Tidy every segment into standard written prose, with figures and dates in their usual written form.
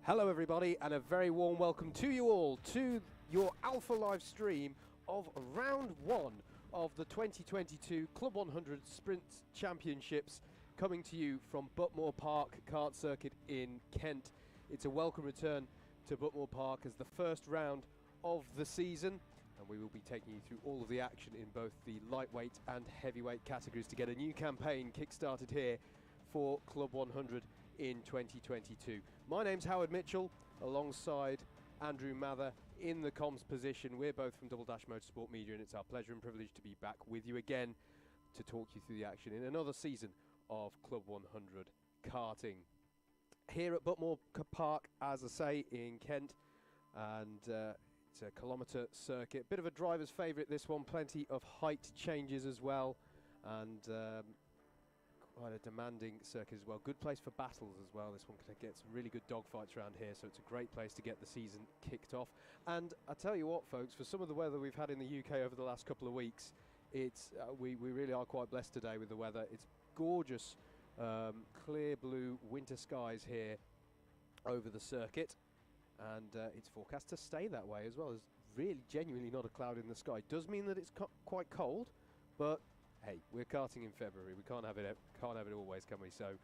Hello everybody, and a very warm welcome to you all to your Alpha live stream of round one of the 2022 Club 100 Sprints Championships, coming to you from Buckmore Park kart circuit in Kent. It's a welcome return to Buckmore Park as the first round of the season, and we will be taking you through all of the action in both the lightweight and heavyweight categories to get a new campaign kick-started here for Club 100 in 2022. My name's Howard Mitchell, alongside Andrew Mather in the comms position. We're both from Double Dash Motorsport Media, and it's our pleasure and privilege to be back with you again to talk you through the action in another season of Club 100 karting. Here at Buckmore Park, as I say, in Kent, and it's a kilometre circuit. Bit of a driver's favourite, this one. Plenty of height changes as well, and quite a demanding circuit as well. Good place for battles as well. This one can get some really good dogfights around here, so it's a great place to get the season kicked off. And I tell you what, folks, for some of the weather we've had in the UK over the last couple of weeks, it's we really are quite blessed today with the weather. It's gorgeous, clear blue winter skies here over the circuit, and it's forecast to stay that way as well. There's really genuinely not a cloud in the sky. Does mean that it's quite cold, but hey, we're karting in February. We can't have it always, can we? So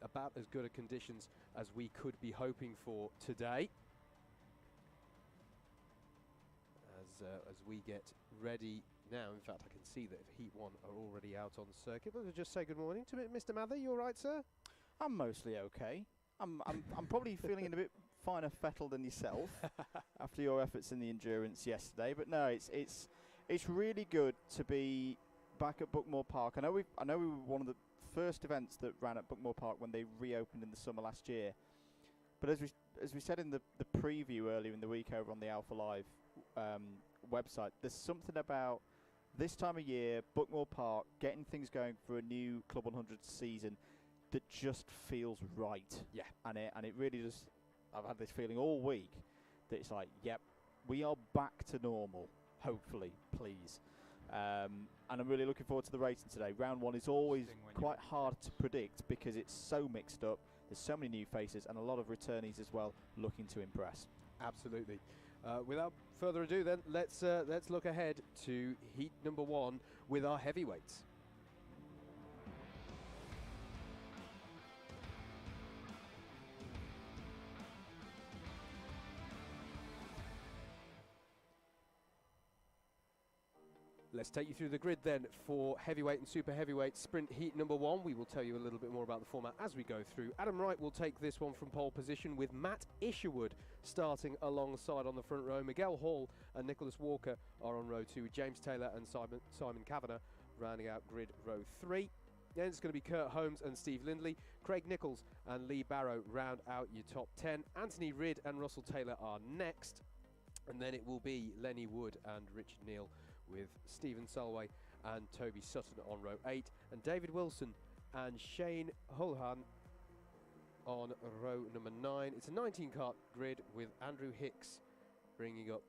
about as good a conditions as we could be hoping for today. As we get ready now. In fact, I can see that Heat 1 are already out on the circuit. But we'll just say good morning to Mr. Mather. You all right, sir? I'm mostly okay. I'm probably feeling a bit finer fettled than yourself after your efforts in the endurance yesterday. But no, it's really good to be back at Buckmore Park. I know we were one of the first events that ran at Buckmore Park when they reopened in the summer last year. But as we said in the preview earlier in the week over on the Alpha Live website, there's something about this time of year, Buckmore Park, getting things going for a new Club 100 season that just feels right. Yeah. And it really just, I've had this feeling all week that it's like, yep, we are back to normal, hopefully, please. And I'm really looking forward to the racing today. Round one is always quite hard to predict because it's so mixed up. There's so many new faces and a lot of returnees as well looking to impress. Absolutely. Without further ado, then let's look ahead to heat number one with our heavyweights. Let's take you through the grid then for heavyweight and super heavyweight sprint heat number one. We will tell you a little bit more about the format as we go through. Adam Wright will take this one from pole position with Matt Isherwood starting alongside on the front row. Miguel Hall and Nicholas Walker are on row two, with James Taylor and Simon Kavanagh rounding out grid row three. Then it's going to be Kurt Holmes and Steve Lindley. Craig Nichols and Lee Barrow round out your top 10. Anthony Ridd and Russell Taylor are next. And then it will be Lenny Wood and Richard Neal, with Stephen Solway and Toby Sutton on row 8, and David Wilson and Shane Hulhan on row number 9. It's a 19-kart grid with Andrew Hicks bringing up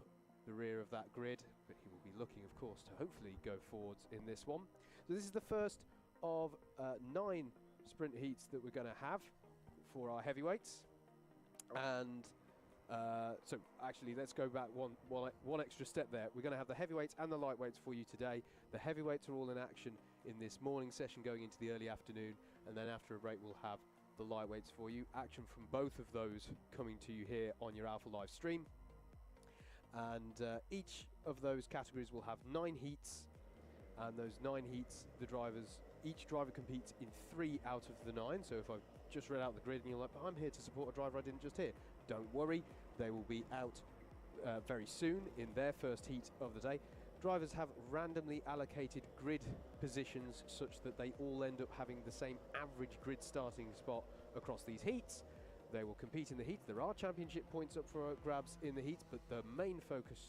the rear of that grid, but he will be looking, of course, to hopefully go forwards in this one. So this is the first of 9 sprint heats that we're going to have for our heavyweights, and so actually let's go back one extra step there. We're going to have the heavyweights and the lightweights for you today. The heavyweights are all in action in this morning session going into the early afternoon, and then after a break we'll have the lightweights for you. Action from both of those coming to you here on your Alpha live stream, and each of those categories will have 9 heats, and those 9 heats, each driver competes in 3 out of the 9. So if I've just read out the grid and you're like, but I'm here to support a driver I didn't just hear, don't worry, they will be out very soon in their first heat of the day. Drivers have randomly allocated grid positions such that they all end up having the same average grid starting spot across these heats. They will compete in the heats. There are championship points up for grabs in the heats, but the main focus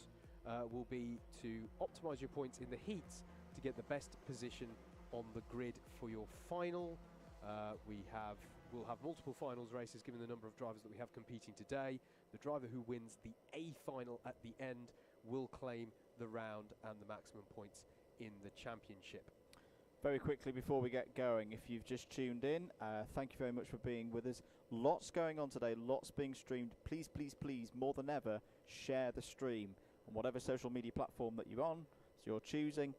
will be to optimize your points in the heats to get the best position on the grid for your final. We'll have multiple finals races given the number of drivers that we have competing today. The driver who wins the A final at the end will claim the round and the maximum points in the championship. Very quickly before we get going, if you've just tuned in, thank you very much for being with us. Lots going on today, lots being streamed. Please, please, please, more than ever, share the stream on whatever social media platform that you're on, so you're choosing.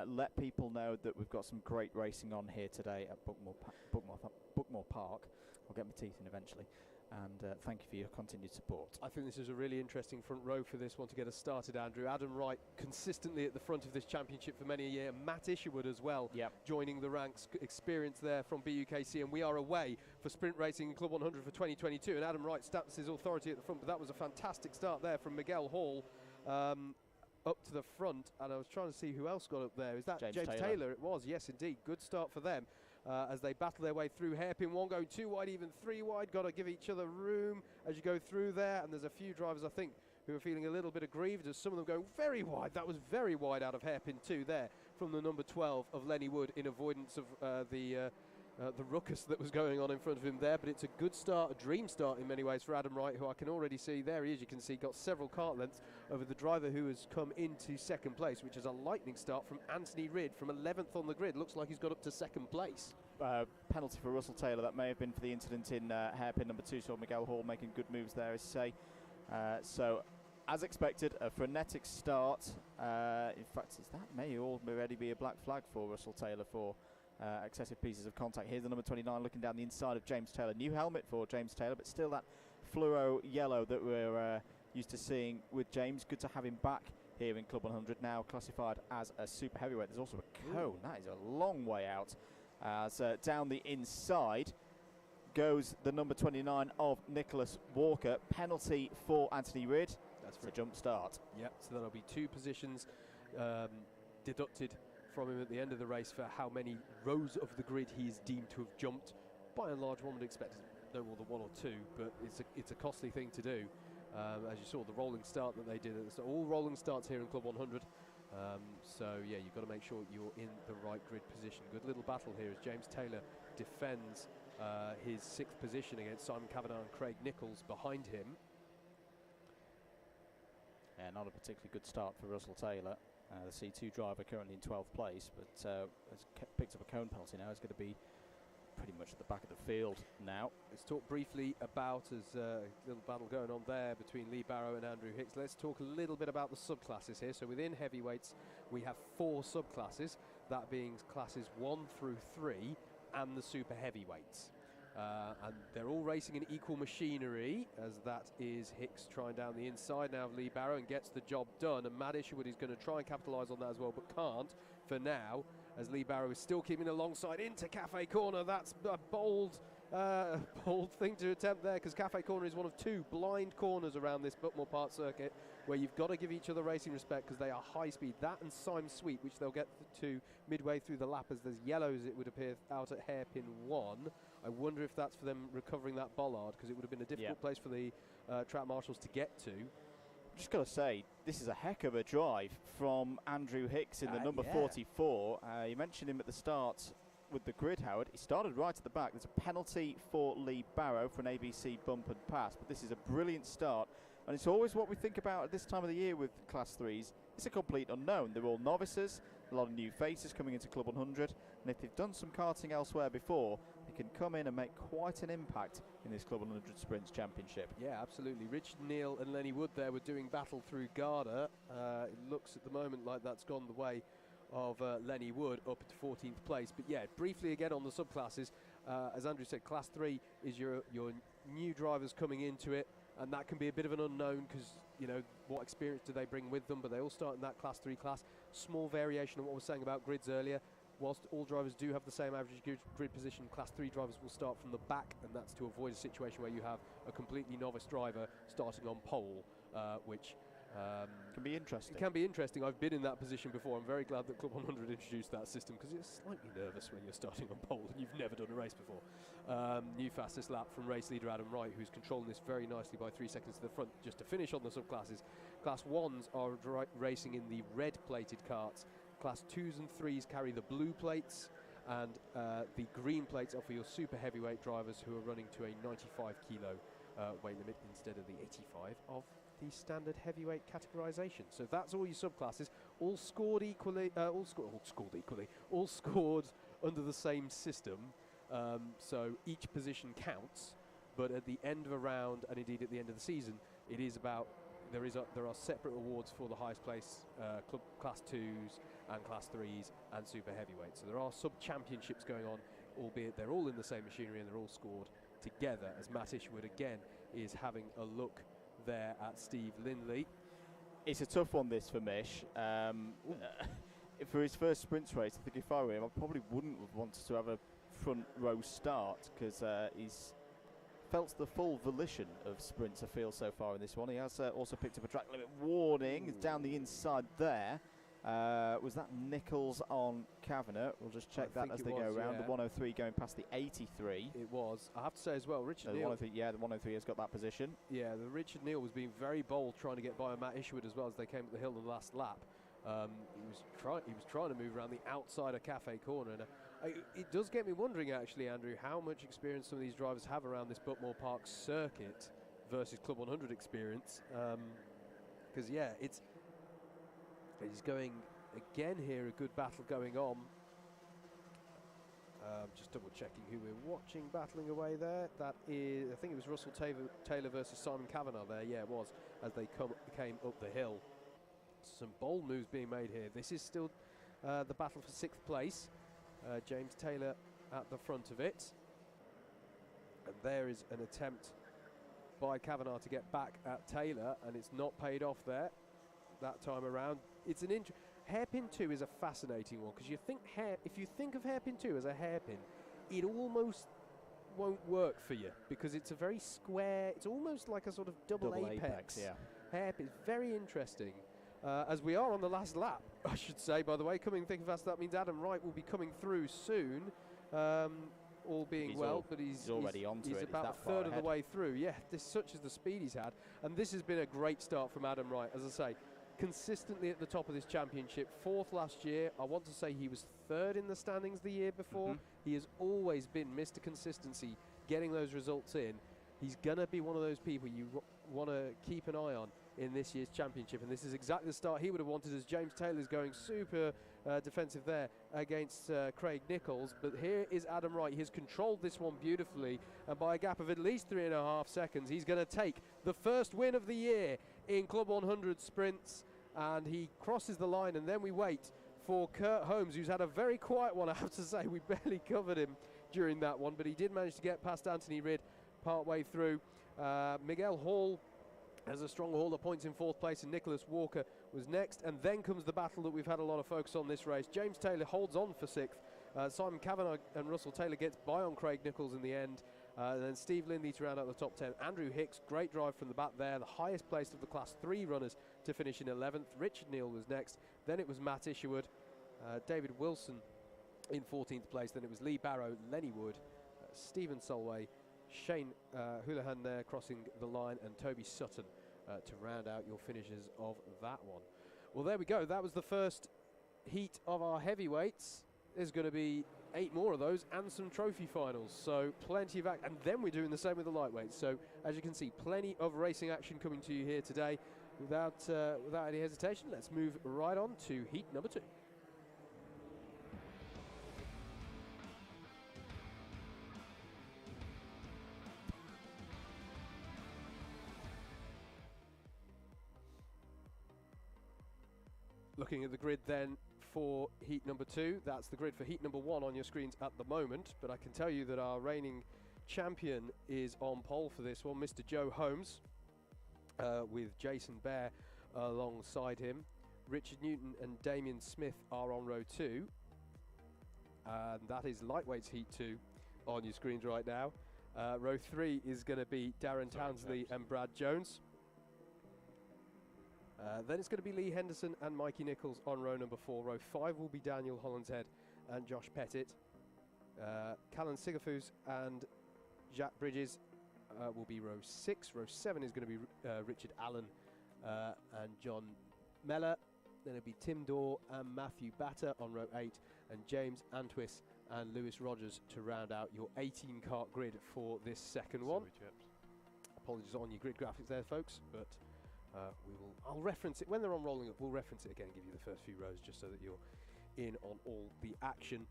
Let people know that we've got some great racing on here today at Buckmore Park. I'll get my teeth in eventually. And thank you for your continued support. I think this is a really interesting front row for this one to get us started, Andrew. Adam Wright consistently at the front of this championship for many a year. Matt Isherwood as well, joining the ranks, experience there from BUKC, and we are away for sprint racing in Club 100 for 2022, and Adam Wright stamps his authority at the front, but that was a fantastic start there from Miguel Hall up to the front, and I was trying to see who else got up there. Is that James Taylor? It was, yes indeed. Good start for them. As they battle their way through hairpin one, going 2 wide, even 3 wide. Got to give each other room as you go through there. And there's a few drivers, I think, who are feeling a little bit aggrieved as some of them going very wide. That was very wide out of hairpin 2 there from the number 12 of Lenny Wood in avoidance of the ruckus that was going on in front of him there. But it's a good start, a dream start in many ways for Adam Wright, who I can already see, there he is, you can see, got several kart lengths over the driver who has come into second place, which is a lightning start from Anthony Ridd from 11th on the grid. Looks like he's got up to second place. Penalty for Russell Taylor. That may have been for the incident in hairpin number 2. So Miguel Hall making good moves there, as you say. So, as expected, a frenetic start. In fact, that may already be a black flag for Russell Taylor for excessive pieces of contact. Here's the number 29 looking down the inside of James Taylor. New helmet for James Taylor, but still that fluoro yellow that we're used to seeing with James. Good to have him back here in Club 100, now classified as a super heavyweight. There's also a cone. That is a long way out. As down the inside goes the number 29 of Nicholas Walker. Penalty for Anthony Ridd. That's for a jump start. Yep, so that'll be 2 positions deducted from him at the end of the race for how many rows of the grid he is deemed to have jumped. By and large, one would expect no more than 1 or 2, but it's a costly thing to do. As you saw, the rolling start that they did, it's all rolling starts here in Club 100. So yeah, you've got to make sure you're in the right grid position. Good little battle here as James Taylor defends his 6th position against Simon Kavanagh and Craig Nichols behind him. Yeah, not a particularly good start for Russell Taylor. The C2 driver currently in 12th place, but has picked up a cone penalty now. He's going to be pretty much at the back of the field now. Let's talk briefly about, as a little battle going on there between Lee Barrow and Andrew Hicks. Let's talk a little bit about the subclasses here. So within heavyweights, we have 4 subclasses, that being classes 1 through 3 and the super heavyweights. And they're all racing in equal machinery, as that is Hicks trying down the inside now of Lee Barrow and gets the job done. And Matt Isherwood is going to try and capitalise on that as well, but can't for now, as Lee Barrow is still keeping alongside into Cafe Corner. That's a bold thing to attempt there, because Cafe Corner is one of 2 blind corners around this Buckmore Park circuit where you've got to give each other racing respect, because they are high speed. That and Syme Sweet, which they'll get to midway through the lap, as there's yellows, it would appear, out at hairpin 1. I wonder if that's for them recovering that bollard, because it would have been a difficult place for the track marshals to get to. Just got to say, this is a heck of a drive from Andrew Hicks in the number 44. You mentioned him at the start with the grid, Howard. He started right at the back. There's a penalty for Lee Barrow for an ABC bump and pass, but this is a brilliant start. And it's always what we think about at this time of the year with Class 3s. It's a complete unknown. They're all novices, a lot of new faces coming into Club 100, and if they've done some karting elsewhere before, they can come in and make quite an impact in this Club 100 Sprints Championship. Yeah, absolutely. Richard Neal and Lenny Wood there were doing battle through Garda. It looks at the moment like that's gone the way of Lenny Wood up at 14th place. But yeah, briefly again on the subclasses, as Andrew said, Class 3 is your new drivers coming into it, and that can be a bit of an unknown, because you know, what experience do they bring with them, but they all start in that Class 3 class. Small variation on what I was saying about grids earlier. Whilst all drivers do have the same average grid position, Class 3 drivers will start from the back, and that's to avoid a situation where you have a completely novice driver starting on pole, which can be interesting. It can be interesting. I've been in that position before. I'm very glad that Club 100 introduced that system, because you're slightly nervous when you're starting on pole and you've never done a race before. New fastest lap from race leader Adam Wright, who's controlling this very nicely by 3 seconds to the front. Just to finish on the subclasses, Class 1s are racing in the red plated karts. Class 2s and 3s carry the blue plates, and the green plates are for your super heavyweight drivers who are running to a 95 kilo weight limit instead of the 85 of the standard heavyweight categorization. So that's all your subclasses, all scored equally, all scored under the same system. So each position counts, but at the end of a round, and indeed at the end of the season, it is about there are separate awards for the highest place club class 2s and class 3s and super heavyweight. So there are sub-championships going on, albeit they're all in the same machinery and they're all scored together, as Matt Isherwood again is having a look there at Steve Lindley. It's a tough one, this, for Mish. For his first sprints race, I think if I were him, I probably wouldn't have wanted to have a front row start, because he's felt the full volition of sprints, I feel, so far in this one. He has also picked up a track limit warning. It's down the inside there. Was that Nichols on Kavanagh? We'll just check that as they go around. The 103 going past the 83. It was. I have to say as well, Richard Neal. The 103 has got that position. Yeah, the Richard Neal was being very bold trying to get by Matt Isherwood as well as they came up the hill in the last lap. He was trying to move around the outside of Cafe Corner. And it does get me wondering, actually, Andrew, how much experience some of these drivers have around this Buckmore Park circuit versus Club 100 experience. Because, yeah, he's going again here, a good battle going on. Just double checking who we're watching battling away there. That is, I think it was Russell Taylor versus Simon Kavanagh there. Yeah, it was, as they came up the hill. Some bold moves being made here. This is still the battle for 6th place. James Taylor at the front of it. And there is an attempt by Kavanagh to get back at Taylor, and it's not paid off there that time around. It's an hairpin 2 is a fascinating one, because if you think of hairpin 2 as a hairpin, it almost won't work for you, because it's a very square, it's almost like a sort of double apex hairpin. It's very interesting. As we are on the last lap, I should say, by the way, coming thick and fast, that means Adam Wright will be coming through soon, all being well, but he's already onto it. He's about a third of the way through. Yeah, such is the speed he's had, and this has been a great start from Adam Wright, as I say, consistently at the top of this championship. 4th last year. I want to say he was 3rd in the standings the year before. He has always been Mr. Consistency, getting those results in. He's going to be one of those people you want to keep an eye on in this year's championship, and this is exactly the start he would have wanted, as James Taylor's going super defensive there against Craig Nichols. But here is Adam Wright. He has controlled this one beautifully, and by a gap of at least 3.5 seconds, he's going to take the first win of the year in Club 100 Sprints, and he crosses the line. And then we wait for Kurt Holmes, who's had a very quiet one, I have to say. We barely covered him during that one, but he did manage to get past Anthony Ridd part way through. Miguel Hall has a strong haul of points in 4th place, and Nicholas Walker was next. And then comes the battle that we've had a lot of focus on this race. James Taylor holds on for 6th. Simon Kavanagh and Russell Taylor gets by on Craig Nichols in the end. And then Steve Lindley to round out the top 10. Andrew Hicks, great drive from the back there, the highest placed of the Class 3 runners to finish in 11th. Richard Neal was next. Then it was Matt Isherwood, David Wilson in 14th place. Then it was Lee Barrow, Lenny Wood, Stephen Solway, Shane Houlihan there crossing the line, and Toby Sutton to round out your finishers of that one. Well, there we go. That was the first heat of our heavyweights. There's going to be 8 more of those and some trophy finals, so plenty of and then we're doing the same with the lightweights. So as you can see, plenty of racing action coming to you here today. Without any hesitation, let's move right on to heat number 2. Looking at the grid then for heat number 2, that's the grid for heat number 1 on your screens at the moment, but I can tell you that our reigning champion is on pole for this one, Mr. Joe Holmes, with Jason Bear alongside him. Richard Newton and Damien Smith are on row 2, and that is lightweights heat 2 on your screens right now. Row 3 is going to be Darren Townsley and Brad Jones. Then it's going to be Lee Henderson and Mikey Nichols on row number 4. Row 5 will be Daniel Hollinshead and Josh Pettit. Callan Sigafus and Jack Bridges will be row 6. Row 7 is going to be Richard Allen and John Mellor. Then it'll be Tim Dorr and Matthew Batter on row 8, and James Antwis and Lewis Rogers to round out your 18-cart grid for this second one. Apologies on your grid graphics there, folks, but I'll reference it when they're on rolling up. We'll reference it again and give you the first few rows just so that you're in on all the action.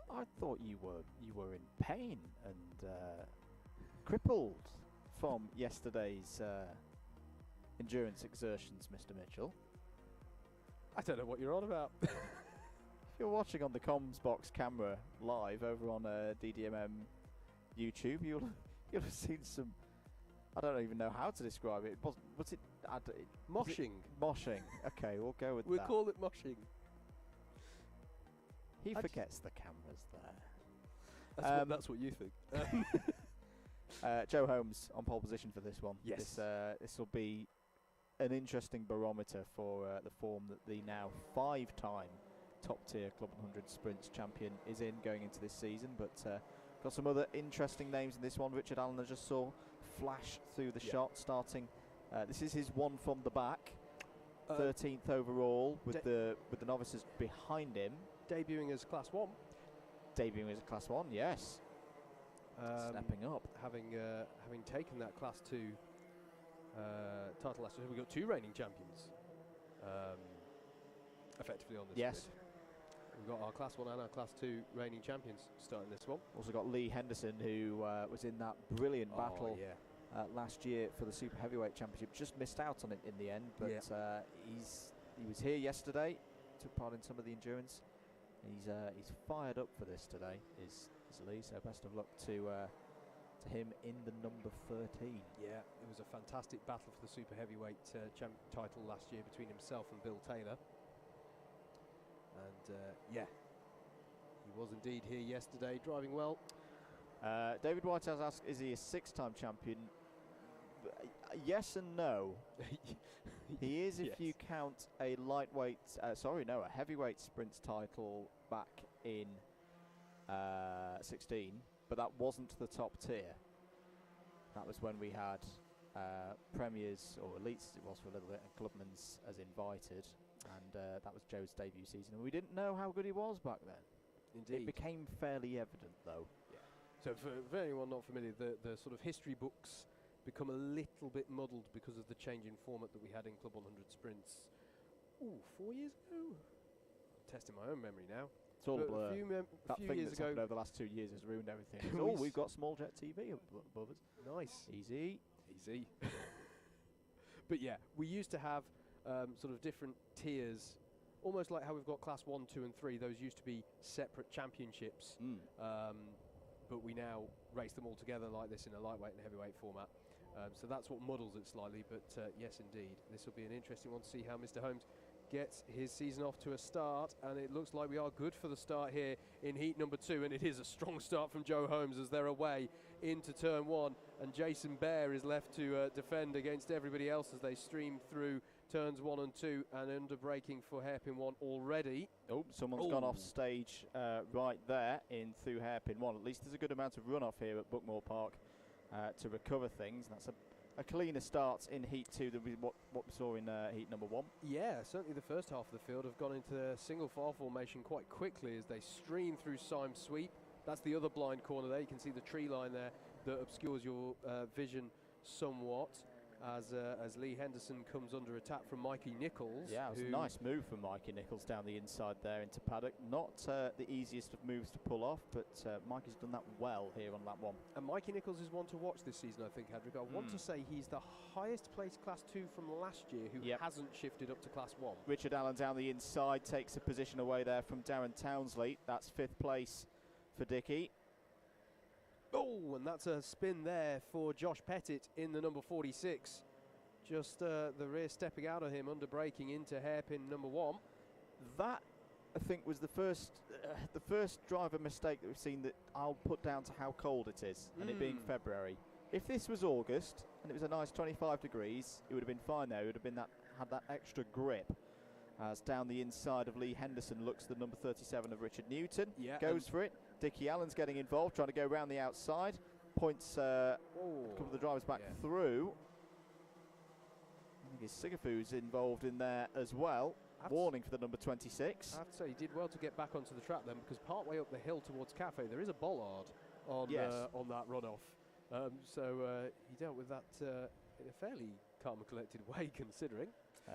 I thought you were in pain and crippled from yesterday's endurance exertions, Mr. Mitchell. I don't know what you're on about. If you're watching on the comms box camera live over on DDMM YouTube, you'll have seen some. I don't even know how to describe it. Was it Moshing. Moshing. Okay, we'll go with We'll that. call it moshing. He forgets the cameras there. That's what you think. Joe Holmes on pole position for this one. Yes. This will be an interesting barometer for the form that the now 5-time top-tier Club 100 Sprints champion is in going into this season. But got some other interesting names in this one. Richard Allen, I just saw flash through the shot starting. This is his one from the back. 13th overall with the novices behind him. Debuting as Class 1. Debuting as a Class 1, yes. Stepping up. Having taken that Class 2 title last year, we've got 2 reigning champions effectively on this Yes. grid. We've got our Class 1 and our Class 2 reigning champions starting this one. Also got Lee Henderson, who was in that brilliant battle last year for the Super Heavyweight Championship. Just missed out on it in the end, but he was here yesterday, took part in some of the endurance. He's fired up for this today, is Lee, so best of luck to him in the number 13. Yeah, it was a fantastic battle for the Super Heavyweight title last year between himself and Bill Taylor. And he was indeed here yesterday, driving well. David Whitehouse asks, is he a 6-time champion? Yes and no. He is if you count a heavyweight sprints title back in 16, but that wasn't the top tier. That was when we had premiers, or elites as it was for a little bit, and clubmans as invited, and that was Joe's debut season, and we didn't know how good he was back then. Indeed. It became fairly evident though. Yeah. So for anyone not familiar, the sort of history books become a little bit muddled because of the change in format that we had in Club 100 Sprints 4 years ago? I'm testing my own memory now. It's all a blur. A few thing years that's ago, happened over the last 2 years has ruined everything. We've got Small Jet TV above us. nice. Easy. But yeah, we used to have sort of different tiers, almost like how we've got Class 1, 2 and 3. Those used to be separate championships, but we now race them all together like this in a lightweight and heavyweight format. So that's what muddles it slightly, but yes indeed, this will be an interesting one to see how Mr. Holmes gets his season off to a start, and it looks like we are good for the start here in heat number 2, and it is a strong start from Joe Holmes as they're away into turn 1, and Jason Bear is left to defend against everybody else as they stream through turns 1 and 2, and under braking for hairpin 1 already. Oh, someone's gone off stage right there in through hairpin 1. At least there's a good amount of runoff here at Buckmore Park to recover things. That's a cleaner start in heat 2 than what we saw in heat number 1. Yeah, certainly the first half of the field have gone into single file formation quite quickly as they stream through Syme Sweep. That's the other blind corner there. You can see the tree line there that obscures your vision somewhat as Lee Henderson comes under attack from Mikey Nichols. Yeah, it was a nice move from Mikey Nichols down the inside there into paddock. Not the easiest of moves to pull off, but Mikey's done that well here on lap 1. And Mikey Nichols is one to watch this season, I think, Hedrick. I want to say he's the highest placed Class 2 from last year who hasn't shifted up to Class 1. Richard Allen down the inside takes a position away there from Darren Townsley. That's 5th place for Dickie. Oh, and that's a spin there for Josh Pettit in the number 46. Just the rear stepping out of him under braking into hairpin number 1. That, I think, was the first driver mistake that we've seen that I'll put down to how cold it is, and it being February. If this was August and it was a nice 25 degrees, it would have been fine there. It would have been had that extra grip. As down the inside of Lee Henderson looks the number 37 of Richard Newton. Yeah, goes for it. Dickie Allen's getting involved, trying to go around the outside. Points a couple of the drivers back through. I think Sigafu's involved in there as well. Warning for the number 26. I have to say, he did well to get back onto the track then, because partway up the hill towards Cafe, there is a bollard on that runoff. So he dealt with that in a fairly calm and collected way, considering.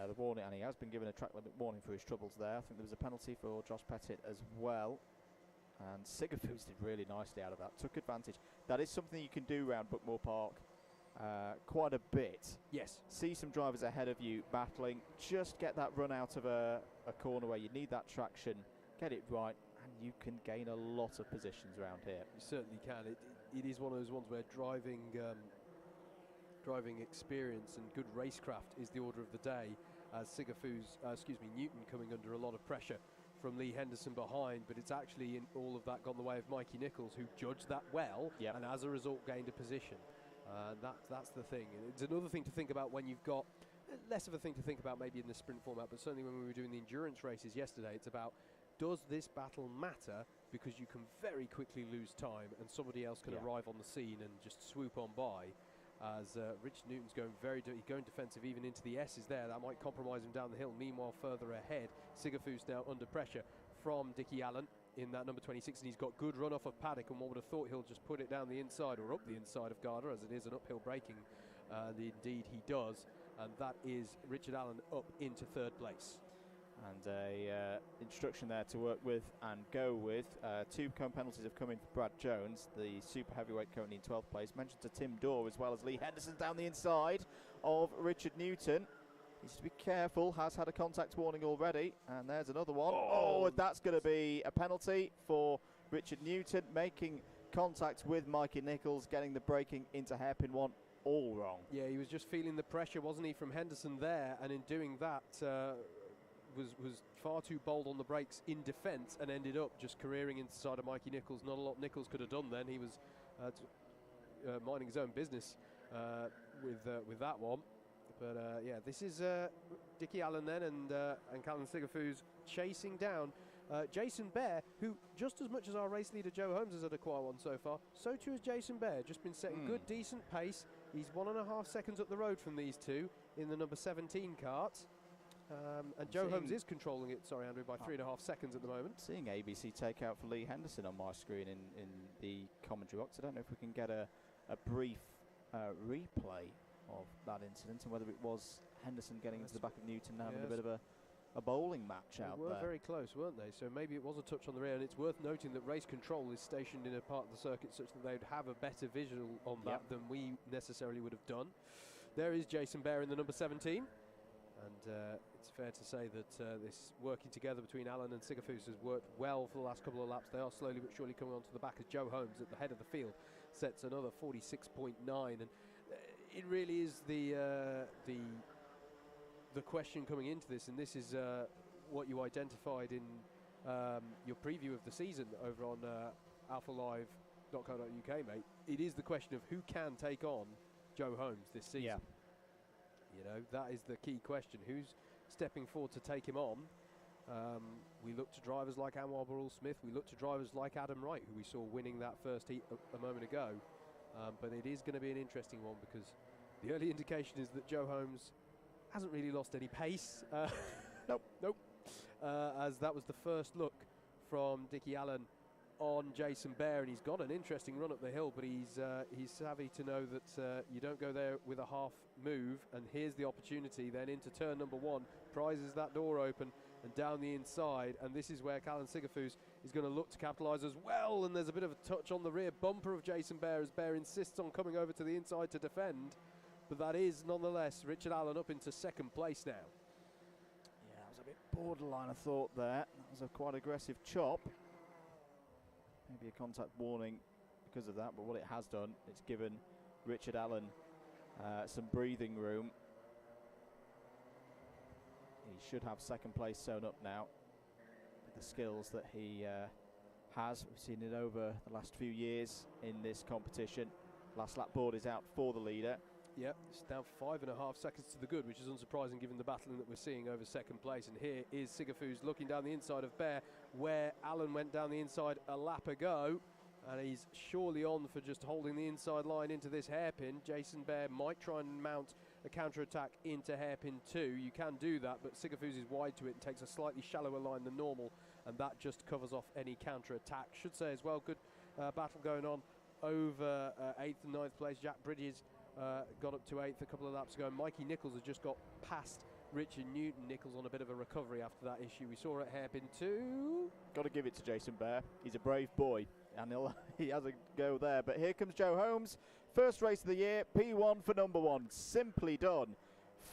The warning, and he has been given a track limit warning for his troubles there. I think there was a penalty for Josh Pettit as well. And Sigafus did really nicely out of that, took advantage. That is something you can do around Buckmore Park quite a bit. Yes. See some drivers ahead of you battling, just get that run out of a corner where you need that traction, get it right, and you can gain a lot of positions around here. You certainly can. It is one of those ones where driving experience and good racecraft is the order of the day, as Newton coming under a lot of pressure from Lee Henderson behind, but it's actually in all of that gone the way of Mikey Nichols, who judged that well, yep, and as a result gained a position. That's the thing. It's another thing to think about when you've got less of a thing to think about maybe in the sprint format, but certainly when we were doing the endurance races yesterday, it's about, does this battle matter? Because you can very quickly lose time and somebody else can arrive on the scene and just swoop on by. As Richard Newton's going defensive even into the S's there. That might compromise him down the hill. Meanwhile, further ahead, Sigafus now under pressure from Dickie Allen in that number 26, and he's got good run off of Paddock, and one would have thought he'll just put it down the inside or up the inside of Garda, as it is an uphill braking. Indeed he does, and that is Richard Allen up into third place. And a instruction there to work with and go with. 2 cone penalties have come in for Brad Jones, the super heavyweight currently in 12th place. Mentioned to Tim Dorr as well as Lee Henderson down the inside of Richard Newton. Needs to be careful, has had a contact warning already, and there's another one. Oh, that's going to be a penalty for Richard Newton, making contact with Mikey Nichols, getting the braking into hairpin 1 all wrong. Yeah, he was just feeling the pressure, wasn't he, from Henderson there, and in doing that was far too bold on the brakes in defence and ended up just careering inside of Mikey Nichols. Not a lot Nichols could have done then. He was minding his own business with that one. But yeah, this is Dickie Allen then and Callan Sigafus chasing down Jason Bear, who just as much as our race leader Joe Holmes has had a quiet one so far, so too has Jason Bear. Just been setting good, decent pace. He's 1.5 seconds up the road from these two in the number 17 cart. And Joe Holmes is controlling it, sorry Andrew, by 3.5 seconds at the moment. Seeing ABC take out for Lee Henderson on my screen in the commentary box. I don't know if we can get a brief replay of that incident and whether it was Henderson getting into the back of Newton and having a bit of a bowling match out there. They were very close, weren't they? So maybe it was a touch on the rear, and it's worth noting that race control is stationed in a part of the circuit such that they'd have a better visual on that than we necessarily would have done. There is Jason Bear in the number 17. And it's fair to say that this working together between Allen and Sigafus has worked well for the last couple of laps. They are slowly but surely coming onto the back as Joe Holmes at the head of the field sets another 46.9. And it really is the question coming into this, and this is what you identified in your preview of the season over on alphalive.co.uk, mate. It is the question of who can take on Joe Holmes this season. Yeah. You know, that is the key question. Who's stepping forward to take him on? We look to drivers like Anwar Burrell-Smith. We look to drivers like Adam Wright, who we saw winning that first heat a moment ago. But it is going to be an interesting one because the early indication is that Joe Holmes hasn't really lost any pace. Nope. As that was the first look from Dickie Allen on Jason Bear, and he's got an interesting run up the hill, but he's savvy to know that you don't go there with a half move, and here's the opportunity then into turn number 1, prizes that door open and down the inside, and this is where Callan Sigafus is going to look to capitalise as well, and there's a bit of a touch on the rear bumper of Jason Bear as Bear insists on coming over to the inside to defend, but that is nonetheless Richard Allen up into second place now. Yeah, that was a bit borderline, I thought there. That was a quite aggressive chop. Maybe a contact warning because of that, but what it has done, it's given Richard Allen some breathing room. He should have second place sewn up now with the skills that he has. We've seen it over the last few years in this competition. Last lap board is out for the leader. Yep, it's down 5.5 seconds to the good, which is unsurprising given the battling that we're seeing over second place. And here is Sigafus looking down the inside of Bear, where Allen went down the inside a lap ago. And he's surely on for just holding the inside line into this hairpin. Jason Bear might try and mount a counter-attack into hairpin 2. You can do that, but Sigafus is wide to it and takes a slightly shallower line than normal. And that just covers off any counter-attack. Should say as well, good battle going on over 8th and 9th place. Jack Bridges got up to 8th a couple of laps ago. Mikey Nichols has just got past Richard Newton. Nichols on a bit of a recovery after that issue we saw at Hairpin 2. Got to give it to Jason Bear. He's a brave boy, and he has a go there. But here comes Joe Holmes. First race of the year, P1 for number 1. Simply done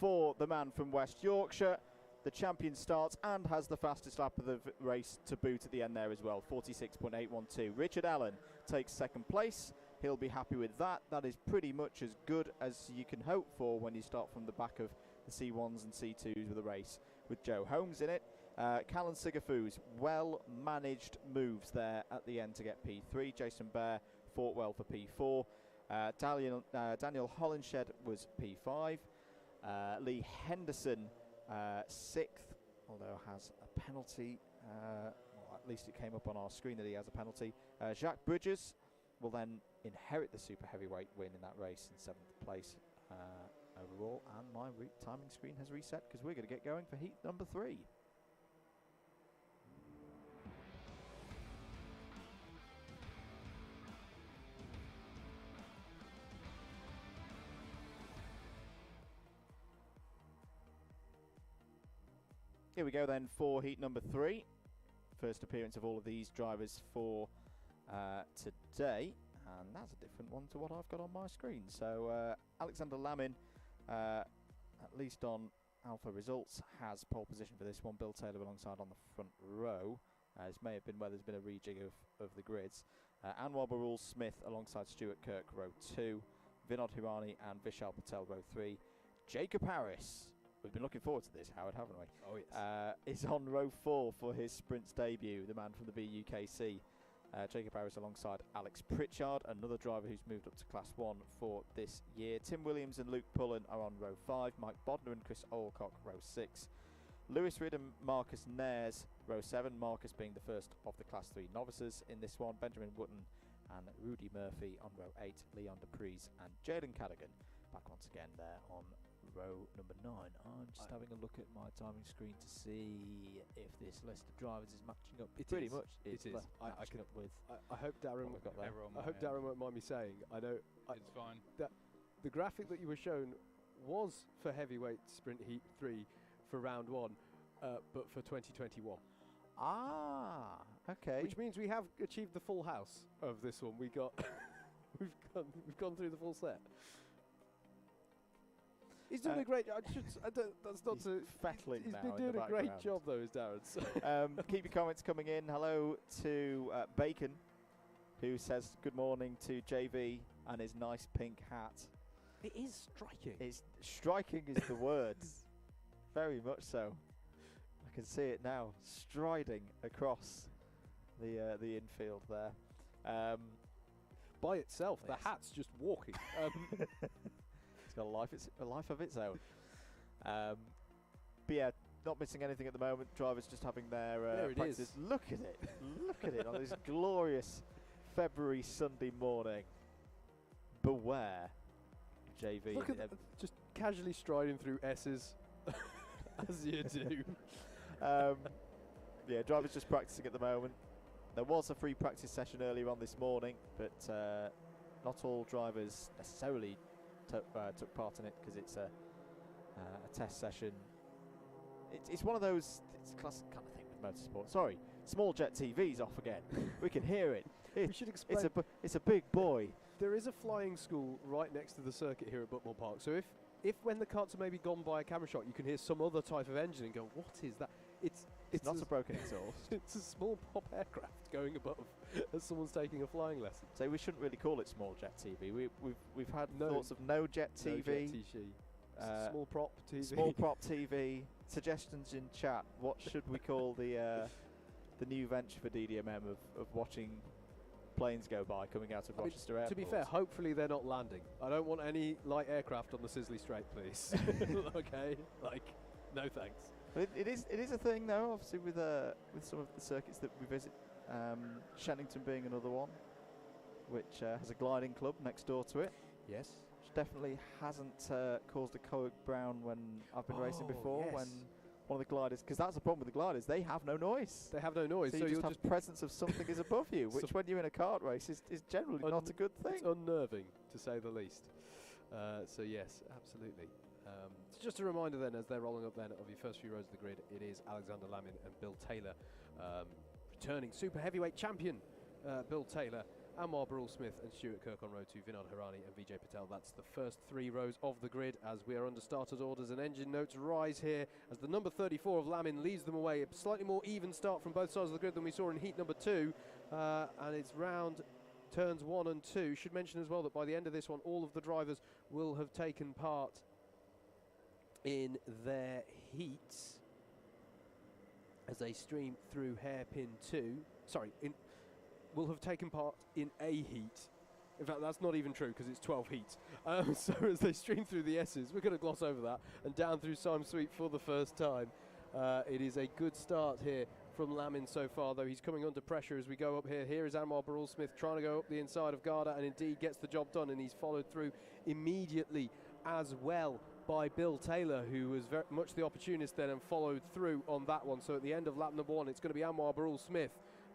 for the man from West Yorkshire. The champion starts and has the fastest lap of the race to boot at the end there as well, 46.812. Richard Allen takes second place. He'll be happy with that. That is pretty much as good as you can hope for when you start from the back of the C1s and C2s with a race with Joe Holmes in it. Callan Sigafoos, well-managed moves there at the end to get P3. Jason Bear fought well for P4. Daniel Hollinshed was P5. Lee Henderson, 6th, although has a penalty. Well, at least it came up on our screen that he has a penalty. Jacques Bridges will then inherit the super heavyweight win in that race in 7th place overall. And my timing screen has reset because we're going to get going for heat number 3. Here we go then for heat number 3. First appearance of all of these drivers for today. And that's a different one to what I've got on my screen. So Alexander Lamin, at least on Alpha Results, has pole position for this one. Bill Taylor alongside on the front row. This may have been where there's been a rejig of the grids. Anwar Barul Smith alongside Stuart Kirk, row 2. Vinod Hirani and Vishal Patel, row 3. Jacob Harris. We've been looking forward to this, Howard, haven't we? Oh, yes. Is on row 4 for his sprints debut, the man from the BUKC. Jacob Harris alongside Alex Pritchard, another driver who's moved up to Class 1 for this year. Tim Williams and Luke Pullen are on row 5. Mike Bodner and Chris Olcock, row 6. Lewis Ridd and Marcus Nares, row 7. Marcus being the first of the Class 3 novices in this one. Benjamin Wotton and Rudy Murphy on row 8. Leon DePries and Jaden Cadigan back once again there on row number 9. I'm just having a look at my timing screen to see if this list of drivers is matching up. Pretty much. It is. I can up with. I hope Darren. Darren won't mind me saying. I know. It's fine. That the graphic that you were shown was for heavyweight sprint heat 3 for round 1, but for 2021. Ah, okay. Which means we have achieved the full house of this one. We've gone through the full set. He's doing a great. That's not to. Fettling He's now been in doing the a great background. job, though, is Darren. Keep your comments coming in. Hello to Bacon, who says good morning to JV and his nice pink hat. It is striking. It's striking is the word. Very much so. I can see it now, striding across the infield there. By itself, the hat's just walking. It's got a life of its own. But yeah, not missing anything at the moment. Drivers just having their practices. Look at it. Look at it on this glorious February Sunday morning. Beware, JV. Look at that, just casually striding through S's, as you do. Yeah, drivers just practicing at the moment. There was a free practice session earlier on this morning, but not all drivers necessarily took part in it because it's a test session. It's one of those. It's a classic kind of thing with motorsport. Sorry, Small Jet TV's off again. We can hear it. We should explain. It's a big boy. There is a flying school right next to the circuit here at Buckmore Park. So if when the carts are maybe gone by a camera shot, you can hear some other type of engine and go, what is that? It's not a broken exhaust. It's a small pop aircraft going above as someone's taking a flying lesson. So we shouldn't really call it Small Jet TV. We've had No. thoughts of No Jet TV. No Jet small prop TV. Small prop TV. Suggestions in chat. What should we call the new venture for DDMM of watching planes go by coming out of Rochester Airport? To be fair, hopefully they're not landing. I don't want any light aircraft on the Sisley Strait, please. Okay, no thanks. But it is a thing though. Obviously with some of the circuits that we visit, Shannington being another one, which has a gliding club next door to it. Yes. Which definitely hasn't caused a Coag Brown when I've been racing before. Yes. When one of the gliders, because that's the problem with the gliders, they have no noise. They have no noise, so so you just have presence of something is above you, which when you're in a kart race is generally not a good thing. It's unnerving, to say the least. So yes, absolutely. So just a reminder then, as they're rolling up then of your first few rows of the grid, it is Alexander Lamin and Bill Taylor, returning super heavyweight champion Bill Taylor, Anwar Barul-Smith and Stuart Kirk on row 2, Vinod Hirani and Vijay Patel. That's the first 3 rows of the grid as we are under starters orders, and engine notes rise here as the number 34 of Lamin leads them away. A slightly more even start from both sides of the grid than we saw in heat number 2, and it's round turns 1 and 2. Should mention as well that by the end of this one, all of the drivers will have taken part in their heats as they stream through hairpin 2. Will have taken part in a heat. In fact, that's not even true because it's 12 heats. So as they stream through the S's, we're going to gloss over that, and down through Sime Sweep for the first time. It is a good start here from Lamin so far, though he's coming under pressure as we go up here. Here is Anwar Barul-Smith trying to go up the inside of Garda, and indeed gets the job done, and he's followed through immediately as well by Bill Taylor, who was very much the opportunist then and followed through on that one. So at the end of lap number 1, it's going to be Anwar Barul-Smith,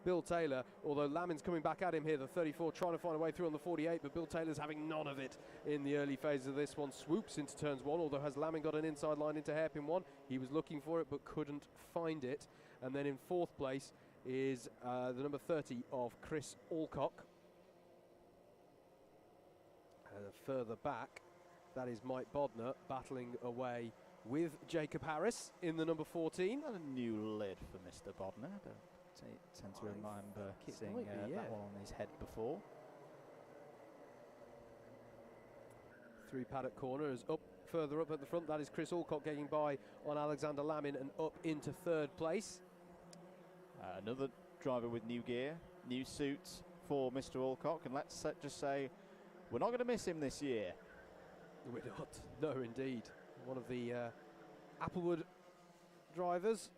Bill Taylor, although Lamin's coming back at him here, the 34 trying to find a way through on the 48, but Bill Taylor's having none of it in the early phases of this one. Swoops into turns 1, although has Lamin got an inside line into hairpin 1? He was looking for it but couldn't find it. And then in 4th place is the number 30 of Chris Alcock. And further back, that is Mike Bodner battling away with Jacob Harris in the number 14. Not a new lid for Mr. Bodner. I tend to remember seeing that one on his head before. Through paddock corners, further up at the front, that is Chris Alcock getting by on Alexander Lamin and up into 3rd place. Another driver with new gear, new suits for Mr. Alcock, and let's just say we're not going to miss him this year. We're not. No, indeed. One of the Applewood drivers,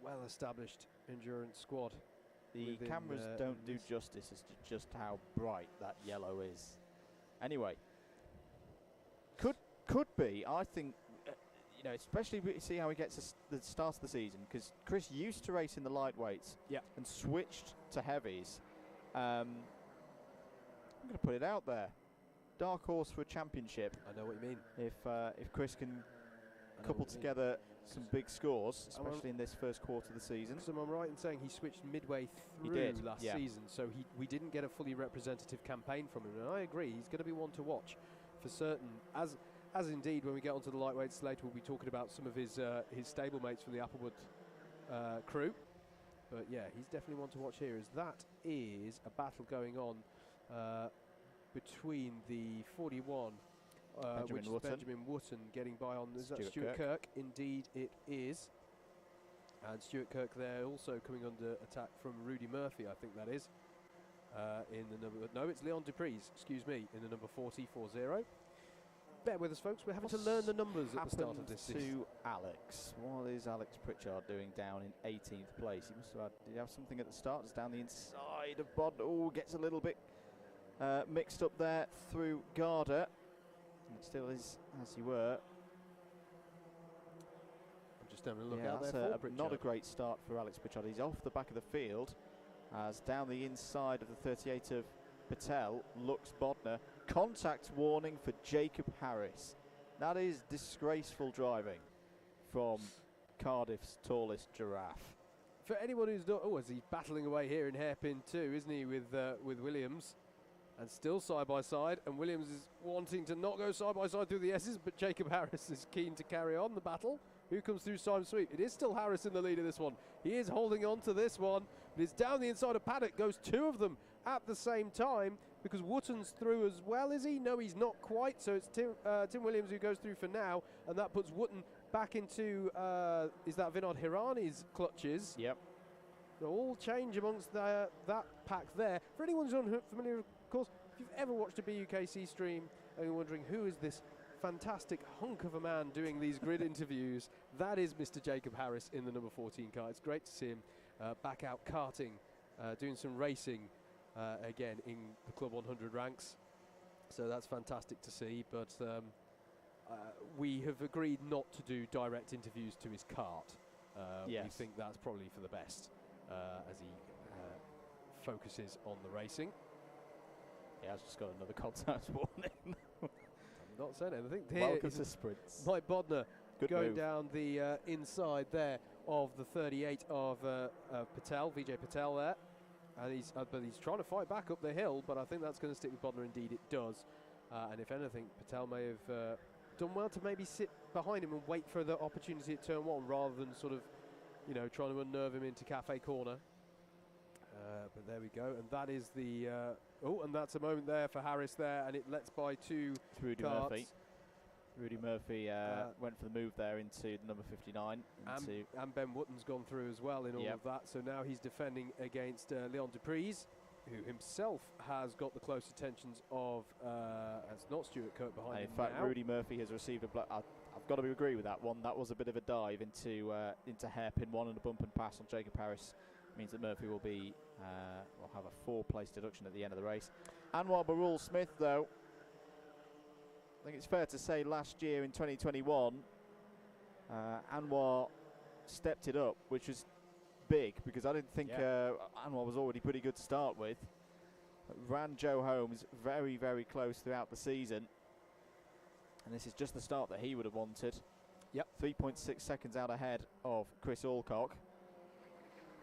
well-established endurance squad. The cameras don't do justice as to just how bright that yellow is. Anyway, could be. I think, especially we see how he gets the start of the season, because Chris used to race in the lightweights, and switched to heavies. I'm going to put it out there. Dark horse for a championship. I know what you mean. If Chris can couple together some big scores, especially in this first quarter of the season. So I'm right in saying he switched midway through last season, so we didn't get a fully representative campaign from him, and I agree, he's going to be one to watch for certain. As indeed, when we get onto the lightweights later, we'll be talking about some of his stablemates from the Applewood crew. But yeah, he's definitely one to watch here, as that is a battle going on between the 41, which is Benjamin Wotton getting by on. Is that Stuart Kirk? Indeed it is. And Stuart Kirk there also coming under attack from Rudy Murphy, I think that is. In the number, no, it's Leon Dupreez, excuse me, in the number 40. Bear with us, folks, we're having to learn the numbers at the start of this season. To Alex, what is Alex Pritchard doing down in 18th place? He must have had, did he have something at the start? It's down the inside of Bod. Oh, gets a little bit mixed up there through Garda. And it still is as you were. I'm just having a look out there for not a great start for Alex Pritchard. He's off the back of the field as down the inside of the 38 of Patel looks Bodner. Contact warning for Jacob Harris. That is disgraceful driving from Cardiff's tallest giraffe. For anyone who's not, as he's battling away here in hairpin 2, isn't he, with Williams, and still side by side, and Williams is wanting to not go side by side through the S's, but Jacob Harris is keen to carry on the battle. Who comes through Sime Sweep? It is still Harris in the lead of this one. He is holding on to this one, but it's down the inside of Paddock. Goes 2 of them at the same time, because Wotton's through as well, is he? No, he's not quite. So it's Tim Williams who goes through for now, and that puts Wotton back into, is that Vinod Hirani's clutches? Yep. They'll all change amongst that pack there. For anyone who's unfamiliar, of course, if you've ever watched a BUKC stream and you're wondering who is this fantastic hunk of a man doing these grid interviews, that is Mr. Jacob Harris in the number 14 car. It's great to see him back out karting, doing some racing again in the Club 100 ranks. So that's fantastic to see, but we have agreed not to do direct interviews to his kart. We think that's probably for the best as he focuses on the racing. He has just got another contact warning. not saying anything. Welcome to sprints. Mike Bodner Good going move. down the inside there of the 38 of Patel, Vijay Patel there. And but he's trying to fight back up the hill, but I think that's going to stick with Bodner. Indeed, it does. And if anything, Patel may have done well to maybe sit behind him and wait for the opportunity at turn one, rather than sort of, you know, trying to unnerve him into Cafe Corner. But there we go, and that is the and that's a moment there for Harris there, and it lets by two Rudy carts. Murphy. Rudy Murphy went for the move there into the number 59. And Ben Wotton's gone through as well in all of that, so now he's defending against Leon Duprise, who himself has got the close attentions of, it's not Stuart Kirk behind him. In fact, now. Rudy Murphy has received a I've got to agree with that one. That was a bit of a dive into hairpin one, and a bump and pass on Jacob Harris means that Murphy will be will have a 4-place deduction at the end of the race. Anwar Barul Smith, though, I think it's fair to say last year in 2021, Anwar stepped it up, which was big, because I didn't think Anwar was already pretty good to start with. Ran Joe Holmes very, very close throughout the season, and this is just the start that he would have wanted. 3.6 seconds out ahead of Chris Alcock.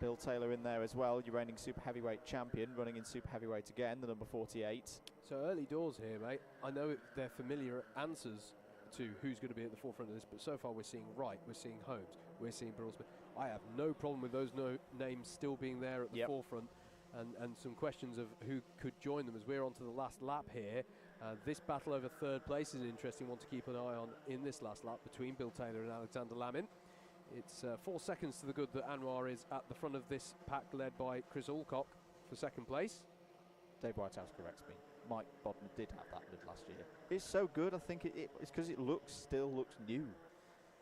Bill Taylor in there as well, your reigning super heavyweight champion, running in super heavyweight again, the number 48. So early doors here, mate. I know they're familiar answers to who's going to be at the forefront of this, but so far we're seeing Wright, we're seeing Holmes, we're seeing Barul Smith. I have no problem with those names still being there at the forefront, and some questions of who could join them as we're on to the last lap here. This battle over third place is an interesting one to keep an eye on in this last lap between Bill Taylor and Alexander Lamin. It's 4 seconds to the good that Anwar is at the front of this pack, led by Chris Alcock for second place. Dave Whitehouse corrects me. Mike Bodner did have that lid last year. It's so good, I think it's because it still looks new.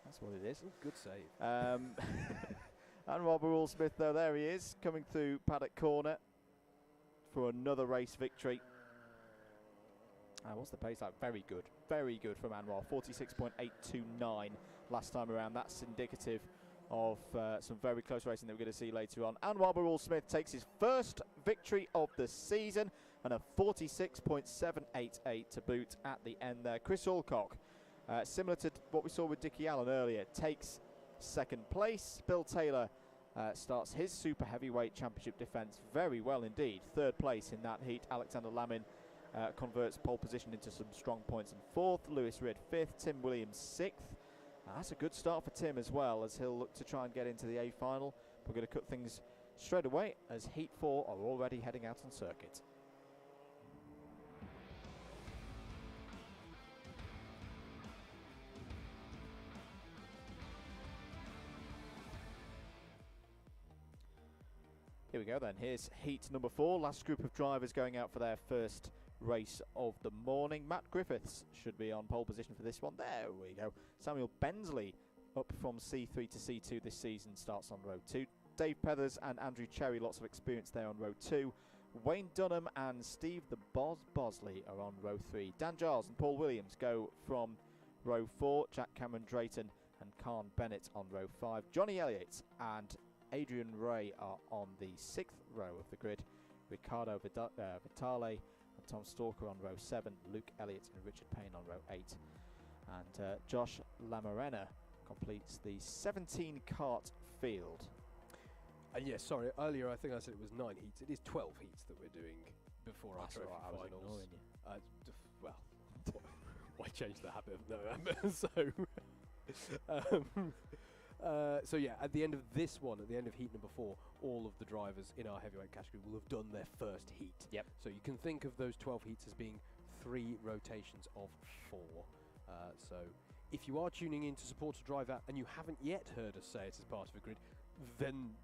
That's what it is. Ooh, good save. Anwar Barul Smith, though, there he is, coming through paddock corner for another race victory. What's the pace like? Very good from Anwar. 46.829 last time around. That's indicative of some very close racing that we're going to see later on. Anwar Barul Smith takes his first victory of the season, and a 46.788 to boot at the end there. Chris Alcock, similar to what we saw with Dickie Allen earlier, takes second place. Bill Taylor starts his super heavyweight championship defence very well indeed. Third place in that heat. Alexander Lamin converts pole position into some strong points in fourth. Lewis Ridd fifth. Tim Williams sixth. That's a good start for Tim as well, as he'll look to try and get into the A final. We're going to cut things straight away as Heat 4 are already heading out on circuit. Here we go then. Here's heat number 4. Last group of drivers going out for their first race of the morning. Matt Griffiths should be on pole position for this one. There we go. Samuel Bensley up from C3 to C2 this season starts on row 2. Dave Peathers and Andrew Cherry, lots of experience there on row 2. Wayne Dunham and Steve the Bosley are on row 3. Dan Giles and Paul Williams go from row 4. Jack Cameron Drayton and Khan Bennett on row 5. Johnny Elliott and Adrian Ray are on the 6th row of the grid. Ricardo Vitale and Tom Stalker on row 7. Luke Elliott and Richard Payne on row 8. And Josh Lamarena completes the 17 kart field. And yes, sorry, earlier I think I said it was 9 heats. It is 12 heats that we're doing before our trophy finals. Well, why change the habit of so yeah, at the end of this one, at the end of heat number 4, all of the drivers in our heavyweight category will have done their first heat. Yep. So you can think of those 12 heats as being 3 rotations of 4. So if you are tuning in to support a driver and you haven't yet heard us say it as part of a grid, then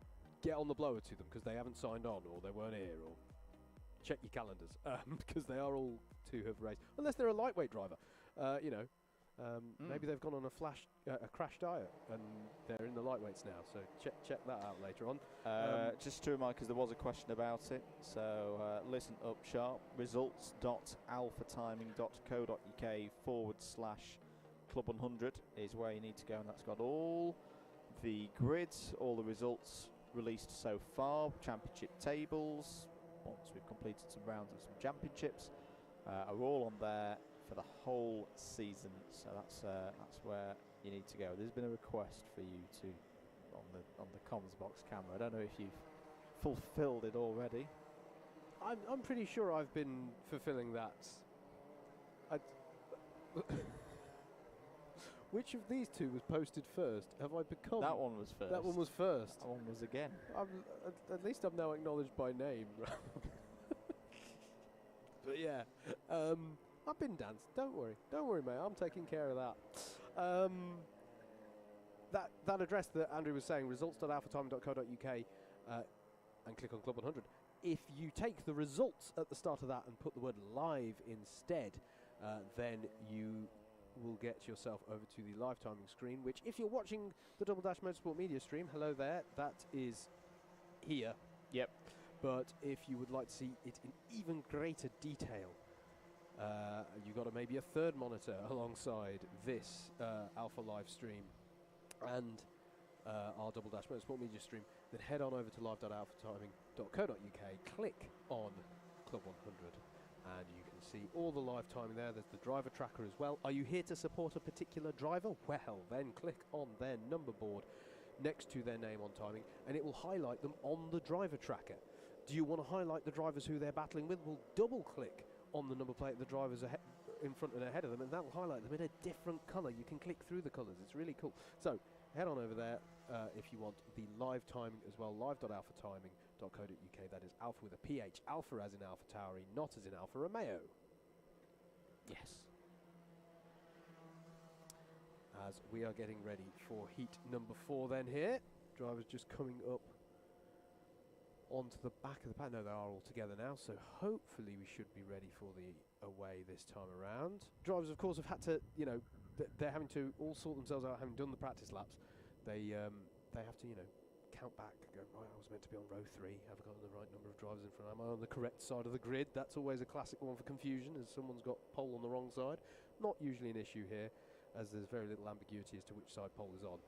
get on the blower to them, because they haven't signed on or they weren't here, or check your calendars, because they are all to have raced, unless they're a lightweight driver. Maybe they've gone on a crash diet and they're in the lightweights now, so check that out later on. Just to remind, because there was a question about it, so listen up sharp. results.alphatiming.co.uk/Club100 is where you need to go, and that's got all the grids, all the results released so far, championship tables, once we've completed some rounds of some championships, are all on there for the whole season. So that's where you need to go. There's been a request for you to on the comms box camera. I don't know if you've fulfilled it already. I'm pretty sure I've been fulfilling that. Which of these two was posted first? Have I become? That one was first. That one was first. That one was again. At least I'm now acknowledged by name. But yeah, I've been danced. Don't worry, mate. I'm taking care of that. That address that Andrew was saying, results.alphatiming.co.uk, and click on Club 100. If you take the results at the start of that and put the word live instead, then you will get yourself over to the live timing screen, which if you're watching the Double Dash Motorsport media stream, hello there, that is here. Yep. But if you would like to see it in even greater detail, you've got maybe a third monitor alongside this Alpha live stream and our Double Dash Motorsport media stream, then head on over to live.alphatiming.co.uk, click on Club 100, and you can see all the live timing there. There's the driver tracker as well. Are you here to support a particular driver? Well, then click on their number board next to their name on timing, and it will highlight them on the driver tracker. Do you want to highlight the drivers who they're battling with? We'll double click on the number plate of the drivers in front and ahead of them, and that will highlight them in a different colour. You can click through the colours. It's really cool. So head on over there if you want the live timing as well, live.alphatiming.co.uk. That is Alpha with a PH, Alpha as in Alpha Tauri, not as in Alfa Romeo. Yes. As we are getting ready for heat number 4 then here. Drivers just coming up onto the back of the pack. No, they are all together now, so hopefully we should be ready for the away this time around. Drivers, of course, have had to, they're having to all sort themselves out, having done the practice laps. They have to, count back, go, right, I was meant to be on row 3, have I got the right number of drivers in front? Am I on the correct side of the grid? That's always a classic one for confusion, as someone's got pole on the wrong side. Not usually an issue here, as there's very little ambiguity as to which side pole is on.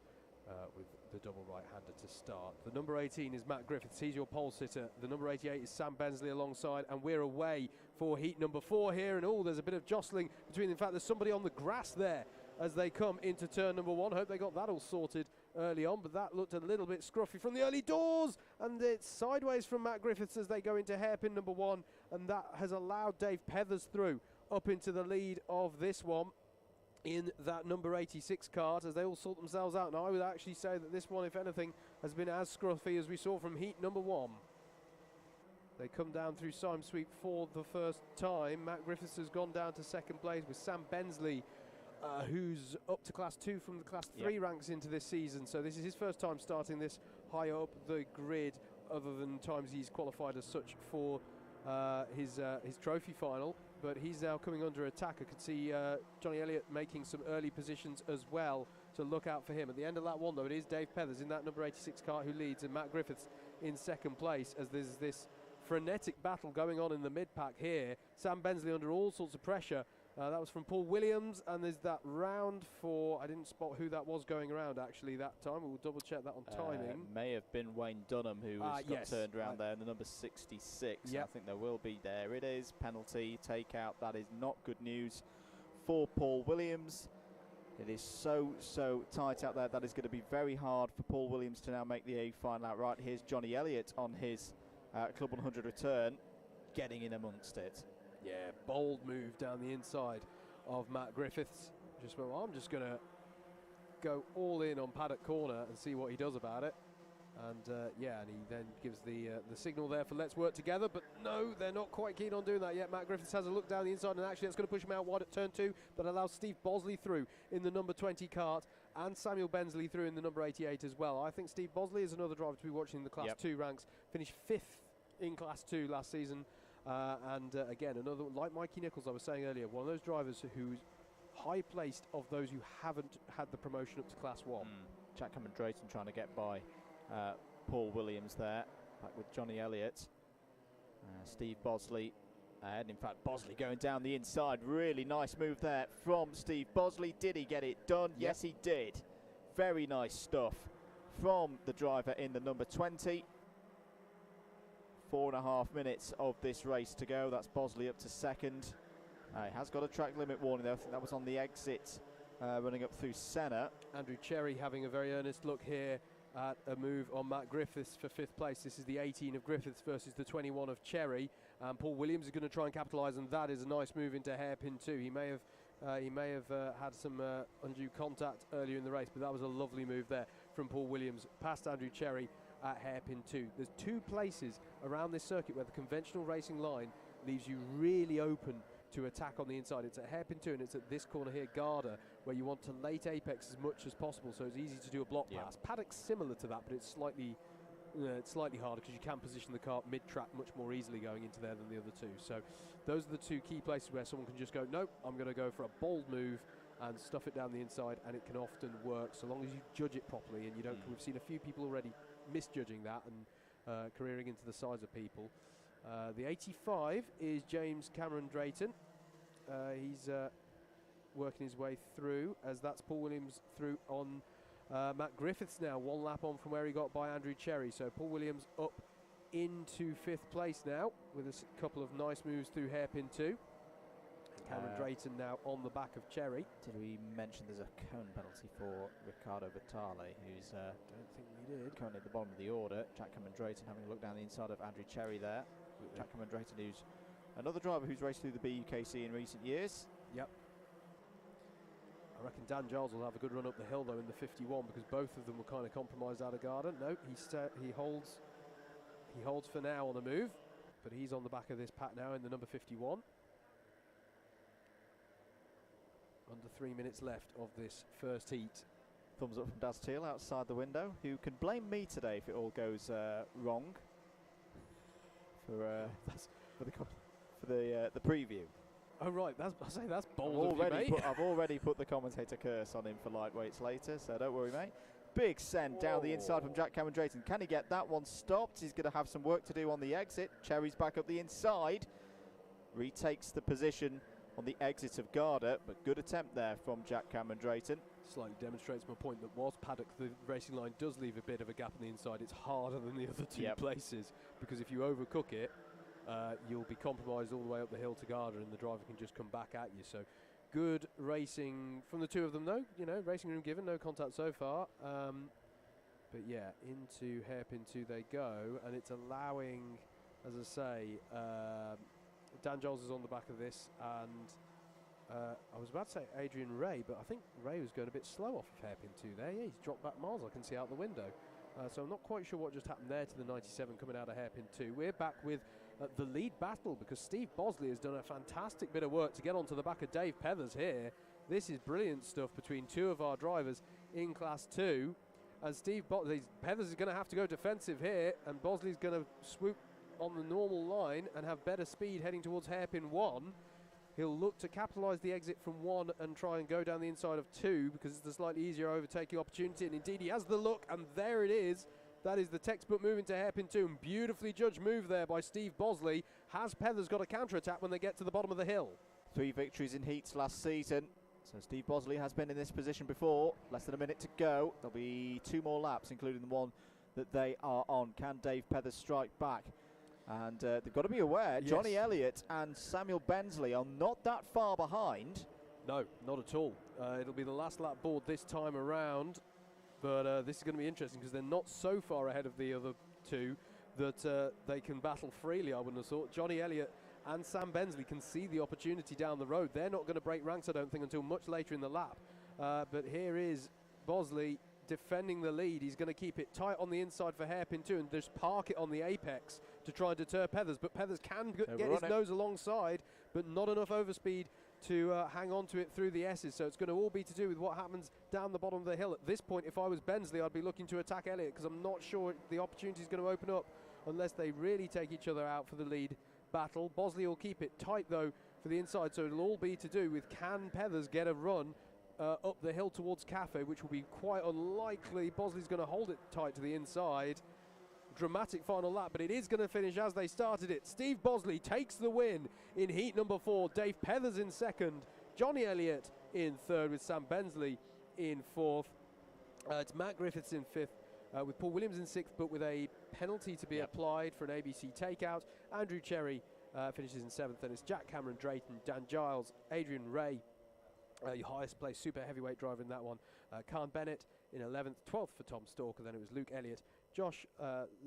With the double right-hander to start. The number 18 is Matt Griffiths, he's your pole sitter. The number 88 is Sam Bensley alongside, and we're away for heat number 4 here. And there's a bit of jostling between, in fact, there's somebody on the grass there as they come into turn number 1. Hope they got that all sorted early on, but that looked a little bit scruffy from the early doors, and it's sideways from Matt Griffiths as they go into hairpin number 1, and that has allowed Dave Pethers through up into the lead of this one in that number 86 cart as they all sort themselves out. Now I would actually say that this one, if anything, has been as scruffy as we saw from heat number 1. They come down through Sime Sweep for the first time. Matt Griffiths has gone down to second place with Sam Bensley, who's up to class 2 from the class 3 ranks into this season. So this is his first time starting this high up the grid, other than times he's qualified as such for his trophy final. But he's now coming under attack. I could see Johnny Elliott making some early positions as well, so look out for him. At the end of that one, though, it is Dave Pethers in that number 86 car who leads, and Matt Griffiths in second place, as there's this frenetic battle going on in the mid-pack here. Sam Bensley under all sorts of pressure. That was from Paul Williams, and there's that round for, I didn't spot who that was going around actually that time. We'll double check that on timing. May have been Wayne Dunham who got turned around there in the number 66. Yep. I think there will be, there it is, penalty, takeout. That is not good news for Paul Williams. It is so tight out there. That is going to be very hard for Paul Williams to now make the A final out right. Here's Johnny Elliott on his Club 100 return, getting in amongst it. Yeah, bold move down the inside of Matt Griffiths. Just went, well, I'm just going to go all in on paddock corner and see what he does about it. And and he then gives the signal there for let's work together. But no, they're not quite keen on doing that yet. Matt Griffiths has a look down the inside, and actually that's going to push him out wide at turn 2, but allows Steve Bosley through in the number 20 kart, and Samuel Bensley through in the number 88 as well. I think Steve Bosley is another driver to be watching in the Class 2 ranks. Finished 5th in Class 2 last season. Again, another, like Mikey Nichols, I was saying earlier, one of those drivers who's high-placed of those who haven't had the promotion up to Class 1. Jack Cameron Drayton trying to get by Paul Williams there, back with Johnny Elliott. Steve Bosley, and in fact Bosley going down the inside. Really nice move there from Steve Bosley. Did he get it done? Yep. Yes, he did. Very nice stuff from the driver in the number 20. 4.5 minutes of this race to go. That's Bosley up to second. He has got a track limit warning though. I think that was on the exit running up through Senna. Andrew Cherry having a very earnest look here at a move on Matt Griffiths for 5th place. This is the 18 of Griffiths versus the 21 of Cherry. Paul Williams is going to try and capitalise on that. Is a nice move into hairpin 2. He may have had some undue contact earlier in the race, but that was a lovely move there from Paul Williams past Andrew Cherry at hairpin 2. There's 2 places around this circuit where the conventional racing line leaves you really open to attack on the inside. It's at hairpin 2 and it's at this corner here, Garda, where you want to late apex as much as possible, so it's easy to do a block pass. Paddock's similar to that, but it's slightly harder because you can position the car mid-track much more easily going into there than the other 2. So those are the 2 key places where someone can just go, nope, I'm going to go for a bold move and stuff it down the inside, and it can often work so long as you judge it properly and you don't. We've seen a few people already misjudging that and careering into the sides of people. The 85 is James Cameron Drayton. He's working his way through, as that's Paul Williams through on Matt Griffiths now, 1 lap on from where he got by Andrew Cherry. So Paul Williams up into 5th place now with a couple of nice moves through hairpin 2. Cameron Drayton now on the back of Cherry. Did we mention there's a cone penalty for Riccardo Vitale, who's don't think we did. Currently at the bottom of the order. Jack Cameron Drayton having a look down the inside of Andrew Cherry there. Jack Cameron Drayton, who's another driver who's raced through the BUKC in recent years. Yep. I reckon Dan Giles will have a good run up the hill though in the 51, because both of them were kind of compromised out of Garden. No, he holds for now on a move, but he's on the back of this pack now in the number 51. Under 3 minutes left of this first heat. Thumbs up from Daz Teal outside the window, who can blame me today if it all goes wrong for the preview. Oh right, that's bold. I've already put the commentator curse on him for lightweights later, so don't worry, mate. Big send down the inside from Jack Cameron Drayton. Can he get that one stopped? He's going to have some work to do on the exit. Cherry's back up the inside. Retakes the position on the exit of Garda, but good attempt there from Jack Cameron Drayton. Slightly demonstrates my point that whilst Paddock, the racing line does leave a bit of a gap on the inside, it's harder than the other 2 places, because if you overcook it, you'll be compromised all the way up the hill to Garda and the driver can just come back at you. So good racing from the 2 of them though, racing room given, no contact so far. But yeah, into hairpin 2 they go, and it's allowing, as I say, Dan Giles is on the back of this, and I was about to say Adrian Ray, but I think Ray was going a bit slow off of hairpin 2 there. Yeah, he's dropped back miles, I can see out the window. So I'm not quite sure what just happened there to the 97 coming out of hairpin 2. We're back with the lead battle, because Steve Bosley has done a fantastic bit of work to get onto the back of Dave Pethers here. This is brilliant stuff between 2 of our drivers in Class 2. And Pethers is going to have to go defensive here, and Bosley's going to swoop on the normal line and have better speed heading towards hairpin 1. He'll look to capitalise the exit from 1 and try and go down the inside of 2, because it's a slightly easier overtaking opportunity, and indeed he has the look, and there it is. That is the textbook move into hairpin 2, and beautifully judged move there by Steve Bosley. Has Pethers got a counter-attack when they get to the bottom of the hill? 3 victories in heats last season, so Steve Bosley has been in this position before. Less than a minute to go. There'll be 2 more laps, including the one that they are on. Can Dave Pethers strike back? And they've got to be aware, Johnny Elliott and Samuel Bensley are not that far behind. No, not at all. It'll be the last lap board this time around, but this is going to be interesting because they're not so far ahead of the other 2 that they can battle freely, I wouldn't have thought. Johnny Elliott and Sam Bensley can see the opportunity down the road. They're not going to break ranks, I don't think, until much later in the lap. But here is Bosley defending the lead. He's going to keep it tight on the inside for hairpin 2 and just park it on the apex to try and deter Pethers, but Pethers can get his nose alongside, but not enough overspeed to hang on to it through the S's. So it's going to all be to do with what happens down the bottom of the hill. At this point, if I was Bensley, I'd be looking to attack Elliott, because I'm not sure the opportunity is going to open up unless they really take each other out for the lead battle. Bosley will keep it tight though for the inside, so it'll all be to do with can Pethers get a run up the hill towards Cafe, which will be quite unlikely. Bosley's going to hold it tight to the inside. Dramatic final lap, but it is going to finish as they started it. Steve Bosley takes the win in heat number 4. Dave Pethers in second. Johnny Elliott in third, with Sam Bensley in fourth. It's Matt Griffiths in fifth, with Paul Williams in sixth, but with a penalty to be applied for an ABC takeout. Andrew Cherry finishes in 7th. Then it's Jack Cameron Drayton, Dan Giles, Adrian Ray, your highest placed super heavyweight driver in that one. Khan Bennett in 11th, 12th for Tom Stalker. Then it was Luke Elliott, Josh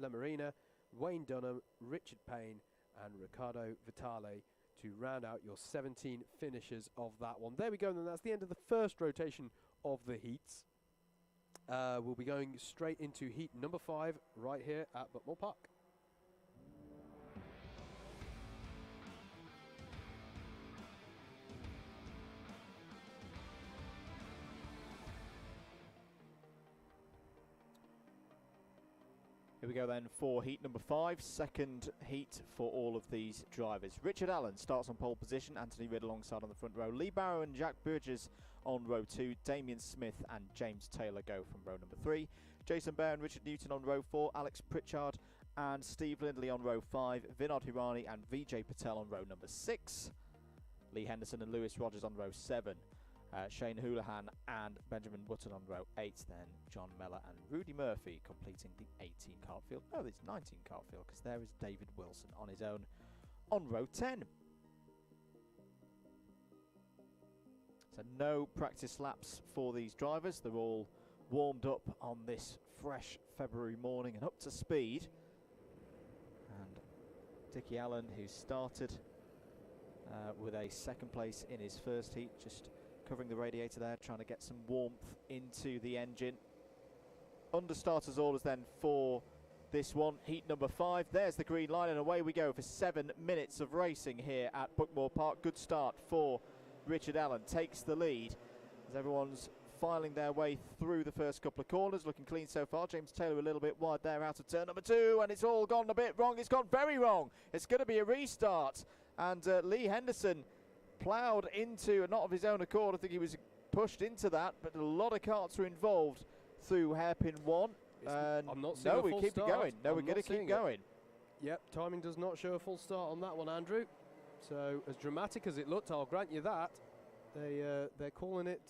Lemarina, Wayne Dunham, Richard Payne, and Riccardo Vitale to round out your 17 finishers of that one. There we go, and then that's the end of the first rotation of the heats. We'll be going straight into heat number 5 right here at Buckmore Park. Here we go then for heat number 5, second heat for all of these drivers. Richard Allen starts on pole position, Anthony Ridd alongside on the front row. Lee Barrow and Jack Bridges on row 2, Damien Smith and James Taylor go from row number 3. Jason Bear and Richard Newton on row 4, Alex Pritchard and Steve Lindley on row 5, Vinod Hirani and Vijay Patel on row number 6. Lee Henderson and Lewis Rogers on row 7. Shane Houlihan and Benjamin Button on row 8, then John Mellor and Rudy Murphy completing the 18 kart field. No, it's 19 kart field, because there is David Wilson on his own on row 10. So no practice laps for these drivers. They're all warmed up on this fresh February morning and up to speed. And Dickie Allen, who started with a second place in his first heat, just covering the radiator there, trying to get some warmth into the engine. Under starters orders then for this one, heat number 5. There's the green line and away we go for 7 minutes of racing here at Buckmore Park. Good start for Richard Allen, takes the lead as everyone's filing their way through the first couple of corners, looking clean so far. James Taylor a little bit wide there out of turn number 2, and it's all gone a bit wrong. It's gone very wrong. It's going to be a restart, and Lee Henderson ploughed into, not of his own accord, I think he was pushed into that, but a lot of karts were involved through hairpin 1. I'm not seeing a full keep start. it going. No, we're going to keep going. Yep, timing does not show a full start on that one, Andrew. So as dramatic as it looked, I'll grant you that. They're calling it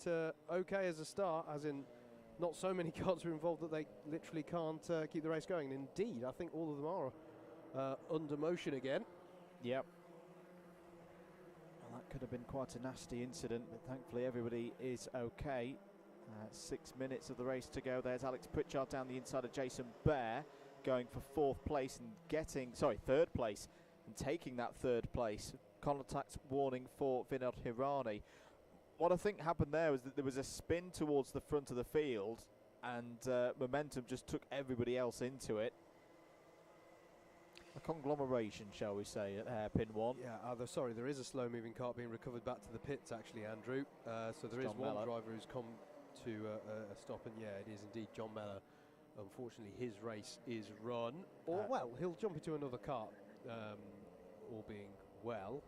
okay as a start, as in not so many karts are involved that they literally can't keep the race going. And indeed, I think all of them are under motion again. Yep. Well, that could have been quite a nasty incident, but thankfully everybody is okay. 6 minutes of the race to go. There's Alex Pritchard down the inside of Jason Bear, going for 4th place and third place, and taking that 3rd place. Contact warning for Vinod Hirani. What I think happened there was that there was a spin towards the front of the field, and momentum just took everybody else into it. A conglomeration, shall we say, at hairpin 1. Yeah, sorry, there is a slow-moving kart being recovered back to the pits, actually, Andrew. So there is one driver who's come to a stop, and yeah, it is indeed John Mellor. Unfortunately, his race is run. Or, well, he'll jump into another kart, all being well.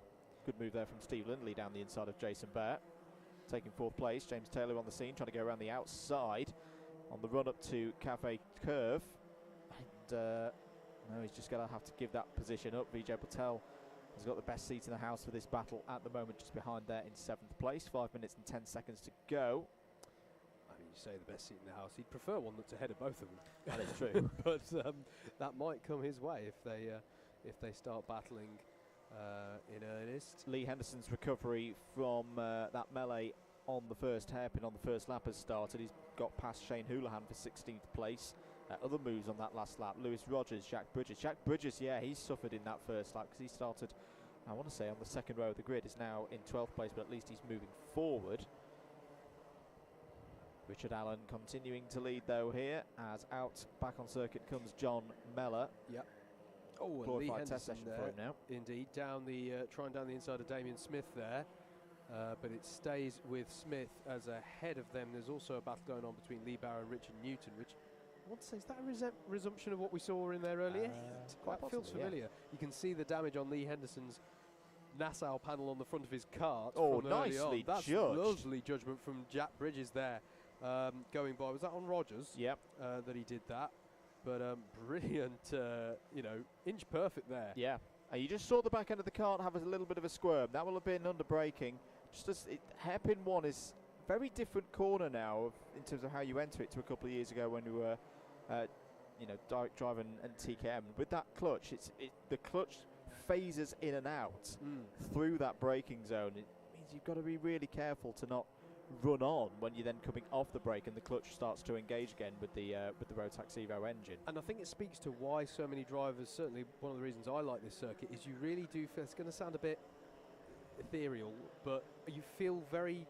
Good move there from Steve Lindley down the inside of Jason Bear. Taking 4th place, James Taylor on the scene, trying to go around the outside on the run up to Cafe Curve. And no, he's just going to have to give that position up. Vijay Patel has got the best seat in the house for this battle at the moment, just behind there in 7th place. 5 minutes and 10 seconds to go. I mean, you say the best seat in the house. He'd prefer one that's ahead of both of them. That is true. But that might come his way if they start battling in earnest. Lee Henderson's recovery from that melee on the first hairpin on the first lap has started. He's got past Shane Houlihan for 16th place. Other moves on that last lap. Lewis Rogers, Jack Bridges. Jack Bridges, yeah, he's suffered in that first lap because he started, I want to say, on the second row of the grid. Is now in 12th place, but at least he's moving forward. Richard Allen continuing to lead though here, as out back on circuit comes John Mellor. Yep. Oh, and Lee Henderson for him now. Indeed, trying down the inside of Damien Smith there, but it stays with Smith as ahead of them. There's also a battle going on between Lee Barrow and Richard Newton, which I want to say, is that a resumption of what we saw in their earlier heat? Quite that feels familiar. Yeah. You can see the damage on Lee Henderson's Nassau panel on the front of his kart. Oh, nicely judged. That's lovely judgment from Jack Bridges there. Going by, was that on Rogers? Yep. That he did that. But brilliant, inch perfect there. Yeah. You just saw the back end of the kart have a little bit of a squirm. That will have been under braking. Just as hairpin 1 is a very different corner now in terms of how you enter it to a couple of years ago when we were, direct drive and TKM. With that clutch, the clutch phases in and out through that braking zone. It means you've got to be really careful to not run on when you're then coming off the brake and the clutch starts to engage again with the Rotax Evo engine. And I think it speaks to why so many drivers, certainly one of the reasons I like this circuit, is you really do feel, it's going to sound a bit ethereal, but you feel very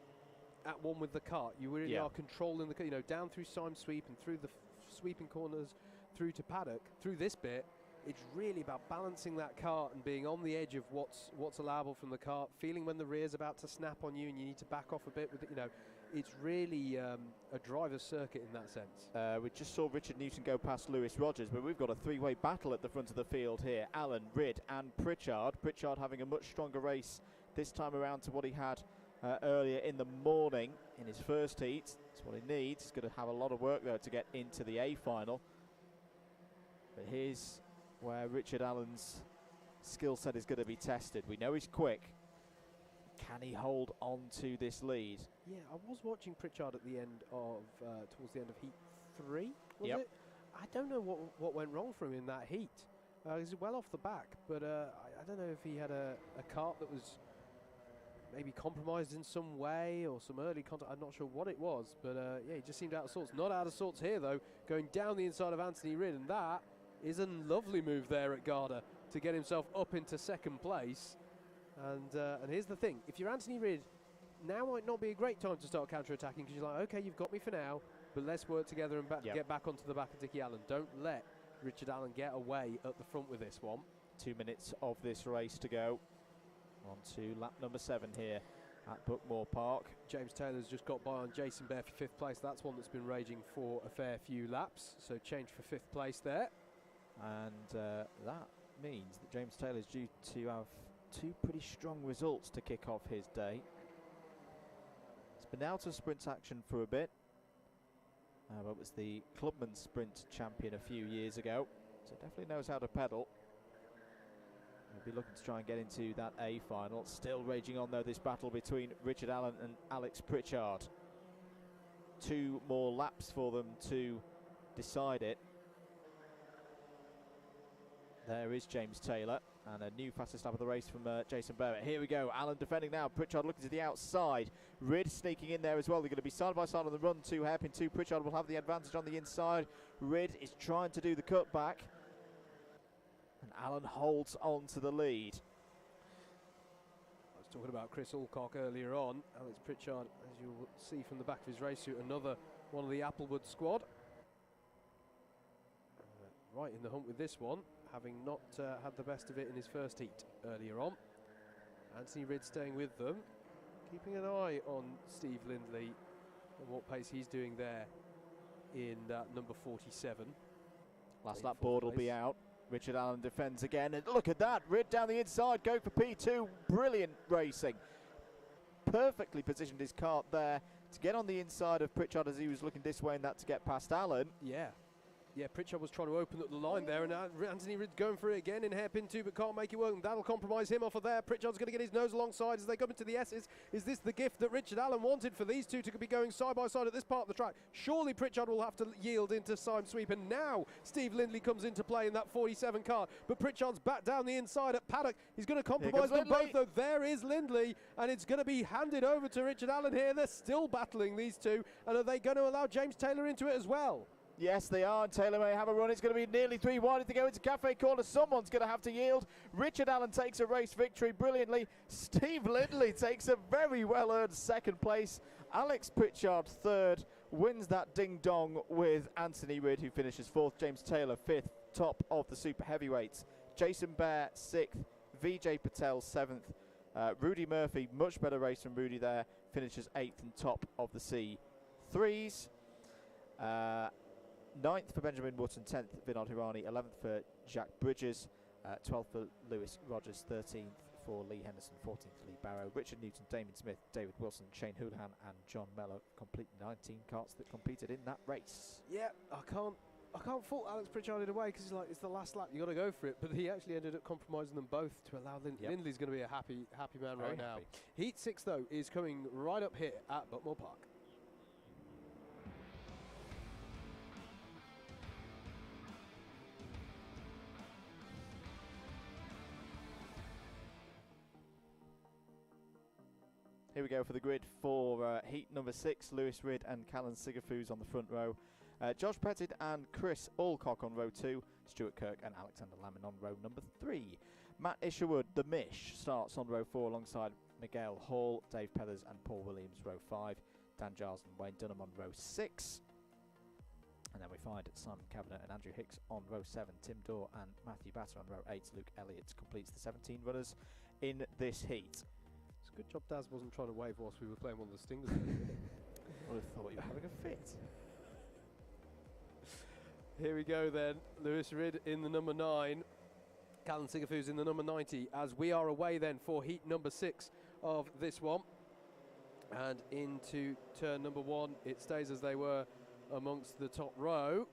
at one with the kart. You really are controlling the car, you know, down through Syme Sweep and through the sweeping corners through to paddock. Through this bit, it's really about balancing that kart and being on the edge of what's allowable from the kart, feeling when the rear's about to snap on you and you need to back off a bit with it. You know, it's really a driver's circuit in that sense. We just saw Richard Newton go past Lewis Rogers, but we've got a three-way battle at the front of the field here. Allen, Ridd and Pritchard. Pritchard having a much stronger race this time around to what he had earlier in the morning in his first heat. That's what he needs. He's going to have a lot of work though to get into the A final. But here's where Richard Allen's skill set is going to be tested. We know he's quick. Can he hold on to this lead? Yeah, I was watching Pritchard at the end of, towards the end of heat 3, was it? I don't know what went wrong for him in that heat. He's well off the back, but I don't know if he had a kart that was maybe compromised in some way or some early contact. I'm not sure what it was, but yeah, he just seemed out of sorts. Not out of sorts here, though, going down the inside of Anthony Ridd, and that is a lovely move there at Garda to get himself up into second place. And here's the thing, if you're Anthony Ridd, now might not be a great time to start counter-attacking, because you're like, okay, you've got me for now, but let's work together and get back onto the back of Dickie Allen. Don't let Richard Allen get away at the front with this one. 2 minutes of this race to go. On to lap number 7 here at Buckmore Park. James Taylor's just got by on Jason Bear for 5th place. That's one that's been raging for a fair few laps, so change for 5th place there. And that means that James Taylor's due to have 2 pretty strong results to kick off his day. He's been out of sprint action for a bit, but was the Club100 Sprint champion a few years ago, so definitely knows how to pedal. We'll be looking to try and get into that A final. Still raging on though, this battle between Richard Allen and Alex Pritchard. 2 more laps for them to decide it. There is James Taylor, and a new fastest lap of the race from Jason Barrett. Here we go, Allen defending now, Pritchard looking to the outside. Ridd sneaking in there as well. They're going to be side by side on the run, 2 hairpin 2. Pritchard will have the advantage on the inside. Ridd is trying to do the cutback, and Allen holds on to the lead. I was talking about Chris Alcock earlier on. Alex Pritchard, as you'll see from the back of his race suit, another one of the Applewood squad. Right in the hunt with this one, having not had the best of it in his first heat earlier on. Anthony Ridd staying with them, keeping an eye on Steve Lindley and what pace he's doing there in number 47. Last lap board will be out. Richard Allen defends again, and look at that, Ridd down the inside, going for P2, brilliant racing. Perfectly positioned his kart there to get on the inside of Pritchard as he was looking this way, and that to get past Allen. Yeah, Pritchard was trying to open up the line there, and Anthony Ridd going for it again in hairpin 2, but can't make it work, and that'll compromise him off of there. Pritchard's going to get his nose alongside as they come into the S's. Is this the gift that Richard Allen wanted for these two to be going side by side at this part of the track? Surely Pritchard will have to yield into Syme Sweep, and now Steve Lindley comes into play in that 47 car, but Pritchard's back down the inside at paddock. He's going to compromise them both, though. There is Lindley, and it's going to be handed over to Richard Allen here. They're still battling, these two, and are they going to allow James Taylor into it as well? Yes, they are, and Taylor may have a run. It's going to be nearly 3 wide to go into Cafe Corner. Someone's going to have to yield. Richard Allen takes a race victory brilliantly. Steve Lindley takes a very well-earned 2nd place. Alex Pritchard 3rd, wins that ding-dong with Anthony Ridd, who finishes 4th. James Taylor 5th, top of the super heavyweights. Jason Bear 6th, Vijay Patel 7th. Rudy Murphy, much better race from Rudy there, finishes 8th and top of the C3s. 9th for Benjamin Wotton, 10th Vinod Hirani, 11th for Jack Bridges, 12th for Lewis Rogers, 13th for Lee Henderson, 14th Lee Barrow, Richard Newton, Damon Smith, David Wilson, Shane Houlihan and John Mello complete 19 karts that competed in that race. Yeah, I can't fault Alex Pritchard in a way, because he's like, it's the last lap, you got to go for it, but he actually ended up compromising them both to allow Lindley's going to be a happy man right now. Heat 6 though is coming right up here at Buckmore Park. Here we go for the grid for heat number 6. Lewis Ridd and Callan Sigafus on the front row. Josh Pettit and Chris Alcock on row 2. Stuart Kirk and Alexander Lammin on row number 3. Matt Isherwood, the Mish, starts on row 4 alongside Miguel Hall, Dave Pethers and Paul Williams, row 5. Dan Giles and Wayne Dunham on row 6. And then we find Simon Kavanagh and Andrew Hicks on row 7. Tim Dorr and Matthew Batter on row 8. Luke Elliott completes the 17 runners in this heat. It's a good job Daz wasn't trying to wave whilst we were playing one of the stingers. I would have thought you were having a fit. Here we go then. Lewis Ridd in the number 9. Callan Sigafus in the number 90, as we are away then for heat number 6 of this one. And into turn number 1, it stays as they were amongst the top row.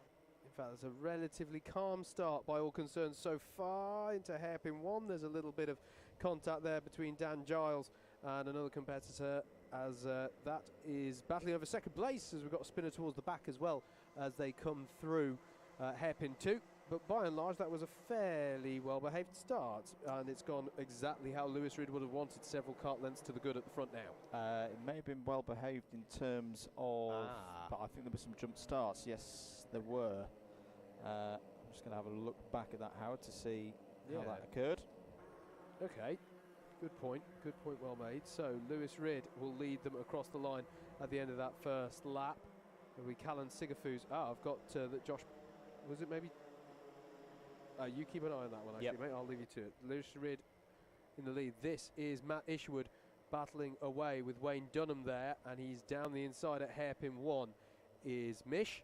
In fact, it's a relatively calm start by all concerned so far. Into hairpin 1, there's a little bit of contact there between Dan Giles and another competitor, as that is battling over second place, as we've got a spinner towards the back as well as they come through hairpin 2. But by and large, that was a fairly well-behaved start, and it's gone exactly how Lewis Ridd would have wanted, several kart lengths to the good at the front now. It may have been well-behaved in terms of, but I think there were some jump starts. Yes, there were. I'm just going to have a look back at that, Howard, to see how that occurred. Okay, good point, well made. So Lewis Ridd will lead them across the line at the end of that first lap. It'll be Callan Sigafus. I've got that Josh, was it maybe? You keep an eye on that one, actually, mate. I'll leave you to it. Lewis Ridd in the lead. This is Matt Isherwood battling away with Wayne Dunham there, and he's down the inside at hairpin 1 is Mish,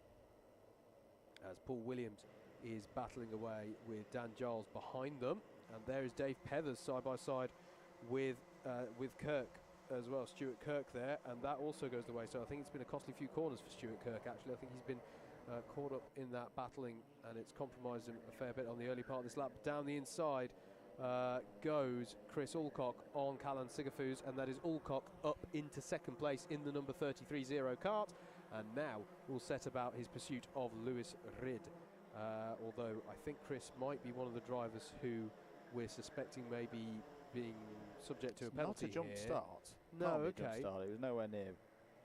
as Paul Williams is battling away with Dan Giles behind them, and there is Dave Pethers side by side with Kirk as well, Stuart Kirk there, and that also goes the way. So I think it's been a costly few corners for Stuart Kirk, actually. I think he's been caught up in that battling, and it's compromised him a fair bit on the early part of this lap. Down the inside goes Chris Alcock on Callan Sigafus, and that is Alcock up into second place in the number 33.0 kart, and now will set about his pursuit of Lewis Ridd. Although I think Chris might be one of the drivers who we're suspecting may be being subject to a penalty. Not a jump here. start. No, okay. Jump start. It was nowhere near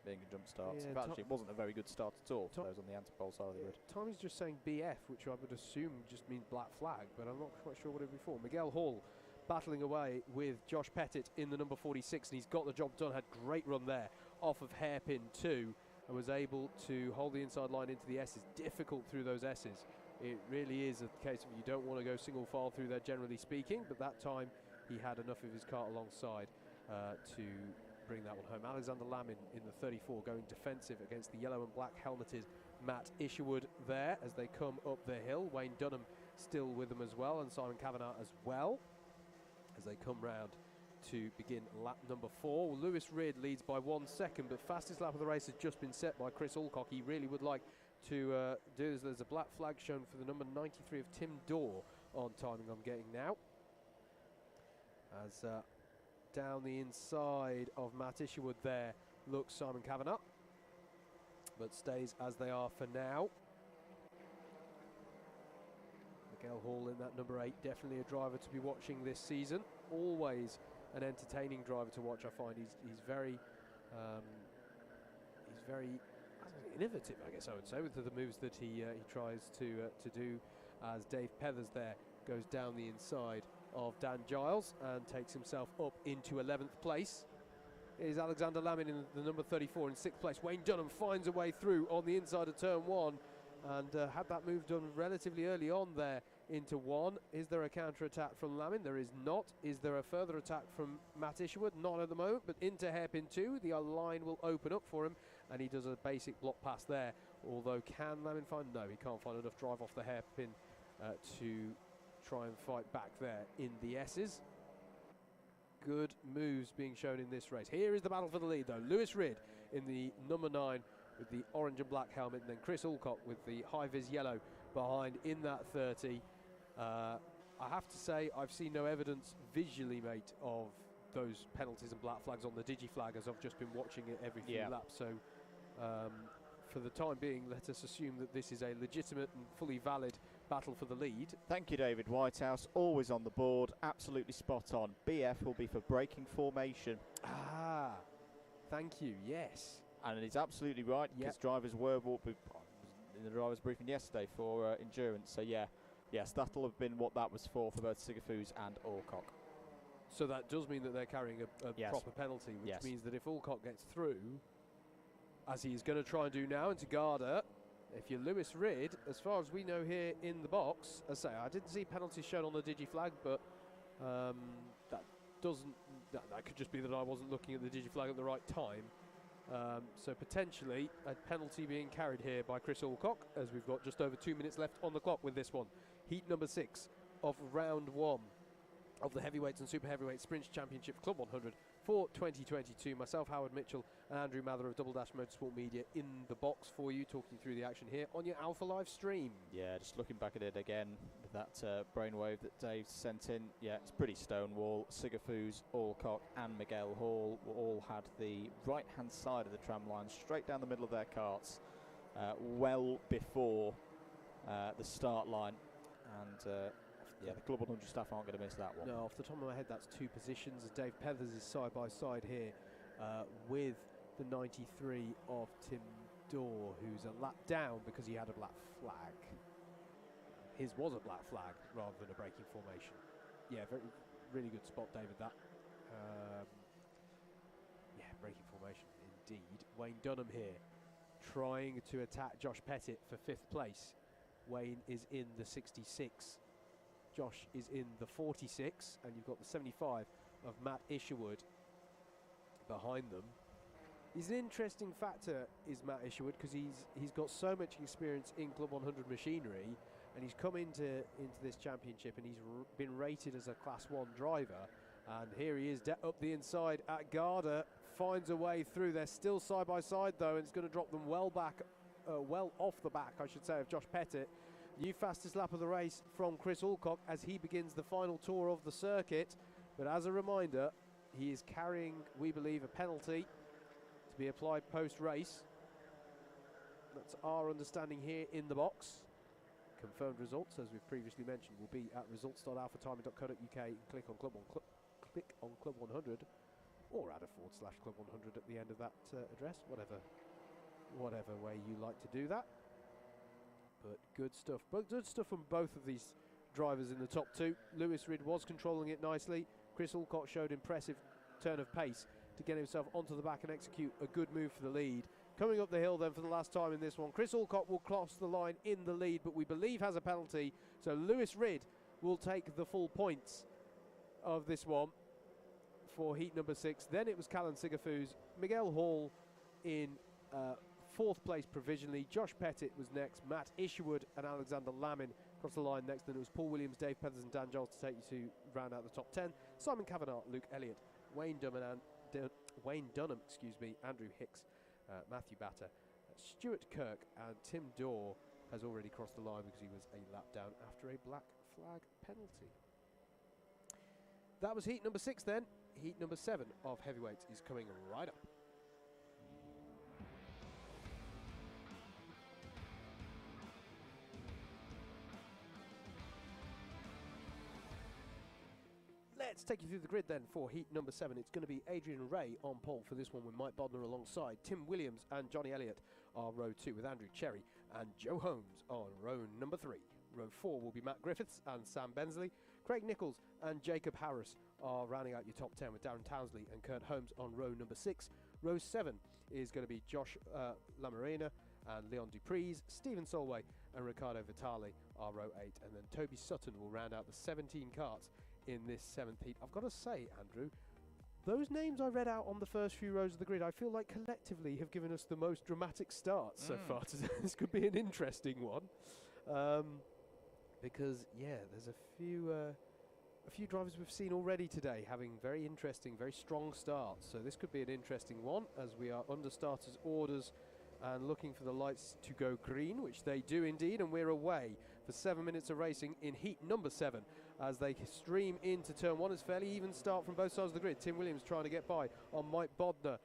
being a jump start. Yeah, actually, it wasn't a very good start at all for those on the anti-pole side of the grid. Tommy's just saying BF, which I would assume just means black flag, but I'm not quite sure what it would be for. Miguel Hall battling away with Josh Pettit in the number 46, and he's got the job done. Had great run there off of hairpin 2, and was able to hold the inside line into the S's. Difficult through those S's. It really is a case of you don't want to go single file through there, generally speaking, but that time he had enough of his kart alongside to bring that one home. Alexander Lammin in the 34 going defensive against the yellow and black helmeted Matt Isherwood there as they come up the hill. Wayne Dunham still with them as well, and Simon Kavanagh as well as they come round to begin lap number 4. Well, Lewis Ridd leads by 1 second, but fastest lap of the race has just been set by Chris Alcock. He really would like to do this. There's a black flag shown for the number 93 of Tim Dorr on timing I'm getting now. As down the inside of Matt Isherwood there looks Simon Kavanagh, but stays as they are for now. Miguel Hall in that number 8, definitely a driver to be watching this season. Always an entertaining driver to watch. I find he's very innovative, I guess I would say, with the moves that he tries to do. As Dave Pethers there goes down the inside of Dan Giles and takes himself up into 11th place. Is Alexander Lammin in the number 34 in 6th place. Wayne Dunham finds a way through on the inside of turn 1 and had that move done relatively early on there into 1. Is there a counter attack from Lammin? There is not. Is there a further attack from Matt Isherwood? Not at the moment, but into hairpin 2 the line will open up for him, and he does a basic block pass there. Although can Lammin find? No, he can't find enough drive off the hairpin to try and fight back there in the S's. Good moves being shown in this race. Here is the battle for the lead though. Lewis Ridd in the number 9 with the orange and black helmet, and then Chris Alcock with the high-vis yellow behind in that 30. I have to say I've seen no evidence visually, mate, of those penalties and black flags on the digi-flag, as I've just been watching it every few laps. So for the time being, let us assume that this is a legitimate and fully valid battle for the lead. Thank you, David Whitehouse. Always on the board, absolutely spot on. BF will be for braking formation. Thank you, yes. And he's absolutely right, because drivers were walked in the drivers' briefing yesterday for endurance. So yes, that'll have been what that was for both Sigafus and Alcock. So that does mean that they're carrying a proper penalty, which means that if Alcock gets through, as he's going to try and do now into Garda, if you're Lewis Ridd, as far as we know here in the box, as I say, I didn't see penalties shown on the digi-flag, but that could just be that I wasn't looking at the digi-flag at the right time. So potentially a penalty being carried here by Chris Alcock, as we've got just over 2 minutes left on the clock with this one. Heat number 6 of round 1 of the Heavyweights and Super Heavyweight Sprints Championship Club 100 for 2022. Myself, Howard Mitchell, and Andrew Mather of Double Dash Motorsport Media in the box for you, talking through the action here on your Alpha Live stream. Yeah, just looking back at it again with that brainwave that Dave sent in. Yeah, it's pretty stonewall. Sigafus, Alcock and Miguel Hall all had the right-hand side of the tram line straight down the middle of their carts well before the start line. And yeah, the Club 100 staff aren't going to miss that one. No, off the top of my head, that's 2 positions. Dave Pethers is side by side here with the 93 of Tim Dorr, who's a lap down because he had a black flag. His was a black flag rather than a braking formation. Yeah, really good spot, David, that. Yeah, braking formation indeed. Wayne Dunham here trying to attack Josh Pettit for 5th place. Wayne is in the 66. Josh is in the 46, and you've got the 75 of Matt Isherwood behind them. He's an interesting factor, is Matt Isherwood, because he's got so much experience in Club 100 machinery, and he's come into this championship, and he's been rated as a Class 1 driver. And here he is up the inside at Garda, finds a way through. They're still side by side though, and it's going to drop them well off the back, I should say, of Josh Pettit. New fastest lap of the race from Chris Alcock as he begins the final tour of the circuit. But as a reminder, he is carrying, we believe, a penalty to be applied post-race. That's our understanding here in the box. Confirmed results, as we've previously mentioned, will be at results.alphatiming.co.uk. Click on Club 100, or add a /Club 100 at the end of that address, whatever way you like to do that. But good stuff. But good stuff from both of these drivers in the top 2. Lewis Ridd was controlling it nicely. Chris Alcock showed impressive turn of pace to get himself onto the back and execute a good move for the lead. Coming up the hill then for the last time in this one, Chris Alcock will cross the line in the lead, but we believe has a penalty. So Lewis Ridd will take the full points of this one for heat number 6. Then it was Callan Sigafus, Miguel Hall in 4th place provisionally. Josh Pettit was next. Matt Isherwood and Alexander Lamin across the line next. Then it was Paul Williams, Dave Pethers and Dan Giles to take you to round out the top 10. Simon Kavanagh, Luke Elliott, Wayne Dunham, Andrew Hicks, Matthew Batter, Stuart Kirk, and Tim Dorr has already crossed the line because he was a lap down after a black flag penalty. That was heat number 6 then. Heat number 7 of heavyweights is coming right up. Let's take you through the grid then for heat number 7. It's going to be Adrian Ray on pole for this one with Mike Bodner alongside. Tim Williams and Johnny Elliott are row 2 with Andrew Cherry and Joe Holmes on row number 3. Row 4 will be Matt Griffiths and Sam Bensley. Craig Nichols and Jacob Harris are rounding out your top 10 with Darren Townsley and Kurt Holmes on row number 6. Row 7 is going to be Josh Lamarina and Leon Dupreez. Stephen Solway and Riccardo Vitale are row 8. And then Toby Sutton will round out the 17 karts in this 7th heat. I've got to say, Andrew, those names I read out on the first few rows of the grid, I feel like collectively have given us the most dramatic starts so far. This could be an interesting one. Because, yeah, there's a few drivers we've seen already today having very interesting, very strong starts. So this could be an interesting one as we are under starters orders and looking for the lights to go green, which they do indeed, and we're away for 7 minutes of racing in heat number 7 as they stream into turn 1. It's a fairly even start from both sides of the grid. Tim Williams trying to get by on Mike Bodner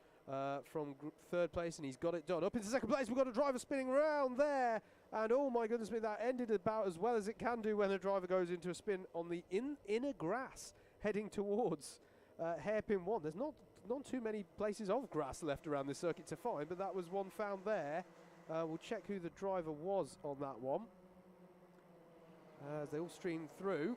from 3rd place, and he's got it done. Up into 2nd place, we've got a driver spinning around there, and oh my goodness me, that ended about as well as it can do when a driver goes into a spin on the inner grass heading towards hairpin 1. There's not not too many places of grass left around this circuit to find, but that was one found there. We'll check who the driver was on that one. As they all stream through.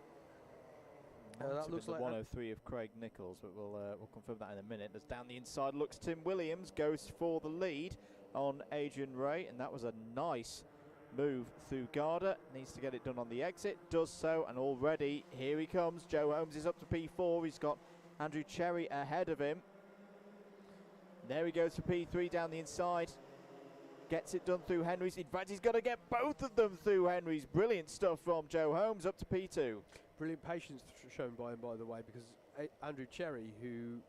That looks like 103 of Craig Nichols, but we'll confirm that in a minute. As down the inside looks Tim Williams, goes for the lead on Adrian Ray, and that was a nice move through Garda. Needs to get it done on the exit, does so, and already here he comes. Joe Holmes is up to P4. He's got Andrew Cherry ahead of him. There he goes for P3 down the inside. Gets it done through Henry's. In fact, he's got to get both of them through Henry's. Brilliant stuff from Joe Holmes, up to P2. Brilliant patience shown by him, by the way, because Andrew Cherry, who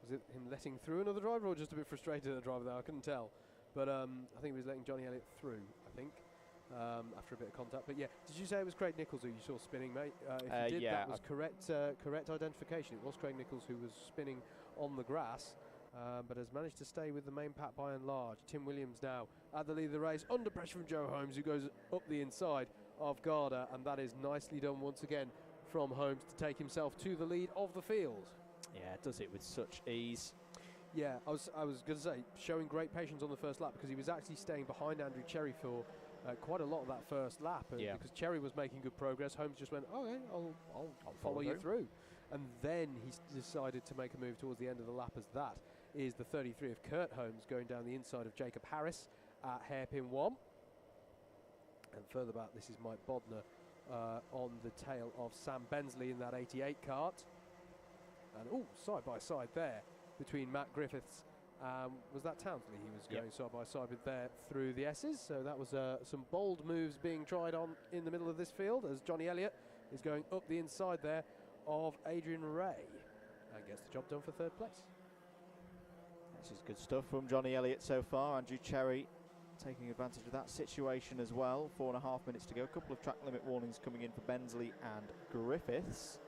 was it him letting through another driver, or just a bit frustrated at the driver there? I couldn't tell, but I think he was letting Johnny Elliott through. I think after a bit of contact. But yeah, did you say it was Craig Nichols who you saw spinning, mate? If you did, yeah, that was correct identification. It was Craig Nichols who was spinning on the grass. But has managed to stay with the main pack by and large. Tim Williams now at the lead of the race, under pressure from Joe Holmes, who goes up the inside of Garda, and that is nicely done once again from Holmes to take himself to the lead of the field. Yeah, does it with such ease. Yeah, I was going to say, showing great patience on the first lap, because he was actually staying behind Andrew Cherry for quite a lot of that first lap, because Cherry was making good progress. Holmes just went, okay, I'll follow you through. And then he decided to make a move towards the end of the lap, as that is the 33 of Kurt Holmes going down the inside of Jacob Harris at hairpin 1. And further back, this is Mike Bodner on the tail of Sam Bensley in that 88 kart. And side by side there between Matt Griffiths. Was that Townsley he was going side by side with there through the S's? So that was some bold moves being tried on in the middle of this field, as Johnny Elliott is going up the inside there of Adrian Ray and gets the job done for third place. This is good stuff from Johnny Elliott so far. Andrew Cherry taking advantage of that situation as well. 4.5 minutes to go. A couple of track limit warnings coming in for Bensley and Griffiths.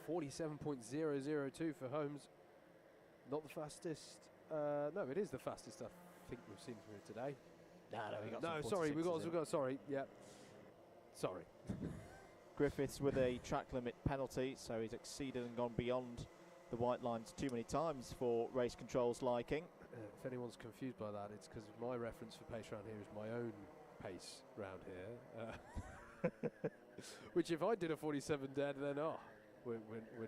47.002 for Holmes. Not the fastest. No, it is the fastest I think we've seen from him today. Sorry. Yeah. Sorry. Griffiths with a track limit penalty, so he's exceeded and gone beyond the white lines too many times for race control's liking. If anyone's confused by that, it's because my reference for pace round here is my own pace round here. Which if I did a 47 dead, then we're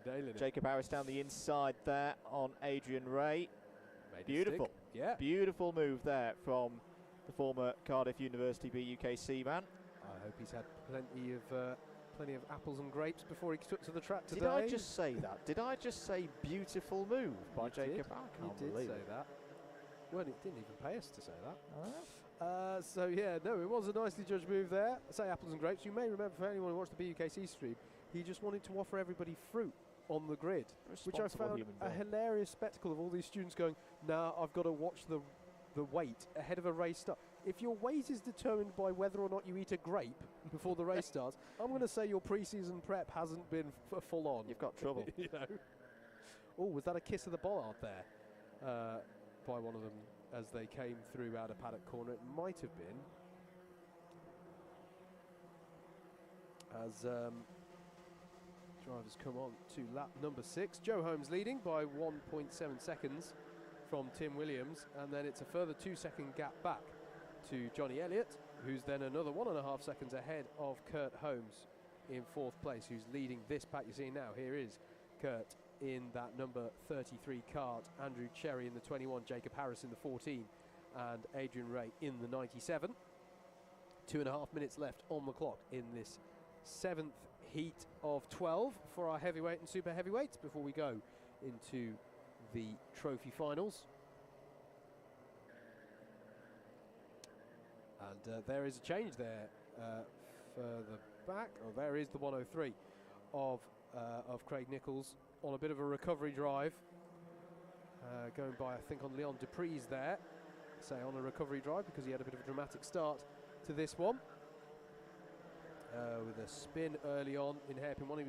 nailing it. Jacob Harris down the inside there on Adrian Ray. Beautiful. Yeah. Beautiful move there from the former Cardiff University BUKC man. I hope he's had plenty of apples and grapes before he took to the track today. Did I just say that? Did I just say beautiful move by Jacob? I can't believe say that. Well, it didn't even pay us to say that. So yeah, no, it was a nicely judged move there. I say apples and grapes. You may remember, for anyone who watched the BUKC stream, he just wanted to offer everybody fruit on the grid, which I found a hilarious spectacle of all these students going, "Nah, I've got to watch the weight ahead of a race start." If your weight is determined by whether or not you eat a grape before the race starts, I'm going to say your pre-season prep hasn't been full on. You've got trouble. You know. Oh, was that a kiss of the bollard there by one of them as they came through out of paddock corner? It might have been. As drivers come on to lap number 6. Joe Holmes leading by 1.7 seconds from Tim Williams, and then it's a further 2-second gap back to Johnny Elliott, who's then another 1.5 seconds ahead of Kurt Holmes in 4th place, who's leading this pack you're seeing now. Here is Kurt in that number 33 kart, Andrew Cherry in the 21, Jacob Harris in the 14, and Adrian Ray in the 97. 2.5 minutes left on the clock in this 7th heat of 12 for our heavyweight and super heavyweights before we go into the trophy finals. And there is a change there further back. Oh, there is the 103 of Craig Nichols on a bit of a recovery drive. Going by, I think, on Leon Dupree's there. Say on a recovery drive because he had a bit of a dramatic start to this one. With a spin early on in hairpin 1.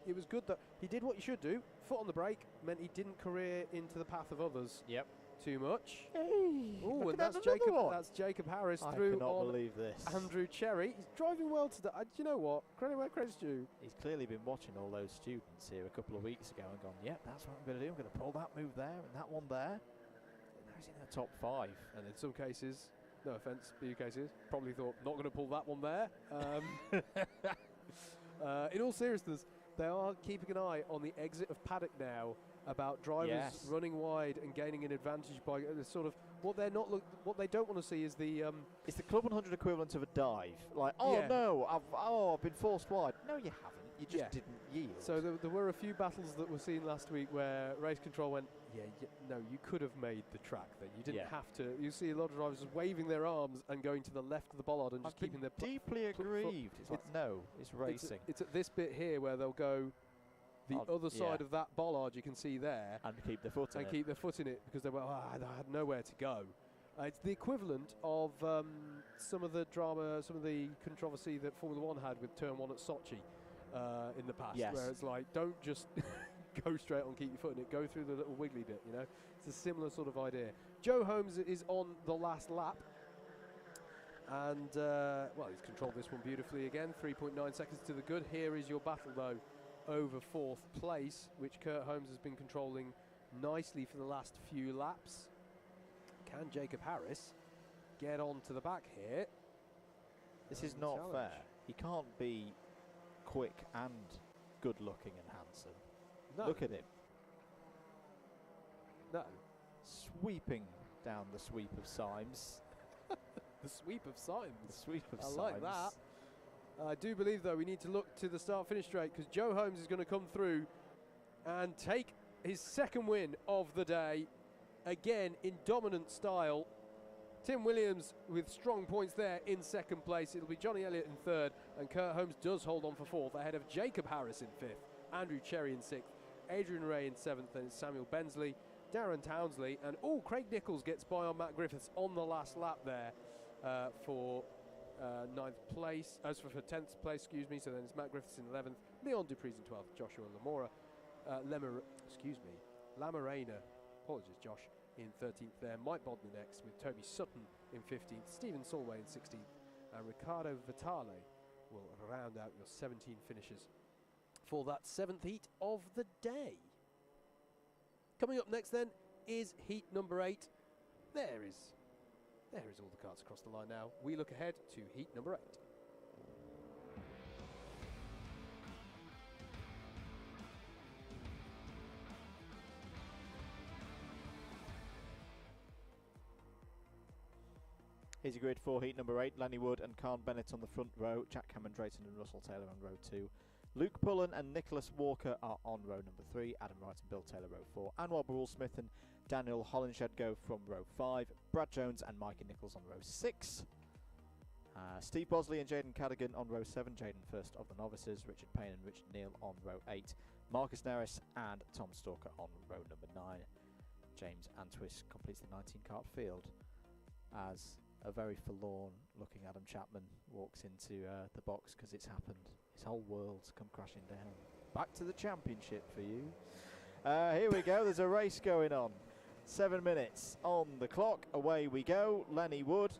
It was good that he did what you should do. Foot on the brake meant he didn't career into the path of others. Yep. too much. Hey, Oh, look and at that's another Jacob. one. That's Jacob Harris I through cannot on believe this. Andrew Cherry. He's driving well today. Do you know what? Credit where credit's due. He's clearly been watching all those students here a couple of weeks ago and gone, yep, that's what I'm going to do. I'm going to pull that move there and that one there. And now he's in the top 5. And in some cases, no offence, few cases, probably thought not going to pull that one there. In all seriousness, they are keeping an eye on the exit of paddock now about drivers running wide and gaining an advantage by sort of what they're not what they don't want to see is the it's the Club 100 equivalent of a dive. Like, oh no, I've been forced wide. No, you haven't. You just didn't yield. So there were a few battles that were seen last week where race control went, no, you could have made the track then. You didn't have to. You see a lot of drivers just waving their arms and going to the left of the bollard and just keeping their deeply aggrieved. It's like, no, it's racing. It's at this bit here where they'll go the other side of that bollard you can see there and keep their foot in it. And keep their foot in it because they were, I had nowhere to go. It's the equivalent of some of the drama, some of the controversy that Formula One had with Turn 1 at Sochi in the past, where it's like, don't just go straight on, keep your foot in it, go through the little wiggly bit, you know. It's a similar sort of idea. Joe Holmes is on the last lap. And, well, he's controlled this one beautifully again. 3.9 seconds to the good. Here is your battle, though, over 4th place, which Kurt Holmes has been controlling nicely for the last few laps. Can Jacob Harris get on to the back here? This is not fair. He can't be quick and good-looking and handsome. No. Look at him. No. Sweeping down the sweep of Symes. The sweep of Symes. The sweep of Symes. I like that. I do believe, though, we need to look to the start-finish straight because Joe Holmes is going to come through and take his second win of the day. Again, in dominant style. Tim Williams with strong points there in second place. It'll be Johnny Elliott in third, and Kurt Holmes does hold on for fourth, ahead of Jacob Harris in fifth, Andrew Cherry in sixth, Adrian Ray in seventh, and Samuel Bensley, Darren Townsley, and Craig Nichols gets by on Matt Griffiths on the last lap there for 9th place, for 10th place, excuse me. So then it's Matt Griffiths in 11th, Leon Dupreez in 12th, Joshua Lamarena, apologies Josh, in 13th there, Mike Bodner next with Toby Sutton in 15th, Stephen Solway in 16th, and Riccardo Vitale will round out your 17 finishes for that 7th heat of the day. Coming up next then is heat number 8. There is all the carts across the line now. We look ahead to heat number 8. Here's your grid for heat number 8. Lenny Wood and Carn Bennett on the front row. Jack Cameron Drayton and Russell Taylor on row 2. Luke Pullen and Nicholas Walker are on row number 3. Adam Wright and Bill Taylor row 4. Anwar Barul Smith and Daniel Hollinshed go from row 5. Brad Jones and Mikey Nichols on row 6. Steve Bosley and Jaden Cadigan on row 7. Jaden first of the novices. Richard Payne and Richard Neal on row 8. Marcus Neris and Tom Stalker on row number 9. James Antwis completes the 19-cart field as a very forlorn looking Adam Chapman walks into the box because it's happened. His whole world's come crashing down. Back to the championship for you. Here we go. There's a race going on. 7 minutes on the clock. Away we go. Lenny Wood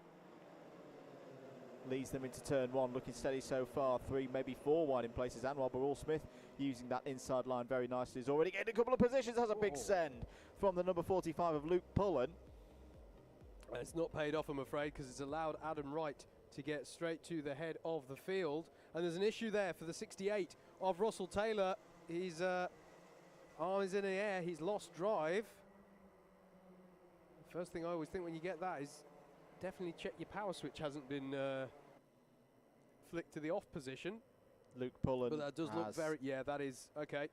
leads them into turn 1, looking steady so far. 3, maybe 4 wide in places. Anwar Barul Smith using that inside line very nicely. He's already getting a couple of positions. Has a big send from the number 45 of Luke Pullen. It's not paid off, I'm afraid, because it's allowed Adam Wright to get straight to the head of the field. And there's an issue there for the 68 of Russell Taylor. His arm is in the air. He's lost drive. The first thing I always think when you get that is definitely check your power switch hasn't been flicked to the off position. Luke Pullen. But that does look very... Yeah, that is... Okay.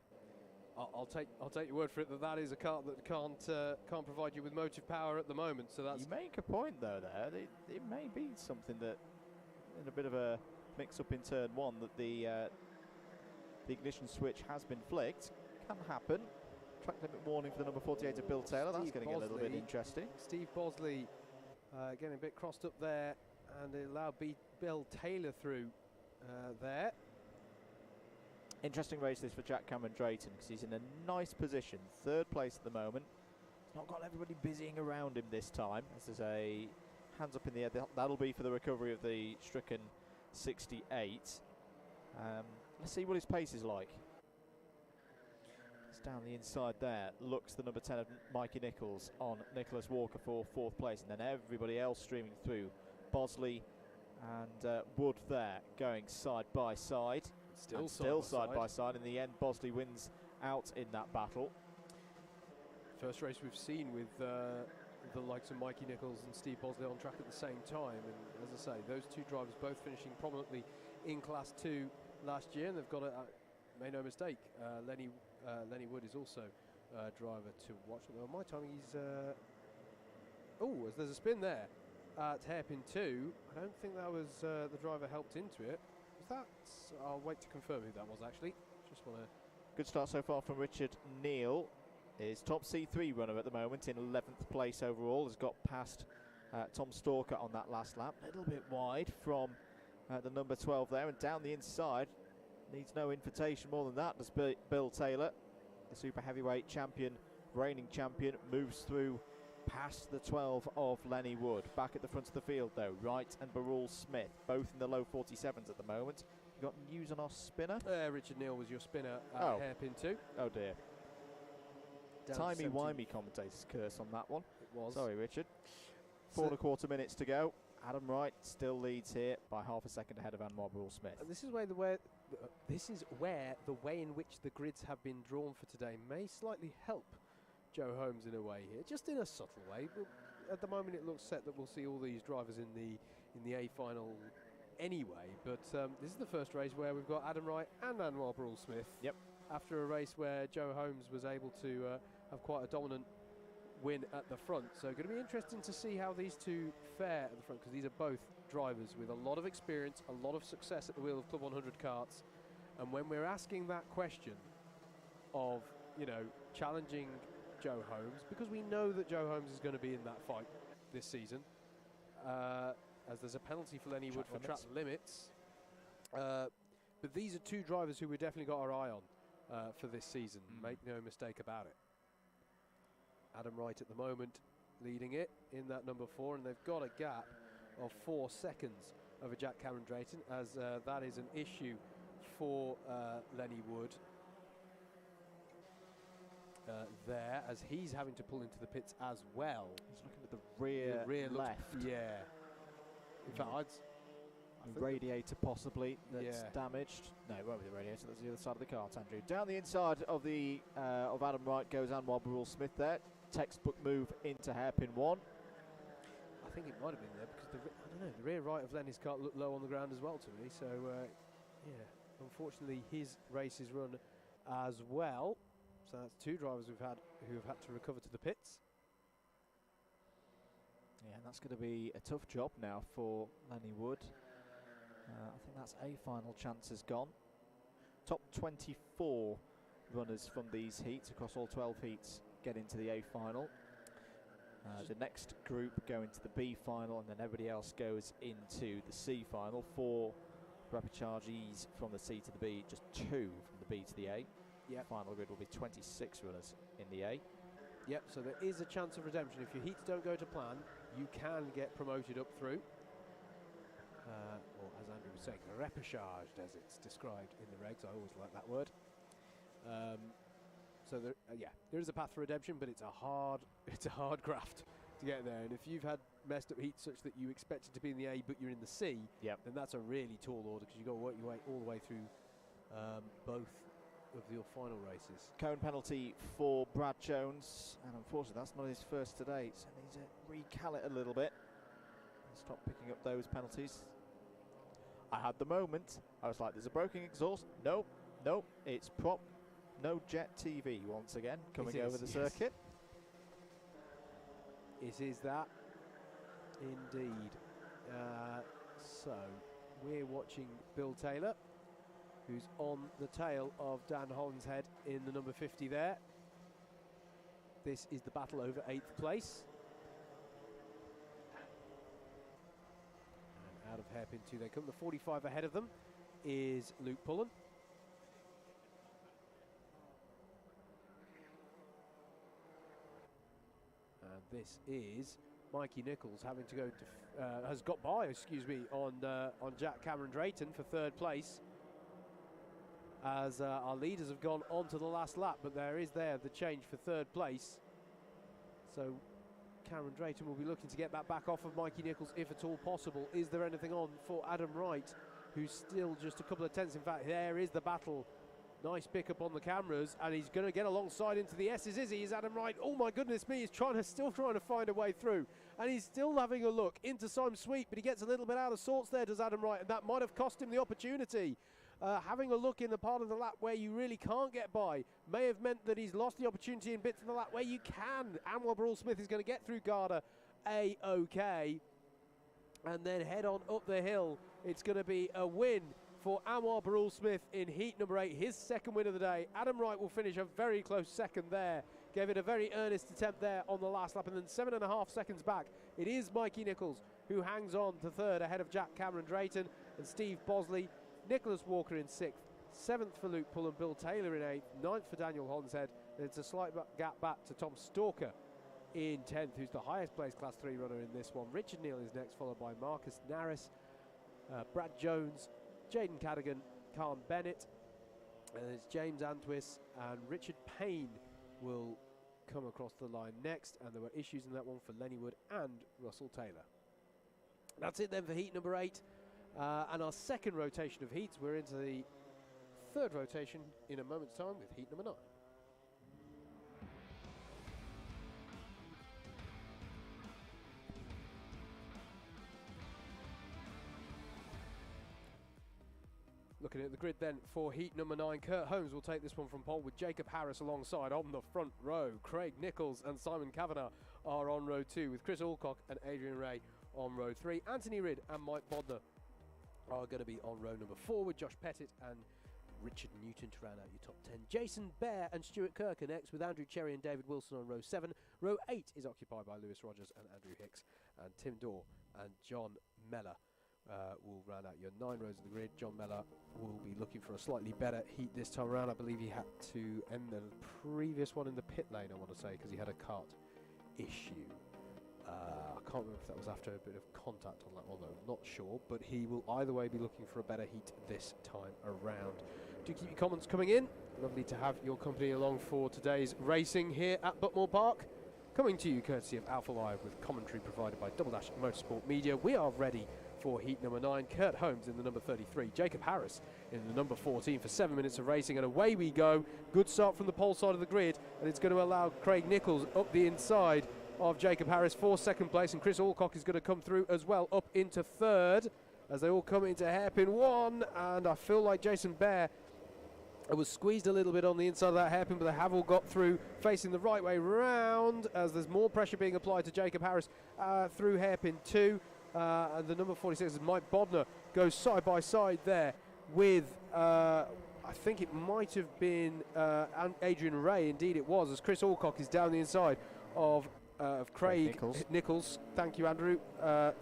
I'll take your word for it that is a cart that can't provide you with motive power at the moment. So that's... You make a point though there. It may be something that, in a bit of a mix-up in turn 1, that the ignition switch has been flicked. Can happen. Track limit warning for the number 48 of Bill Taylor. That's going to get a little bit interesting. Steve Bosley getting a bit crossed up there, and it allowed Bill Taylor through there. Interesting race this for Jack Cameron Drayton because he's in a nice position, 3rd place at the moment. He's not got everybody busying around him this time. As there's a hands up in the air. That'll be for the recovery of the stricken 68. Let's see what his pace is like. It's down the inside there. Looks the number 10 of Mikey Nichols on Nicholas Walker for 4th place. And then everybody else streaming through. Bosley and Wood there going side by side. Still side by side. In the end, Bosley wins out in that battle. First race we've seen with the likes of Mikey Nichols and Steve Bosley on track at the same time. And as I say, those two drivers both finishing prominently in Class 2 last year. And they've got make no mistake, Lenny Wood is also a driver to watch. Although my timing, he's there's a spin there at hairpin 2. I don't think that was the driver helped into it. Was that? I'll wait to confirm who that was actually. Just want to. Good start so far from Richard Neal. Is top C3 runner at the moment in 11th place overall. Has got past Tom Stalker on that last lap. A little bit wide from the number 12 there, and down the inside. Needs no invitation more than that. Does Bill Taylor, the super heavyweight champion, reigning champion, moves through past the 12 of Lenny Wood. Back at the front of the field though, Wright and Barul Smith, both in the low 47s at the moment. You got news on our spinner? Richard Neal was your spinner at hairpin 2. Oh dear. Timey-wimey commentator's curse on that one. It was. Sorry, Richard. 4.25 minutes to go. Adam Wright still leads here by half a second ahead of Anwar Barul Smith. And this is where the way in which the grids have been drawn for today may slightly help Joe Holmes in a way here, just in a subtle way. But at the moment, it looks set that we'll see all these drivers in the A final anyway. But this is the first race where we've got Adam Wright and Anwar Barul Smith. Yep. After a race where Joe Holmes was able to have quite a dominant win at the front. So going to be interesting to see how these two fare at the front, because these are both drivers with a lot of experience, a lot of success at the wheel of Club 100 karts. And when we're asking that question of, challenging Joe Holmes, because we know that Joe Holmes is going to be in that fight this season, as there's a penalty for Lenny Wood for track limits. But these are two drivers who we've definitely got our eye on for this season. Make no mistake about it. Adam Wright at the moment leading it in that number 4, and they've got a gap of 4 seconds over Jack Cameron Drayton, as that is an issue for Lenny Wood there, as he's having to pull into the pits as well. He's looking at the rear left. Yeah. In fact, radiator possibly that's damaged. No, it won't be the radiator. That's the other side of the kart, Andrew. Down the inside of the of Adam Wright goes Anwar Barul Smith there. Textbook move into hairpin 1. I think it might have been there because the rear right of Lenny's kart looked low on the ground as well to me. So unfortunately his race is run as well. So that's two drivers who have had to recover to the pits. Yeah, and that's going to be a tough job now for Lenny Wood. I think that's A final chances gone. Top 24 runners from these heats across all 12 heats get into the A final. The next group go into the B final, and then everybody else goes into the C final. 4 repechargees from the C to the B, just 2 from the B to the A. Yep. Final grid will be 26 runners in the A. Yep, so there is a chance of redemption. If your heats don't go to plan, you can get promoted up through. Or as Andrew was saying, repechaged as it's described in the regs. I always like that word. So there is a path for redemption, but it's a hard graft to get there. And if you've had messed up heats such that you expected to be in the A but you're in the C, then that's a really tall order, because you've got to work your way all the way through both of your final races. Cone penalty for Brad Jones, and unfortunately that's not his first today, so he needs to recal it a little bit and stop picking up those penalties. I had the moment, I was like, there's a broken exhaust. Nope, it's prop, no jet TV once again coming over the circuit. It is that indeed. So we're watching Bill Taylor, who's on the tail of Dan Hollinshead in the number 50 there. This is the battle over 8th place. And out of hairpin 2 they come. The 45 ahead of them is Luke Pullen. this is Mikey Nichols having to go, has got by, on Jack Cameron Drayton for third place. As our leaders have gone on to the last lap, but there is the change for third place. So Cameron Drayton will be looking to get that back off of Mikey Nichols if at all possible. Is there anything on for Adam Wright, who's still just a couple of tenths? In fact, there is the battle. Nice pickup on the cameras, and he's going to get alongside into the S's, is he? Is Adam Wright? Oh my goodness me, he's still trying to find a way through, and he's still having a look into Simon Sweet, but he gets a little bit out of sorts there, does Adam Wright, and that might have cost him the opportunity. Having a look in the part of the lap where you really can't get by may have meant that he's lost the opportunity in bits of the lap where you can. Anwar Barrell-Smith is going to get through Garda A-OK, and then head on up the hill. It's going to be a win for Anwar Barrell-Smith in heat number 8, his second win of the day. Adam Wright will finish a very close second there. Gave it a very earnest attempt there on the last lap, and then 7.5 seconds back, it is Mikey Nichols who hangs on to third ahead of Jack Cameron Drayton and Steve Bosley. Nicholas Walker in 6th, 7th for Luke Pull and Bill Taylor in 8th, 9th for Daniel Honshead. It's a slight gap back to Tom Stalker in 10th, who's the highest placed Class 3 runner in this one. Richard Neal is next, followed by Marcus Naris, Brad Jones, Jaden Cadigan, Khan Bennett, and it's James Antwis and Richard Payne will come across the line next, and there were issues in that one for Lenny Wood and Russell Taylor. That's it then for heat number 8. And our second rotation of heats. We're into the third rotation in a moment's time with heat number 9. Looking at the grid then for heat number 9, Kurt Holmes will take this one from pole with Jacob Harris alongside on the front row. Craig Nichols and Simon Kavanagh are on row 2 with Chris Alcock and Adrian Ray on row 3. Anthony Ridd and Mike Bodner are going to be on row number 4 with Josh Pettit and Richard Newton to round out your top 10. Jason Bear and Stuart Kirk are next with Andrew Cherry and David Wilson on row 7. Row 8 is occupied by Lewis Rogers and Andrew Hicks, and Tim Dorr and John Mellor will round out your 9 rows of the grid. John Mellor will be looking for a slightly better heat this time around. I believe he had to end the previous one in the pit lane, I want to say, because he had a kart issue. I can't remember if that was after a bit of contact on that one, though. Not sure, but he will either way be looking for a better heat this time around. Do keep your comments coming in. Lovely to have your company along for today's racing here at Buckmore Park. Coming to you courtesy of Alpha Live with commentary provided by Double Dash Motorsport Media. We are ready for heat number 9. Kurt Holmes in the number 33. Jacob Harris in the number 14 for 7 minutes of racing, and away we go. Good start from the pole side of the grid, and it's going to allow Craig Nichols up the inside of Jacob Harris for second place, and Chris Alcock is going to come through as well up into third as they all come into hairpin 1. And I feel like Jason Bear was squeezed a little bit on the inside of that hairpin, but they have all got through facing the right way round as there's more pressure being applied to Jacob Harris through hairpin 2. And the number 46 is Mike Bodner, goes side by side there with I think it might have been Adrian Ray. Indeed it was, as Chris Alcock is down the inside of Craig Nichols. Thank you, Andrew.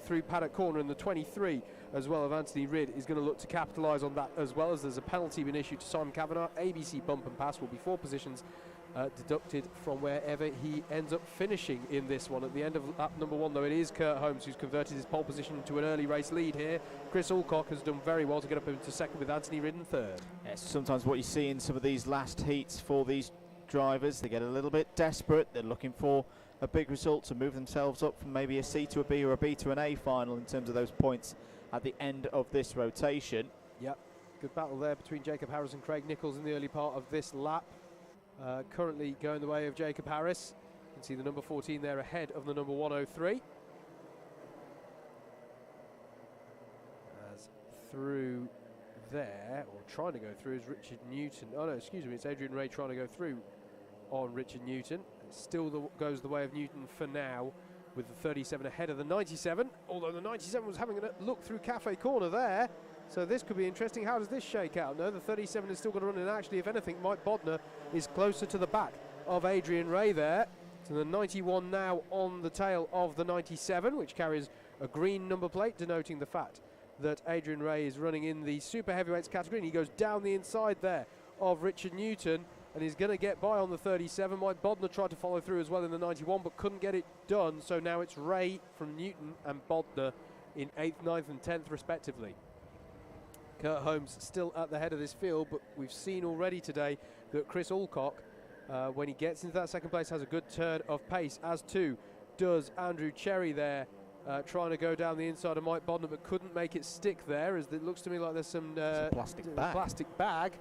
Through paddock corner, in the 23 as well of Anthony Ridd is going to look to capitalise on that, as well as there's a penalty been issued to Simon Kavanagh. ABC bump and pass will be 4 positions deducted from wherever he ends up finishing in this one. At the end of lap number 1, though, it is Kurt Holmes who's converted his pole position to an early race lead here. Chris Alcock has done very well to get up into second with Anthony Ridd in third. Yes, sometimes what you see in some of these last heats for these drivers, they get a little bit desperate. They're looking for a big result to move themselves up from maybe a C to a B or a B to an A final in terms of those points at the end of this rotation. Yep, good battle there between Jacob Harris and Craig Nichols in the early part of this lap. Currently going the way of Jacob Harris. You can see the number 14 there ahead of the number 103. As through there, or trying to go through, is Richard Newton. Oh no, excuse me, it's Adrian Ray trying to go through on Richard Newton. It still goes the way of Newton for now, with the 37 ahead of the 97, although the 97 was having a look through Cafe Corner there. So this could be interesting. How does this shake out? No, the 37 is still going to run, and actually, if anything, Mike Bodner is closer to the back of Adrian Ray there. So the 91 now on the tail of the 97, which carries a green number plate, denoting the fact that Adrian Ray is running in the super heavyweights category, and he goes down the inside there of Richard Newton. and he's going to get by on the 37. Mike Bodner tried to follow through as well in the 91, but couldn't get it done. So now it's Ray from Newton and Bodner in 8th, 9th and 10th respectively. Kurt Holmes still at the head of this field, but we've seen already today that Chris Alcock, when he gets into that second place, has a good turn of pace, as too does Andrew Cherry there, trying to go down the inside of Mike Bodner, but couldn't make it stick there, as it looks to me like there's some plastic bag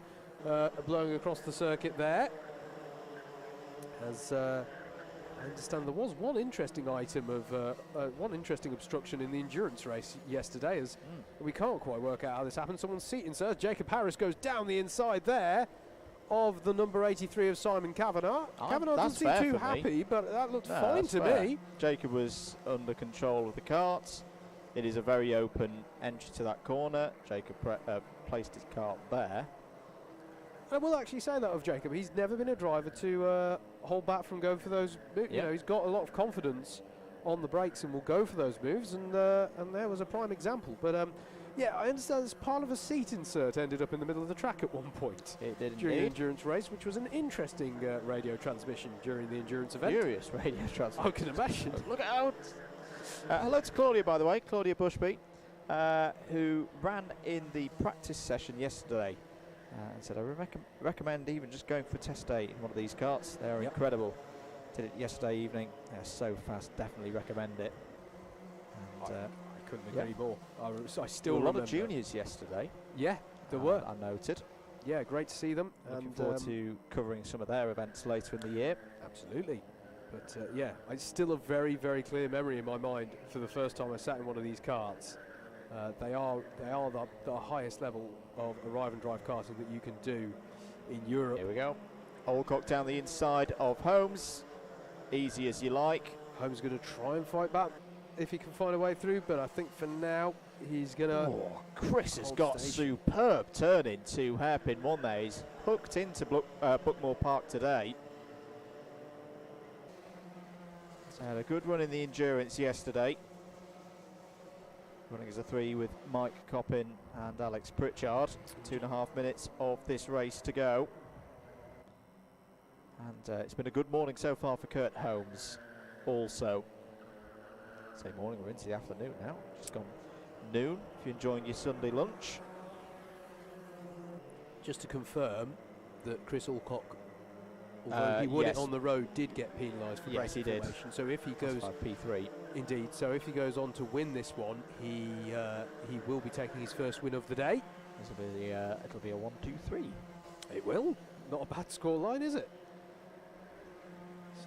blowing across the circuit there. As I understand there was one interesting item of one interesting obstruction in the endurance race yesterday, as we can't quite work out how this happened. Someone's seat inserts. Jacob Harris goes down the inside there of the number 83 of Simon Kavanagh. Kavanagh doesn't seem too happy, but that looked fine to me. Jacob was under control of the karts. It is a very open entry to that corner. Jacob placed his kart there. I will actually say that of Jacob. He's never been a driver to hold back from going for those moves. You know, he's got a lot of confidence on the brakes and will go for those moves, and there was a prime example. But yeah, I understand this part of a seat insert ended up in the middle of the track at one point. It did during the endurance race, which was an interesting radio transmission during the endurance event. Furious radio transmission. I can imagine. Look out! Hello to Claudia, by the way, Claudia Bushby, who ran in the practice session yesterday. And said, I recommend even just going for a test day in one of these karts. They're incredible. Did it yesterday evening. They're so fast. Definitely recommend it. And I couldn't agree more. I still remember. A lot remember of juniors yesterday. Yeah, there were. I noted. Yeah, great to see them. Looking forward to covering some of their events later in the year. Absolutely. But yeah, it's still a very, very clear memory in my mind for the first time I sat in one of these karts. They are the highest level of arrive and drive karting that you can do in Europe. Here we go. Alcock down the inside of Holmes. Easy as you like. Holmes going to try and fight back if he can find a way through, but I think for now he's going to... Oh, Chris has got superb turn into hairpin one there. He's hooked into Buckmore Park today. He's had a good run in the endurance yesterday. Running as a 3 with Mike Coppin and Alex Pritchard. 2.5 minutes of this race to go. And it's been a good morning so far for Kurt Holmes also. Say morning, we're into the afternoon now. Just gone noon if you're enjoying your Sunday lunch. Just to confirm that Chris Alcock, although he won it on the road, did get penalised for yes, he did. So if he goes P3, indeed. So if he goes on to win this one, he will be taking his first win of the day. It'll be a 1-2-3. It will. Not a bad scoreline, is it?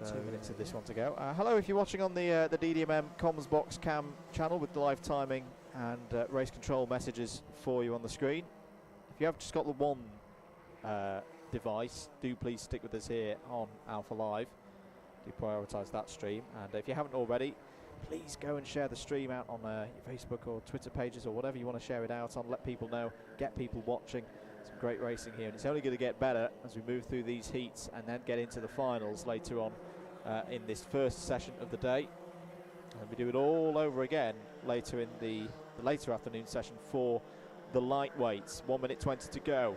So 2 minutes of this one to go. Hello, if you're watching on the DDMM Comms Box Cam channel with the live timing and race control messages for you on the screen. If you have just got the one device, do please stick with us here on Alpha Live. Do prioritise that stream, and if you haven't already, please go and share the stream out on your Facebook or Twitter pages or whatever you want to share it out on. Let people know, get people watching. Some great racing here, and it's only going to get better as we move through these heats and then get into the finals later on in this first session of the day. And we do it all over again later in the later afternoon session for the lightweights. 1 minute 20 to go.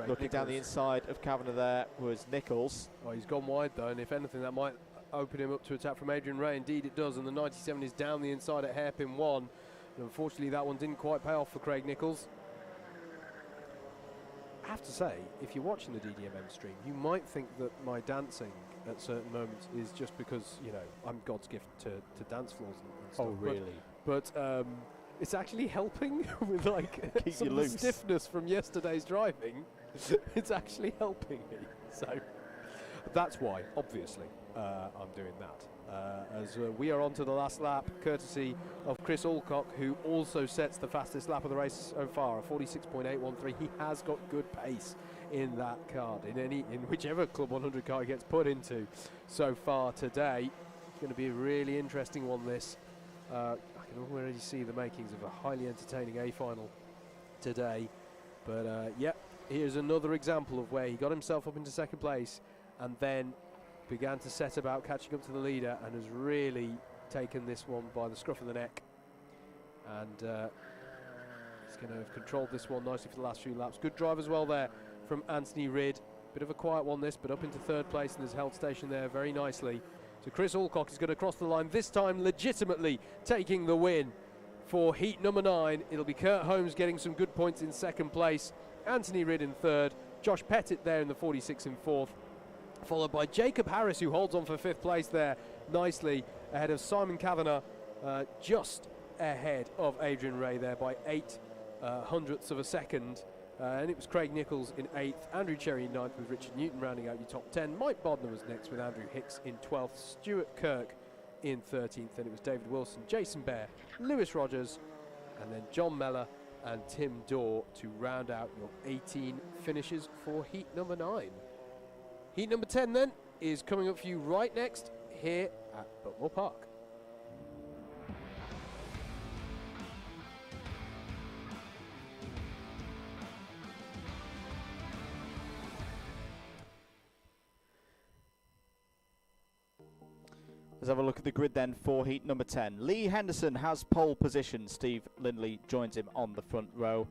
Looking down the inside of Kavanagh there was Nichols. Oh, he's gone wide though, and if anything that might open him up to attack from Adrian Ray. Indeed it does, and the 97 is down the inside at hairpin 1. And unfortunately that one didn't quite pay off for Craig Nichols. I have to say, if you're watching the DDMM stream, you might think that my dancing at certain moments is just because, you know, I'm God's gift to dance floors and stuff. Oh, really? But it's actually helping with like some of the stiffness from yesterday's driving. It's actually helping me. So that's why, obviously, I'm doing that. As we are on to the last lap, courtesy of Chris Alcock, who also sets the fastest lap of the race so far, a 46.813. He has got good pace in that card, in whichever Club 100 car he gets put into so far today. It's going to be a really interesting one, this. I can already see the makings of a highly entertaining A final today. But yeah, here's another example of where he got himself up into second place and then began to set about catching up to the leader and has really taken this one by the scruff of the neck. And he's going to have controlled this one nicely for the last few laps. Good drive as well there from Anthony Ridd. Bit of a quiet one this, but up into third place and has held station there very nicely. So Chris Alcock is going to cross the line, this time legitimately taking the win for heat number 9. It'll be Kurt Holmes getting some good points in second place, Anthony Ridd in third, Josh Pettit there in the 46 in fourth, followed by Jacob Harris, who holds on for fifth place there nicely ahead of Simon Kavanagh, just ahead of Adrian Ray there by 8 hundredths of a second. And it was Craig Nichols in 8th, Andrew Cherry in 9th with Richard Newton rounding out your top 10. Mike Bodner was next with Andrew Hicks in 12th, Stuart Kirk in 13th. Then it was David Wilson, Jason Bear, Lewis Rogers, and then John Mellor and Tim Dorr to round out your 18 finishes for heat number 9. Heat number 10 then is coming up for you right next here at Buckmore Park. Let's have a look at the grid then for heat number 10. Lee Henderson has pole position. Steve Lindley joins him on the front row.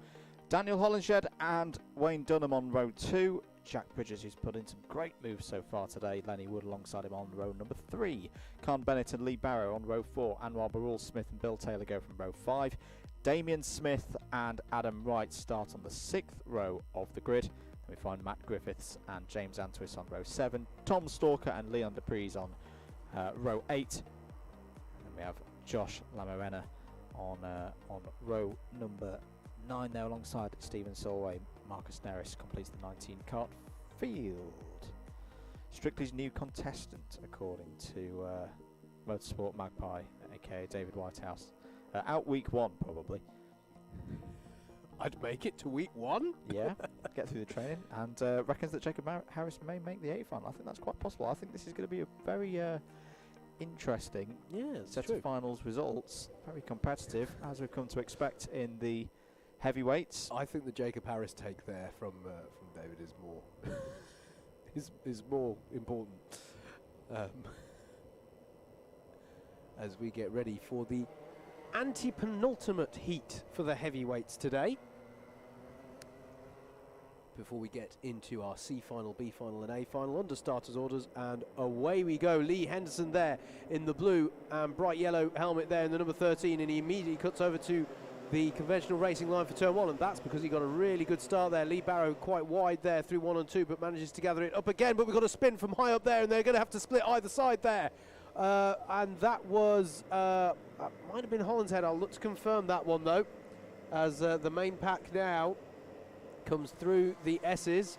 Daniel Hollinshed and Wayne Dunham on row 2. Jack Bridges, who's put in some great moves so far today. Lenny Wood alongside him on row number 3. Con Bennett and Lee Barrow on row 4. Anwar Barul Smith and Bill Taylor go from row 5. Damien Smith and Adam Wright start on the 6th row of the grid. Then we find Matt Griffiths and James Antwis on row 7. Tom Stalker and Leon Dupres on row 8, and then we have Josh Lamarena on row number 9 there alongside Stephen Solway. Marcus Neris completes the 19 kart field. Strictly's new contestant, according to Motorsport Magpie, aka David Whitehouse. Out week 1 probably. I'd make it to week 1. Yeah, get through the training, and reckons that Jacob Harris may make the 8 final. I think that's quite possible. I think this is going to be a very interesting set of finals results. Very competitive, as we've come to expect in the heavyweights. I think the Jacob Harris take there from David is more is more important as we get ready for the anti-penultimate heat for the heavyweights today. Before we get into our C final, B final and A final under starters orders, and away we go. Lee Henderson there in the blue and bright yellow helmet there in the number 13, and he immediately cuts over to the conventional racing line for turn 1, and that's because he got a really good start there. Lee Barrow quite wide there through 1 and 2, but manages to gather it up again, but we've got a spin from high up there, and they're going to have to split either side there. And that was might have been Hollinshead. I'll look to confirm that one though, as the main pack now comes through the S's.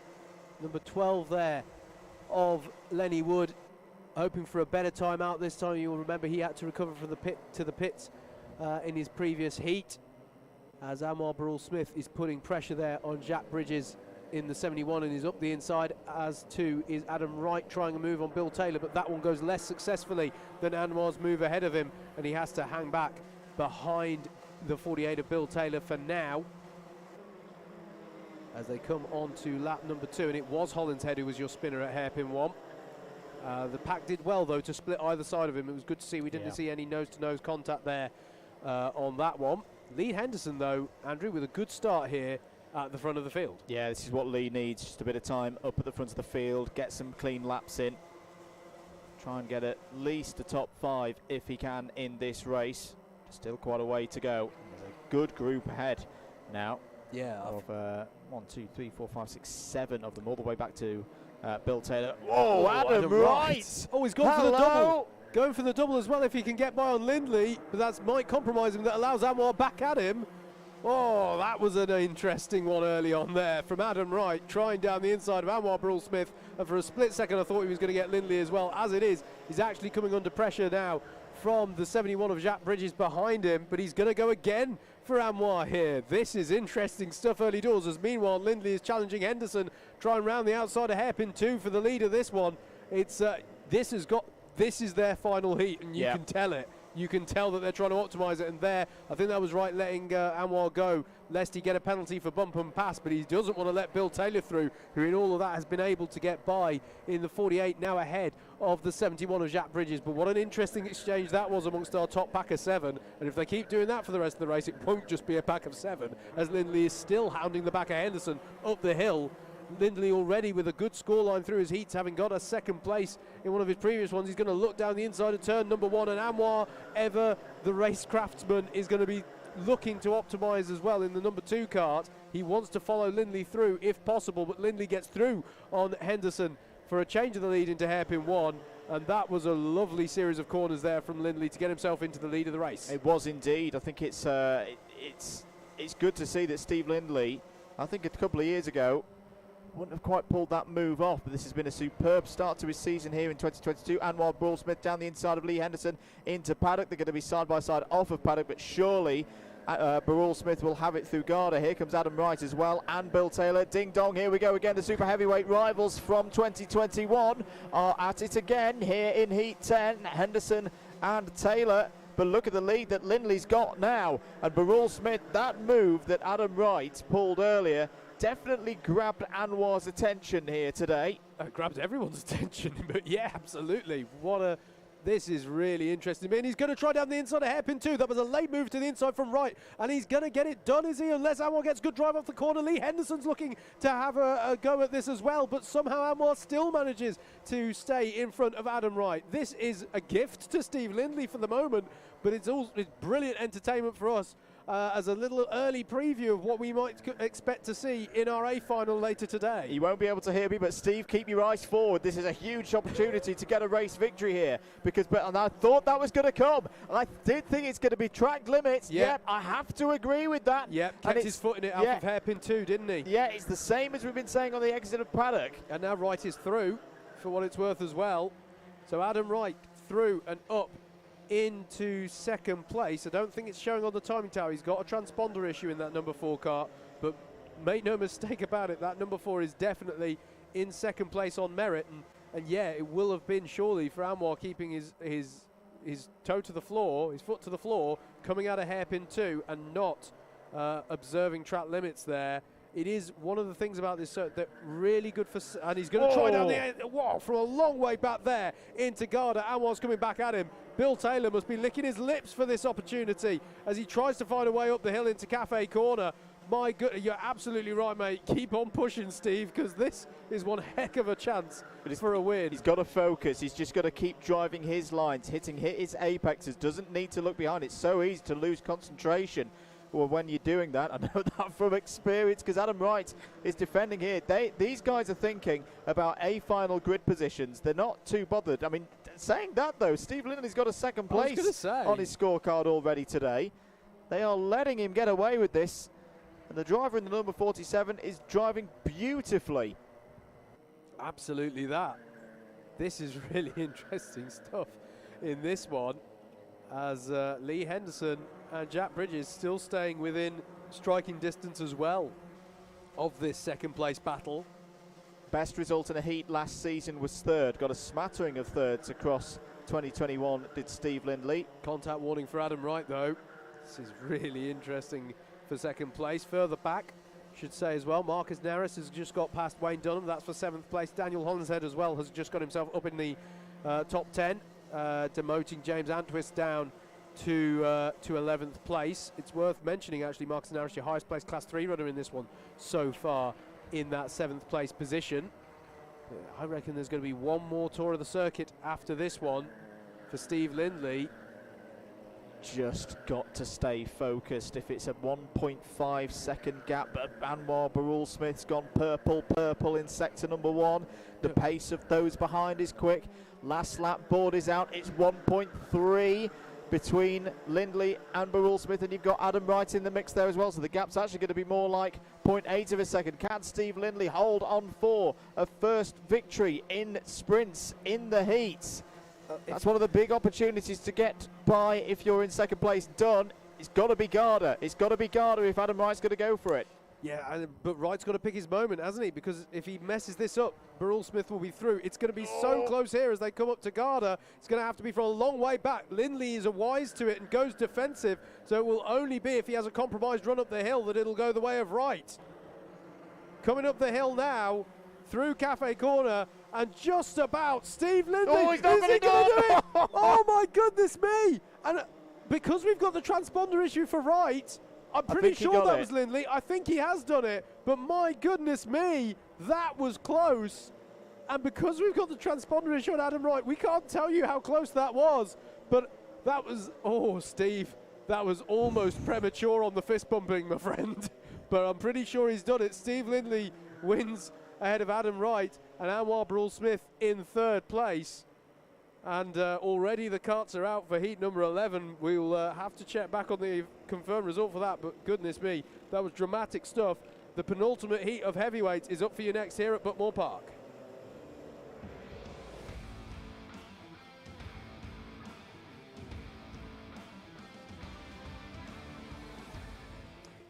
Number 12 there of Lenny Wood, hoping for a better time out this time. You'll remember he had to recover from the pit to the pits in his previous heat, as Anwar Barul Smith is putting pressure there on Jack Bridges in the 71 and is up the inside, as too is Adam Wright trying a move on Bill Taylor, but that one goes less successfully than Anwar's move ahead of him, and he has to hang back behind the 48 of Bill Taylor for now as they come on to lap number 2, and it was Hollinshead who was your spinner at hairpin 1. The pack did well though to split either side of him. It was good to see. We didn't see any nose-to-nose contact there on that one. Lee Henderson though, Andrew, with a good start here at the front of the field. Yeah, this is what Lee needs, just a bit of time up at the front of the field, get some clean laps in, try and get at least a top 5 if he can in this race. Still quite a way to go. There's a good group ahead now. Yeah. Of 1, 2, 3, 4, 5, 6, 7 of them, all the way back to Bill Taylor. Whoa, Adam Wright! Oh, he's gone for the double. Going for the double as well if he can get by on Lindley, but that might compromise him. That allows Anwar back at him. Oh, that was an interesting one early on there from Adam Wright, trying down the inside of Anwar Barul Smith, and for a split second I thought he was going to get Lindley as well. As it is, he's actually coming under pressure now from the 71 of Jack Bridges behind him, but he's going to go again for Anwar here. This is interesting stuff early doors, as meanwhile Lindley is challenging Henderson, trying round the outside of hairpin 2 for the lead of this one. It's this is their final heat, and you can tell it. You can tell that they're trying to optimise it, and there, I think that was right, letting Anwar go, lest he get a penalty for bump and pass, but he doesn't want to let Bill Taylor through, who in all of that has been able to get by in the 48, now ahead of the 71 of Jack Bridges. But what an interesting exchange that was amongst our top pack of 7, and if they keep doing that for the rest of the race, it won't just be a pack of 7, as Lindley is still hounding the back of Henderson up the hill, Lindley already with a good scoreline through his heats, having got a second place in one of his previous ones. He's going to look down the inside of turn number 1, and Anwar, ever the race craftsman, is going to be looking to optimise as well in the number 2 kart. He wants to follow Lindley through if possible, but Lindley gets through on Henderson for a change of the lead into hairpin 1, and that was a lovely series of corners there from Lindley to get himself into the lead of the race. It was indeed. I think it's good to see that Steve Lindley, I think a couple of years ago, wouldn't have quite pulled that move off, but this has been a superb start to his season here in 2022. Anwar Burrell-Smith down the inside of Lee Henderson into paddock. They're going to be side by side off of paddock, but surely Burrell-Smith will have it through Garda. Here comes Adam Wright as well, and Bill Taylor. Ding dong, here we go again. The super heavyweight rivals from 2021 are at it again here in Heat 10. Henderson and Taylor. But look at the lead that Lindley's got now. And Burrell-Smith, that move that Adam Wright pulled earlier, definitely grabbed Anwar's attention here today. Grabbed everyone's attention, but yeah, absolutely. This is really interesting. I mean, he's going to try down the inside of hairpin 2. That was a late move to the inside from Wright, and he's going to get it done, is he? Unless Anwar gets good drive off the corner. Lee Henderson's looking to have a go at this as well, but somehow Anwar still manages to stay in front of Adam Wright. This is a gift to Steve Lindley for the moment, but it's brilliant entertainment for us as a little early preview of what we might expect to see in our A final later today. You won't be able to hear me, but Steve, keep your eyes forward. This is a huge opportunity to get a race victory here, and I thought that was going to come. I did think it's going to be track limits. Yep, I have to agree with that. Yep, kept his foot in it out of hairpin 2, didn't he? Yeah, it's the same as we've been saying on the exit of paddock. And now Wright is through, for what it's worth as well. So Adam Wright through and up into second place. I don't think it's showing on the timing tower. He's got a transponder issue in that number 4 car, but make no mistake about it, that number 4 is definitely in second place on merit, and yeah, it will have been surely for Anwar keeping his toe to the floor, his foot to the floor, coming out of hairpin 2 and not observing track limits there. It is one of the things about this that really good for, and he's going to try down the end, from a long way back there into Garda. Anwar's coming back at him. Bill Taylor must be licking his lips for this opportunity as he tries to find a way up the hill into Cafe Corner. My goodness, you're absolutely right, mate. Keep on pushing, Steve, because this is one heck of a chance for a win. He's got to focus. He's just got to keep driving his lines, hit his apexes. Doesn't need to look behind. It's so easy to lose concentration when you're doing that. I know that from experience because Adam Wright is defending here. These guys are thinking about A final grid positions. They're not too bothered. I mean, saying that though, Steve Lindley's got a second place on his scorecard already today. They are letting him get away with this, and the driver in the number 47 is driving beautifully. Absolutely that. This is really interesting stuff in this one, as Lee Henderson and Jack Bridges still staying within striking distance as well of this second place battle. Best result in a heat last season was third. Got a smattering of thirds across 2021, did Steve Lindley. Contact warning for Adam Wright though. This is really interesting for second place. Further back, should say as well, Marcus Neris has just got past Wayne Dunham. That's for 7th place. Daniel Hollinshead as well has just got himself up in the top 10, demoting James Antwist down to 11th place. It's worth mentioning actually, Marcus Neris, your highest placed Class 3 runner in this one so far, in that 7th place position. I reckon there's going to be one more tour of the circuit after this one for Steve Lindley. Just got to stay focused. If it's a 1.5 second gap, Anwar Burrell-Smith's gone purple in sector number 1. The pace of those behind is quick. Last lap board is out. It's 1.3 between Lindley and Burrell-Smith, and you've got Adam Wright in the mix there as well, so the gap's actually going to be more like 0.8 of a second. Can Steve Lindley hold on for a first victory in sprints in the heats? That's one of the big opportunities to get by if you're in second place. Done. It's got to be Garda. It's got to be Garda if Adam Wright's going to go for it. Yeah, but Wright's got to pick his moment, hasn't he? Because if he messes this up, Burrell-Smith will be through. It's going to be so close here as they come up to Garda. It's going to have to be for a long way back. Lindley is wise to it and goes defensive, so it will only be if he has a compromised run up the hill that it'll go the way of Wright. Coming up the hill now, through Cafe Corner, and just about Steve Lindley. Oh, he's not going to do it! Oh my goodness me! And because we've got the transponder issue for Wright, I'm pretty sure that was Lindley. I think he has done it, but my goodness me, that was close. And because we've got the transponder issue on Adam Wright, we can't tell you how close that was. But that was, oh, Steve, that was almost premature on the fist pumping, my friend. But I'm pretty sure he's done it. Steve Lindley wins ahead of Adam Wright and Anwar Brule-Smith in third place. And already the carts are out for heat number 11. We'll have to check back on the confirmed result for that, but goodness me, that was dramatic stuff. The penultimate heat of heavyweights is up for you next here at Buckmore Park.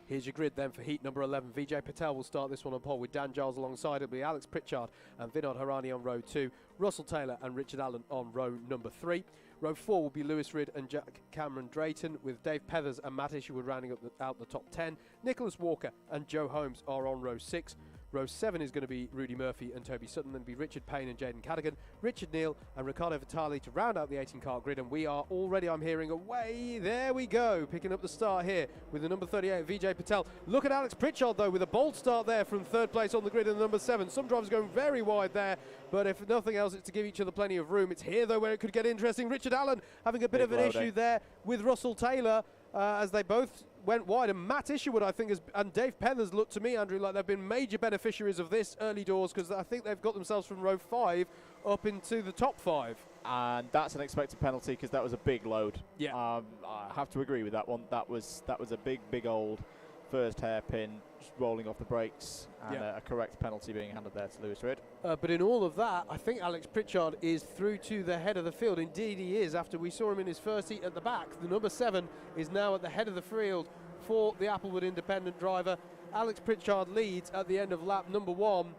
Here's your grid then for heat number 11. Vijay Patel will start this one on pole with Dan Giles alongside. It'll be Alex Pritchard and Vinod Harani on row 2. Russell Taylor and Richard Allen on row number 3. Row 4 will be Lewis Ridd and Jack Cameron Drayton, with Dave Pethers and Matt Isherwood rounding up out the top 10. Nicholas Walker and Joe Holmes are on row 6. Row 7 is going to be Rudy Murphy and Toby Sutton, then be Richard Payne and Jaden Cadigan, Richard Neal and Riccardo Vitali to round out the 18-car grid. And we are already, I'm hearing, away. There we go, picking up the start here with the number 38, Vijay Patel. Look at Alex Pritchard, though, with a bold start there from third place on the grid in the number 7. Some drivers going very wide there, but if nothing else, it's to give each other plenty of room. It's here, though, where it could get interesting. Richard Allen having a bit of an issue there with Russell Taylor as they both went wide, and Matt Isherwood, I think, and Dave Pethers look to me, Andrew, like they've been major beneficiaries of this early doors, because I think they've got themselves from row 5 up into the top 5. And that's an expected penalty, because that was a big load. Yeah. I have to agree with that one. That was a big old first hairpin, just rolling off the brakes, and a correct penalty being handed there to Lewis Ridd. But in all of that, I think Alex Pritchard is through to the head of the field. Indeed he is, after we saw him in his first heat at the back. The number 7 is now at the head of the field for the Applewood independent driver. Alex Pritchard leads at the end of lap number 1,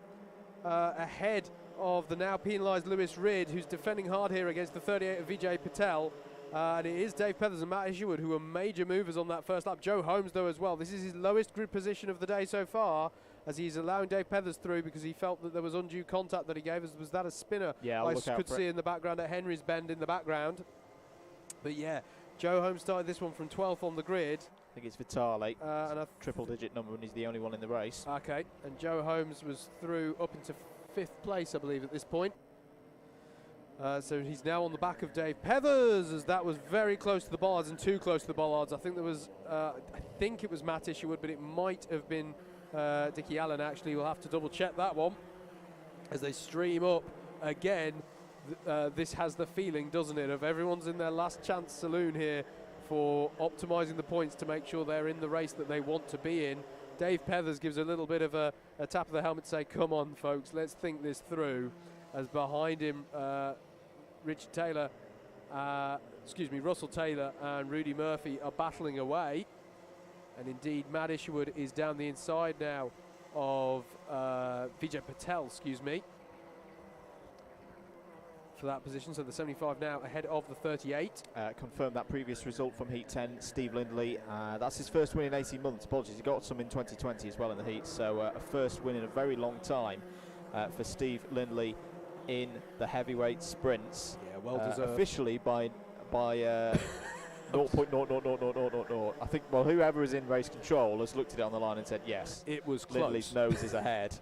ahead of the now penalised Lewis Ridd, who's defending hard here against the 38 of Vijay Patel. And it is Dave Pethers and Matt Isherwood who are major movers on that first lap. Joe Holmes, though, as well. This is his lowest grid position of the day so far, as he's allowing Dave Pethers through because he felt that there was undue contact that he gave us. Was that a spinner? Yeah, I could see in the background at Henry's Bend in the background. But yeah, Joe Holmes started this one from 12th on the grid. I think it's Vitali, and a triple-digit number, and he's the only one in the race. Okay, and Joe Holmes was through up into 5th place, I believe, at this point. So he's now on the back of Dave Pethers, as that was very close to the bollards and too close to the bollards. I think there was, I think it was Matt Isherwood, but it might have been Dickie Allen. Actually, we'll have to double check that one as they stream up again. This has the feeling, doesn't it, of everyone's in their last chance saloon here for optimising the points to make sure they're in the race that they want to be in. Dave Pethers gives a little bit of a tap of the helmet to say, come on, folks, let's think this through. As behind him, Russell Taylor and Rudy Murphy are battling away. And indeed, Matt Isherwood is down the inside now of Vijay Patel, for that position. So the 75 now ahead of the 38. Confirmed that previous result from Heat 10, Steve Lindley. That's his first win in 18 months. Apologies, he got some in 2020 as well in the heat. So a first win in a very long time for Steve Lindley in the heavyweight sprints. Yeah, well deserved. Officially by 0.00000. I think, well, whoever is in race control has looked at it on the line and said, yes, it was close. Lindley's nose is ahead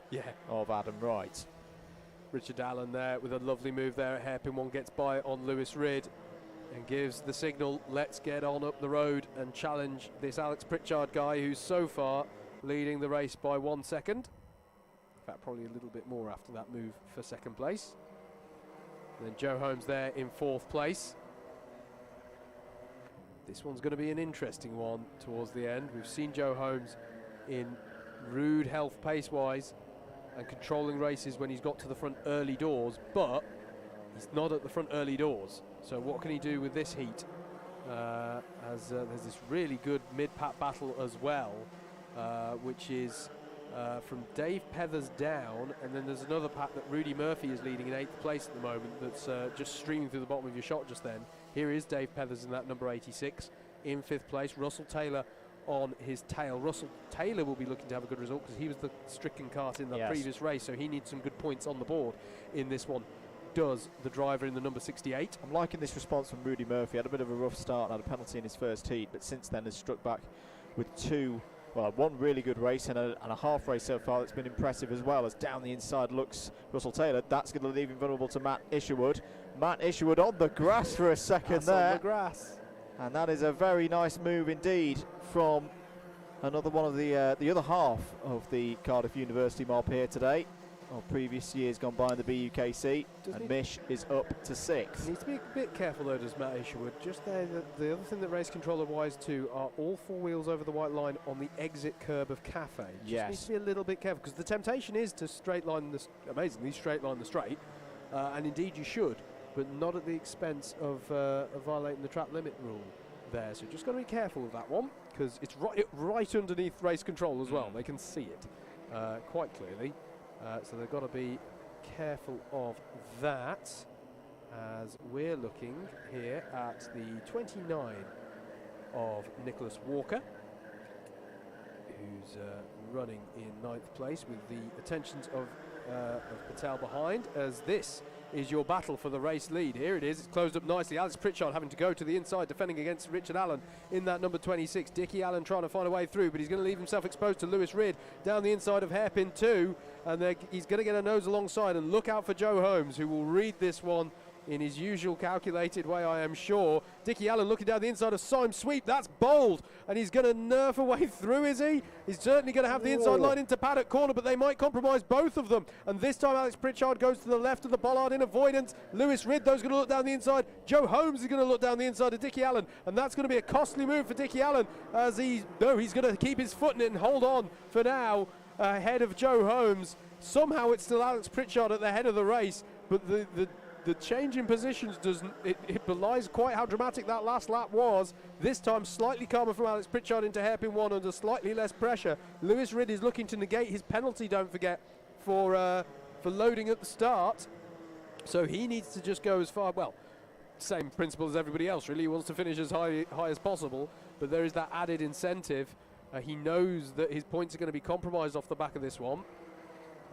of Adam Wright. Richard Allen there with a lovely move there. Hairpin one gets by on Lewis Ridd and gives the signal, let's get on up the road and challenge this Alex Pritchard guy, who's so far leading the race by 1 second. In fact, probably a little bit more after that move for second place. And then Joe Holmes there in 4th place. This one's going to be an interesting one towards the end. We've seen Joe Holmes in rude health pace-wise and controlling races when he's got to the front early doors, but he's not at the front early doors. So what can he do with this heat? There's this really good mid-pack battle as well, which is from Dave Pethers down, and then there's another pack that Rudy Murphy is leading in 8th place at the moment that's just streaming through the bottom of your shot just then. Here is Dave Pethers in that number 86 in 5th place. Russell Taylor on his tail. Russell Taylor will be looking to have a good result because he was the stricken cart in the previous race, so he needs some good points on the board in this one. Does the driver in the number 68. I'm liking this response from Rudy Murphy. Had a bit of a rough start, had a penalty in his first heat, but since then has struck back with 2 well, one really good race and a half race so far that's been impressive as well. As down the inside looks Russell Taylor. That's going to leave him vulnerable to Matt Isherwood. Matt Isherwood on the grass for a second there. On the grass. And that is a very nice move indeed from another one of the other half of the Cardiff University mob here today. Of previous years gone by in the BUKC, and Mish is up to 6th. Needs to be a bit careful though, does Matt Isherwood. Just there, the other thing that race controller wise too are all 4 wheels over the white line on the exit curb of Cafe. Just needs to be a little bit careful, because the temptation is to amazingly straight line the straight, and indeed you should, but not at the expense of violating the track limit rule there. So just got to be careful with that one, because it's right underneath race control as well. They can see it quite clearly. So they've got to be careful of that, as we're looking here at the 29 of Nicholas Walker, who's running in 9th place, with the attentions of Patel behind, as this is your battle for the race lead. Here it is, it's closed up nicely. Alex Pritchard having to go to the inside, defending against Richard Allen in that number 26. Dickie Allen trying to find a way through, but he's going to leave himself exposed to Lewis Ridd down the inside of Hairpin 2, and he's going to get a nose alongside, and look out for Joe Holmes, who will read this one in his usual calculated way, I am sure. Dickie Allen looking down the inside of Syme Sweep. That's bold, and he's going to nerf a way through, is he? He's certainly going to have the inside line into Paddock Corner, but they might compromise both of them. And this time Alex Pritchard goes to the left of the bollard in avoidance. Lewis Ridd, though, is going to look down the inside. Joe Holmes is going to look down the inside of Dickie Allen, and that's going to be a costly move for Dickie Allen, as he's going to keep his foot in it and hold on for now ahead of Joe Holmes. Somehow it's still Alex Pritchard at the head of the race, but the change in positions it belies quite how dramatic that last lap was. This time slightly calmer from Alex Pritchard into hairpin 1 under slightly less pressure. Lewis Ridd is looking to negate his penalty, don't forget, for loading at the start. So he needs to just go as far, well, same principle as everybody else really. He wants to finish as high as possible, but there is that added incentive. He knows that his points are going to be compromised off the back of this one.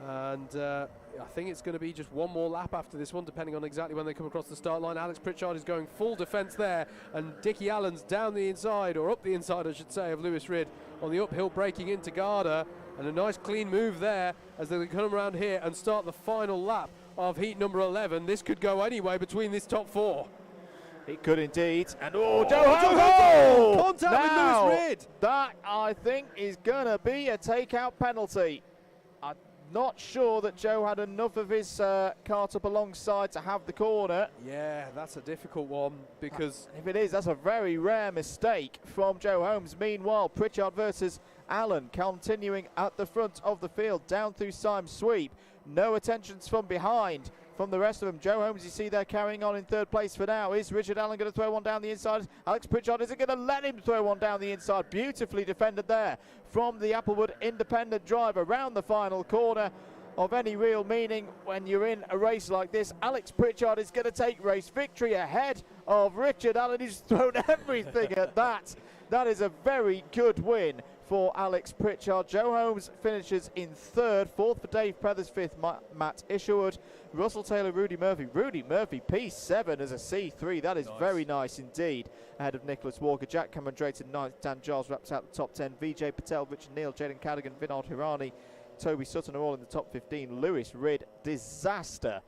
And I think it's going to be just one more lap after this one, depending on exactly when they come across the start line. Alex Pritchard is going full defence there, and Dickie Allen's down the inside, or up the inside I should say, of Lewis Ridd on the uphill, breaking into Garda, and a nice clean move there as they come around here and start the final lap of heat number 11. This could go anyway between this top 4. It could indeed. And Joe Holmes! Contact with Lewis Ridd! That, I think, is going to be a takeout penalty. Not sure that Joe had enough of his cart up alongside to have the corner. Yeah, that's a difficult one, because if it is, that's a very rare mistake from Joe Holmes. Meanwhile, Pritchard versus Allen continuing at the front of the field, down through Syme Sweep. No attentions from behind from the rest of them. Joe Holmes, you see there, carrying on in 3rd place for now. Is Richard Allen going to throw one down the inside? Alex Pritchard isn't going to let him throw one down the inside. Beautifully defended there from the Applewood independent driver around the final corner of any real meaning when you're in a race like this. Alex Pritchard is going to take race victory ahead of Richard Allen. He's thrown everything at that. That is a very good win for Alex Pritchard. Joe Holmes finishes in 3rd, 4th for Dave Preathers, 5th Matt Isherwood, Russell Taylor, Rudy Murphy P7 as a C3. That is nice. Very nice indeed, ahead of Nicholas Walker. Jack Cameron Drayton 9th, Dan Giles wraps out the top 10, Vijay Patel, Richard Neal, Jaden Cadigan, Vinod Hirani, Toby Sutton are all in the top 15. Lewis Ridd, disaster,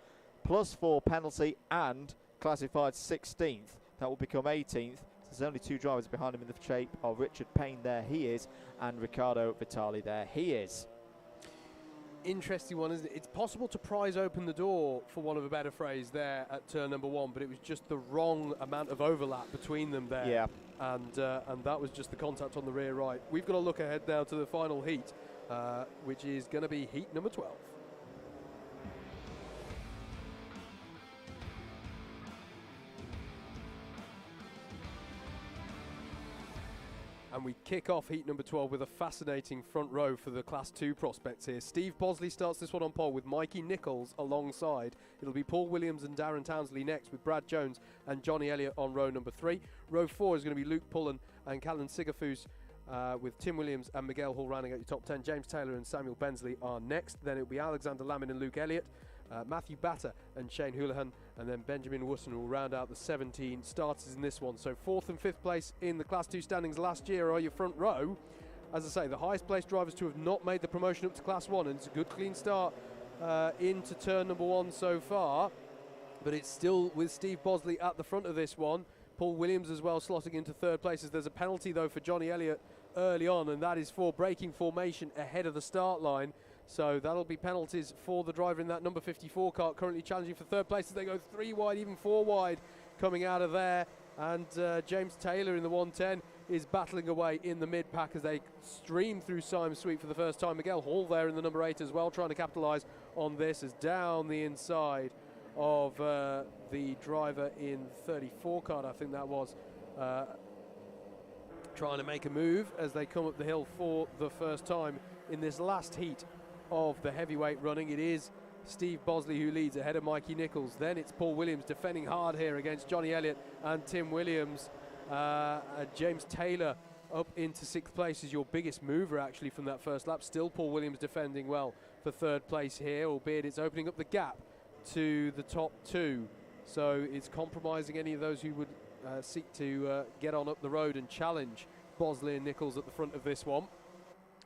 +4 penalty and classified 16th. That will become 18th. There's only 2 drivers behind him in the shape of Richard Payne, there he is, and Riccardo Vitali, there he is. Interesting one, isn't it? It's possible to prise open the door, for want of a better phrase, there at turn number 1, but it was just the wrong amount of overlap between them there. Yeah. And that was just the contact on the rear right. We've got to look ahead now to the final heat, which is going to be heat number 12. And we kick off heat number 12 with a fascinating front row for the Class 2 prospects here. Steve Bosley starts this one on pole with Mikey Nichols alongside. It'll be Paul Williams and Darren Townsley next, with Brad Jones and Johnny Elliott on row number 3. Row 4 is going to be Luke Pullen and Callan Sigafus, with Tim Williams and Miguel Hall rounding out your top 10. James Taylor and Samuel Bensley are next. Then it'll be Alexander Lammin and Luke Elliott, Matthew Batter and Shane Houlihan, and then Benjamin Wusson will round out the 17 starters in this one. So 4th and 5th place in the Class 2 standings last year are your front row. as I say, the highest placed drivers to have not made the promotion up to Class 1, and it's a good clean start into turn number 1 so far, but it's still with Steve Bosley at the front of this one. Paul Williams as well slotting into third places. There's a penalty though for Johnny Elliott early on, and that is for breaking formation ahead of the start line. So that'll be penalties for the driver in that number 54 car, currently challenging for third place as they go 3 wide, even 4 wide coming out of there. And James Taylor in the 110 is battling away in the mid-pack as they stream through Simon Sweet for the first time. Miguel Hall there in the number 8 as well, trying to capitalise on this as down the inside of the driver in 34 car, I think that was, trying to make a move as they come up the hill for the first time in this last heat of the heavyweight running. It is Steve Bosley who leads ahead of Mikey Nichols. Then it's Paul Williams defending hard here against Johnny Elliott and Tim Williams. James Taylor up into 6th place is your biggest mover actually from that first lap. Still Paul Williams defending well for 3rd place here, albeit it's opening up the gap to the top 2. So it's compromising any of those who would seek to get on up the road and challenge Bosley and Nichols at the front of this one.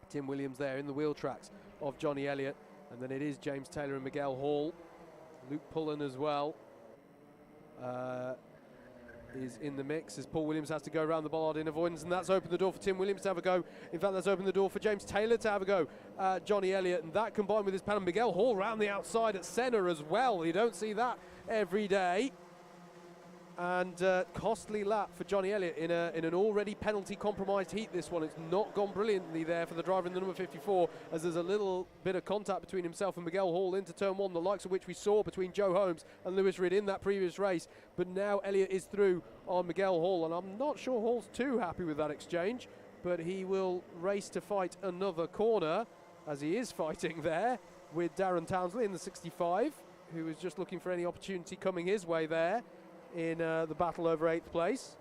Tim Williams there in the wheel tracks of Johnny Elliott, and then it is James Taylor and Miguel Hall. Luke Pullen as well is in the mix as Paul Williams has to go around the bollard in avoidance, and that's opened the door for Tim Williams to have a go. In fact, that's opened the door for James Taylor to have a go at Johnny Elliott, and that combined with his panel, Miguel Hall round the outside at Senna as well. You don't see that every day. And costly lap for Johnny Elliott in an already penalty compromised heat. This one, it's not gone brilliantly there for the driver in the number 54, as there's a little bit of contact between himself and Miguel Hall into turn 1, the likes of which we saw between Joe Holmes and Lewis Ridd in that previous race. But now Elliott is through on Miguel Hall, and I'm not sure Hall's too happy with that exchange, but he will race to fight another corner, as he is fighting there with Darren Townsley in the 65, who is just looking for any opportunity coming his way there in the battle over 8th place.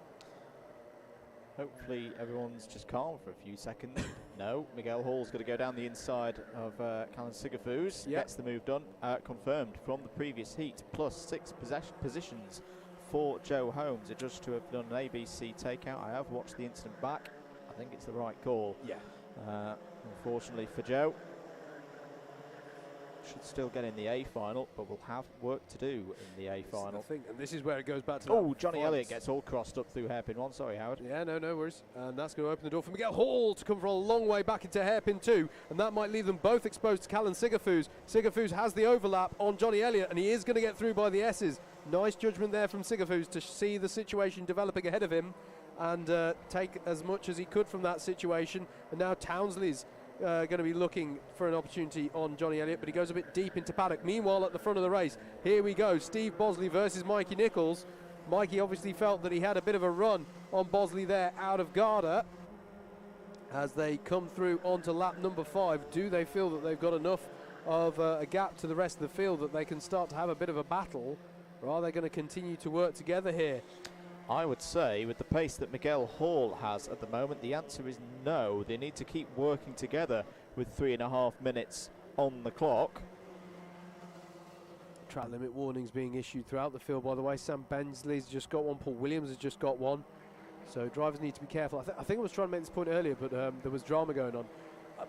Hopefully everyone's just calm for a few seconds. No, Miguel Hall's going to go down the inside of Callan Sigafus. Yep. Gets the move done. Confirmed from the previous heat, plus 6 positions for Joe Holmes. Adjudged to have done an ABC takeout. I have watched the incident back. I think it's the right call. Yeah. Unfortunately for Joe, should still get in the A final, but we'll have work to do in the A final. And this is where it goes back to. Oh, Johnny Elliott gets all crossed up through hairpin 1. Sorry, Howard. Yeah, no worries. And that's going to open the door for Miguel Hall to come from a long way back into hairpin 2, and that might leave them both exposed to Callan Sigafus. Sigafus has the overlap on Johnny Elliott, and he is going to get through by the S's. Nice judgment there from Sigafus to see the situation developing ahead of him and take as much as he could from that situation. And now Townsley's going to be looking for an opportunity on Johnny Elliott, but he goes a bit deep into paddock. Meanwhile, at the front of the race, here we go, Steve Bosley versus Mikey Nichols. Mikey obviously felt that he had a bit of a run on Bosley there out of Garda as they come through onto lap number 5. Do they feel that they've got enough of a gap to the rest of the field that they can start to have a bit of a battle, or are they going to continue to work together here? I would say, with the pace that Miguel Hall has at the moment, the answer is no. They need to keep working together with 3.5 minutes on the clock. Track limit warnings being issued throughout the field, by the way. Sam Bensley's just got one, Paul Williams has just got one. So drivers need to be careful. I think I was trying to make this point earlier, but there was drama going on.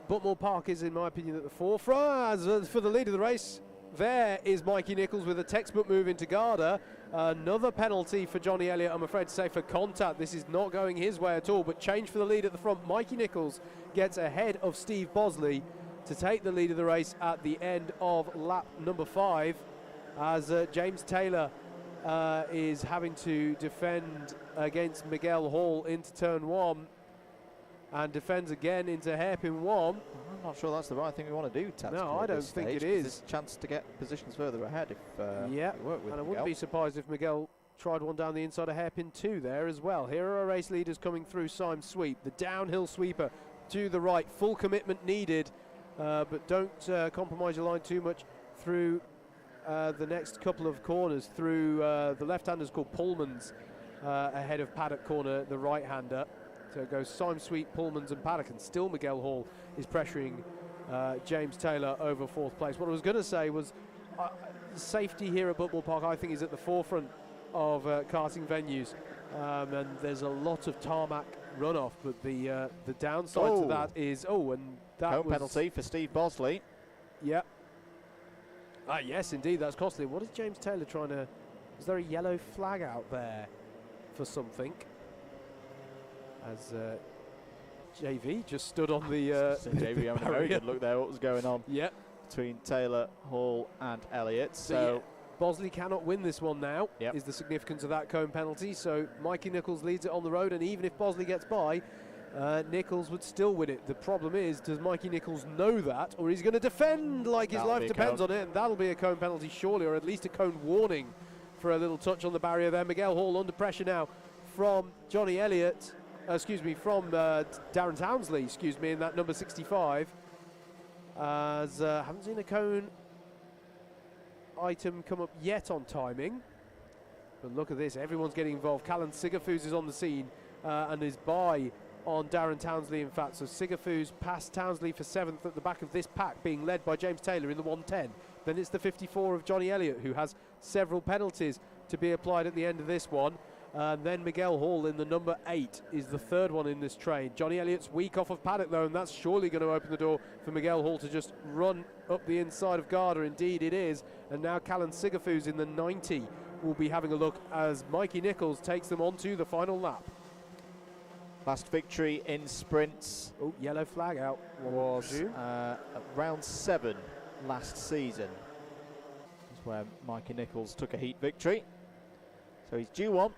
Buckmore Park is, in my opinion, at the forefront. As for the lead of the race, there is Mikey Nichols with a textbook move into Garda. Another penalty for Johnny Elliott, I'm afraid to say, for contact. This is not going his way at all, but change for the lead at the front. Mikey Nichols gets ahead of Steve Bosley to take the lead of the race at the end of lap number 5, as James Taylor is having to defend against Miguel Hall into turn 1 and defends again into hairpin 1. I'm not sure that's the right thing we want to do, No, I don't think it is. There's a chance to get positions further ahead if yeah, we work with and I Miguel. wouldn't be surprised if Miguel tried one down the inside of hairpin 2 there as well. Here are our race leaders coming through Syme Sweep, the downhill sweeper to the right. Full commitment needed, but don't compromise your line too much through the next couple of corners. Through the left-handers called Pullmans ahead of Paddock Corner, the right-hander. So it goes Syme Sweep, Pullmans and Paddock, and still Miguel Hall is pressuring James Taylor over 4th place. What I was going to say was safety here at Buckmore Park, I think, is at the forefront of karting venues, and there's a lot of tarmac runoff, but the downside to that is, and that Cone was penalty for Steve Bosley. Yeah. Yes, indeed, that's costly. What is James Taylor trying to... Is there a yellow flag out there for something? As JV just stood on the JV having a very good look there, what was going on between Taylor, Hall and Elliott. So Bosley cannot win this one now, is the significance of that cone penalty. So Mikey Nichols leads it on the road, and even if Bosley gets by, Nichols would still win it. The problem is, does Mikey Nichols know that, or he's going to defend like his life depends on it, and that'll be a cone penalty surely, or at least a cone warning for a little touch on the barrier there. Miguel Hall under pressure now from Johnny Elliott, from Darren Townsley, in that number 65. As haven't seen a cone item come up yet on timing, but look at this, everyone's getting involved. Callan Sigafus is on the scene and is by on Darren Townsley, in fact. So Sigafus passed Townsley for 7th at the back of this pack, being led by James Taylor in the 110. Then it's the 54 of Johnny Elliott, who has several penalties to be applied at the end of this one. Then Miguel Hall in the number 8 is the third one in this train. Johnny Elliott's weak off of paddock though, and that's surely going to open the door for Miguel Hall to just run up the inside of Garda. Indeed it is. And now Callan Sigafus in the 90 will be having a look as Mikey Nichols takes them onto the final lap. Last victory in sprints. Oh, yellow flag out. Was round 7 last season. That's where Mikey Nichols took a heat victory. So he's due one.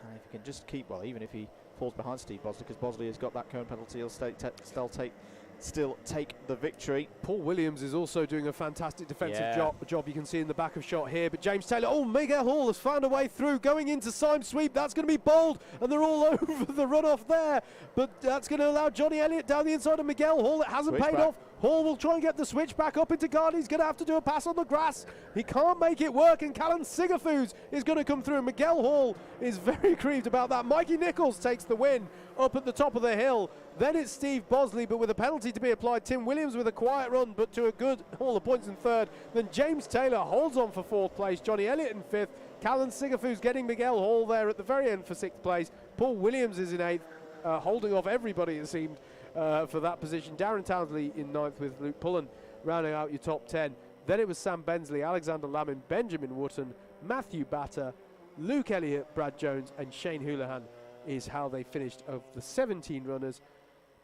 And if he can just keep, well, even if he falls behind Steve Bosley, because Bosley has got that cone penalty, he'll still take the victory. Paul Williams is also doing a fantastic defensive job. You can see in the back of shot here. But James Taylor, Miguel Hall has found a way through, going into Syme Sweep. That's going to be bold, and they're all over the runoff there. But that's going to allow Johnny Elliott down the inside of Miguel Hall. It hasn't paid off. Hall will try and get the switch back up into Garda. He's going to have to do a pass on the grass. He can't make it work, and Callan Sigafus is going to come through. Miguel Hall is very grieved about that. Mikey Nichols takes the win up at the top of the hill. Then it's Steve Bosley, but with a penalty to be applied. Tim Williams with a quiet run, but to a good haul of points in third. Then James Taylor holds on for 4th place. Johnny Elliott in 5th. Callan Sigafus getting Miguel Hall there at the very end for 6th place. Paul Williams is in 8th, holding off everybody, it seemed, for that position. Darren Townsley in 9th with Luke Pullen rounding out your top 10. Then it was Sam Bensley, Alexander Lamin, Benjamin Wotton, Matthew Batter, Luke Elliott, Brad Jones, and Shane Houlihan is how they finished of the 17 runners.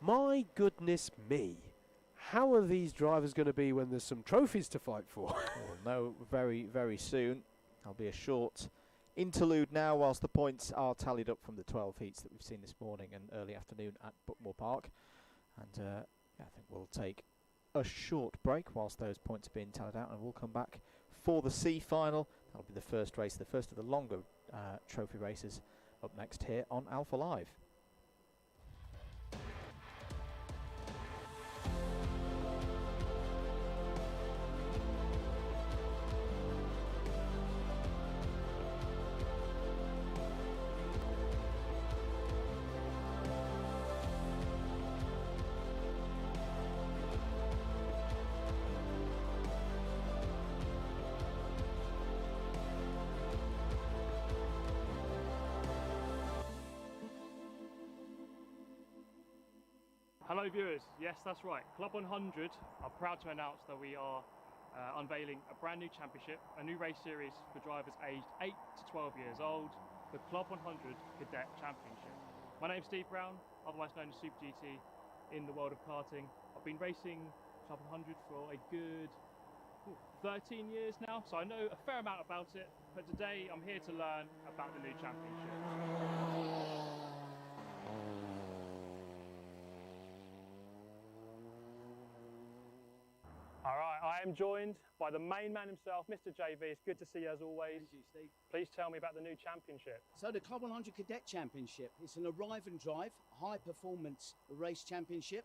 My goodness me, how are these drivers going to be when there's some trophies to fight for? We'll know very, very soon. There'll be a short interlude now whilst the points are tallied up from the 12 heats that we've seen this morning and early afternoon at Buckmore Park. And I think we'll take a short break whilst those points are being tallied out, and we'll come back for the C final. That'll be the first race, the first of the longer trophy races, up next here on Alpha Live. Hello viewers, yes that's right, Club 100 are proud to announce that we are unveiling a brand new championship, a new race series for drivers aged 8 to 12 years old, the Club 100 Cadet Championship. My name's Steve Brown, otherwise known as Super GT in the world of karting. I've been racing Club 100 for a good 13 years now, so I know a fair amount about it, but today I'm here to learn about the new championship. All right, I am joined by the main man himself, Mr. JV. It's good to see you as always. Thank you, Steve. Please tell me about the new championship. So the Club 100 Cadet Championship, it's an arrive and drive, high performance race championship,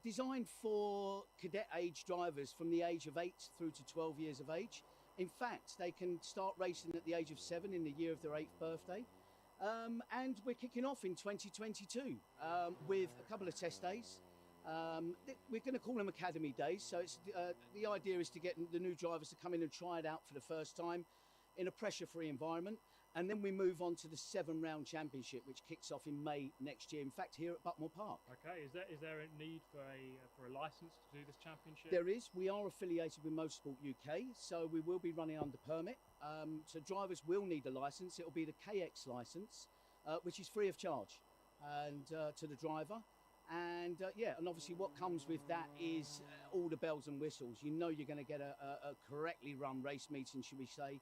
designed for cadet age drivers from the age of 8 through to 12 years of age. In fact, they can start racing at the age of 7 in the year of their 8th birthday. And we're kicking off in 2022 with a couple of test days. We're going to call them Academy Days, so it's, the idea is to get the new drivers to come in and try it out for the first time in a pressure-free environment. And then we move on to the 7-round championship, which kicks off in May next year. In fact, here at Buckmore Park. Okay, is there a need for a license to do this championship? There is. We are affiliated with Motorsport UK, so we will be running under permit. So drivers will need a license. It will be the KX license, which is free of charge, and to the driver. And yeah, and obviously what comes with that is all the bells and whistles. You know you're going to get a correctly run race meeting, should we say,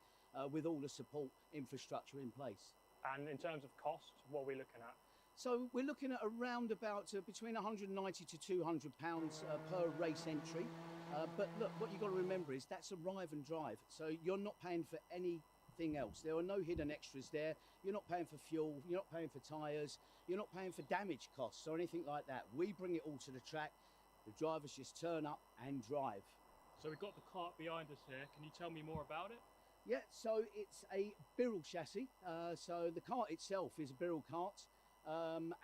with all the support infrastructure in place. And in terms of cost, what are we looking at? So we're looking at around about between 190 to 200 pounds per race entry. But look, what you've got to remember is that's arrive and drive. So you're not paying for anything else. There are no hidden extras there. You're not paying for fuel. You're not paying for tyres. You're not paying for damage costs or anything like that. We bring it all to the track. The drivers just turn up and drive. So we've got the cart behind us here. Can you tell me more about it? Yeah, so it's a Birrell chassis. So the cart itself is a Birrell cart.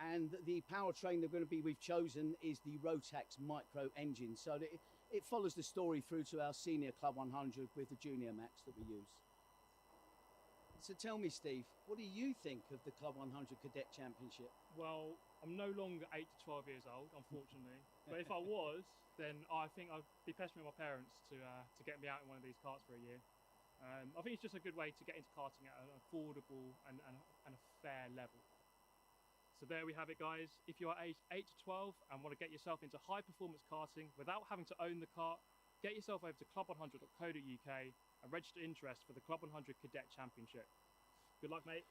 And the powertrain we've chosen is the Rotax micro engine. So that it follows the story through to our senior Club 100 with the Junior Max that we use. So tell me, Steve, what do you think of the Club 100 Cadet Championship? Well, I'm no longer 8 to 12 years old, unfortunately. But if I was, then I think I'd be pestering my parents to get me out in one of these karts for a year. I think it's just a good way to get into karting at an affordable and a fair level. So there we have it, guys. If you are aged 8 to 12 and want to get yourself into high performance karting without having to own the kart, get yourself over to club100.co.uk and register interest for the Club 100 Cadet Championship. Good luck, mate.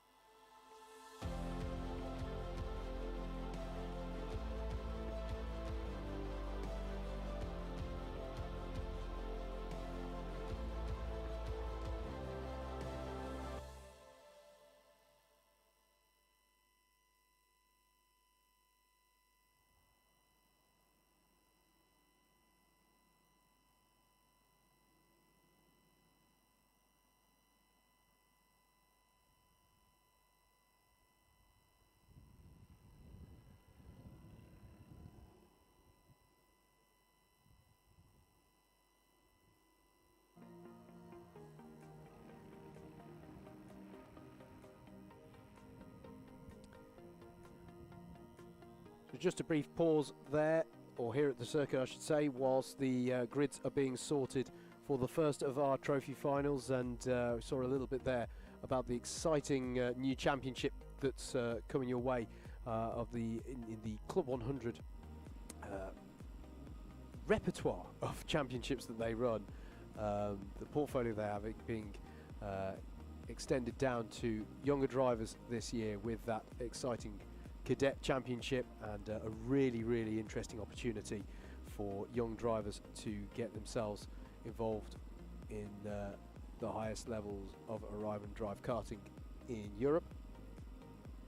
So just a brief pause there, or here at the circuit I should say, whilst the grids are being sorted for the first of our trophy finals, and we saw a little bit there about the exciting new championship that's coming your way in the Club 100 repertoire of championships that they run. The portfolio they have being extended down to younger drivers this year with that exciting Cadet Championship, and a really interesting opportunity for young drivers to get themselves involved in the highest levels of arrive and drive karting in Europe.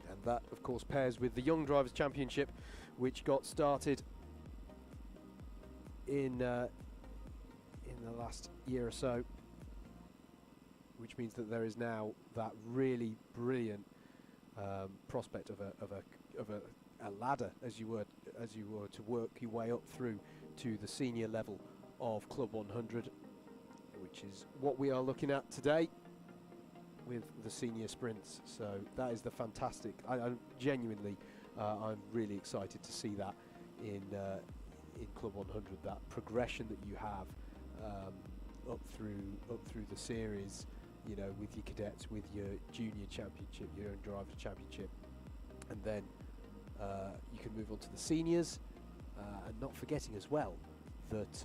And that of course pairs with the Young Drivers Championship, which got started in the last year or so, which means that there is now that really brilliant prospect of a ladder, as you were to work your way up through to the senior level of Club 100, which is what we are looking at today with the senior sprints. So that is the fantastic. I'm genuinely, I'm really excited to see that in Club 100. That progression that you have up through the series, you know, with your cadets, with your junior championship, your own driver championship, and then you can move on to the seniors, and not forgetting as well that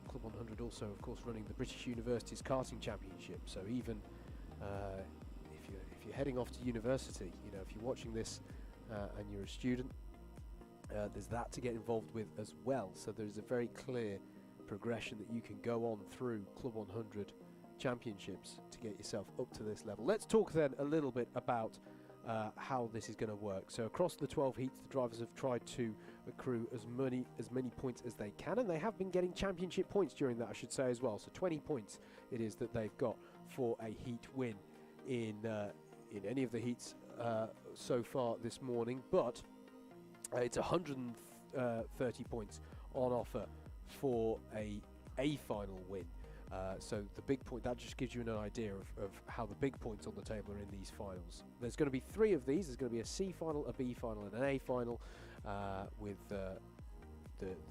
Club 100 also, of course, running the British Universities Karting Championship. So even if you're heading off to university, you know, if you're watching this and you're a student, there's that to get involved with as well. So there's a very clear progression that you can go on through Club 100 championships to get yourself up to this level. Let's talk then a little bit about how this is going to work. So across the 12 heats, the drivers have tried to accrue as many points as they can, and they have been getting championship points during that, I should say, as well. So 20 points it is that they've got for a heat win in any of the heats so far this morning, but it's 130 points on offer for a final win. So the big point, that just gives you an idea of how the big points on the table are in these finals. There's going to be 3 of these. There's going to be a C final, a B final and an A final, with the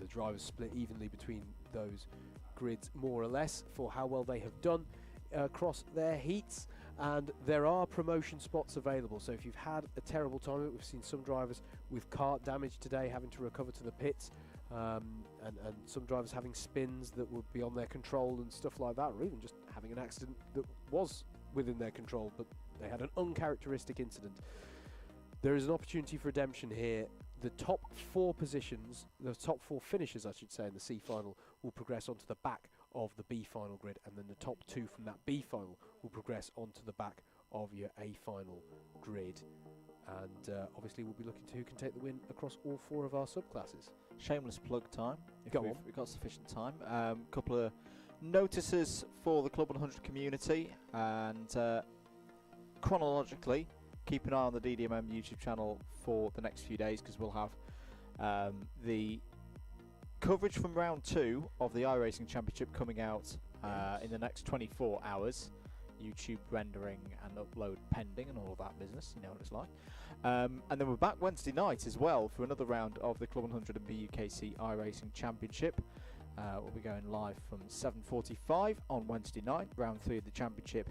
drivers split evenly between those grids more or less for how well they have done across their heats. And there are promotion spots available, so if you've had a terrible time, we've seen some drivers with kart damage today having to recover to the pits, and some drivers having spins that would be on their control and stuff like that, or even just having an accident that was within their control but they had an uncharacteristic incident. There is an opportunity for redemption here. The top 4 positions, the top 4 finishers I should say in the C final, will progress onto the back of the B final grid, and then the top 2 from that B final will progress onto the back of your A final grid. And obviously we'll be looking to who can take the win across all 4 of our subclasses. Shameless plug time, if Go we've, on. we've got sufficient time. Couple of notices for the Club 100 community, and chronologically, keep an eye on the DDMM YouTube channel for the next few days, because we'll have the coverage from round 2 of the iRacing Championship coming out in the next 24 hours. YouTube rendering and upload pending and all of that business, you know what it's like. And then we're back Wednesday night as well for another round of the Club 100 and BUKC iRacing Championship. We'll be going live from 7:45 on Wednesday night, round 3 of the championship,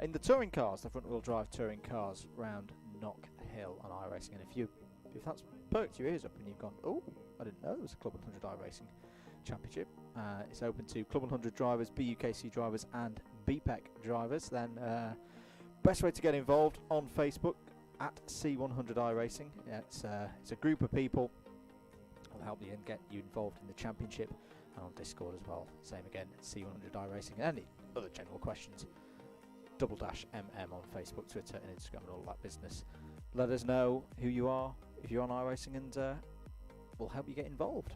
in the touring cars, the front wheel drive touring cars round Knock Hill on iRacing. And if that's perked your ears up and you've gone, oh, I didn't know there was a Club 100 iRacing Championship, it's open to Club 100 drivers, BUKC drivers and BPEC drivers, then best way to get involved on Facebook at C100 iRacing. Yeah, it's a group of people who will help you and get you involved in the championship, and on Discord as well, same again, C100 iRacing. And any other general questions, _MM on Facebook, Twitter and Instagram and all that business. Let us know who you are if you're on iRacing, and we'll help you get involved.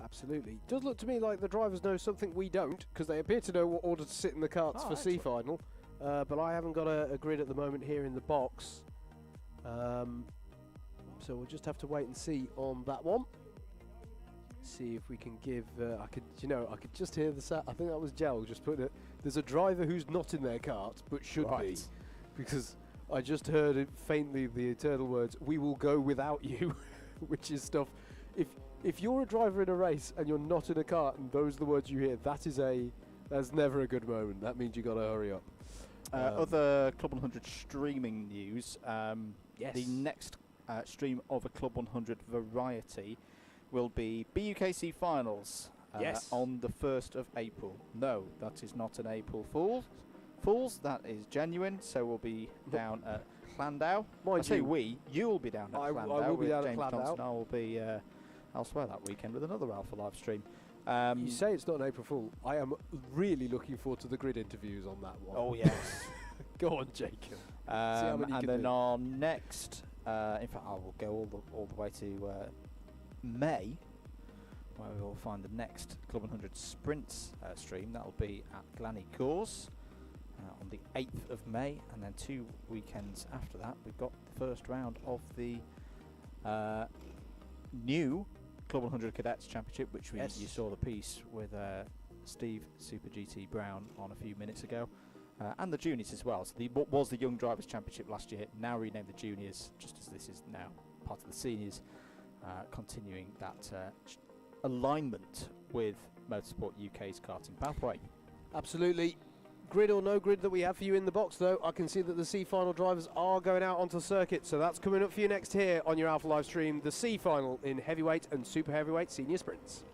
Absolutely. Does look to me like the drivers know something we don't, because they appear to know what order to sit in the carts for C final, but I haven't got a grid at the moment here in the box, so we'll just have to wait and see on that one. See if we can give I could just hear the I think that was Gel just putting it. There's a driver who's not in their cart but should be, because I just heard it faintly, the eternal words, "We will go without you," which is stuff. If you're a driver in a race and you're not in a cart and those are the words you hear, that's never a good moment. That means you got to hurry up. Other Club 100 streaming news. Yes. The next stream of a Club 100 variety will be BUKC finals on the 1st of April. No, that is not an April Fool's. That is genuine. So we'll be down at Llandau. You'll be down at Llandau. I will be down at James Llandau. Johnson. I will be elsewhere that weekend with another Alpha live stream. You say it's not an April Fool. I am really looking forward to the grid interviews on that one. Oh yes. Go on, Jacob. And then our next, in fact, I will go all the way to May, where we will find the next Club 100 Sprints stream. That will be at Glanny Course on the 8th of May, and then 2 weekends after that, we've got the first round of the new Club 100 Cadets Championship, which you saw the piece with Steve Super GT Brown on a few minutes ago, and the juniors as well. So what was the Young Drivers Championship last year, now renamed the juniors, just as this is now part of the seniors, continuing that alignment with Motorsport UK's karting pathway. Absolutely. Grid or no grid that we have for you in the box, though, I can see that the C final drivers are going out onto the circuit, so that's coming up for you next here on your Alpha live stream, the C final in heavyweight and super heavyweight senior sprints.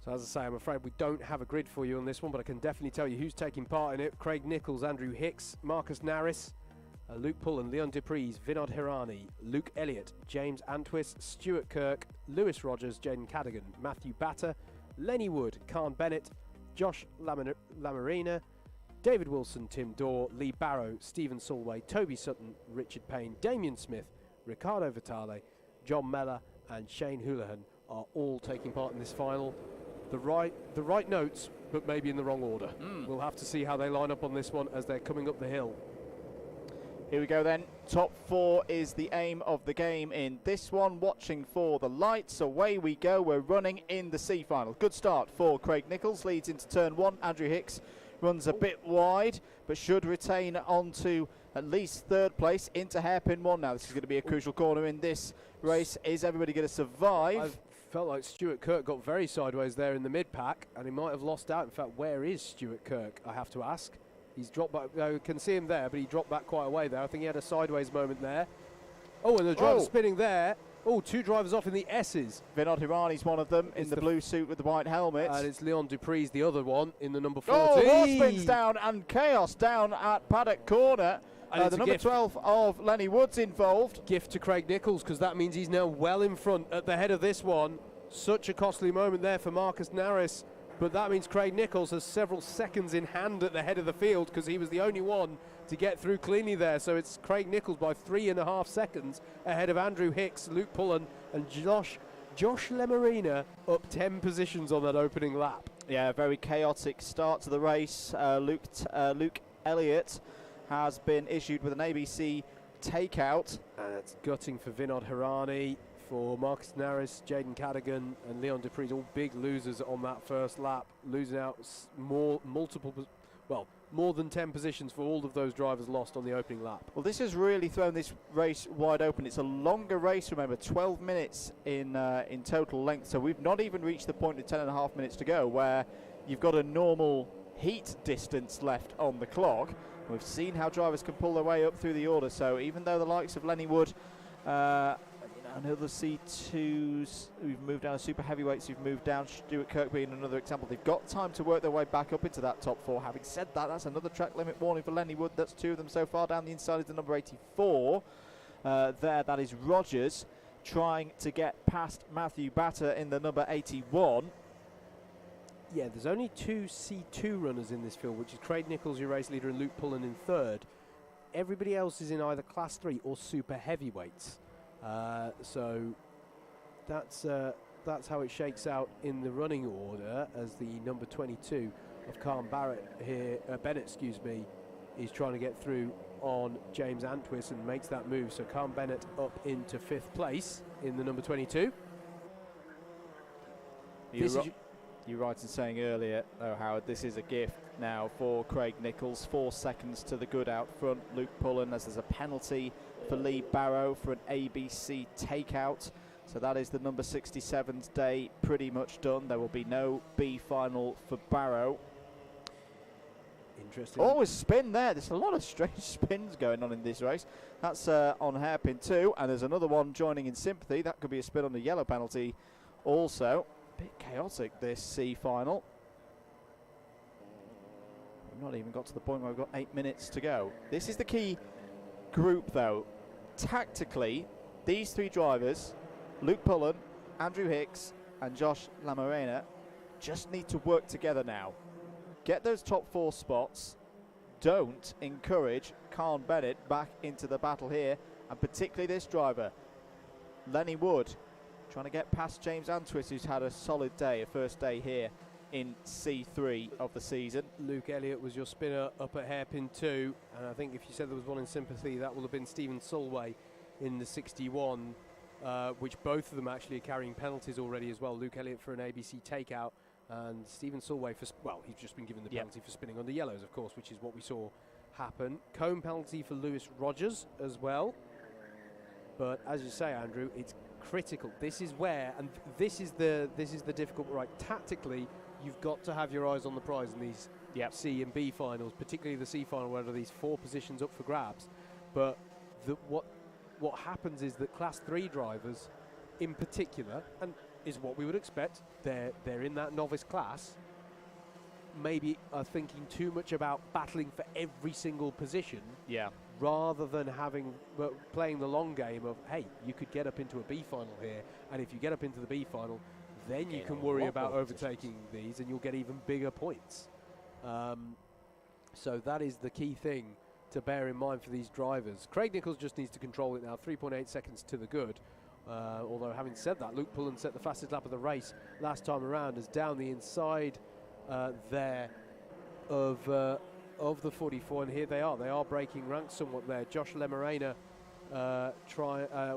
So as I say, I'm afraid we don't have a grid for you on this one, but I can definitely tell you who's taking part in it. Craig Nichols, Andrew Hicks, Marcus Naris, Luke Pullen, Leon Dupries, Vinod Hirani, Luke Elliott, James Antwis, Stuart Kirk, Lewis Rogers, Jaden Cadigan, Matthew Batter, Lenny Wood, Khan Bennett, Josh Lamarina, David Wilson, Tim Dorr, Lee Barrow, Stephen Solway, Toby Sutton, Richard Payne, Damien Smith, Ricardo Vitale, John Mellor and Shane Houlihan are all taking part in this final. The right notes, but maybe in the wrong order. We'll have to see how they line up on this one as they're coming up the hill. Here we go then. Top 4 is the aim of the game in this one. Watching for the lights. Away we go. We're running in the C final. Good start for Craig Nicholls. Leads into turn 1. Andrew Hicks runs a bit wide, but should retain onto at least 3rd place into hairpin 1. Now this is going to be a crucial corner in this race. Is everybody going to survive? I felt like Stuart Kirk got very sideways there in the mid-pack, and he might have lost out. In fact, where is Stuart Kirk, I have to ask? He's dropped back. I can see him there, but he dropped back quite a way there. I think he had a sideways moment there. Oh, and the driver spinning there. Oh, 2 drivers off in the S's. Vinod Hirani's one of them in the blue suit with the white helmet. And it's Leon Dupree's the other one in the number 14. Oh, more spins down and chaos down at Paddock Corner. The number 12 of Lenny Wood's involved. Gift to Craig Nicholls, because that means he's now well in front at the head of this one. Such a costly moment there for Marcus Narris. But that means Craig Nicholls has several seconds in hand at the head of the field, because he was the only one to get through cleanly there. So it's Craig Nicholls by 3.5 seconds ahead of Andrew Hicks, Luke Pullen and Josh Lemarina, up 10 positions on that opening lap. Yeah, very chaotic start to the race. Luke Elliott has been issued with an ABC takeout. And it's gutting for Vinod Hirani, for Marcus Narris, Jaden Cadigan and Leon Dupreez, all big losers on that first lap, losing out more than 10 positions for all of those drivers lost on the opening lap. Well, this has really thrown this race wide open. It's a longer race, remember, 12 minutes in total length, so we've not even reached the point of 10.5 minutes to go where you've got a normal heat distance left on the clock. We've seen how drivers can pull their way up through the order, so even though the likes of Lenny Wood and other C2s who've moved down, super heavyweights who've moved down, Stuart Kirk being another example, they've got time to work their way back up into that top 4. Having said that, that's another track limit warning for Lenny Wood. That's 2 of them so far. Down the inside is the number 84. That is Rogers trying to get past Matthew Batter in the number 81. Yeah, there's only 2 C2 runners in this field, which is Craig Nicholls, your race leader, and Luke Pullen in 3rd. Everybody else is in either Class 3 or super heavyweights. So that's how it shakes out in the running order, as the number 22 of Calm Bennett here, is trying to get through on James Antwis and makes that move. So Calm Bennett up into 5th place in the number 22. You're right in saying earlier, though, Howard, this is a gift now for Craig Nicholls. 4 seconds to the good out front. Luke Pullen, as there's a penalty for Lee Barrow for an ABC takeout. So that is the number 67's day pretty much done. There will be no B final for Barrow. Interesting. Always spin there. There's a lot of strange spins going on in this race. That's on hairpin 2, and there's another one joining in sympathy. That could be a spin on the yellow penalty also. A bit chaotic, this C final. We've not even got to the point where we've got 8 minutes to go. This is the key group, though. Tactically, these 3 drivers, Luke Pullen, Andrew Hicks and Josh Lamarena, just need to work together now. Get those top 4 spots. Don't encourage Calm Bennett back into the battle here, and particularly this driver, Lenny Wood, trying to get past James Antwis, who's had a solid day, a first day here in C3 of the season. Luke Elliott was your spinner up at hairpin 2, and I think if you said there was one in sympathy, that will have been Stephen Solway in the 61, which both of them actually are carrying penalties already as well. Luke Elliott for an ABC takeout, and Stephen Solway for, he's just been given the penalty for spinning on the yellows, of course, which is what we saw happen. Cone penalty for Lewis Rogers as well. But as you say, Andrew, it's critical. This is where, and this is the difficult, right? Tactically, you've got to have your eyes on the prize in these C and B finals, particularly the C final, where there are these 4 positions up for grabs. But what happens is that Class 3 drivers, in particular, and is what we would expect, they're in that novice class, maybe are thinking too much about battling for every single position. Yeah. Rather than playing the long game of, hey, you could get up into a B final here, and if you get up into the B final, then you can worry about overtaking these, and you'll get even bigger points. So that is the key thing to bear in mind for these drivers. Craig Nicholls just needs to control it now, 3.8 seconds to the good. Although having said that, Luke Pullen set the fastest lap of the race last time around, as down the inside there of of the 44, and here they are breaking ranks somewhat there. Josh Lemerena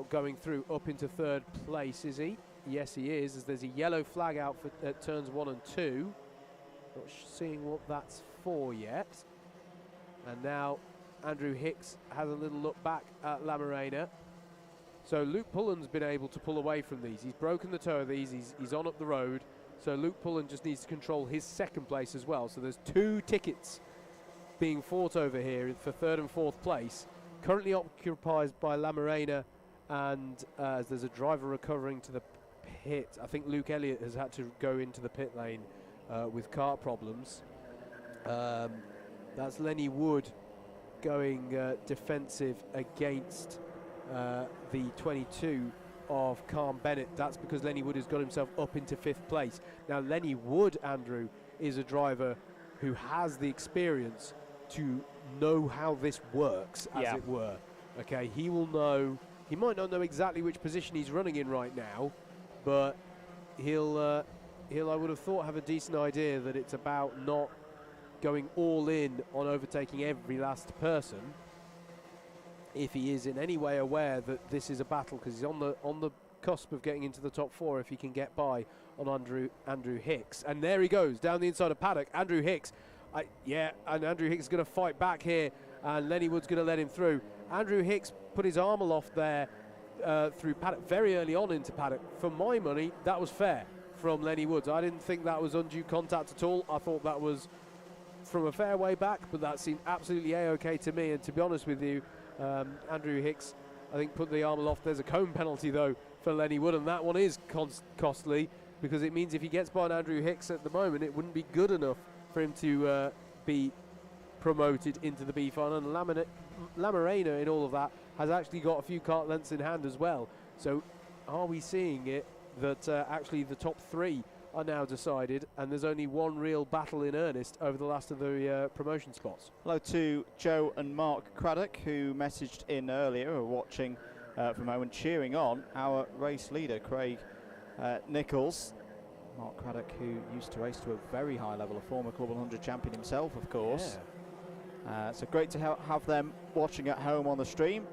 going through up into third place, is he? Yes, he is, as there's a yellow flag out for turns 1 and 2. Not seeing what that's for yet. And now Andrew Hicks has a little look back at Lamarena. So Luke Pullen's been able to pull away from these. He's broken the toe of these. He's on up the road. So Luke Pullen just needs to control his second place as well. So there's 2 tickets being fought over here for third and fourth place. Currently occupied by Lamarena, and as there's a driver recovering to the pit. I think Luke Elliott has had to go into the pit lane with car problems. That's Lenny Wood going defensive against the 22 of Calm Bennett. That's because Lenny Wood has got himself up into 5th place. Now Lenny Wood, Andrew, is a driver who has the experience to know how this works, as it were. Okay, he will know. He might not know exactly which position he's running in right now, but he'll I would have thought, have a decent idea that it's about not going all in on overtaking every last person, if he is in any way aware that this is a battle, because he's on the cusp of getting into the top 4 if he can get by on Andrew Hicks. And there he goes down the inside of paddock. Andrew Hicks, and Andrew Hicks is going to fight back here, and Lenny Wood's going to let him through. Andrew Hicks put his arm aloft there through paddock very early on into paddock. For my money, that was fair from Lenny Woods. I didn't think that was undue contact at all. I thought that was from a fair way back, but that seemed absolutely a-okay to me. And to be honest with you, Andrew Hicks, I think, put the arm aloft. There's a cone penalty though for Lenny Wood, and that one is costly, because it means if he gets by Andrew Hicks at the moment, it wouldn't be good enough for him to be promoted into the B final. And Lamarena in all of that has actually got a few kart lengths in hand as well. So are we seeing it that actually the top 3 are now decided, and there's only one real battle in earnest over the last of the promotion spots? Hello to Joe and Mark Craddock, who messaged in earlier, or watching from home and cheering on our race leader, Craig Nichols. Mark Craddock, who used to race to a very high level, a former Club 100 champion himself, of course. Yeah. So great to have them watching at home on the stream.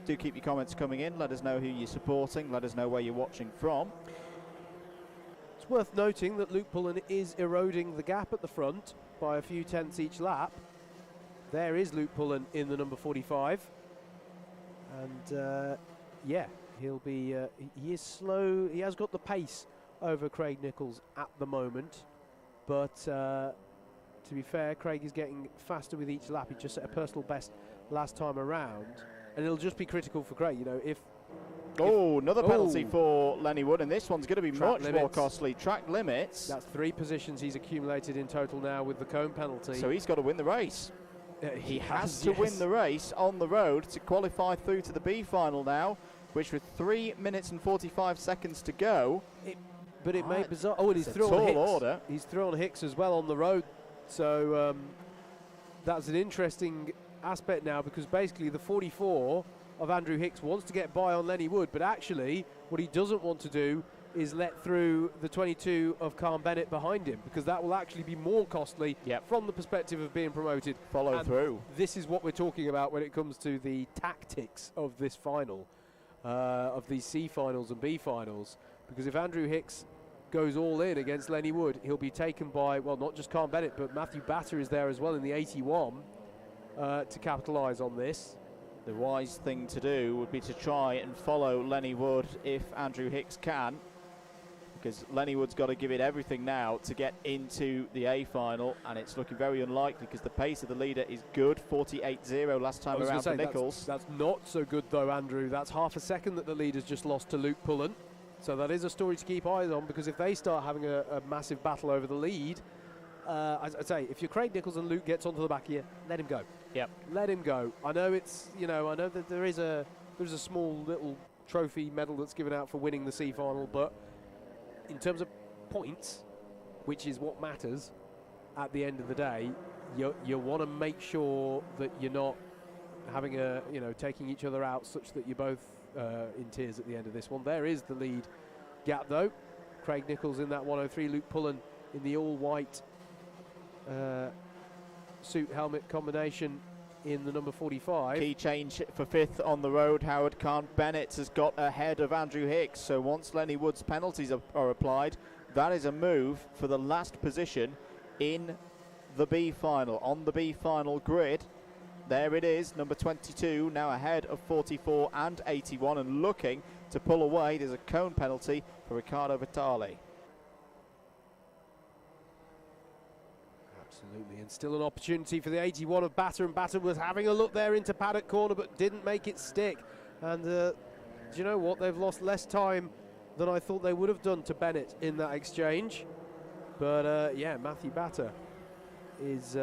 Do keep your comments coming in. Let us know who you're supporting. Let us know where you're watching from. It's worth noting that Luke Pullen is eroding the gap at the front by a few tenths each lap. There is Luke Pullen in the number 45. And he'll be, he is slow. He has got the pace over Craig Nichols at the moment. But to be fair, Craig is getting faster with each lap. He just set a personal best last time around. And it'll just be critical for Craig, you know, if... another penalty for Lenny Wood, and this one's going to be much more costly. Track limits. That's 3 positions he's accumulated in total now with the cone penalty. So he's got to win the race. He has to win the race on the road to qualify through to the B final now, which with 3 minutes and 45 seconds to go. But it made bizarre. Oh, and he's through on Hicks. He's through on Hicks as well on the road. So that's an interesting aspect now, because basically the 44 of Andrew Hicks wants to get by on Lenny Wood, but actually what he doesn't want to do is let through the 22 of Calm Bennett behind him, because that will actually be more costly from the perspective of being promoted. Follow through. This is what we're talking about when it comes to the tactics of this final, of these C finals and B finals, because if Andrew Hicks goes all in against Lenny Wood, he'll be taken by, well, not just Calm Bennett, but Matthew Batter is there as well in the 81 to capitalise on this. The wise thing to do would be to try and follow Lenny Wood if Andrew Hicks can, because Lenny Wood's got to give it everything now to get into the A final, and it's looking very unlikely because the pace of the leader is good, 48.0 last time around for Nichols. That's not so good though, Andrew. That's half a second that the leader's just lost to Luke Pullen. So that is a story to keep eyes on, because if they start having a massive battle over the lead, as I say, if you're Craig Nichols and Luke gets onto the back of you, let him go. Yep. Let him go. I know it's, I know that there's a small little trophy medal that's given out for winning the C final, but in terms of points, which is what matters at the end of the day, you want to make sure that you're not having taking each other out such that you're both in tears at the end of this one. There is the lead gap though. Craig Nichols in that 103, Luke Pullen in the all-white suit helmet combination in the number 45. Key change for 5th on the road. Howard Khan Bennett has got ahead of Andrew Hicks. So once Lenny Wood's penalties are applied, that is a move for the last position in the B final. On the B final grid, there it is, number 22, now ahead of 44 and 81 and looking to pull away. There's a cone penalty for Riccardo Vitale. Absolutely, and still an opportunity for the 81 of Batter, and Batter was having a look there into paddock corner but didn't make it stick. And do you know what? They've lost less time than I thought they would have done to Bennett in that exchange. But yeah, Matthew Batter is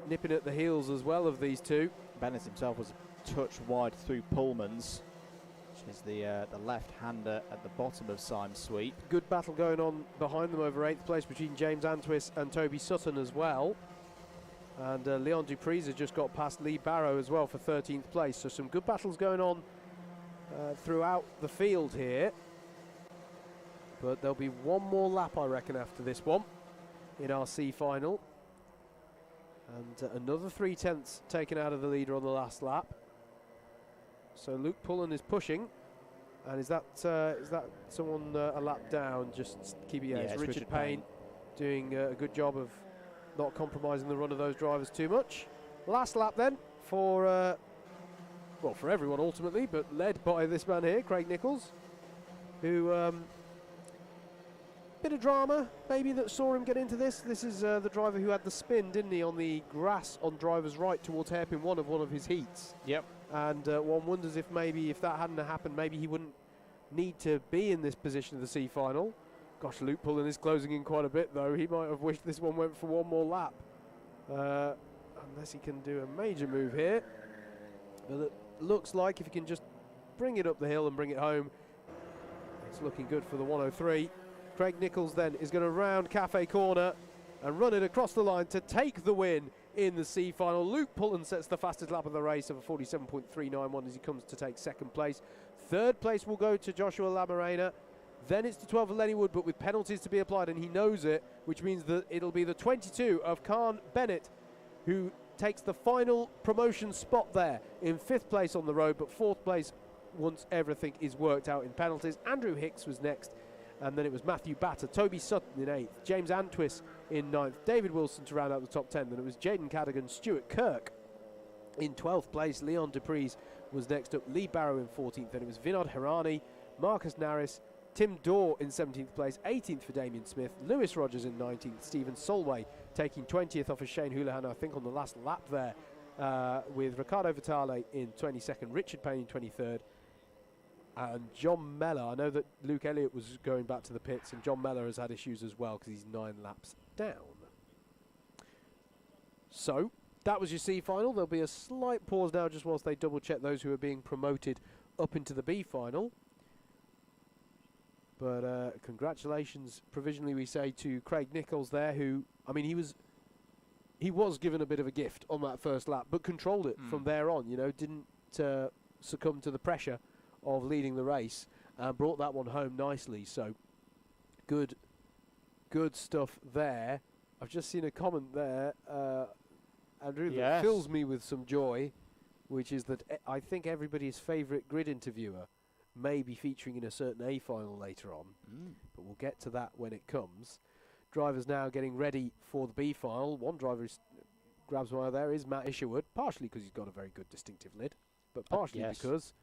nipping at the heels as well of these two. Bennett himself was a touch wide through Pullman's, which is the left-hander at the bottom of Syme's sweep. Good battle going on behind them over 8th place between James Antwis and Toby Sutton as well. And Leon Dupreez has just got past Lee Barrow as well for 13th place. So some good battles going on throughout the field here. But there'll be one more lap, I reckon, after this one in our C final. And another 3/10 taken out of the leader on the last lap. So Luke Pullen is pushing. And is that someone a lap down? Just keep it. Yeah, it's Richard Payne doing a good job of not compromising the run of those drivers too much. Last lap then for well, for everyone ultimately, but led by this man here, Craig Nichols, who bit of drama maybe that saw him get into this. This is the driver who had the spin, didn't he, on the grass on driver's right towards hairpin one of his heats. Yep. And one wonders if maybe if that hadn't happened, maybe he wouldn't need to be in this position of the C final. Gosh, Luke Pullen is closing in quite a bit though. He might have wished this one went for one more lap. Unless he can do a major move here. But it looks like if he can just bring it up the hill and bring it home, it's looking good for the 103. Craig Nichols then is going to round Cafe Corner and run it across the line to take the win in the C final. Luke Pullen sets the fastest lap of the race of a 47.391 as he comes to take 2nd place. 3rd place will go to Joshua Lamarena. Then it's the 12 of Lenny Wood, but with penalties to be applied, and he knows it, which means that it'll be the 22 of Khan Bennett who takes the final promotion spot there in 5th place on the road, but 4th place once everything is worked out in penalties. Andrew Hicks was next, and then it was Matthew Batter, Toby Sutton in 8th, James Antwis in 9th, David Wilson to round out the top 10. Then it was Jaden Cadogan, Stuart Kirk in 12th place, Leon Dupreez was next up, Lee Barrow in 14th, then it was Vinod Hirani, Marcus Naris, Tim Dorr in 17th place, 18th for Damien Smith, Lewis Rogers in 19th, Stephen Solway taking 20th off of Shane Houlihan, I think on the last lap there, with Riccardo Vitale in 22nd, Richard Payne in 23rd, and John Mellor. I know that Luke Elliott was going back to the pits, and John Mellor has had issues as well because he's 9 laps down. So that was your C final. There'll be a slight pause now just whilst they double check those who are being promoted up into the B final. But congratulations, provisionally we say, to Craig Nichols there, who, I mean, he was given a bit of a gift on that first lap, but controlled it from there on, you know, didn't succumb to the pressure of leading the race and brought that one home nicely. So good stuff there. I've just seen a comment there, Andrew, that fills me with some joy, which is that I think everybody's favourite grid interviewer may be featuring in a certain A final later on, but we'll get to that when it comes. Drivers now getting ready for the B final. One driver who grabs my eye there is Matt Isherwood, partially because he's got a very good distinctive lid, but partially because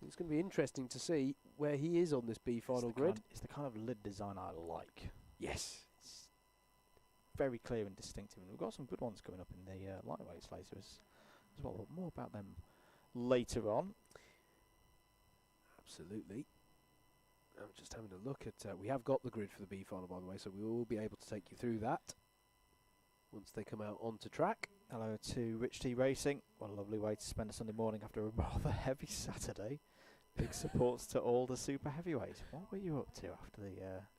it's going to be interesting to see where he is on this B final grid. It's the kind of lid design I like. Yes. It's very clear and distinctive, and we've got some good ones coming up in the lightweights later as well, but more about them later on. Absolutely. I'm just having a look at... we have got the grid for the B final, by the way, so we will be able to take you through that once they come out onto track. Hello to Rich T Racing. What a lovely way to spend a Sunday morning after a rather heavy Saturday. Big supports to all the super heavyweights. What were you up to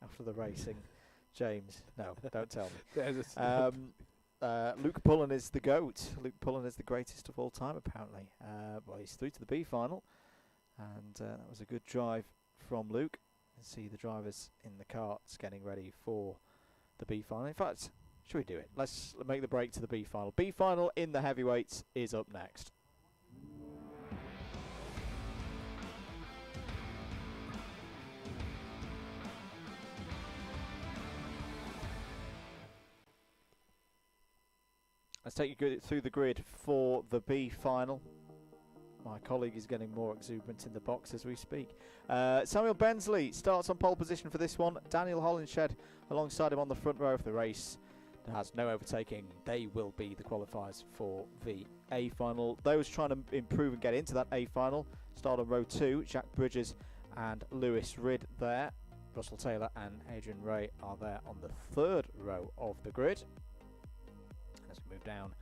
after the racing, James? No, don't tell me. Luke Pullen is the GOAT. Luke Pullen is the greatest of all time, apparently. Well, he's through to the B final. And that was a good drive from Luke. You can see the drivers in the carts getting ready for the B final. In fact, Should we do it? Let's make the break to the B final. B final in the heavyweights is up next. Let's take you through the grid for the B final. My colleague is getting more exuberant in the box as we speak. Samuel Bensley starts on pole position for this one. Daniel Hollinshed alongside him on the front row of the race. Has no overtaking. They will be the qualifiers for the A final. Those trying to improve and get into that A final start on row 2. Jack Bridges and Lewis Ridd there. Russell Taylor and Adrian Ray are there on the 3rd row of the grid. As we move down,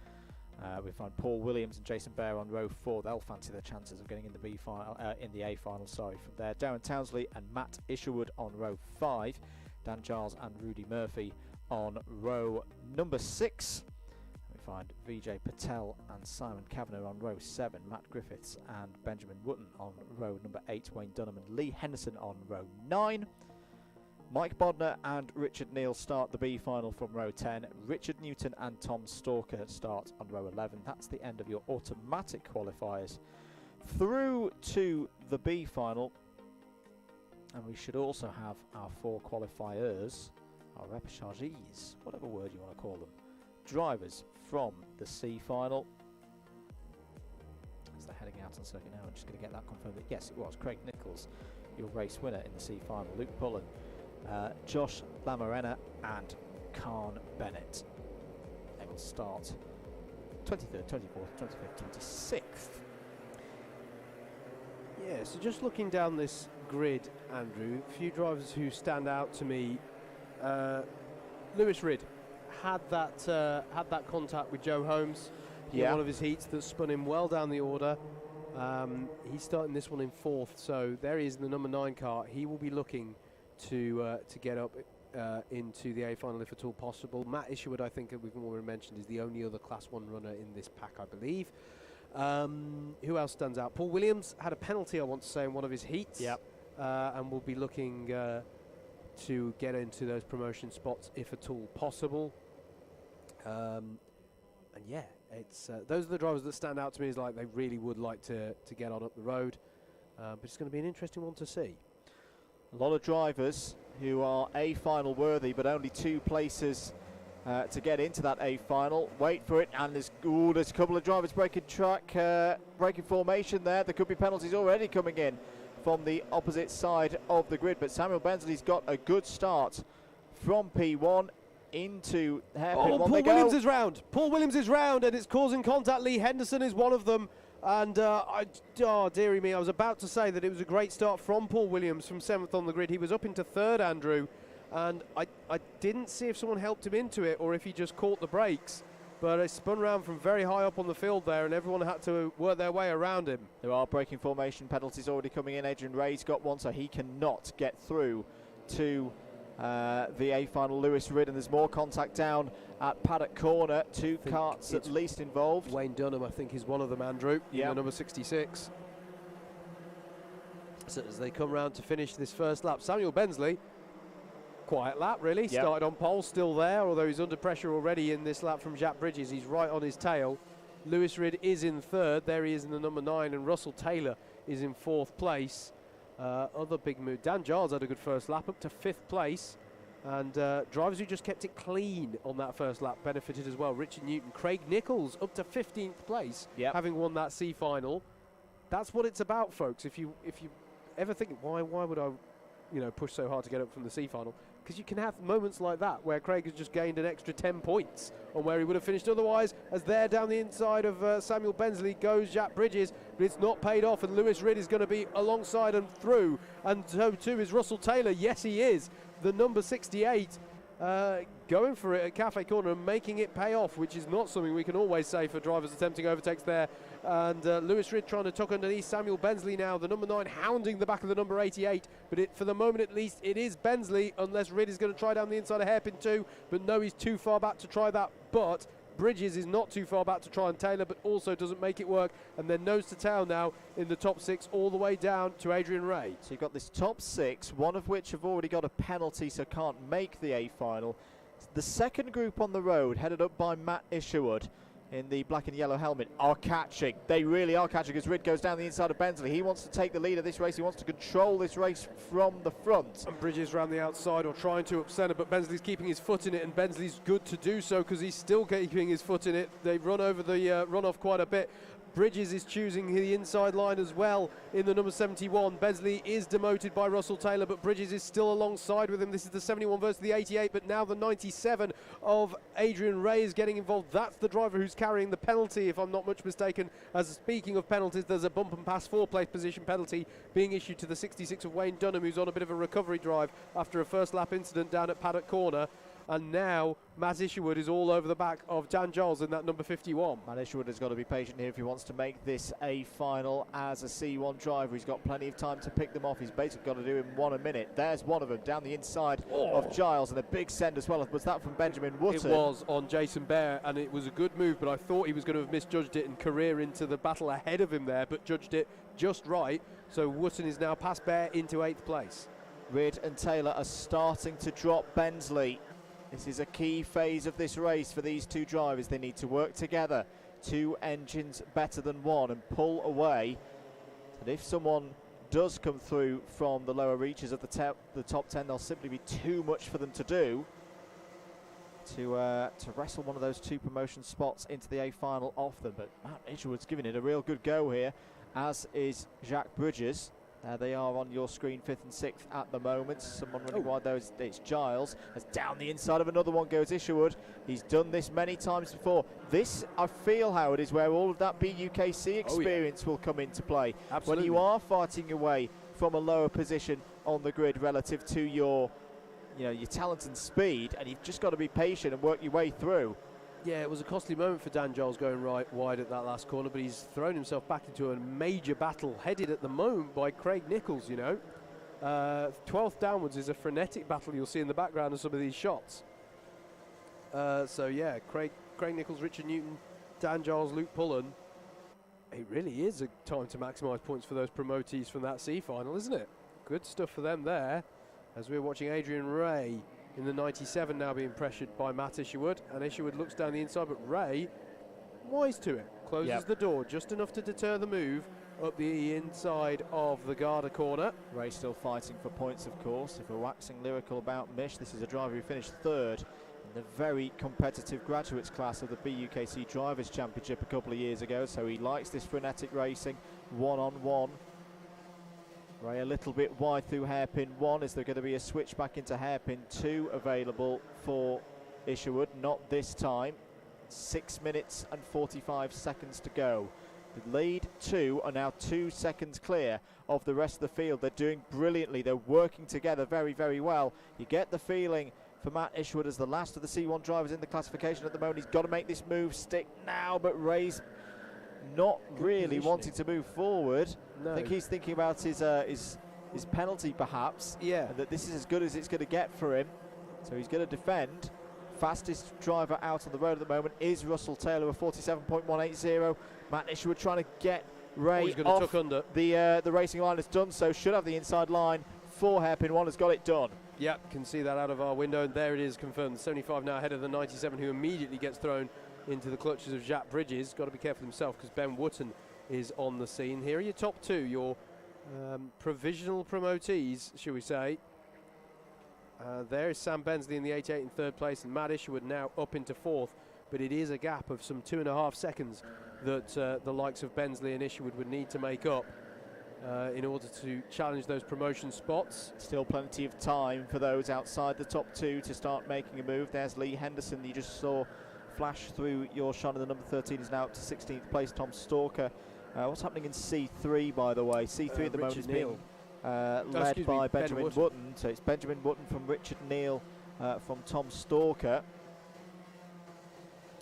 we find Paul Williams and Jason Bear on row 4. They'll fancy their chances of getting in the B final, in the A final. Sorry, from there. Darren Townsley and Matt Isherwood on row 5. Dan Giles and Rudy Murphy on row number 6. We find Vijay Patel and Simon Kavanagh on row 7. Matt Griffiths and Benjamin Wotton on row number 8. Wayne Dunham and Lee Henderson on row 9. Mike Bodner and Richard Neal start the B final from row 10. Richard Newton and Tom Stalker start on row 11. That's the end of your automatic qualifiers through to the B final. And we should also have our 4 qualifiers, our repêchages, whatever word you want to call them, drivers from the C final. As they're heading out on circuit now, I'm just going to get that confirmed. Yes, it was Craig Nichols, your race winner in the C final. Luke Pullen, Josh Lamarena and Khan Bennett. They will start 23rd, 24th, 25th, 26th. Yeah, so just looking down this grid, Andrew, a few drivers who stand out to me. Lewis Ridd had that contact with Joe Holmes in one of his heats that spun him well down the order. He's starting this one in 4th, so there he is in the number 9 car. He will be looking to get up into the A final if at all possible. Matt Isherwood, I think we've already mentioned, is the only other Class 1 runner in this pack, I believe. Who else stands out? Paul Williams had a penalty, I want to say, in one of his heats. Yep. And will be looking to get into those promotion spots if at all possible. And yeah, it's those are the drivers that stand out to me as like they really would like to get on up the road. But it's going to be an interesting one to see. A lot of drivers who are A final worthy, but only 2 places to get into that A final. Wait for it, and there's a couple of drivers breaking track, breaking formation there. There could be penalties already coming in from the opposite side of the grid, but Samuel Bensley's got a good start from P1 into hairpin. Paul Williams is round. Paul Williams is round, and it's causing contact. Lee Henderson is one of them. And dearie me, I was about to say that it was a great start from Paul Williams from 7th on the grid. He was up into 3rd, Andrew, and I didn't see if someone helped him into it or if he just caught the brakes. But it spun around from very high up on the field there, and everyone had to work their way around him. There are braking formation penalties already coming in. Adrian Ray's got one, so he cannot get through to the A final. Lewis Ridd, and there's more contact down at Paddock Corner. 2 carts at least involved. Wayne Dunham, I think, is one of them, Andrew, in the number 66. So as they come round to finish this first lap, Samuel Bensley, quiet lap really, started on pole, still there, although he's under pressure already in this lap from Jack Bridges. He's right on his tail. Lewis Ridd is in 3rd, there he is in the number 9, and Russell Taylor is in 4th place. Other big move, Dan Giles had a good first lap, up to 5th place, and drivers who just kept it clean on that first lap benefited as well. Richard Newton, Craig Nichols up to 15th place, having won that C final. That's what it's about, folks. If you ever think, why would I push so hard to get up from the C final? Because you can have moments like that where Craig has just gained an extra 10 points on where he would have finished otherwise, as there down the inside of Samuel Bensley goes Jack Bridges, but it's not paid off, and Lewis Ridd is going to be alongside and through, and so too is Russell Taylor. Yes, he is, the number 68, going for it at Cafe Corner and making it pay off, which is not something we can always say for drivers attempting overtakes there. And Lewis Ridd trying to tuck underneath Samuel Bensley now, the number 9 hounding the back of the number 88, but for the moment at least it is Bensley, unless Ridd is going to try down the inside of hairpin 2, but no, he's too far back to try that. But Bridges is not too far back to try and Taylor, but also doesn't make it work, and then nose to tail now in the top 6 all the way down to Adrian Ray. So you've got this top 6, one of which have already got a penalty, so can't make the A final. The second group on the road, headed up by Matt Isherwood in the black and yellow helmet, are catching. They really are catching as Ridd goes down the inside of Bensley. He wants to take the lead of this race. He wants to control this race from the front. And Bridges round the outside, or trying to up centre, but Bensley's keeping his foot in it, and Bensley's good to do so because he's still keeping his foot in it. They run over the runoff quite a bit. Bridges is choosing the inside line as well in the number 71. Bensley is demoted by Russell Taylor, but Bridges is still alongside with him. This is the 71 versus the 88, but now the 97 of Adrian Ray is getting involved. That's the driver who's carrying the penalty, if I'm not much mistaken. As speaking of penalties, there's a bump and pass 4-place position penalty being issued to the 66 of Wayne Dunham, who's on a bit of a recovery drive after a first lap incident down at Paddock Corner. And now Matt Isherwood is all over the back of Dan Giles in that number 51. Matt Isherwood has got to be patient here if he wants to make this a final as a C1 driver. He's got plenty of time to pick them off. He's basically got to do in 1 minute. There's one of them down the inside of Giles, and a big send as well. Was that from Benjamin Wootton? It was on Jason Bear, and it was a good move, but I thought he was going to have misjudged it and career into the battle ahead of him there, but judged it just right. So Wootton is now past Bear into 8th place. Ridd and Taylor are starting to drop Bensley. This is a key phase of this race for these two drivers. They need to work together. 2 engines better than 1 and pull away. And if someone does come through from the lower reaches of the top 10, there'll simply be too much for them to do to wrestle one of those 2 promotion spots into the A final off them. But Matt Isherwood's giving it a real good go here, as is Jacques Bridges. They are on your screen 5th and 6th at the moment. Someone running wide though, it's Giles. As down the inside of another one goes Isherwood. He's done this many times before. This, I feel, Howard, is where all of that BUKC experience will come into play. Absolutely. When you are fighting away from a lower position on the grid relative to your talent and speed, and you've just got to be patient and work your way through. Yeah, it was a costly moment for Dan Giles going right wide at that last corner, but he's thrown himself back into a major battle headed at the moment by Craig Nichols, 12th downwards is a frenetic battle you'll see in the background of some of these shots. So yeah, Craig Nichols, Richard Newton, Dan Giles, Luke Pullen. It really is a time to maximise points for those promotees from that C final, isn't it? Good stuff for them there, as we're watching Adrian Ray in the 97 now being pressured by Matt Isherwood, and Isherwood looks down the inside, but Ray, wise to it, closes the door just enough to deter the move up the inside of the Garda corner. Ray still fighting for points, of course. If we're waxing lyrical about Mish, this is a driver who finished 3rd in the very competitive graduates class of the BUKC Drivers' Championship a couple of years ago, so he likes this frenetic racing, 1-on-1. Ray a little bit wide through hairpin 1. Is there going to be a switch back into hairpin 2 available for Isherwood? Not this time. 6 minutes and 45 seconds to go. The lead 2 are now 2 seconds clear of the rest of the field. They're doing brilliantly. They're working together very, very well. You get the feeling for Matt Isherwood as the last of the C1 drivers in the classification at the moment. He's got to make this move stick now, but Ray's not really wanting to move forward. No. I think he's thinking about his penalty perhaps. Yeah. And that this is as good as it's going to get for him. So he's going to defend. Fastest driver out on the road at the moment is Russell Taylor with 47.180. Matt Isherwood trying to get Ray off under. The racing line. Has done so. Should have the inside line for hairpin 1. Has got it done. Yep, can see that out of our window, and there it is confirmed. The 75 now ahead of the 97, who immediately gets thrown into the clutches of Jacques Bridges. Got to be careful himself because Ben Wootton is on the scene. Here are your top 2, your provisional promotees, shall we say. There is Sam Bensley in the 88 in 3rd place, and Matt Isherwood now up into 4th, but it is a gap of some 2.5 seconds that the likes of Bensley and Isherwood would need to make up in order to challenge those promotion spots. Still plenty of time for those outside the top 2 to start making a move. There's Lee Henderson that you just saw flash through your shot, of the number 13 is now up to 16th place. Tom Stalker. What's happening in C3, by the way? C3 at the moment is being led by Benjamin Wootton. So it's Benjamin Wootton from Richard Neal from Tom Stalker.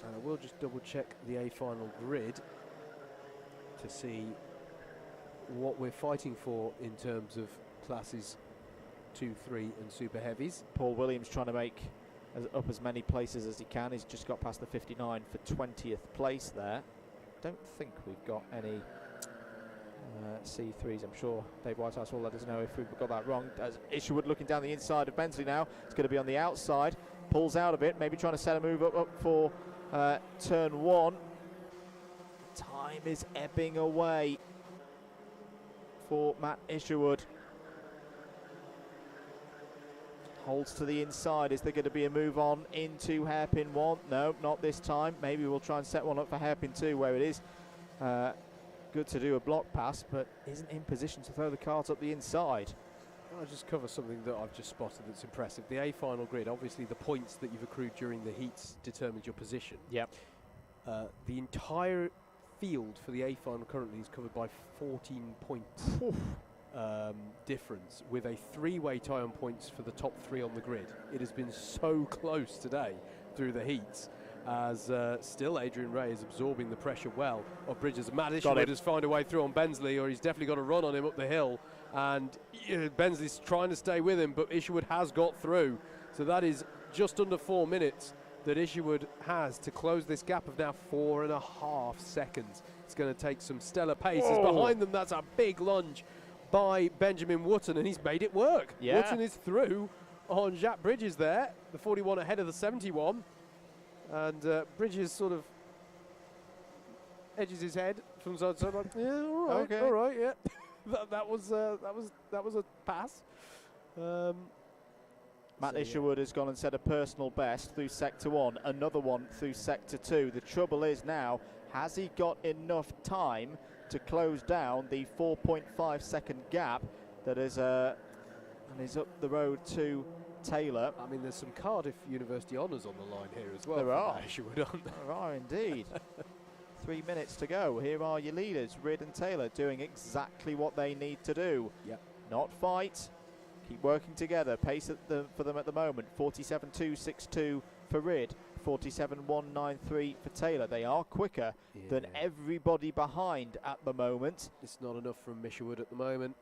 And I will just double check the A final grid to see what we're fighting for in terms of classes 2, 3 and super heavies. Paul Williams trying to make up as many places as he can. He's just got past the 59 for 20th place there. Don't think we've got any C3s. I'm sure Dave Whitehouse will let us know if we've got that wrong. As Isherwood looking down the inside of Bensley now. It's going to be on the outside. pulls out of it, maybe trying to set a move up for turn 1. Time is ebbing away for Matt Isherwood. Holds to the inside. Is there going to be a move on into hairpin 1? No, not this time. Maybe we'll try and set one up for hairpin 2, where it is good to do a block pass, but isn't in position to throw the cart up the inside. I'll just cover something that I've just spotted that's impressive. The A final grid, obviously the points that you've accrued during the heats determines your position. Yep. The entire field for the A final currently is covered by 14 points difference, with a 3-way tie on points for the top 3 on the grid. It has been so close today through the heats, as still Adrian Ray is absorbing the pressure well of Bridges. Matt Isherwood has found a way through on Bensley, or he's definitely got a run on him up the hill, and Bensley's trying to stay with him, but Isherwood has got through. So that is just under 4 minutes that Isherwood has to close this gap of now 4.5 seconds. It's going to take some stellar paces. Behind them, that's a big lunge by Benjamin Wotton, and he's made it work. Yeah. Wotton is through on Jacques Bridges there, the 41 ahead of the 71. And Bridges sort of edges his head from side to side, like, yeah, all right, Okay. all right, yeah. that was a pass. Matt So, Isherwood has gone and set a personal best through sector 1, another one through sector 2. The trouble is now, has he got enough time to close down the 4.5 second gap that is and is up the road to Taylor? I mean, there's some Cardiff University honours on the line here as well. There are. Isherwood, aren't there? There are indeed. 3 minutes to go. Here are your leaders, Ridd and Taylor, doing exactly what they need to do. Yep. Not fight. Keep working together. Pace for them at the moment. 47.262 for Ridd. 47.193 for Taylor. They are quicker than everybody behind at the moment. It's not enough from Isherwood at the moment,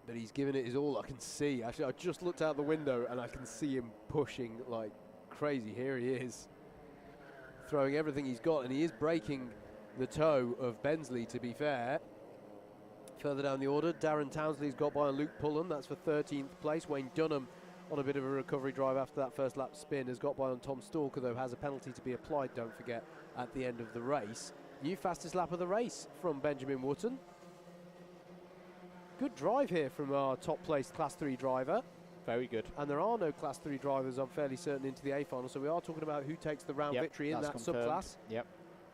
but he's given it his all. I can see. Actually, I just looked out the window and I can see him pushing like crazy. Here he is, throwing everything he's got, and he is breaking the toe of Bensley, to be fair. Further down the order, Darren Townsley's got by on Luke Pullen. That's for 13th place. Wayne Dunham, on a bit of a recovery drive after that first lap spin, has got by on Tom Stalker, though has a penalty to be applied, don't forget, at the end of the race. New fastest lap of the race from Benjamin Wotton. Good drive here from our top placed Class 3 driver. Very good. And there are no Class 3 drivers, I'm fairly certain, into the A final, so we are talking about who takes the round victory in that confirmed. subclass. Yep.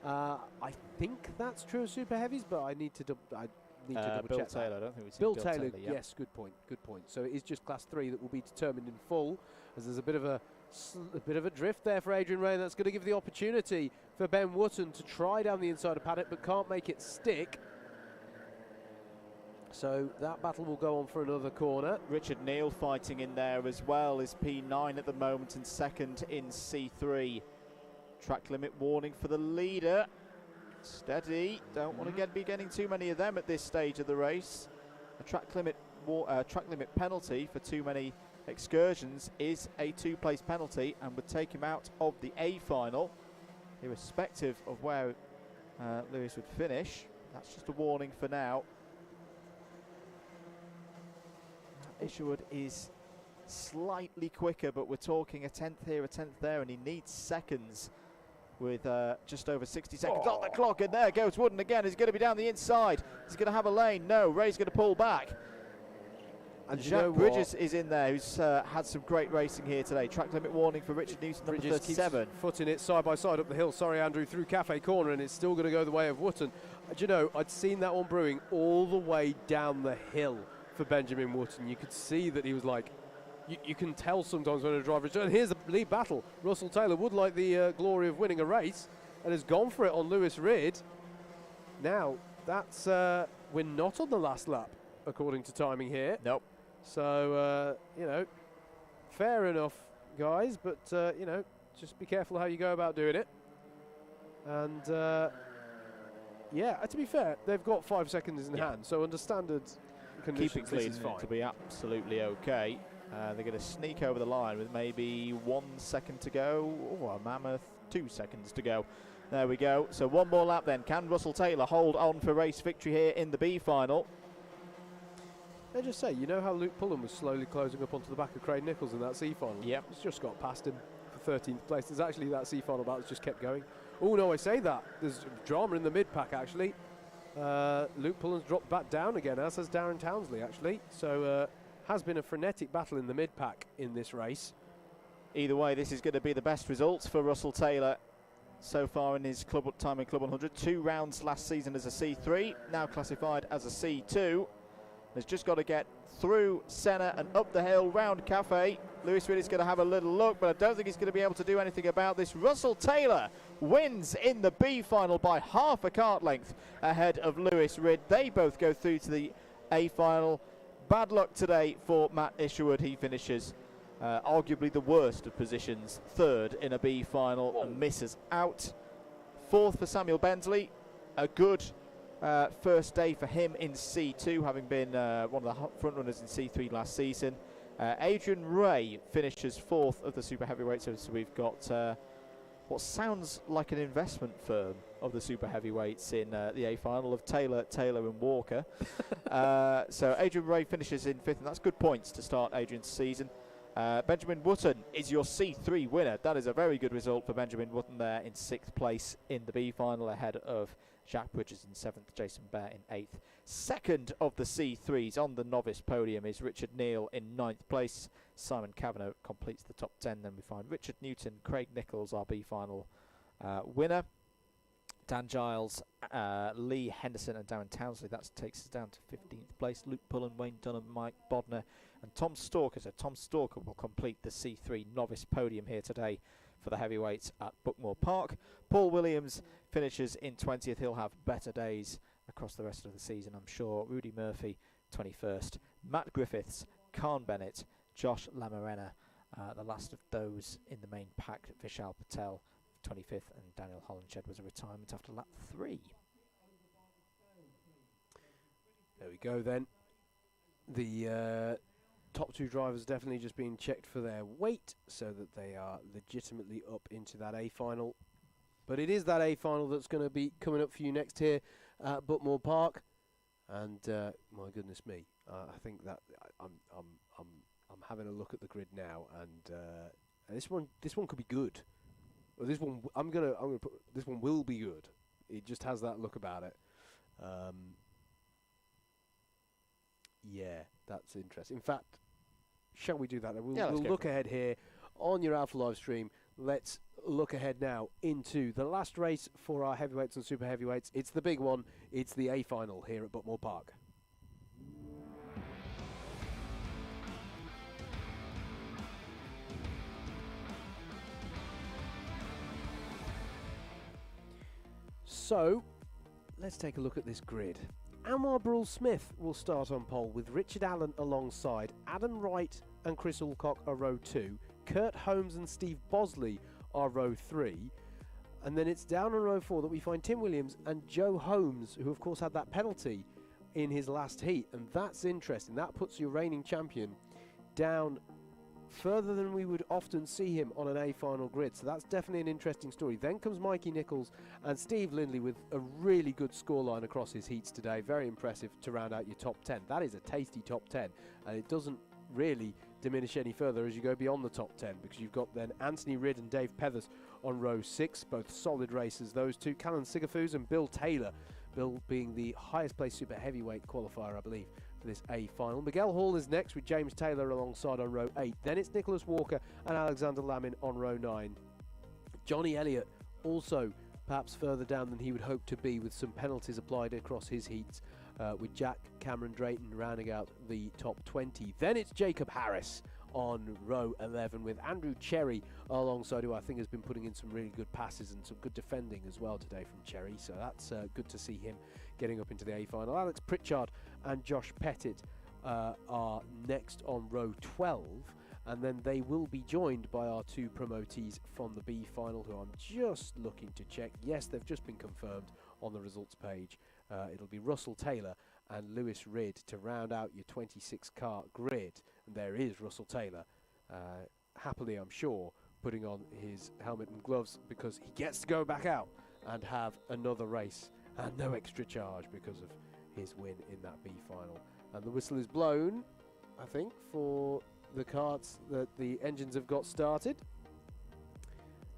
I think that's true of super heavies, but I need to double Bill check Taylor, that. I don't think we've seen Bill Bill Taylor, Taylor, yes, good point. So it is just Class 3 that will be determined in full, as there's a bit of a drift there for Adrian Ray. That's going to give the opportunity for Ben Wotton to try down the inside of paddock, but can't make it stick. So that battle will go on for another corner. Richard Neal fighting in there as well, is P9 at the moment and second in C3. Track limit warning for the leader. Steady, don't want to be getting too many of them at this stage of the race. A track limit penalty for too many excursions is a 2-place penalty and would take him out of the A final, irrespective of where Lewis would finish. That's just a warning for now. Isherwood is slightly quicker, but we're talking a 10th here, a 10th there, and he needs seconds with just over 60 seconds on the clock. And there goes Wooden again. He's going to be down the inside. He's going to have a lane. No, Ray's going to pull back. And Jacques Bridges is in there, who's had some great racing here today. Track limit warning for Richard Newson, number 37. Keeps footing it side by side up the hill. Sorry, Andrew, through Cafe Corner, and it's still going to go the way of Wotton. Do you know, I'd seen that one brewing all the way down the hill for Benjamin Wotton. You could see that he was like, you can tell sometimes when a driver is. And here's the lead battle. Russell Taylor would like the glory of winning a race and has gone for it on Lewis Ridd. Now, that's we're not on the last lap, according to timing here. Nope. So, you know, fair enough, guys, but, you know, just be careful how you go about doing it. And, yeah, to be fair, they've got 5 seconds in hand, so under standard conditions, keep it clean, this is fine. it'll be absolutely okay. They're going to sneak over the line with maybe 1 second to go. Oh, a mammoth 2 seconds to go. There we go. So one more lap then. Can Russell Taylor hold on for race victory here in the B final? I just say, you know how Luke Pullen was slowly closing up onto the back of Craig Nichols in that C final? Yep. He's just got past him for 13th place. There's actually that C final battle just kept going. Oh no, I say that. There's drama in the mid-pack actually. Luke Pullen's dropped back down again, as has Darren Townsley actually. So has been a frenetic battle in the mid-pack in this race. Either way, this is going to be the best results for Russell Taylor so far in his time in Club 100. 2 rounds last season as a C3, now classified as a C2. Has just got to get through Senna and up the hill round Cafe. Lewis Ridd is going to have a little look, but I don't think he's going to be able to do anything about this. Russell Taylor wins in the B final by half a kart length ahead of Lewis Ridd. They both go through to the A final. Bad luck today for Matt Isherwood. He finishes arguably the worst of positions, 3rd in a B final and misses out. 4th for Samuel Bensley, a good first day for him in C2, having been one of the front runners in C3 last season. Adrian Ray finishes 4th of the super heavyweights, so we've got what sounds like an investment firm of the super heavyweights in the A final of Taylor and Walker. So Adrian Ray finishes in 5th, and that's good points to start Adrian's season. Benjamin Wotton is your C3 winner. That is a very good result for Benjamin Wotton there in 6th place in the B final, ahead of Jack Bridges in 7th, Jason Bear in 8th. 2nd of the C3s on the novice podium is Richard Neal in 9th place. Simon Kavanagh completes the top 10. Then we find Richard Newton, Craig Nichols, our B final winner. Dan Giles, Lee Henderson and Darren Townsley. That takes us down to 15th place. Luke Pullen, Wayne Dunham, Mike Bodner and Tom Stalker. So Tom Stalker will complete the C3 novice podium here today for the heavyweights at Buckmore Park. Paul Williams finishes in 20th. He'll have better days across the rest of the season, I'm sure. Rudy Murphy, 21st. Matt Griffiths, Khan Bennett, Josh Lamarena, the last of those in the main pack. Vishal Patel, 25th, and Daniel Hollenshed was a retirement after lap 3. There we go then. The top 2 drivers definitely just being checked for their weight so that they are legitimately up into that A final. But it is that A final that's going to be coming up for you next here at Buckmore Park. And my goodness me, I think that I'm having a look at the grid now, and this one could be good. Well, this one I'm gonna put, this one will be good. It just has that look about it. Yeah, that's interesting. In fact, shall we do that? We'll look ahead here on your Alpha live stream. Let's look ahead now into the last race for our heavyweights and super heavyweights. It's the big one. It's the A final here at Buckmore Park. So, let's take a look at this grid. Anwar Brule-Smith will start on pole with Richard Allen alongside. Adam Wright and Chris Alcock are row 2. Kurt Holmes and Steve Bosley are row 3. And then it's down on row 4 that we find Tim Williams and Joe Holmes, who of course had that penalty in his last heat. And that's interesting. That puts your reigning champion down further than we would often see him on an A final grid. So that's definitely an interesting story. Then comes Mikey Nichols and Steve Lindley with a really good scoreline across his heats today. Very impressive to round out your top 10. That is a tasty top 10, and it doesn't really diminish any further as you go beyond the top 10, because you've got then Anthony Ridd and Dave Pethers on row 6, both solid racers, those two. Callan Sigafus and Bill Taylor, Bill being the highest placed super heavyweight qualifier, I believe, for this A final. Miguel Hall is next with James Taylor alongside on row 8. Then it's Nicholas Walker and Alexander Lamin on row 9. Johnny Elliott also perhaps further down than he would hope to be, with some penalties applied across his heats, with Jack Cameron Drayton rounding out the top 20. Then it's Jacob Harris on row 11 with Andrew Cherry alongside, who I think has been putting in some really good passes and some good defending as well today from Cherry, so that's good to see him getting up into the A final. Alex Pritchard and Josh Pettit are next on row 12, and then they will be joined by our two promotees from the B final, who I'm just looking to check. Yes, they've just been confirmed on the results page. It'll be Russell Taylor and Lewis Ridd to round out your 26 car grid. And there is Russell Taylor, happily I'm sure, putting on his helmet and gloves, because he gets to go back out and have another race and no extra charge because of his win in that B final. And the whistle is blown, I think, for the karts that the engines have got started.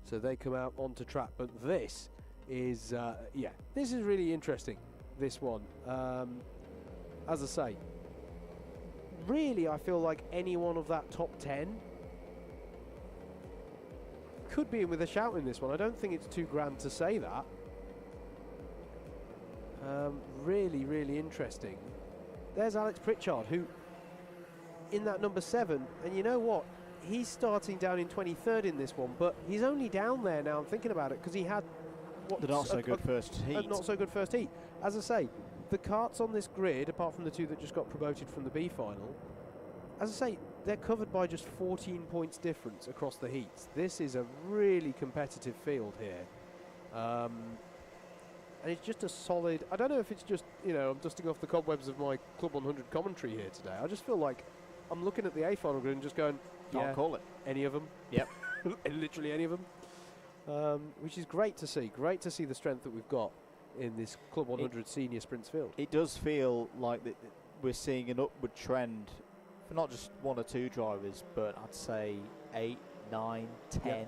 So they come out onto track. But this is, this is really interesting, this one. As I say, really I feel like any one of that top 10 could be in with a shout in this one. I don't think it's too grand to say that. Really, really interesting. There's Alex Pritchard, who in that number 7, and you know what? He's starting down in 23rd in this one, but he's only down there now. I'm thinking about it because he had the not so good first heat. Not so good first heat. As I say, the karts on this grid, apart from the 2 that just got promoted from the B final, as I say, they're covered by just 14 points difference across the heats. This is a really competitive field here. And it's just a solid, I don't know if it's just, I'm dusting off the cobwebs of my Club 100 commentary here today. I just feel like I'm looking at the A final grid and just going, can't call it. Any of them. Yep. Literally any of them. Which is great to see. Great to see the strength that we've got in this Club 100 senior sprints field. It does feel like that we're seeing an upward trend for not just 1 or 2 drivers, but I'd say 8, 9, 10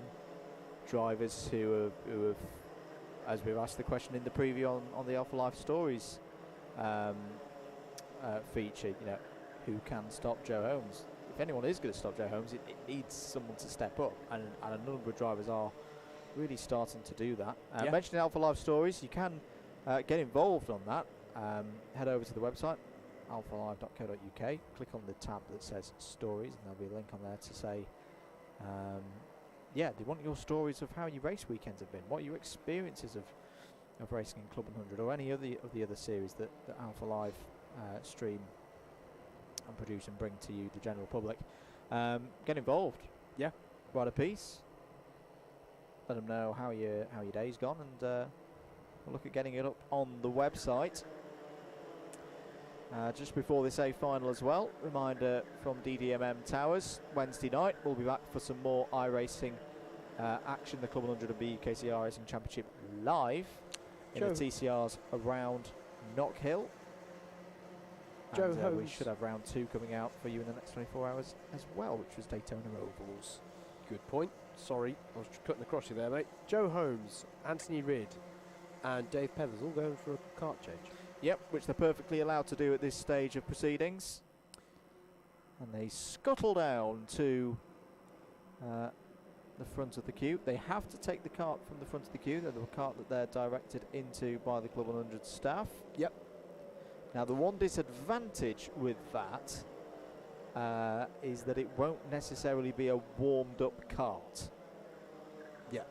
drivers who have, as we've asked the question in the preview on the Alpha Life Stories feature, who can stop Joe Holmes? If anyone is going to stop Joe Holmes, it needs someone to step up, and a number of drivers are really starting to do that. Mentioning Alpha Life Stories, you can get involved on that. Head over to the website, alphalive.co.uk, click on the tab that says Stories, and there'll be a link on there to say, they want your stories of how your race weekends have been, what your experiences of racing in Club 100 or any of the other series that Alpha Live stream and produce and bring to you, the general public. Get involved. Yeah. Write a piece. Let them know how your day's gone, and we'll look at getting it up on the website. Just before this A final as well, reminder from DDMM Towers, Wednesday night we'll be back for some more iRacing action, the Club 100 and BUKC iRacing Championship live in the TCRs around Knock Hill. Joe And, Holmes. we should have round 2 coming out for you in the next 24 hours as well, which was Daytona Ovals. Good point. Sorry, I was cutting across you there, mate. Joe Holmes, Anthony Ridd, and Dave Pethers all going for a kart change. Yep, which they're perfectly allowed to do at this stage of proceedings. And they scuttle down to the front of the queue. They have to take the kart from the front of the queue. They're the kart that they're directed into by the Club 100 staff. Yep. Now, the one disadvantage with that is that it won't necessarily be a warmed-up kart. Yeah.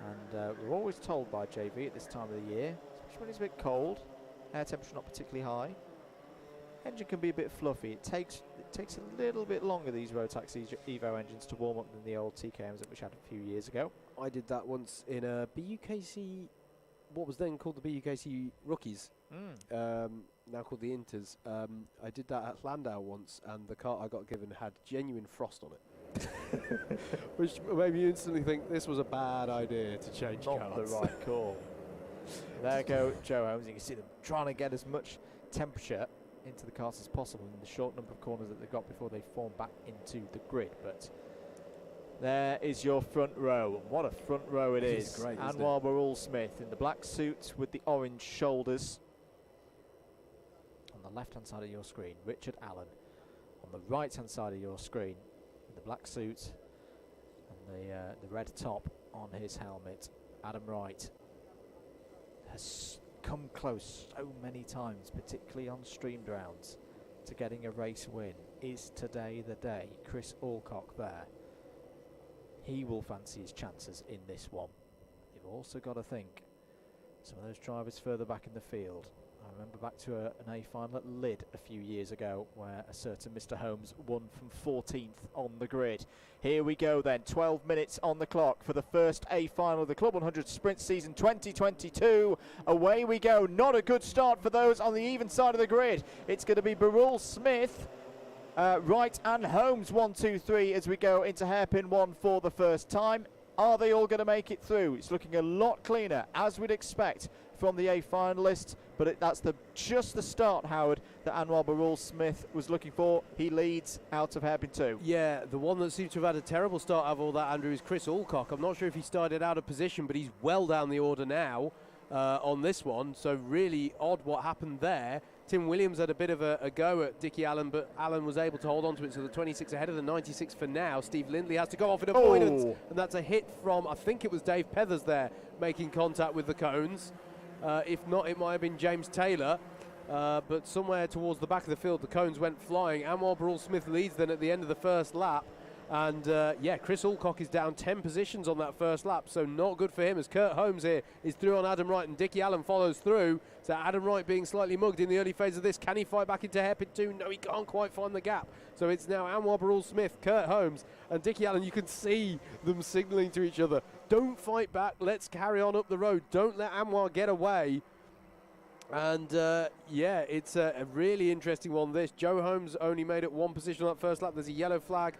And we're always told by JV at this time of the year, especially when it's a bit cold, air temperature not particularly high, engine can be a bit fluffy. It takes a little bit longer, these Rotax Evo engines, to warm up than the old TKMs that we had a few years ago. I did that once in a BUKC, what was then called the BUKC Rookies, now called the Inters. I did that at Landau once, and the kart I got given had genuine frost on it. Which made me instantly think this was a bad idea to change Not karts. the right call. There go Joe Holmes. You can see them trying to get as much temperature into the cars as possible in the short number of corners that they've got before they form back into the grid. But there is your front row. What a front row it is. Great, Anwar Barul Smith in the black suit with the orange shoulders. On the left hand side of your screen, Richard Allen. On the right hand side of your screen, in the black suit and the red top on his helmet, Adam Wright has come close so many times, particularly on streamed rounds, to getting a race win. Is today the day? Chris Alcock there. He will fancy his chances in this one. You've also got to think some of those drivers further back in the field. I remember back to an A final at Lydd a few years ago where a certain Mr. Holmes won from 14th on the grid. Here we go then, 12 minutes on the clock for the first A final of the Club 100 Sprint Season 2022. Away we go, not a good start for those on the even side of the grid. It's going to be Barul Smith, Wright and Holmes 1, 2, 3 as we go into hairpin 1 for the first time. Are they all going to make it through? It's looking a lot cleaner, as we'd expect from the A finalists. but that's just the start, Howard, that Anwar Barul-Smith was looking for. He leads out of hairpin 2. Yeah, the one that seems to have had a terrible start out of all that, Andrew, is Chris Alcock. I'm not sure if he started out of position, but he's well down the order now on this one. So really odd what happened there. Tim Williams had a bit of a go at Dickie Allen, but Allen was able to hold on to it, so the 26 ahead of the 96 for now. Steve Lindley has to go off in avoidance, and that's a hit from, I think it was Dave Pethers there, making contact with the cones. If not, it might have been James Taylor, but somewhere towards the back of the field, the cones went flying. Anwar Barul-Smith leads then at the end of the first lap, and yeah, Chris Alcock is down 10 positions on that first lap, so not good for him, as Kurt Holmes here is through on Adam Wright, and Dickie Allen follows through. So Adam Wright being slightly mugged in the early phase of this. Can he fight back into hairpin 2? No, he can't quite find the gap. So it's now Anwar Barul-Smith, Kurt Holmes, and Dickie Allen. You can see them signalling to each other, don't fight back, let's carry on up the road, don't let Anwar get away. And yeah, it's a really interesting one, this. Joe Holmes only made it one position on that first lap. There's a yellow flag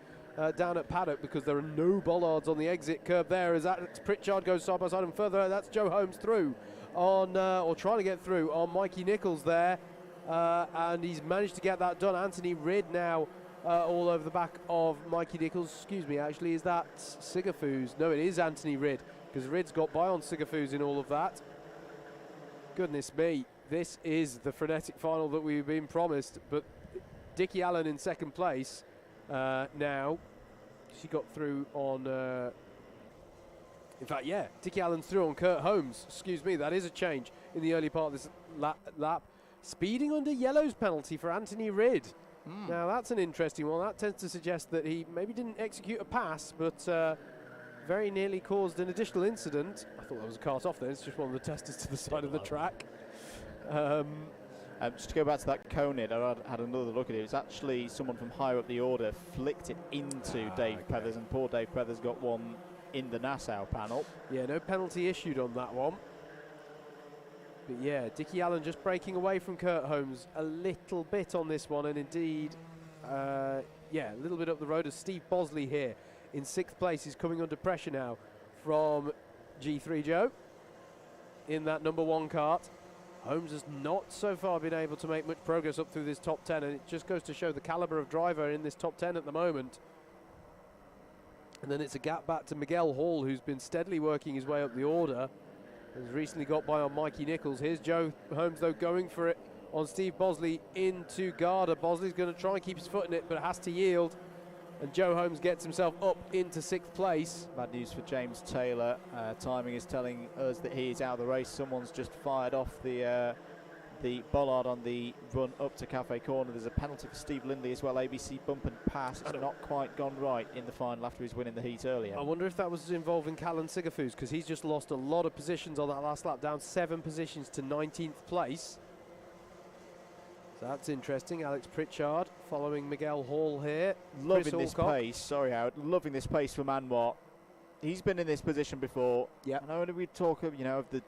down at paddock because there are no bollards on the exit curb there, as Alex Pritchard goes side by side, and further, that's Joe Holmes through on, or trying to get through on Mikey Nichols there, and he's managed to get that done. Anthony Ridd now all over the back of Mikey Nichols. Excuse me, actually, is that Sigafus? No, it is Anthony Ridd, because Ridd's got by on Sigafus in all of that. Goodness me, this is the frenetic final that we've been promised, but Dickie Allen in second place now. She got through on... in fact, yeah, Dickie Allen's through on Kurt Holmes. Excuse me, that is a change in the early part of this lap. Speeding under yellow's penalty for Anthony Ridd. Now, that's an interesting one. That tends to suggest that he maybe didn't execute a pass, but very nearly caused an additional incident. I thought that was a cart off there. It's just one of the testers to the side of the track. Just to go back to that cone hit, I had another look at it. It's actually someone from higher up the order flicked it into Dave Pethers, and poor Dave Pethers got one in the Nassau panel. Yeah, no penalty issued on that one. But yeah, Dickie Allen just breaking away from Kurt Holmes a little bit on this one, and indeed, yeah, a little bit up the road as Steve Bosley here in 6th place. He's coming under pressure now from G3 Joe in that number 1 kart. Holmes has not so far been able to make much progress up through this top 10, and it just goes to show the calibre of driver in this top 10 at the moment. And then it's a gap back to Miguel Hall, who's been steadily working his way up the order. Has recently got by on Mikey Nichols. Here's Joe Holmes, though, going for it on Steve Bosley into Garda. Bosley's going to try and keep his foot in it, but has to yield. And Joe Holmes gets himself up into 6th place. Bad news for James Taylor. Timing is telling us that he is out of the race. Someone's just fired off the bollard on the run up to Cafe Corner. There's a penalty for Steve Lindley as well. ABC bump and pass. It's not quite gone right in the final after his win in the heat earlier. I wonder if that was involving Callan Sigafus, because he's just lost a lot of positions on that last lap, down 7 positions to 19th place. So that's interesting. Alex Pritchard following Miguel Hall here. Loving this pace. Sorry, Howard. Loving this pace from Anwar. He's been in this position before. Yeah. I know when we talk of, of the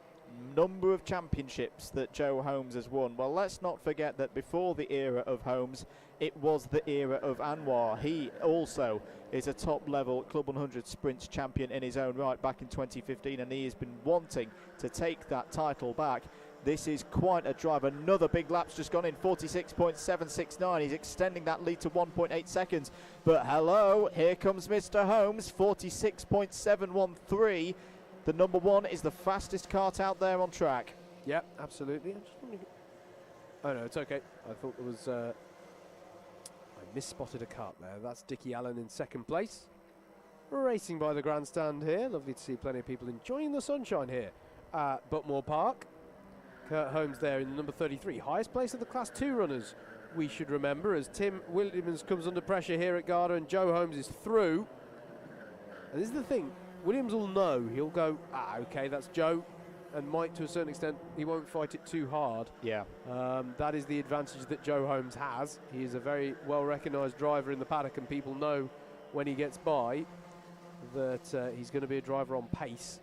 number of championships that Joe Holmes has won. Well, let's not forget that before the era of Holmes, it was the era of Anwar. He also is a top-level Club 100 Sprints champion in his own right back in 2015, and he has been wanting to take that title back. This is quite a drive. Another big lap's just gone in, 46.769. He's extending that lead to 1.8 seconds. But hello, here comes Mr. Holmes, 46.713. The number 1 is the fastest kart out there on track. Yep, absolutely. Oh no, it's okay. I thought there was... I misspotted a kart there. That's Dickie Allen in 2nd place. Racing by the grandstand here. Lovely to see plenty of people enjoying the sunshine here at Buckmore Park. Kurt Holmes there in the number 33. Highest place of the Class 2 runners, we should remember, as Tim Williams comes under pressure here at Garda, and Joe Holmes is through. And this is the thing. Williams will know. He'll go, okay, that's Joe. And might, to a certain extent, he won't fight it too hard. Yeah. That is the advantage that Joe Holmes has. He is a very well-recognised driver in the paddock, and people know when he gets by that he's going to be a driver on pace.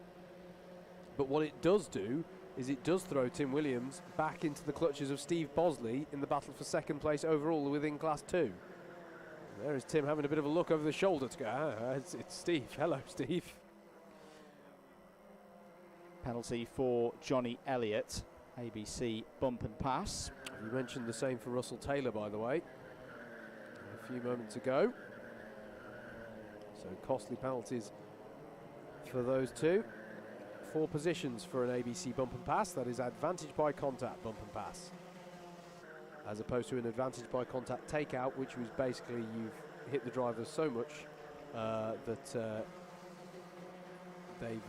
But what it does do is it does throw Tim Williams back into the clutches of Steve Bosley in the battle for 2nd place overall within Class 2. There is Tim having a bit of a look over the shoulder to go, it's Steve. Hello, Steve. Penalty for Johnny Elliott. ABC bump and pass. You mentioned the same for Russell Taylor, by the way, a few moments ago. So costly penalties for those two. 4 positions for an ABC bump and pass. That is advantage by contact bump and pass, as opposed to an advantage by contact takeout, which was basically you've hit the drivers so much that they've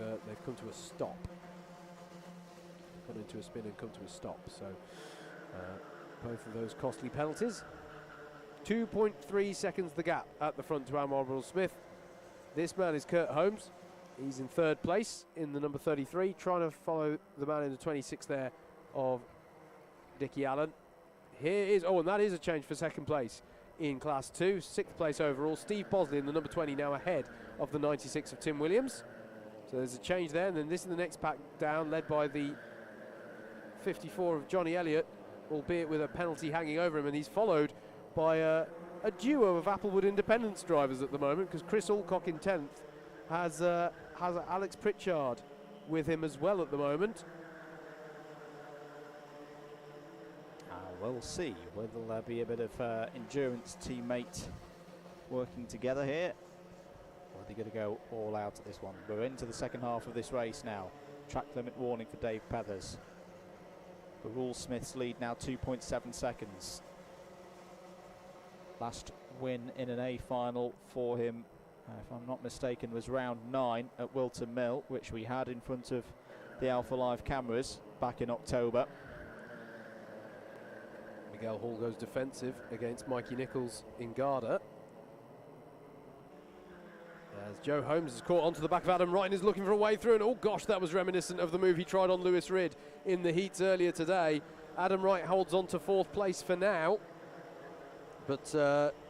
come to a stop. Gone into a spin and come to a stop. So both of those costly penalties. 2.3 seconds the gap at the front to Anwar Smith. This man is Kurt Holmes. He's in 3rd place in the number 33, trying to follow the man in the 26 there of Dickie Allen. Here is, and that is a change for 2nd place in Class 2, 6th place overall. Steve Bosley in the number 20 now ahead of the 96 of Tim Williams. So there's a change there, and then this is the next pack down, led by the 54 of Johnny Elliott, albeit with a penalty hanging over him, and he's followed by a duo of Applewood Independence drivers at the moment, because Chris Alcock in 10th has Alex Pritchard with him as well at the moment. We'll see whether there'll be a bit of endurance teammate working together here, or are they going to go all out at this one? We're into the second half of this race now. Track limit warning for Dave Pethers. Barul Smith's lead now 2.7 seconds. Last win in an A final for him, if I'm not mistaken, was round 9 at Wilton Mill, which we had in front of the Alpha Live cameras back in October. Miguel Hall goes defensive against Mikey Nichols in Garda. As Joe Holmes is caught onto the back of Adam Wright and is looking for a way through, and oh gosh, that was reminiscent of the move he tried on Lewis Ridd in the heats earlier today. Adam Wright holds on to 4th place for now, but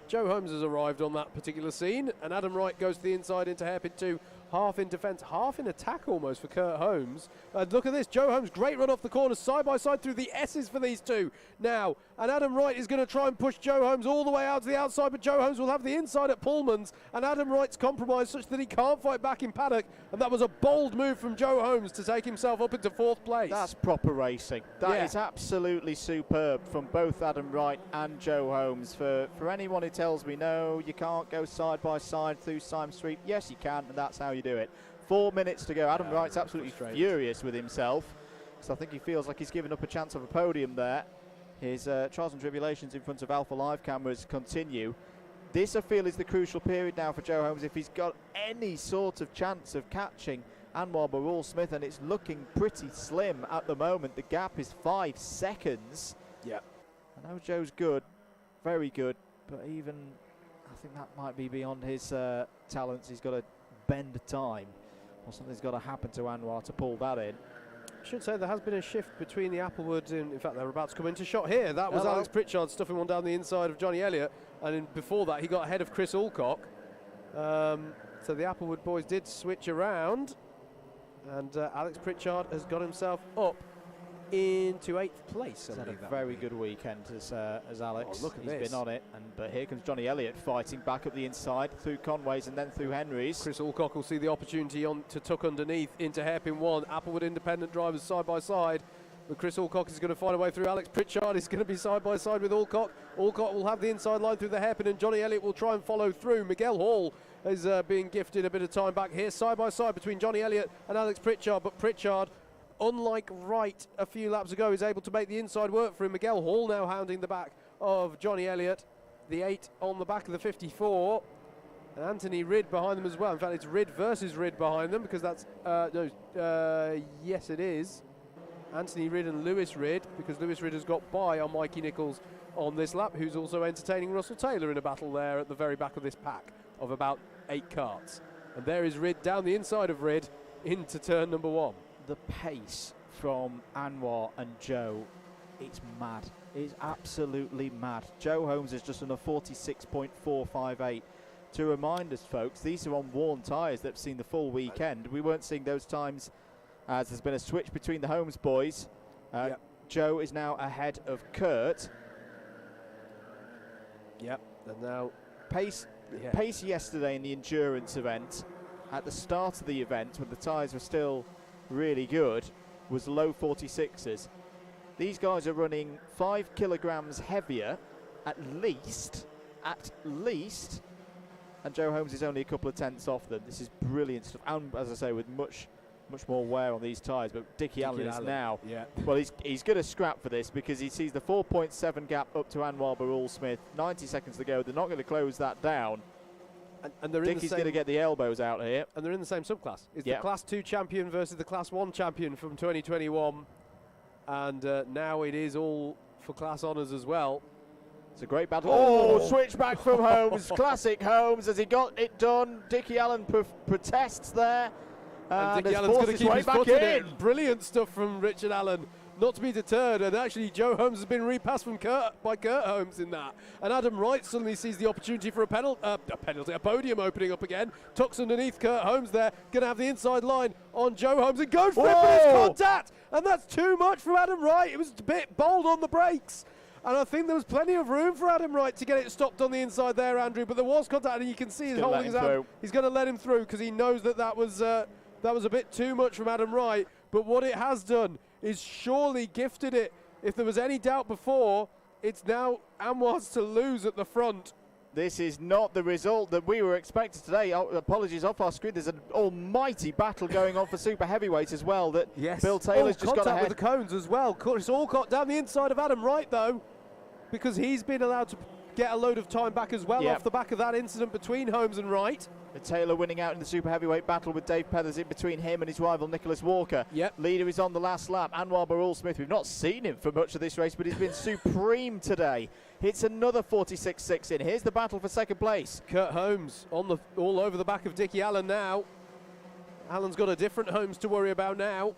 Joe Holmes has arrived on that particular scene, and Adam Wright goes to the inside into hairpin 2, half in defence, half in attack almost for Kurt Holmes. Look at this, Joe Holmes, great run off the corner, side by side through the S's for these two now, and Adam Wright is going to try and push Joe Holmes all the way out to the outside, but Joe Holmes will have the inside at Pullman's, and Adam Wright's compromised such that he can't fight back in paddock, and that was a bold move from Joe Holmes to take himself up into 4th place. That's proper racing. That is absolutely superb from both Adam Wright and Joe Holmes. For anyone who tells me, no, you can't go side by side through Syme Street, yes you can, and that's how you do it. 4 minutes to go. Adam Wright's absolutely furious with himself, because I think he feels like he's given up a chance of a podium there. His trials and tribulations in front of Alpha Live cameras continue. This, I feel, is the crucial period now for Joe Holmes if he's got any sort of chance of catching Anwar Barul Smith, and it's looking pretty slim at the moment. The gap is 5 seconds. Yeah. I know Joe's good, very good, but even I think that might be beyond his talents. He's got to bend time, or something's got to happen to Anwar to pull that in. I should say there has been a shift between the Applewoods. In fact, they're about to come into shot here. That was Alex Pritchard stuffing one down the inside of Johnny Elliott, and before that he got ahead of Chris Alcock. So the Applewood boys did switch around, and Alex Pritchard has got himself up into 8th place. He's had a very good weekend as Alex. Oh, look at He's this. been on it, but here comes Johnny Elliott fighting back up the inside through Conway's and then through Henry's. Chris Alcock will see the opportunity to tuck underneath into hairpin 1. Applewood independent drivers side by side, but Chris Alcock is going to find a way through. Alex Pritchard is going to be side by side with Alcock. Alcock will have the inside line through the hairpin, and Johnny Elliott will try and follow through. Miguel Hall is being gifted a bit of time back here, side by side between Johnny Elliott and Alex Pritchard, but Pritchard, unlike Wright a few laps ago, is able to make the inside work for him. Miguel Hall now hounding the back of Johnny Elliott, the 8 on the back of the 54, and Anthony Ridd behind them as well. In fact, it's Ridd versus Ridd behind them, because that's yes it is Anthony Ridd and Lewis Ridd, because Lewis Ridd has got by on Mikey Nichols on this lap, who's also entertaining Russell Taylor in a battle there at the very back of this pack of about 8 karts. And there is Ridd down the inside of Ridd into turn number 1. The pace from Anwar and Joe, it's mad. It's absolutely mad. Joe Holmes is just on a 46.458. To remind us, folks, these are on worn tyres that have seen the full weekend. We weren't seeing those times as there's been a switch between the Holmes boys. Joe is now ahead of Kurt. Yep, and now pace yesterday in the endurance event, at the start of the event when the tyres were still really good, was low 46s. These guys are running 5 kilograms heavier, at least, and Joe Holmes is only a couple of tenths off them. This is brilliant stuff, and as I say, with much more wear on these tyres. But Dickie Allen is now, well, he's going to scrap for this, because he sees the 4.7 gap up to Anwar Barul-Smith. 90 seconds to go. They're not going to close that down. And they're Dickie's going to get the elbows out here. And they're in the same subclass. It's the Class 2 champion versus the Class 1 champion from 2021. And now it is all for class honours as well. It's a great battle. Oh, switchback from Holmes. Classic Holmes. Has he got it done? Dickie Allen protests there. And Dickie Allen's going to keep his foot in it. Brilliant stuff from Richard Allen. Not to be deterred, and actually Joe Holmes has been repassed from by Kurt Holmes in that. And Adam Wright suddenly sees the opportunity for a podium opening up again. Tucks underneath Kurt Holmes there, going to have the inside line on Joe Holmes, and goes for it, but it's contact! And that's too much from Adam Wright. It was a bit bold on the brakes. And I think there was plenty of room for Adam Wright to get it stopped on the inside there, Andrew, but there was contact, and you can see he's holding his hand. He's going to let him through, because he knows that was a bit too much from Adam Wright. But what it has done is surely gifted it. If there was any doubt before, it's now Anwar's to lose at the front. This is not the result that we were expecting today. Apologies, off our screen. There's an almighty battle going on for super heavyweight as well. That Bill Taylor's just got ahead with the cones as well. It's all got down the inside of Adam Wright though, because he's been allowed to get a load of time back as well off the back of that incident between Holmes and Wright. Taylor winning out in the super heavyweight battle with Dave Pethers in between him and his rival Nicholas Walker. Leader is on the last lap. Anwar Barul-Smith, we've not seen him for much of this race, but he's been supreme today. Hits another 46.6 in. Here's the battle for second place. Kurt Holmes all over the back of Dickie Allen now. Allen's got a different Holmes to worry about now.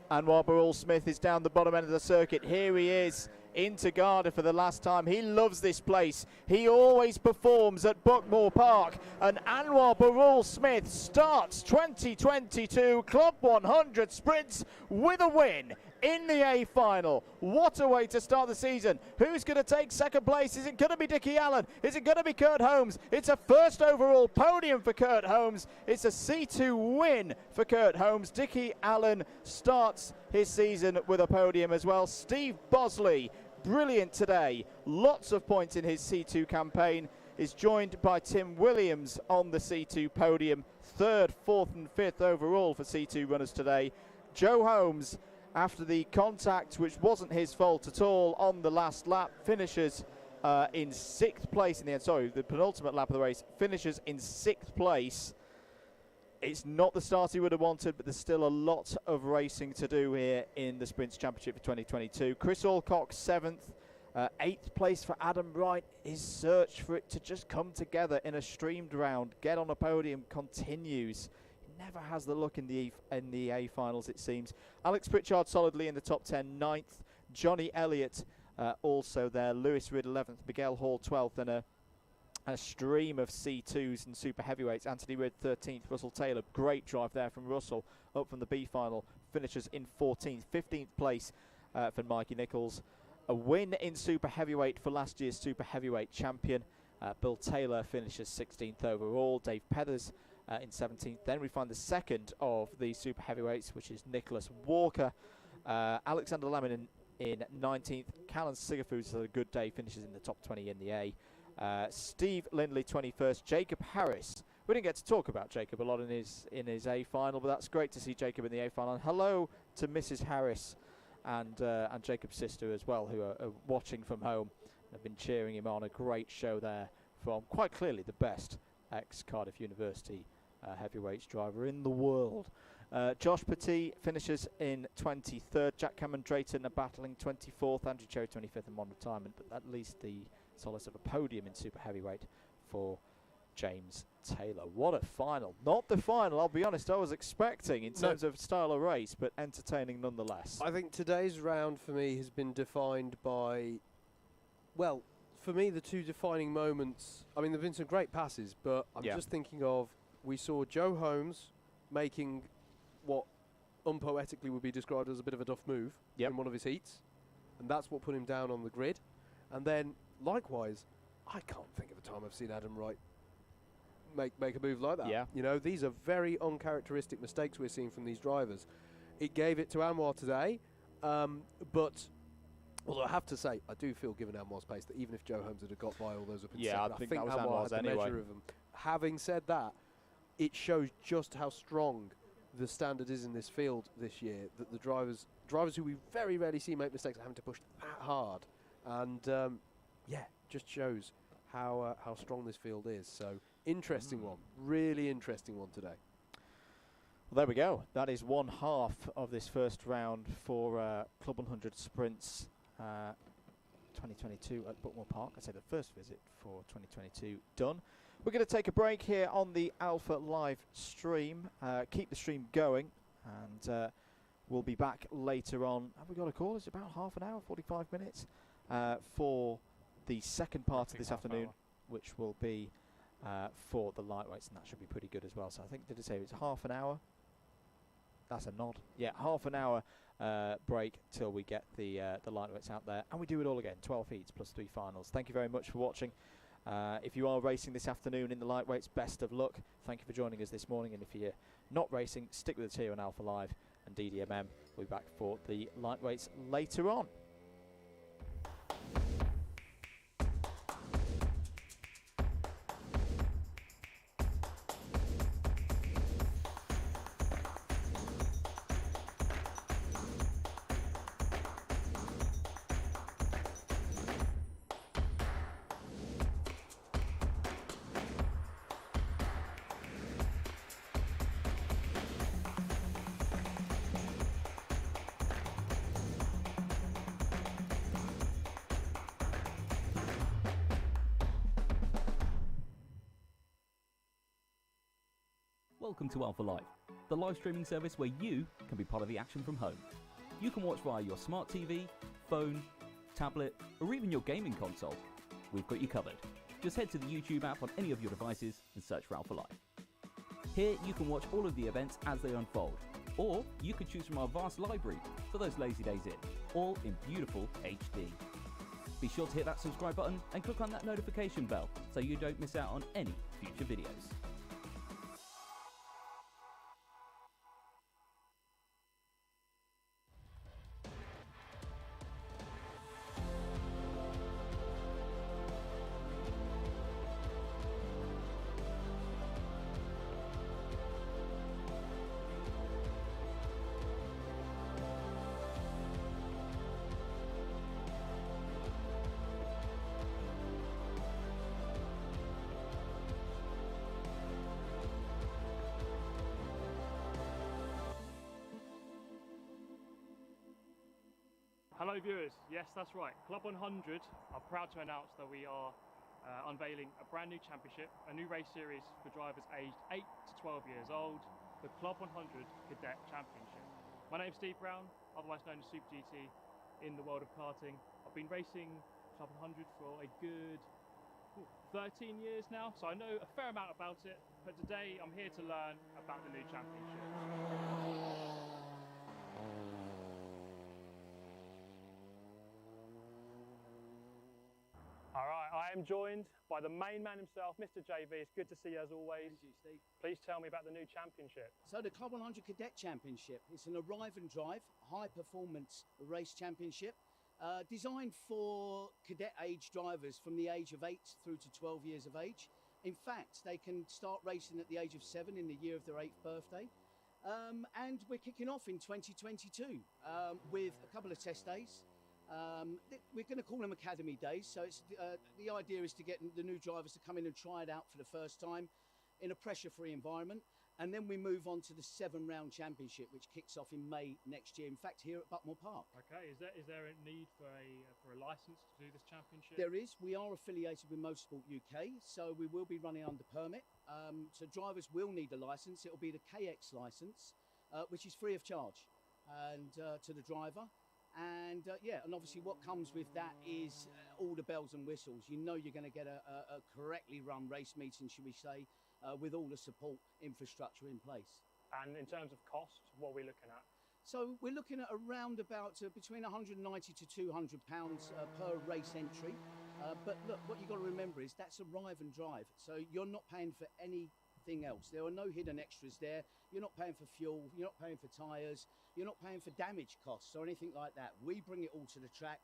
Anwar Barul-Smith is down the bottom end of the circuit. Here he is into Garda for the last time. He loves this place. He always performs at Buckmore Park. And Anwar Barul-Smith starts 2022 Club 100 Sprints with a win in the A final. What a way to start the season. Who's going to take second place? Is it going to be Dickie Allen? Is it going to be Kurt Holmes? It's a first overall podium for Kurt Holmes. It's a C2 win for Kurt Holmes. Dickie Allen starts his season with a podium as well. Steve Bosley, brilliant today. Lots of points in his C2 campaign. Is joined by Tim Williams on the C2 podium. Third, fourth and fifth overall for C2 runners today. Joe Holmes, after the contact, which wasn't his fault at all, on the last lap, finishes in 6th place in the end. Sorry, the penultimate lap of the race, finishes in 6th place. It's not the start he would have wanted, but there's still a lot of racing to do here in the Sprints Championship for 2022. Chris Alcock, 7th. 8th place for Adam Wright. His search for it to just come together in a streamed round, get on a podium, continues. He never has the luck in the A finals, it seems. Alex Pritchard solidly in the top 10, 9th. Johnny Elliott also there. Lewis Ridd, 11th. Miguel Hall, 12th. And a stream of C2s and super heavyweights. Anthony Ridd, 13th. Russell Taylor, great drive there from Russell, up from the B final, finishes in 14th. 15th place for Mikey Nichols. A win in super heavyweight for last year's super heavyweight champion. Bill Taylor finishes 16th overall. Dave Pethers in 17th. Then we find the second of the super heavyweights, which is Nicholas Walker. Alexander Lemon in 19th. Callan Sigafus had a good day, finishes in the top 20 in the A. Steve Lindley 21st. Jacob Harris. We didn't get to talk about Jacob a lot in his A final, but that's great to see Jacob in the A final. And hello to Mrs. Harris and Jacob's sister as well, who are watching from home. Have been cheering him on. A great show there from quite clearly the best ex-Cardiff University heavyweights driver in the world. Josh Petit finishes in 23rd. Jack Cameron Drayton are battling 24th. Andrew Cherry 25th and on retirement, but at least the solace of a podium in super heavyweight for James Taylor. What a final. Not the final, I'll be honest, I was expecting in terms of style of race, but entertaining nonetheless. I think today's round for me has been defined by, well, for me the two defining moments, I mean there have been some great passes, but I'm just thinking of, we saw Joe Holmes making what unpoetically would be described as a bit of a duff move in one of his heats, and that's what put him down on the grid. And then likewise, I can't think of a time I've seen Adam Wright make a move like that. You know, these are very uncharacteristic mistakes we're seeing from these drivers. It gave it to Anwar today, But although I have to say, I do feel, given Anwar's pace, that even if Joe Holmes had got by all those up in second, I think that was Anwar Anwar's had the anyway. measure of them. Having said that, it shows just how strong the standard is in this field this year, that the drivers who we very rarely see make mistakes are having to push that hard. And just shows how strong this field is. So interesting one, really interesting one today. Well, there we go. That is one half of this first round for Club 100 Sprints 2022 at Buckmore Park. I say the first visit for 2022 done. We're going to take a break here on the Alpha Live stream. Keep the stream going, and we'll be back later on. Have we got a call? It's about half an hour, 45 minutes for the second part of this afternoon, which will be for the lightweights, and that should be pretty good as well. So I think, did it say it's half an hour? That's a nod. Yeah, half an hour break till we get the lightweights out there, and we do it all again. 12 heats plus 3 finals. Thank you very much for watching. If you are racing this afternoon in the lightweights, best of luck. Thank you for joining us this morning, and if you're not racing, stick with us here on Alpha Live and DDMM. We'll be back for the lightweights later on. Welcome to Alpha Live, the live streaming service where you can be part of the action from home. You can watch via your smart TV, phone, tablet, or even your gaming console. We've got you covered. Just head to the YouTube app on any of your devices and search for Alpha Live. Here you can watch all of the events as they unfold, or you could choose from our vast library for those lazy days in, all in beautiful HD. Be sure to hit that subscribe button and click on that notification bell so you don't miss out on any future videos. Hello viewers, yes that's right, Club 100 are proud to announce that we are unveiling a brand new championship, a new race series for drivers aged 8 to 12 years old, the Club 100 Cadet Championship. My name's Steve Brown, otherwise known as Super GT in the world of karting. I've been racing Club 100 for a good 13 years now, so I know a fair amount about it, but today I'm here to learn about the new championship. All right, I am joined by the main man himself, Mr. JV. It's good to see you as always. Thank you, Steve. Please tell me about the new championship. So the Club 100 Cadet Championship, it's an arrive and drive, high performance race championship, designed for cadet age drivers from the age of 8 through to 12 years of age. In fact, they can start racing at the age of 7 in the year of their 8th birthday. And we're kicking off in 2022 with a couple of test days. We're going to call them academy days, so it's the idea is to get the new drivers to come in and try it out for the first time in a pressure-free environment, and then we move on to the 7-round championship, which kicks off in May next year, in fact here at Buckmore Park. Okay, is there a need for a license to do this championship? There is. We are affiliated with Motorsport UK, so we will be running under permit, so drivers will need a license. It will be the KX license, which is free of charge and to the driver. And and obviously what comes with that is all the bells and whistles. You know you're going to get a correctly run race meeting, should we say, with all the support infrastructure in place. And in terms of cost, what are we looking at? So we're looking at around about between 190 to 200 pounds per race entry. But look, what you've got to remember is that's arrive and drive. So you're not paying for anything else. There are no hidden extras there. You're not paying for fuel. You're not paying for tyres. you're not paying for damage costs or anything like that. We bring it all to the track.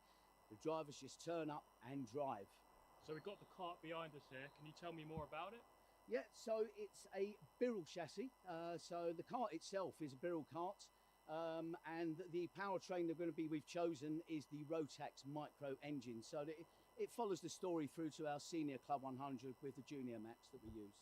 The drivers just turn up and drive. So we've got the cart behind us here. Can you tell me more about it? Yeah, so it's a Birrell chassis. So the cart itself is a Birrell cart. And the powertrain we've chosen is the Rotax micro engine. So that it follows the story through to our senior Club 100 with the junior max that we use.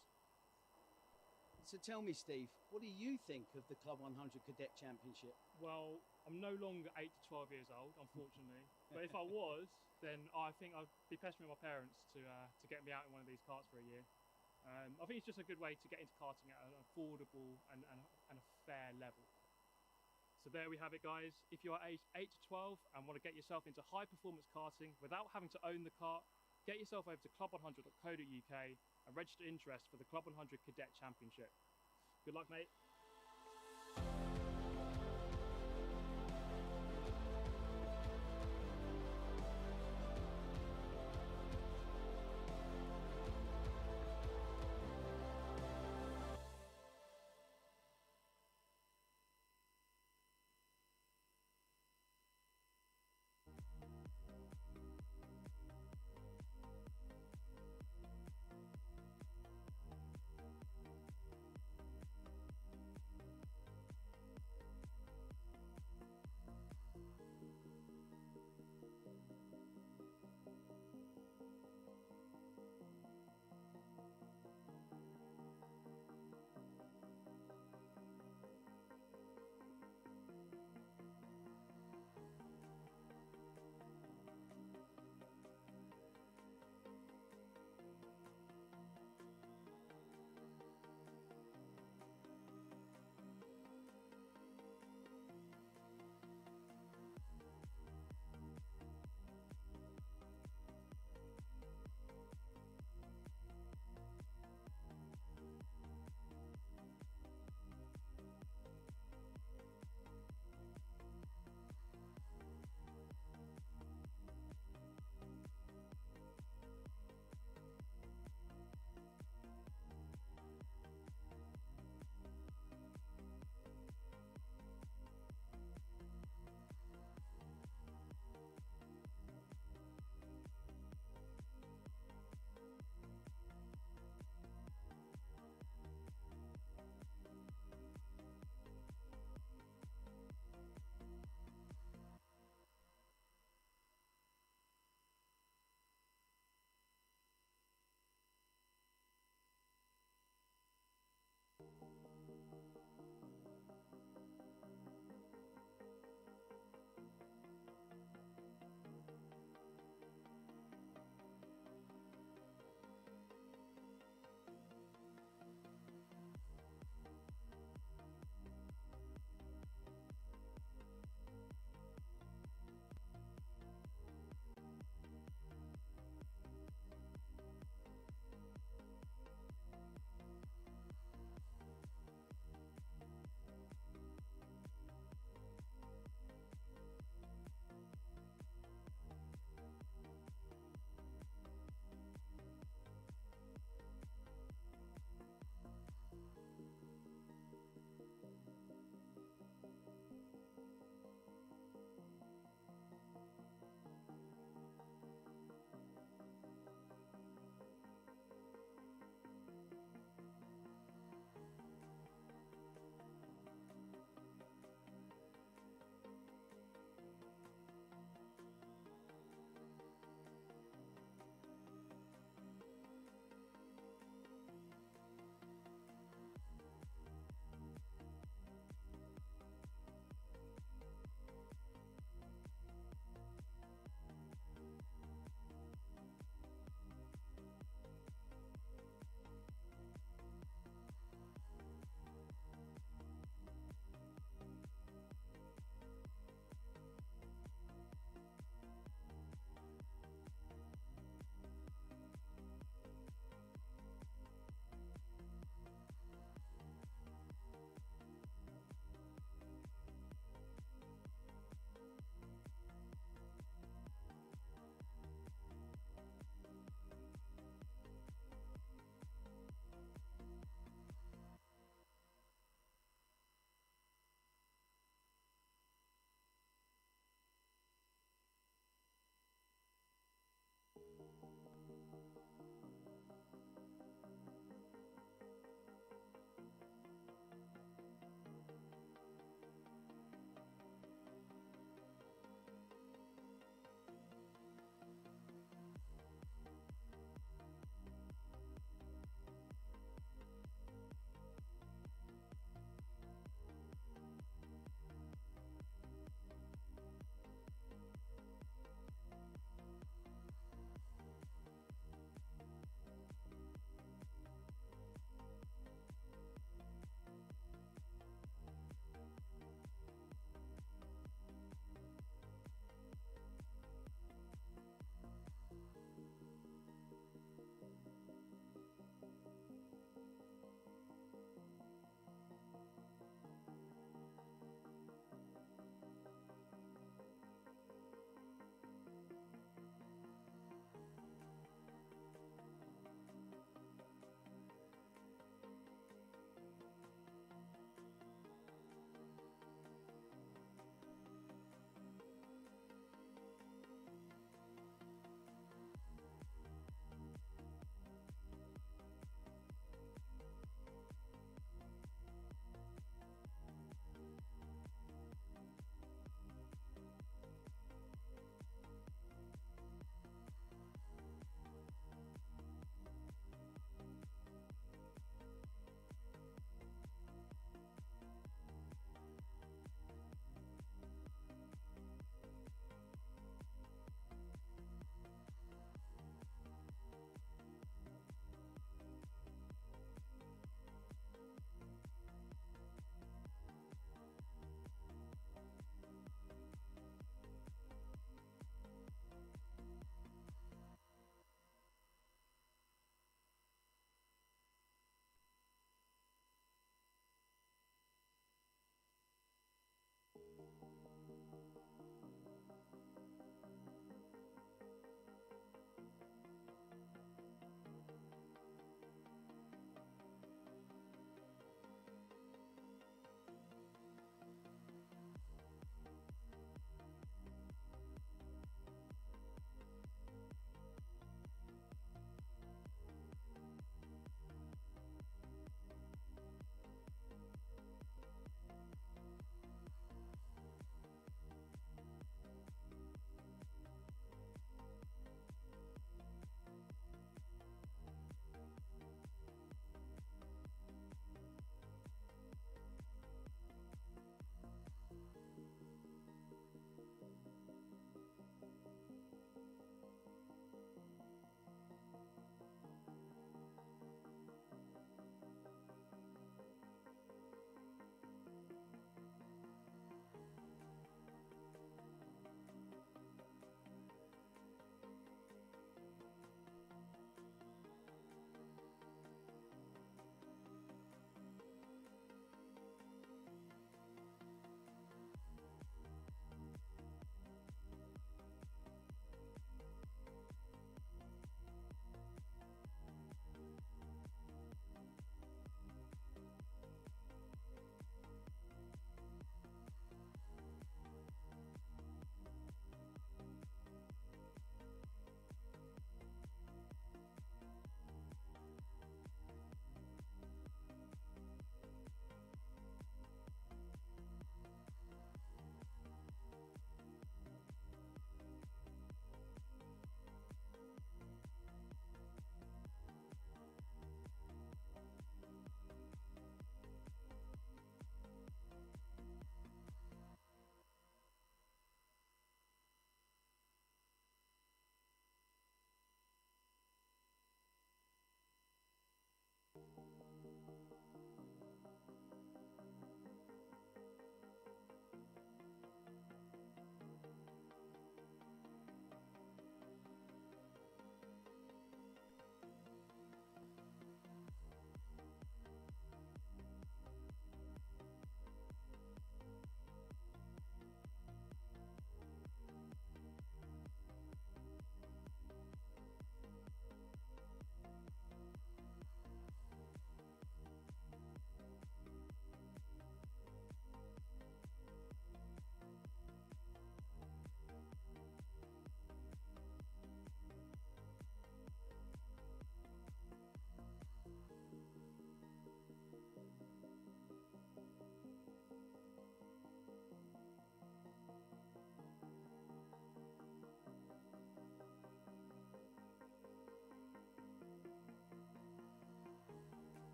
So tell me, Steve, what do you think of the Club 100 Cadet Championship? Well, I'm no longer 8 to 12 years old, unfortunately. But if I was, then I think I'd be pestering my parents to get me out in one of these karts for a year. I think it's just a good way to get into karting at an affordable and a fair level. So there we have it, guys. If you are aged 8 to 12 and want to get yourself into high performance karting without having to own the kart, get yourself over to club100.co.uk and register interest for the Club 100 Cadet Championship. Good luck, mate.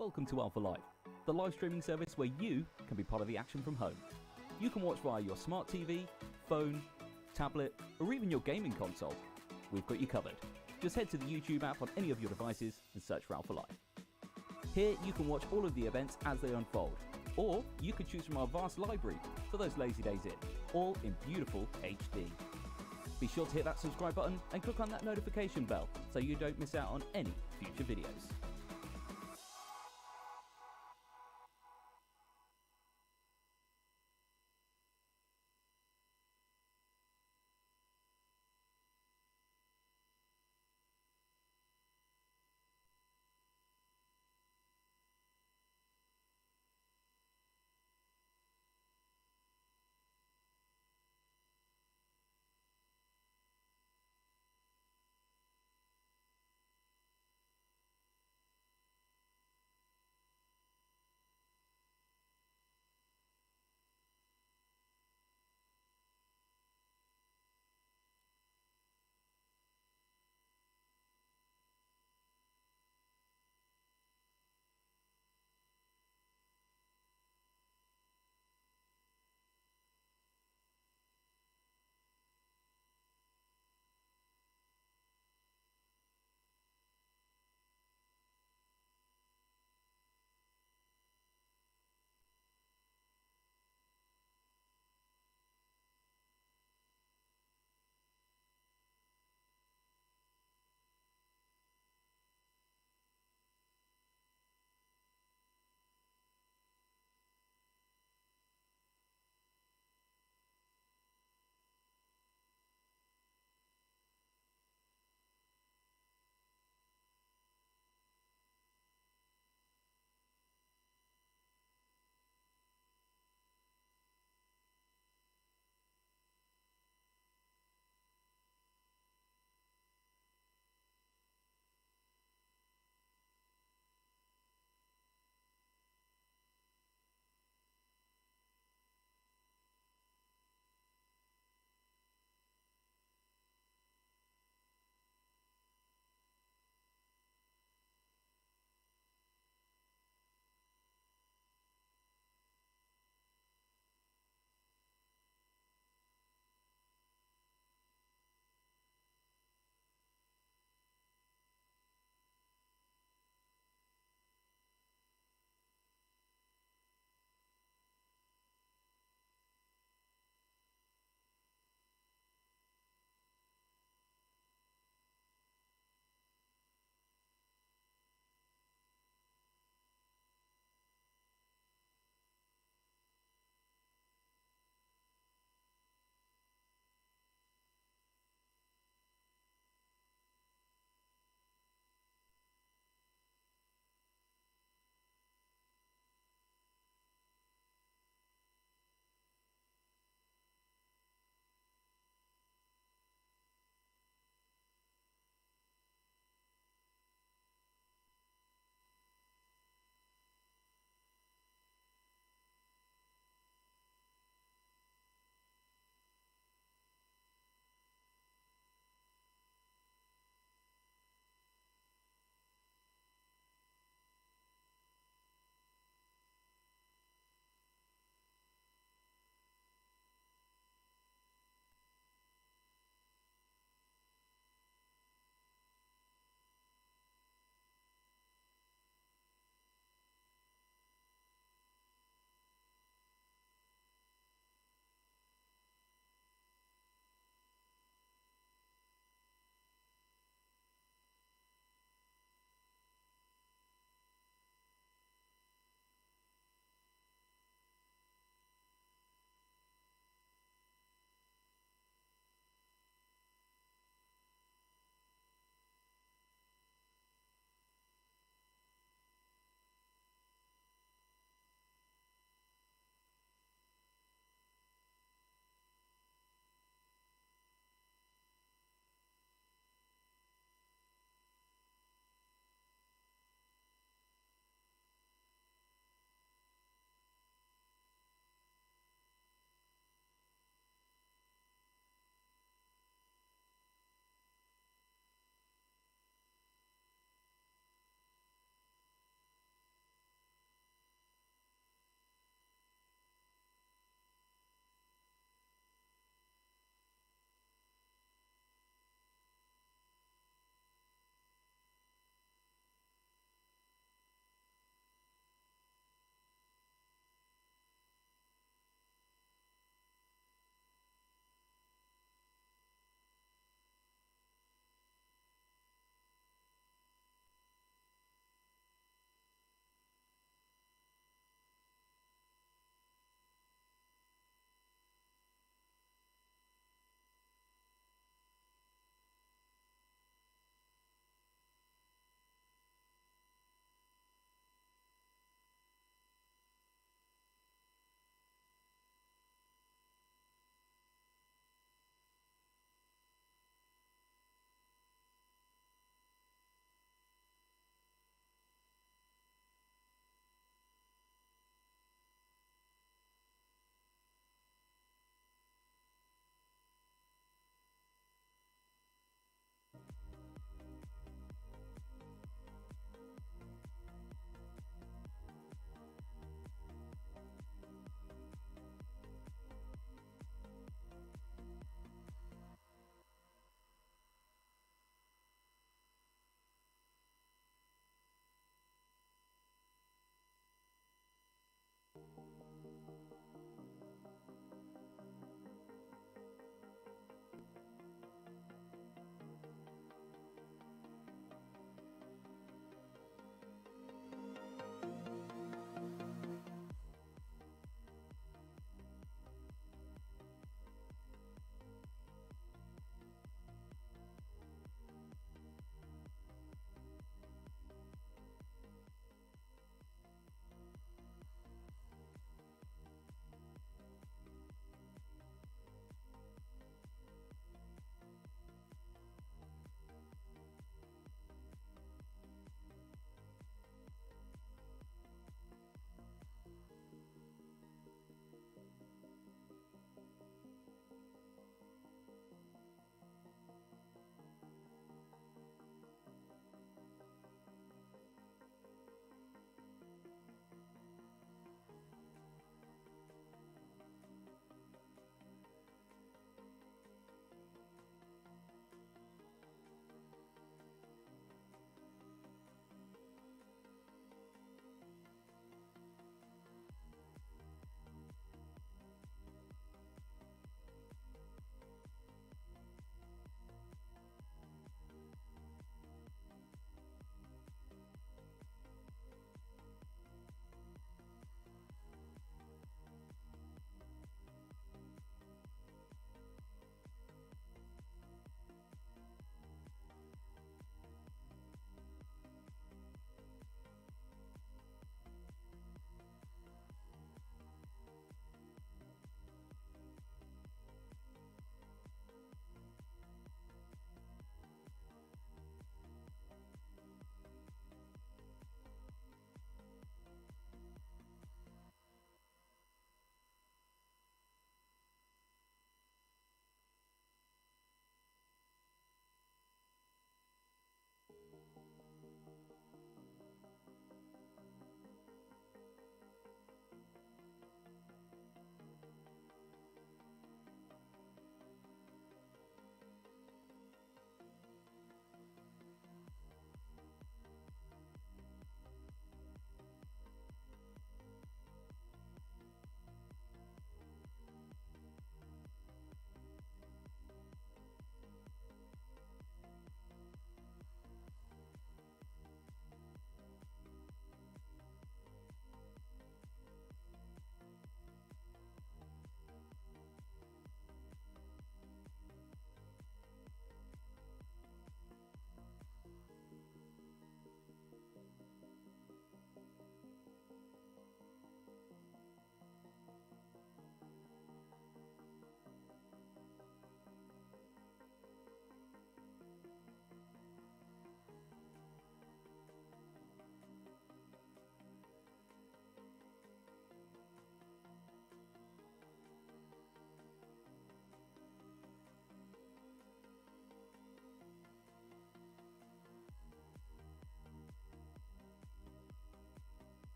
Welcome to Alpha Live, the live streaming service where you can be part of the action from home. You can watch via your smart TV, phone, tablet, or even your gaming console. We've got you covered. Just head to the YouTube app on any of your devices and search for Alpha Live. Here you can watch all of the events as they unfold, or you could choose from our vast library for those lazy days in, all in beautiful HD. Be sure to hit that subscribe button and click on that notification bell so you don't miss out on any future videos.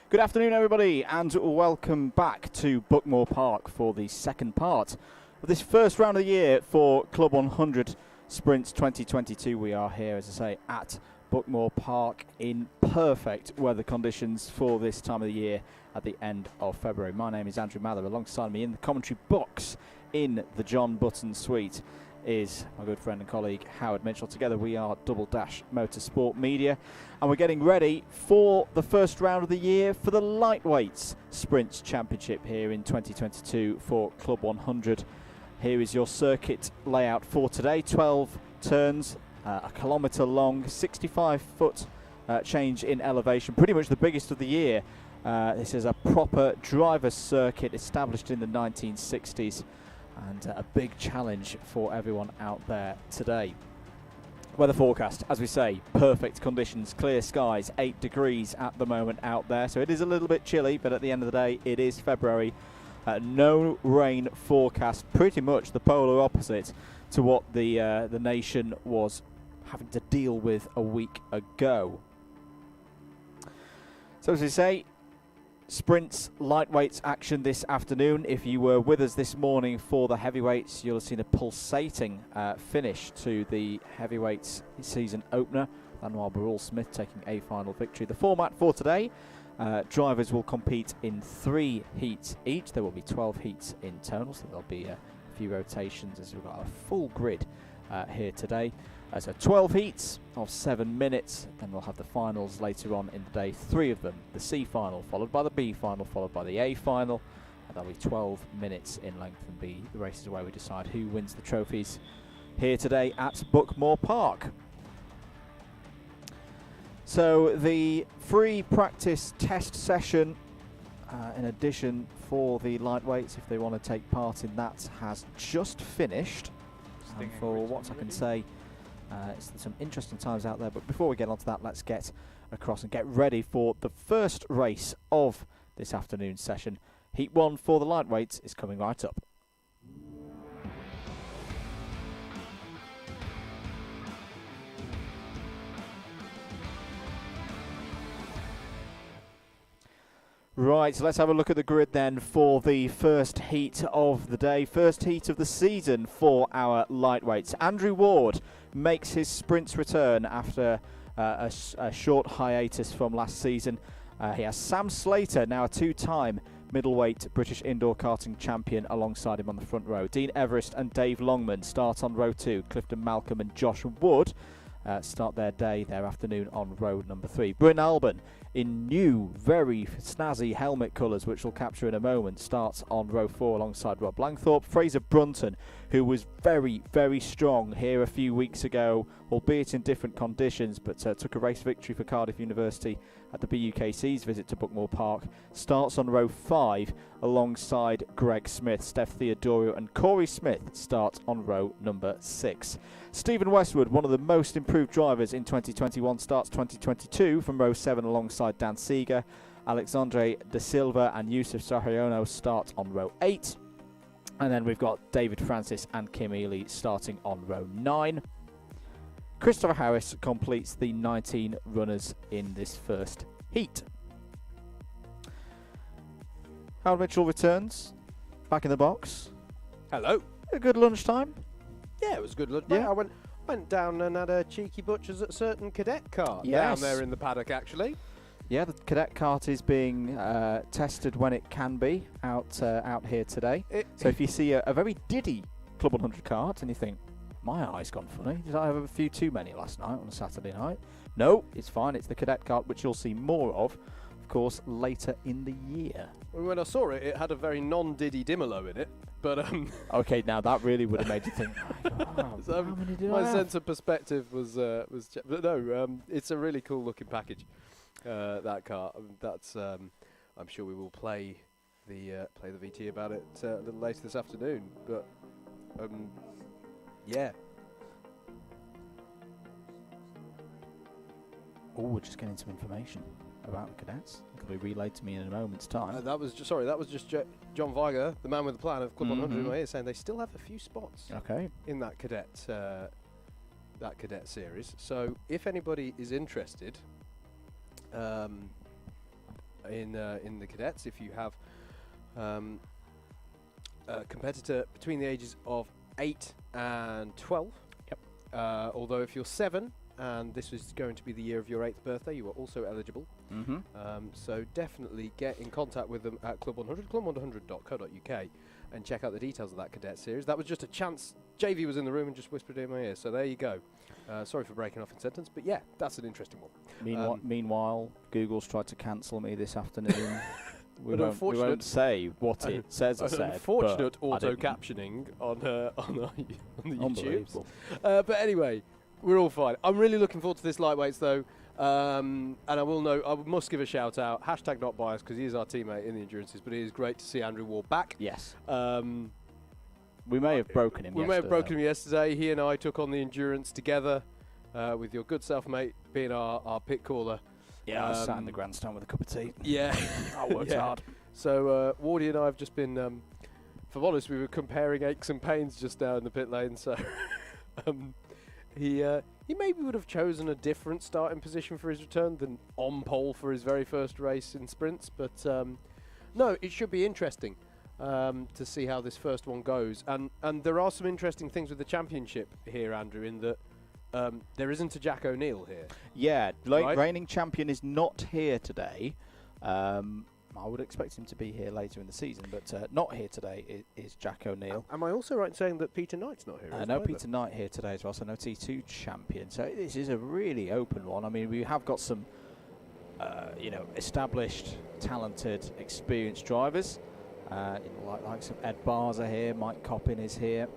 Good afternoon, everybody, and welcome back to Buckmore Park for the second part of this first round of the year for Club 100 Sprints 2022. We are here, as I say, at Buckmore Park in perfect weather conditions for this time of the year at the end of February. My name is Andrew Mather. Alongside me in the commentary box in the John Button suite is my good friend and colleague Howard Mitchell. Together we are Double Dash Motorsport Media, and we're getting ready for the first round of the year for the Lightweights Sprints Championship here in 2022 for Club 100. Here is your circuit layout for today. 12 turns, a kilometre long, 65-foot change in elevation, pretty much the biggest of the year. This is a proper driver's circuit established in the 1960s. And a big challenge for everyone out there today. Weather forecast, as we say, perfect conditions, clear skies, 8 degrees at the moment out there. So it is a little bit chilly, but at the end of the day, it is February. No rain forecast, pretty much the polar opposite to what the nation was having to deal with a week ago. So as we say, sprints, lightweights action this afternoon. If you were with us this morning for the heavyweights, you'll have seen a pulsating finish to the heavyweights season opener. Lanois Barrell-Smith taking a final victory. The format for today, drivers will compete in 3 heats each. There will be 12 heats in total, so there'll be a few rotations as we've got a full grid here today. So 12 heats of 7 minutes, then we'll have the finals later on in the day, 3 of them. The C final, followed by the B final, followed by the A final. And that'll be 12 minutes in length and be the races where we decide who wins the trophies here today at Buckmore Park. So the free practice test session, in addition for the lightweights, if they want to take part in that, has just finished. And for what I can say, it's some interesting times out there, but before we get on to that, let's get across and get ready for the first race of this afternoon's session. Heat 1 for the lightweights is coming right up. Right, so let's have a look at the grid then for the first heat of the day, first heat of the season for our lightweights. Andrew Ward makes his sprints return after a short hiatus from last season. He has Sam Slater, now a 2-time middleweight British indoor karting champion, alongside him on the front row. Dean Everest and Dave Longman start on row 2. Clifton Malcolm and Josh Wood start their afternoon on row number 3. Bryn Alban, in new, very snazzy helmet colours, which we'll capture in a moment, starts on row 4 alongside Rob Langthorpe. Fraser Brunton, who was very, very strong here a few weeks ago, albeit in different conditions, but took a race victory for Cardiff University at the BUKC's visit to Buckmore Park, starts on row 5 alongside Greg Smith. Steph Theodorio and Corey Smith start on row number 6. Stephen Westwood, one of the most improved drivers in 2021, starts 2022 from row 7 alongside Dan Seeger. Alexandre De Silva and Yusuf Sahiono start on row 8. And then we've got David Francis and Kim Ely starting on row 9. Christopher Harris completes the 19 runners in this first heat. Howard Mitchell returns, back in the box. Hello. A good lunchtime. Yeah, it was good lunch. Yeah. I went down and had a cheeky butchers at certain cadet cart down Yes. there in the paddock, actually. Yeah, the cadet cart is being tested when it can be out here today. So if you see a very diddy Club 100 cart and you think, my eye's gone funny, did I have a few too many last night on a Saturday night? No, it's fine. It's the cadet cart, which you'll see more of course, later in the year. When I saw it, it had a very non-Diddy Dimolo in it, but okay, now that really would have made you think. So how many did my I have? sense of perspective was but no, it's a really cool looking package. That car. That's I'm sure we will play the VT about it a little later this afternoon. But yeah. Oh, we're just getting some information about the cadets. It'll be relayed to me in a moment's time. That was just John Weiger, the man with the plan of Club 100, in my ear, saying they still have a few spots. Okay. In that cadet series. So if anybody is interested, in the cadets if you have a competitor between the ages of 8 and 12. Yep. Although if you're 7 and this is going to be the year of your 8th birthday, you are also eligible. Mm-hmm. So definitely get in contact with them at Club100, club100.co.uk, and check out the details of that cadet series. That was just a chance. JV was in the room and just whispered in my ear, so there you go. Sorry for breaking off in sentence, but yeah, that's an interesting one. Meanwhile, Google's tried to cancel me this afternoon. we won't say what it says it said. Unfortunate auto-captioning on the YouTube. Unbelievable. But anyway, we're all fine. I'm really looking forward to this lightweights though. And I must give a shout out, hashtag not biased, because he is our teammate in the endurances, but it is great to see Andrew Ward back. Yes. We may have broken him yesterday. He and I took on the endurance together, with your good self, mate, being our pit caller. Yeah, I sat in the grandstand with a cup of tea. Yeah. I worked hard. So Wardy and I have just been, if I'm honest, we were comparing aches and pains just now in the pit lane, so he maybe would have chosen a different starting position for his return than on pole for his very first race in sprints. But no, it should be interesting to see how this first one goes. And there are some interesting things with the championship here, Andrew, in that there isn't a Jack O'Neill here. Yeah, right? Reigning champion is not here today. I would expect him to be here later in the season, but not here today is Jack O'Neill. Am I also right in saying that Peter Knight's not here? No, Peter Knight here today as well, so no T2 champion. So this is a really open one. I mean, we have got some, established, talented, experienced drivers. Like some Ed Barza here, Mike Coppin is here.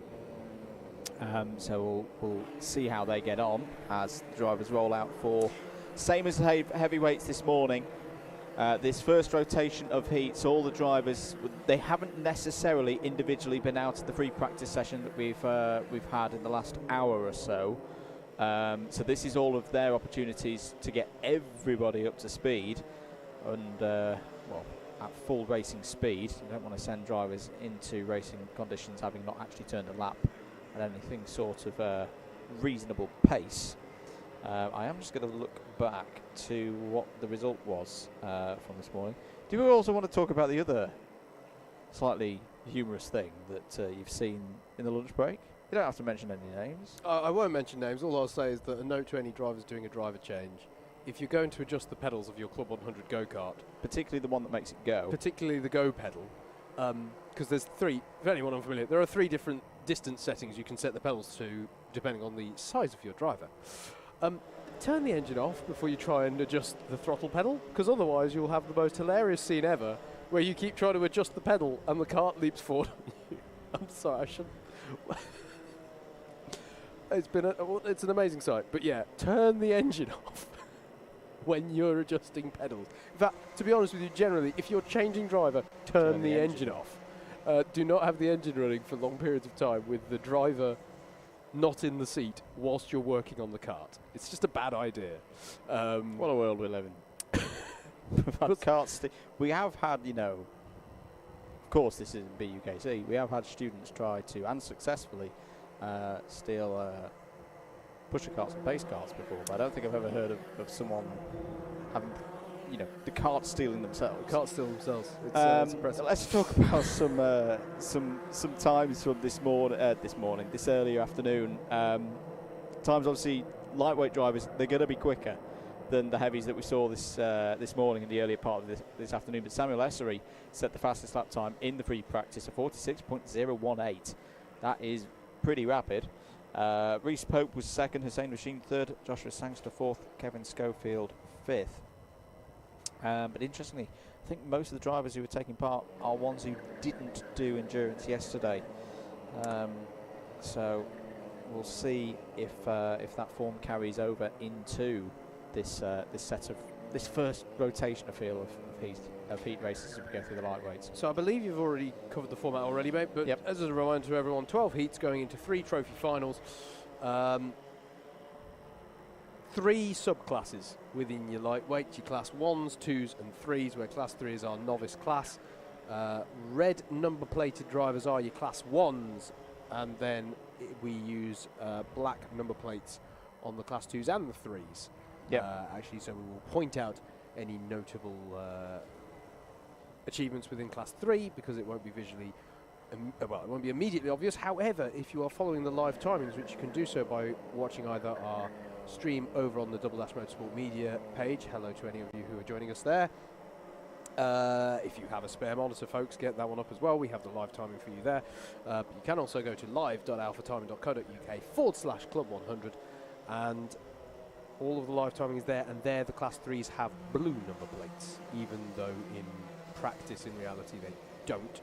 So we'll see how they get on as the drivers roll out for, same as heavyweights this morning. This first rotation of heats, all the drivers, they haven't necessarily individually been out at the free practice session that we've had in the last hour or so. So this is all of their opportunities to get everybody up to speed and, at full racing speed. You don't want to send drivers into racing conditions having not actually turned a lap at anything sort of reasonable pace. I am just going to look back to what the result was from this morning. Do you also want to talk about the other slightly humorous thing that you've seen in the lunch break? You don't have to mention any names. I won't mention names. All I'll say is that a note to any drivers doing a driver change: if you're going to adjust the pedals of your Club 100 go-kart, particularly the one that makes it go, particularly the go pedal, because there's 3, for anyone unfamiliar, there are 3 different distance settings you can set the pedals to depending on the size of your driver. Turn the engine off before you try and adjust the throttle pedal, because otherwise you'll have the most hilarious scene ever where you keep trying to adjust the pedal and the cart leaps forward on you. I'm sorry, I shouldn't. It's an amazing sight, but yeah, turn the engine off when you're adjusting pedals. In fact, to be honest with you, generally, if you're changing driver, turn the engine off. Do not have the engine running for long periods of time with the driver not in the seat whilst you're working on the cart. It's just a bad idea. What a world we live in. We have had, of course this isn't BUKC, we have had students try to, and successfully, steal pusher carts and pace carts before, but I don't think I've ever heard of someone having, the carts stealing themselves. The carts steal themselves. It's impressive. Let's talk about some times from this earlier afternoon. Times, obviously, lightweight drivers, they're going to be quicker than the heavies that we saw this morning in the earlier part of this afternoon. But Samuel Essery set the fastest lap time in the free practice of 46.018. That is pretty rapid. Reece Pope was second, Hussein Rashid third, Joshua Sangster fourth, Kevin Schofield fifth. But interestingly, I think most of the drivers who were taking part are ones who didn't do endurance yesterday. So we'll see if that form carries over into this first rotation, I feel, of heat races as we go through the lightweights. So I believe you've already covered the format already, mate, but as a reminder to everyone, 12 heats going into 3 trophy finals. 3 subclasses within your lightweight, your class 1s, 2s and 3s, where class 3 is our novice class. Red number plated drivers are your class 1s, and then we use black number plates on the class 2s and the 3s. Actually, so we will point out any notable achievements within Class 3 because it won't be visually, well, it won't be immediately obvious. However, if you are following the live timings, which you can do so by watching either our stream over on the Double Dash Motorsport Media page, hello to any of you who are joining us there. If you have a spare monitor, folks, get that one up as well. We have the live timing for you there. But you can also go to live.alphatiming.co.uk/Club100, and all of the live timing is there, and there the Class 3s have blue number plates, even though in practice, in reality, they don't.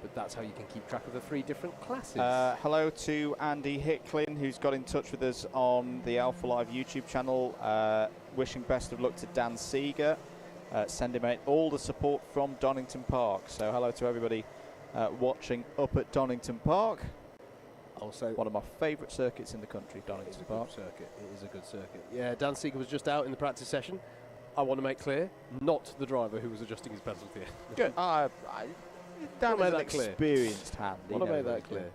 But that's how you can keep track of the 3 different classes. Hello to Andy Hicklin, who's got in touch with us on the Alpha Live YouTube channel. Wishing best of luck to Dan Seeger. Send him out all the support from Donington Park. So hello to everybody watching up at Donington Park. Also, one of my favourite circuits in the country, Donington Park. Circuit. It is a good circuit. Yeah, Dan Seeger was just out in the practice session. I want to make clear, not the driver who was adjusting his pedals here. Good. Dan is an experienced hand. I want to make that clear.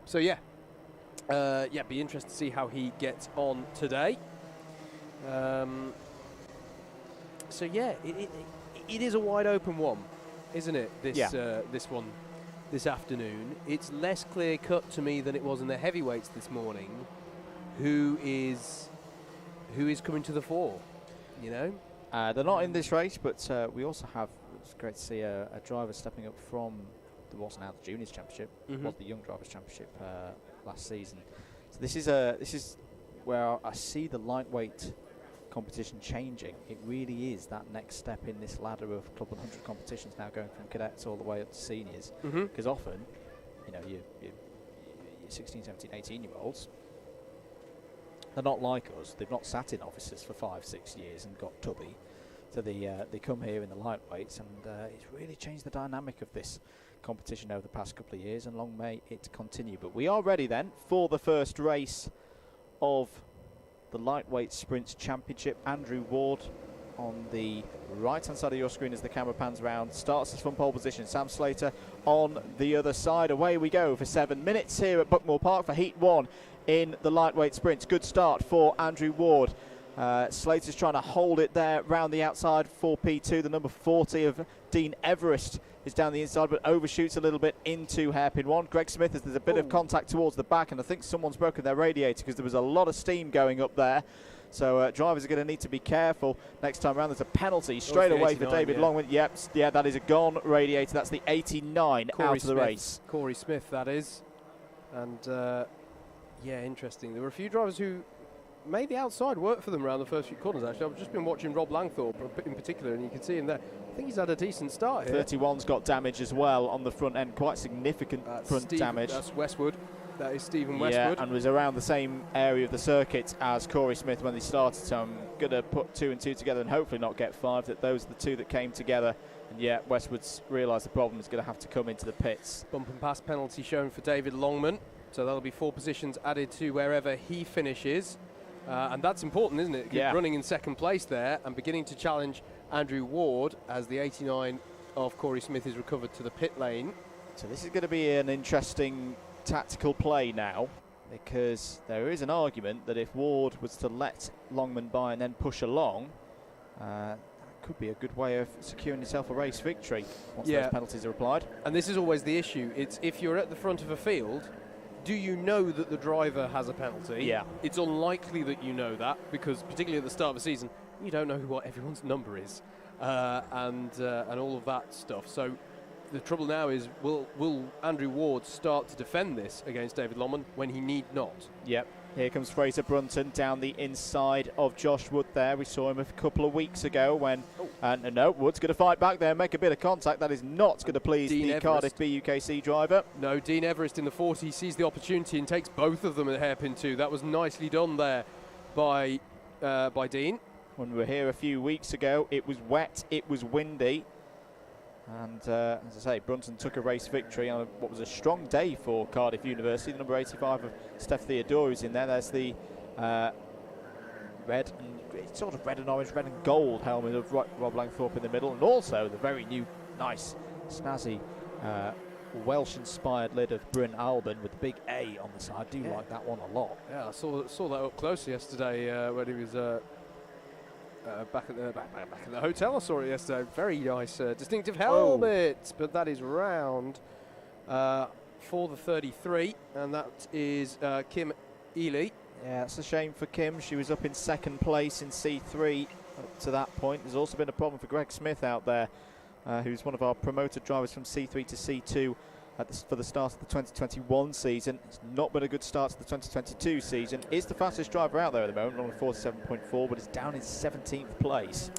So yeah, be interested to see how he gets on today. So yeah, it is a wide open one, isn't it? This one this afternoon. It's less clear cut to me than it was in the heavyweights this morning. Who is coming to the fore? You know, they're not in this race, but we also have. It's great to see a driver stepping up from what's now the Juniors Championship, was the Young Drivers Championship last season. So this is where I see the lightweight competition changing. It really is that next step in this ladder of Club 100 competitions now, going from cadets all the way up to seniors. Because often, you know, your 16, 17, 18-year-olds, they're not like us. They've not sat in offices for 5-6 years and got tubby. So they come here in the lightweights, and it's really changed the dynamic of this competition over the past couple of years, and long may it continue. But we are ready then for the first race of the Lightweight Sprints Championship. Andrew Ward on the right-hand side of your screen as the camera pans round. Starts us from pole position. Sam Slater on the other side. Away we go for 7 minutes here at Buckmore Park for Heat 1 in the Lightweight Sprints. Good start for Andrew Ward. Slater's trying to hold it there round the outside for P2. The number 40 of Dean Everest is down the inside, but overshoots a little bit into hairpin 1. Greg Smith, as there's a bit of contact towards the back, and I think someone's broken their radiator because there was a lot of steam going up there. So drivers are going to need to be careful next time around. There's a penalty straight away for David Longman. Yep, that is a gone radiator. That's the 89 out of the race. Corey Smith, that is. And interesting. There were a few drivers who maybe outside worked for them around the first few corners, actually. I've just been watching Rob Langthorpe in particular, and you can see him there. I think he's had a decent start here. 31's got damage as well on the front end, quite significant front damage. That's Westwood. That is Stephen Westwood. Yeah, and was around the same area of the circuit as Corey Smith when they started, so I'm going to put 2 and 2 together and hopefully not get 5. That those are the 2 that came together. And Westwood's realised the problem is going to have to come into the pits. Bump and pass penalty shown for David Longman, so that'll be 4 positions added to wherever he finishes. And that's important, isn't it? Yeah. Running in second place there and beginning to challenge Andrew Ward as the 89 of Corey Smith is recovered to the pit lane. So this is going to be an interesting tactical play now, because there is an argument that if Ward was to let Longman by and then push along, that could be a good way of securing yourself a race victory once those penalties are applied. And this is always the issue. It's if you're at the front of a field, do you know that the driver has a penalty? Yeah. It's unlikely that you know that, because particularly at the start of the season, you don't know what everyone's number is, and all of that stuff. So the trouble now is, will Andrew Ward start to defend this against David Longman when he need not? Yep. Here comes Fraser Brunton down the inside of Josh Wood there. We saw him a couple of weeks ago when... no, Wood's going to fight back there, make a bit of contact. That is not going to please Dean the Everest. Cardiff BUKC driver. No, Dean Everest in the 40 sees the opportunity and takes both of them at hairpin 2. That was nicely done there by Dean. When we were here a few weeks ago, it was wet, it was windy. And as I say, Brunton took a race victory on what was a strong day for Cardiff University. The number 85 of Steph Theodore is in there. There's the red and orange, red and gold helmet of Rob Langthorpe in the middle, and also the very new, nice, snazzy Welsh-inspired lid of Bryn Alban with the big A on the side. I do like that one a lot. Yeah, I saw that up close yesterday when he was back at the hotel. I saw it yesterday. Very nice, distinctive helmet, but that is round for the 33, and that is Kim Ely. Yeah, it's a shame for Kim. She was up in second place in C3 up to that point. There's also been a problem for Greg Smith out there, who's one of our promoted drivers from C3 to C2 for the start of the 2021 season. It's not been a good start to the 2022 season. Is the fastest driver out there at the moment on a 47.4, but is down in 17th place.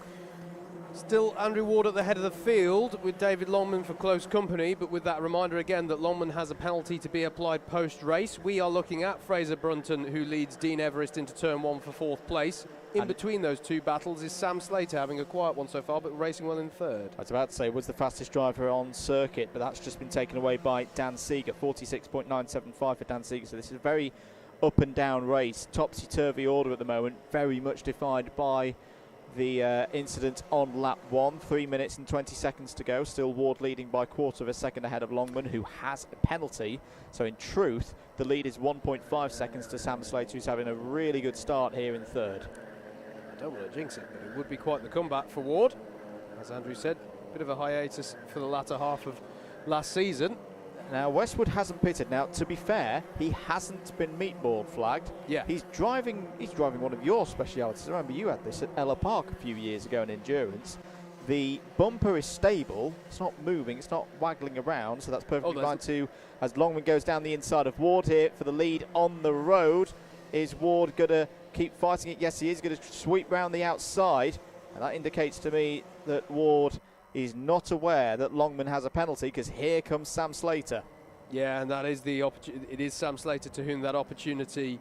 Still Andrew Ward at the head of the field with David Longman for close company, but with that reminder again that Longman has a penalty to be applied post-race. We are looking at Fraser Brunton, who leads Dean Everest into turn 1 for 4th place. In between those two battles is Sam Slater, having a quiet one so far, but racing well in 3rd. I was about to say, was the fastest driver on circuit, but that's just been taken away by Dan Seeger, 46.975 for Dan Seeger. So this is a very up and down race, topsy-turvy order at the moment, very much defined by the incident on lap 1. 3 minutes and 20 seconds to go. Still Ward leading by 1/4 of a second ahead of Longman, who has a penalty. So in truth, the lead is 1.5 seconds to Sam Slater, who's having a really good start here in 3rd. I don't want to jinx it, but it would be quite the comeback for Ward. As Andrew said, a bit of a hiatus for the latter half of last season. Now, Westwood hasn't pitted. Now, to be fair, he hasn't been meatball flagged. Yeah. He's driving one of your specialities. I remember you had this at Ella Park a few years ago in endurance. The bumper is stable. It's not moving. It's not waggling around. So that's perfectly fine too. As Longman goes down the inside of Ward here for the lead on the road. Is Ward going to keep fighting it? Yes, he is going to sweep round the outside. And that indicates to me that Ward is not aware that Longman has a penalty, because here comes Sam Slater. Yeah, and that is the it is Sam Slater to whom that opportunity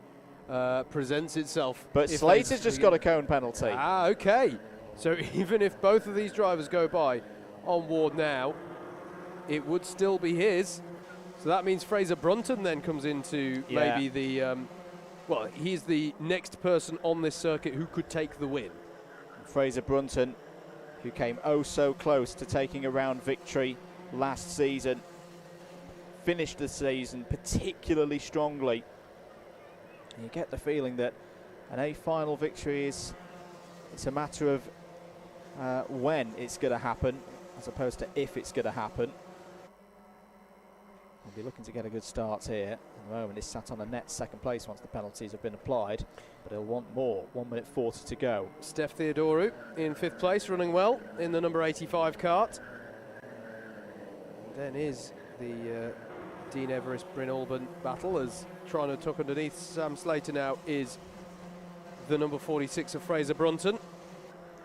presents itself. But Slater's just got a cone penalty. Ah, okay. So even if both of these drivers go by on Ward now, it would still be his. So that means Fraser Brunton then comes into maybe the... well, he's the next person on this circuit who could take the win. Fraser Brunton, who came oh so close to taking a round victory last season, finished the season particularly strongly. And you get the feeling that an A final victory it's a matter of when it's going to happen, as opposed to if it's going to happen. We'll be looking to get a good start here. At the moment, he's sat on a net second place once the penalties have been applied, but he'll want more. 1 minute 40 to go. Steph Theodoru in 5th place, running well in the number 85 kart. Then is the Dean Everest Bryn Alban battle, as trying to tuck underneath Sam Slater now is the number 46 of Fraser Brunton.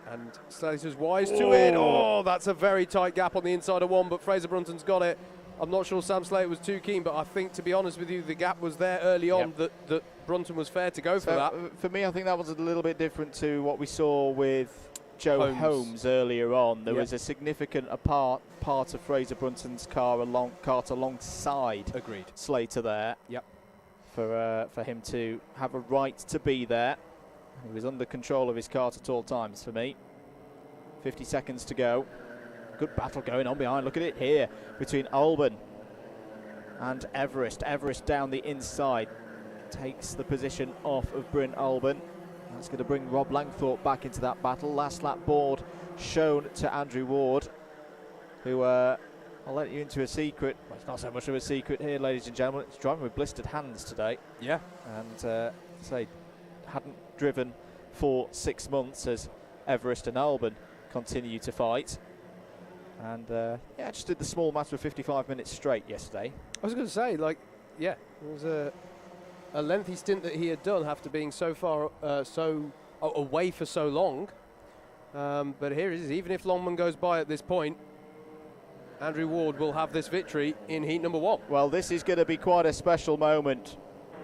And Slater's wise to it. Oh, that's a very tight gap on the inside of 1, but Fraser Brunton's got it. I'm not sure Sam Slater was too keen, but I think, to be honest with you, the gap was there early on that Brunton was fair to go for that. For me, I think that was a little bit different to what we saw with Joe Holmes earlier on. There was a significant part of Fraser Brunton's cart alongside Slater there. Yep. For him to have a right to be there. He was under control of his cart at all times for me. 50 seconds to go. Good battle going on behind. Look at it here between Alban and Everest. Everest down the inside takes the position off of Bryn Alban. That's going to bring Rob Langthorpe back into that battle. Last lap board shown to Andrew Ward, who I'll let you into a secret. Well, it's not so much of a secret here, ladies and gentlemen. It's driving with blistered hands today. Yeah. And hadn't driven for 6 months as Everest and Alban continue to fight. And just did the small matter of 55 minutes straight yesterday. I was going to say, it was a lengthy stint that he had done after being so far away for so long. But here it is. Even if Longman goes by at this point, Andrew Ward will have this victory in heat number 1. Well, this is going to be quite a special moment.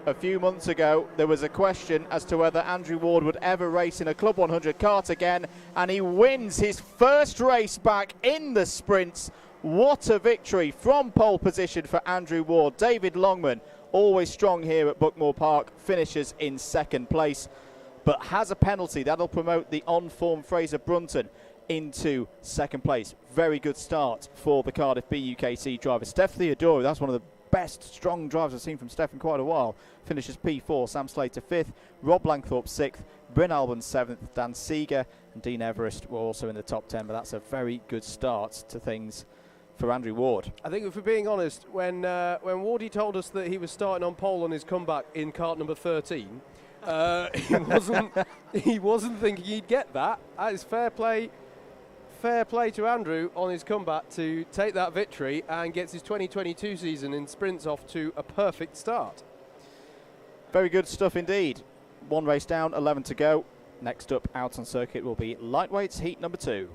A few months ago, there was a question as to whether Andrew Ward would ever race in a Club 100 kart again, and he wins his first race back in the sprints. What a victory from pole position for Andrew Ward. David Longman, always strong here at Buckmore Park, finishes in 2nd place, but has a penalty. That'll promote the on-form Fraser Brunton into 2nd place. Very good start for the Cardiff BUKC driver. Steph Theodoru, that's one of the best strong drives I've seen from Steph in quite a while. Finishes P4, Sam Slater 5th, Rob Langthorpe 6th, Bryn Albon 7th, Dan Seeger and Dean Everest were also in the top 10, but that's a very good start to things for Andrew Ward. I think if we're being honest, when Wardy told us that he was starting on pole on his comeback in kart number 13, he wasn't thinking he'd get that. That is fair play to Andrew on his comeback to take that victory and gets his 2022 season in sprints off to a perfect start. Very good stuff indeed. One race down, 11 to go. Next up out on circuit will be lightweights heat number 2.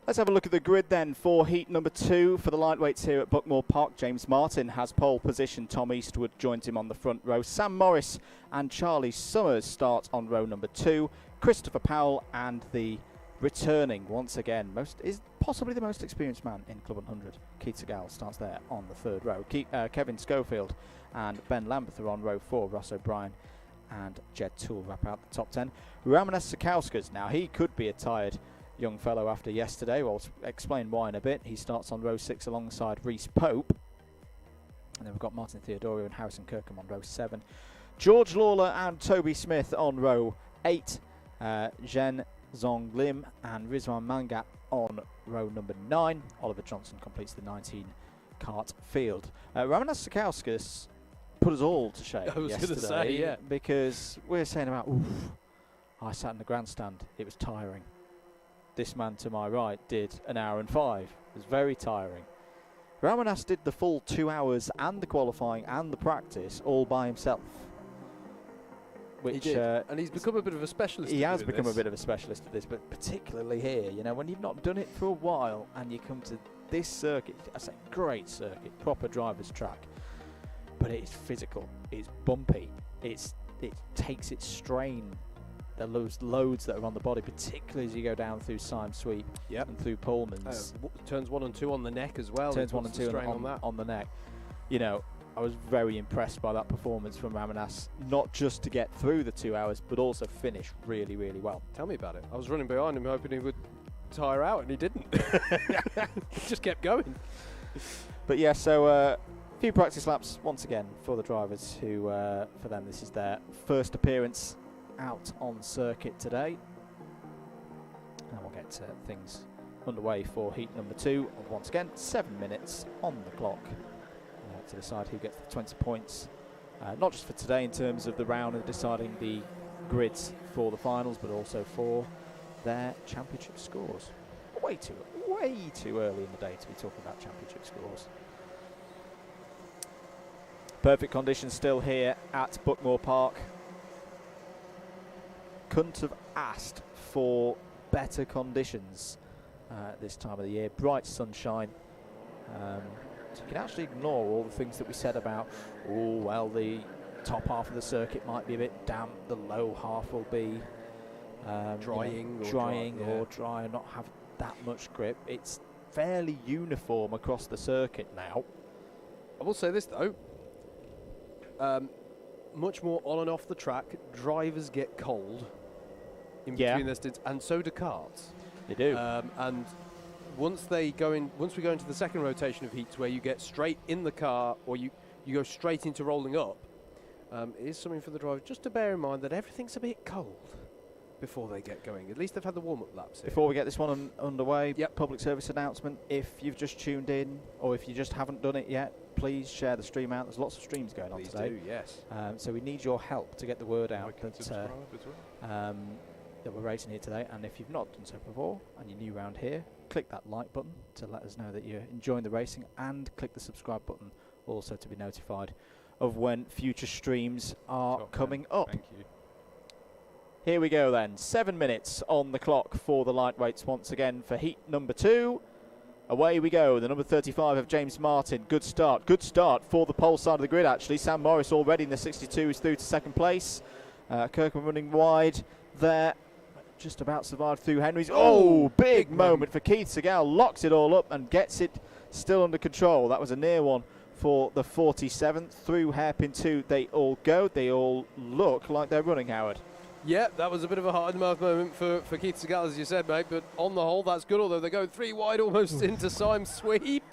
Let's have a look at the grid then for heat number 2 for the lightweights here at Buckmore Park. James Martin has pole position. Tom Eastwood joins him on the front row. Sam Morris and Charlie Summers start on row number 2. Christopher Powell and the returning, once again, is possibly the most experienced man in Club 100. Keith Segal starts there on the third row. Kevin Schofield and Ben Lambeth are on row 4. Ross O'Brien and Jed Toole wrap out the top 10. Ramanas Sakauskas, now he could be a tired young fellow after yesterday. Well, I'll explain why in a bit. He starts on row 6 alongside Reese Pope. And then we've got Martin Theodorio and Harrison Kirkham on row 7. George Lawler and Toby Smith on row 8. Zhen Zong Lim and Rizwan Mangat on row number 9. Oliver Johnson completes the 19 kart field. Ramanas Sakauskas put us all to shame I was yesterday, going to say, yeah. Because we're saying about, oof, I sat in the grandstand, it was tiring. This man to my right did an hour and 5. It was very tiring. Ramanas did the full 2 hours and the qualifying and the practice all by himself. Which, he did. And he's become a bit of a specialist. He has become a bit of a specialist at this, but particularly here, you know, when you've not done it for a while and you come to this circuit, I say great circuit, proper driver's track, but it's physical, it's bumpy, it takes its strain. Those loads that are on the body, particularly as you go down through Syme Sweep and through Pullman's. Turns 1 and 2 on the neck as well. Turns 1 and 2 on the neck. You know, I was very impressed by that performance from Ramanas, not just to get through the 2 hours, but also finish really, really well. Tell me about it. I was running behind him hoping he would tire out, and he didn't. He just kept going. But yeah, so a few practice laps once again for the drivers who, for them, this is their first appearance out on circuit today, and we'll get things underway for heat number 2. Once again, 7 minutes on the clock to decide who gets the 20 points, not just for today in terms of the round and deciding the grids for the finals, but also for their championship scores. Way too early in the day to be talking about championship scores. Perfect conditions still here at Buckmore Park. Couldn't have asked for better conditions this time of the year. Bright sunshine. So you can actually ignore all the things that we said about, oh, well, the top half of the circuit might be a bit damp, the low half will be drying or dry and not have that much grip. It's fairly uniform across the circuit now. I will say this, though. Much more on and off the track. Drivers get cold in between their stints, and so do karts. They do. And once we go into the second rotation of heats, where you get straight in the car, or you go straight into rolling up, it is something for the driver just to bear in mind that everything's a bit cold before they get going. At least they've had the warm-up laps here. Before we get this one underway, public service announcement. If you've just tuned in, or if you just haven't done it yet, please share the stream out. There's lots of streams going on today. Please do, yes. So we need your help to get the word out Subscribe that we're racing here today. And if you've not done so before and you're new around here, click that like button to let us know that you're enjoying the racing, and click the subscribe button also to be notified of when future streams are coming up. Thank you. Here we go then. 7 minutes on the clock for the lightweights once again for heat number 2. Away we go. The number 35 of James Martin. Good start. Good start for the pole side of the grid, actually. Sam Morris already in the 62 is through to second place. Kirkham running wide there. Just about survived through Henry's. Oh, big moment for Keith Segal. Locks it all up and gets it still under control. That was a near one for the 47th. Through hairpin 2 they all go. They all look like they're running, Howard. Yeah, that was a bit of a heart-in-the-mouth moment for Keith Segal, as you said, mate, but on the whole, that's good, although they go 3 wide almost into Syme's sweep,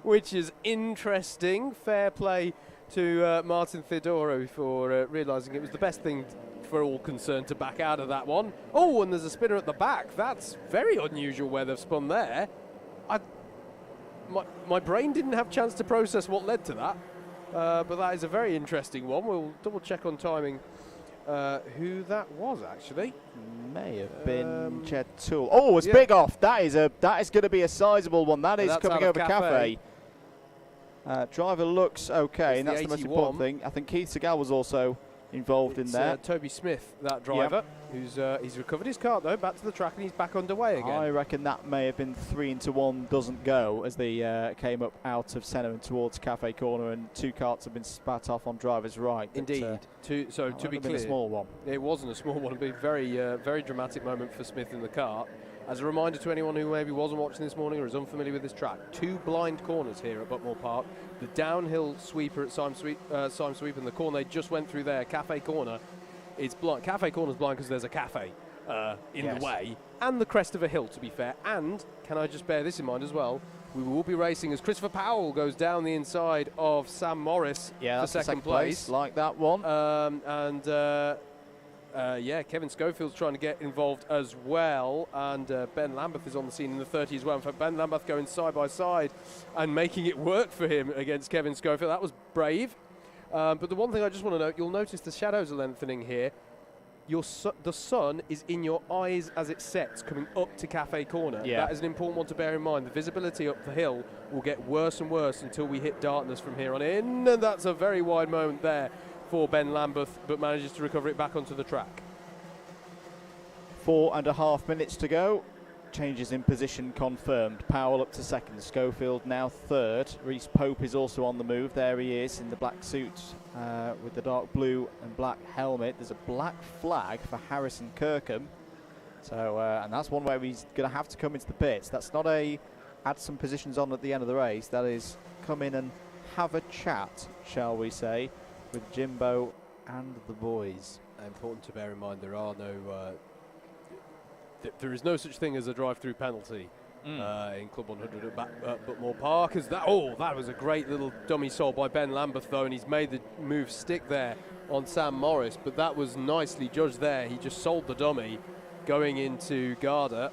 which is interesting. Fair play to Martin Theodoro for realising it was the best thing for all concerned to back out of that one. Oh, and there's a spinner at the back. That's very unusual where they've spun there. My brain didn't have a chance to process what led to that, but that is a very interesting one. We'll double-check on timing who that was, actually. May have been Jed Toole. Oh, it's big off. That is going to be a sizable one. That is coming over Cafe. Driver looks okay, and that's the most important thing. I think Keith Segal was also involved in there. Toby Smith, that driver, who's he's recovered his car though, back to the track, and he's back underway again. I reckon that may have been 3 into 1 doesn't go as they came up out of centre and towards Cafe Corner, and 2 carts have been spat off on driver's right. Indeed. So to be clear, a small one. It wasn't a small one. It'd be a very dramatic moment for Smith in the cart. As a reminder to anyone who maybe wasn't watching this morning or is unfamiliar with this track, 2 blind corners here at Buckmore Park. The downhill sweeper at Syme Sweep and the corner they just went through there, Cafe Corner, it's blind. Cafe Corner's blind because there's a cafe in the way, and the crest of a hill, to be fair. And can I just bear this in mind as well? We will be racing as Christopher Powell goes down the inside of Sam Morris for second place. Like that one. Kevin Schofield's trying to get involved as well, and Ben Lambeth is on the scene in the 30 as well. In fact, Ben Lambeth going side by side and making it work for him against Kevin Schofield. That was brave. But the one thing I just want to note, you'll notice the shadows are lengthening here. The sun is in your eyes as it sets, coming up to Cafe Corner. Yeah. That is an important one to bear in mind. The visibility up the hill will get worse and worse until we hit darkness from here on in, and that's a very wide moment there for Ben Lambeth, but manages to recover it back onto the track. 4.5 minutes to go. Changes in position confirmed. Powell up to second. Schofield now third. Reese Pope is also on the move. There he is in the black suit with the dark blue and black helmet. There's a black flag for Harrison Kirkham. So, and that's one where he's going to have to come into the pits. That's not a add some positions on at the end of the race. That is come in and have a chat, shall we say, with Jimbo and the boys. Important to bear in mind there are no there is no such thing as a drive-through penalty in Club 100 at Buckmore Park. That was a great little dummy sold by Ben Lambeth though, and he's made the move stick there on Sam Morris, but that was nicely judged there. He just sold the dummy going into Garda.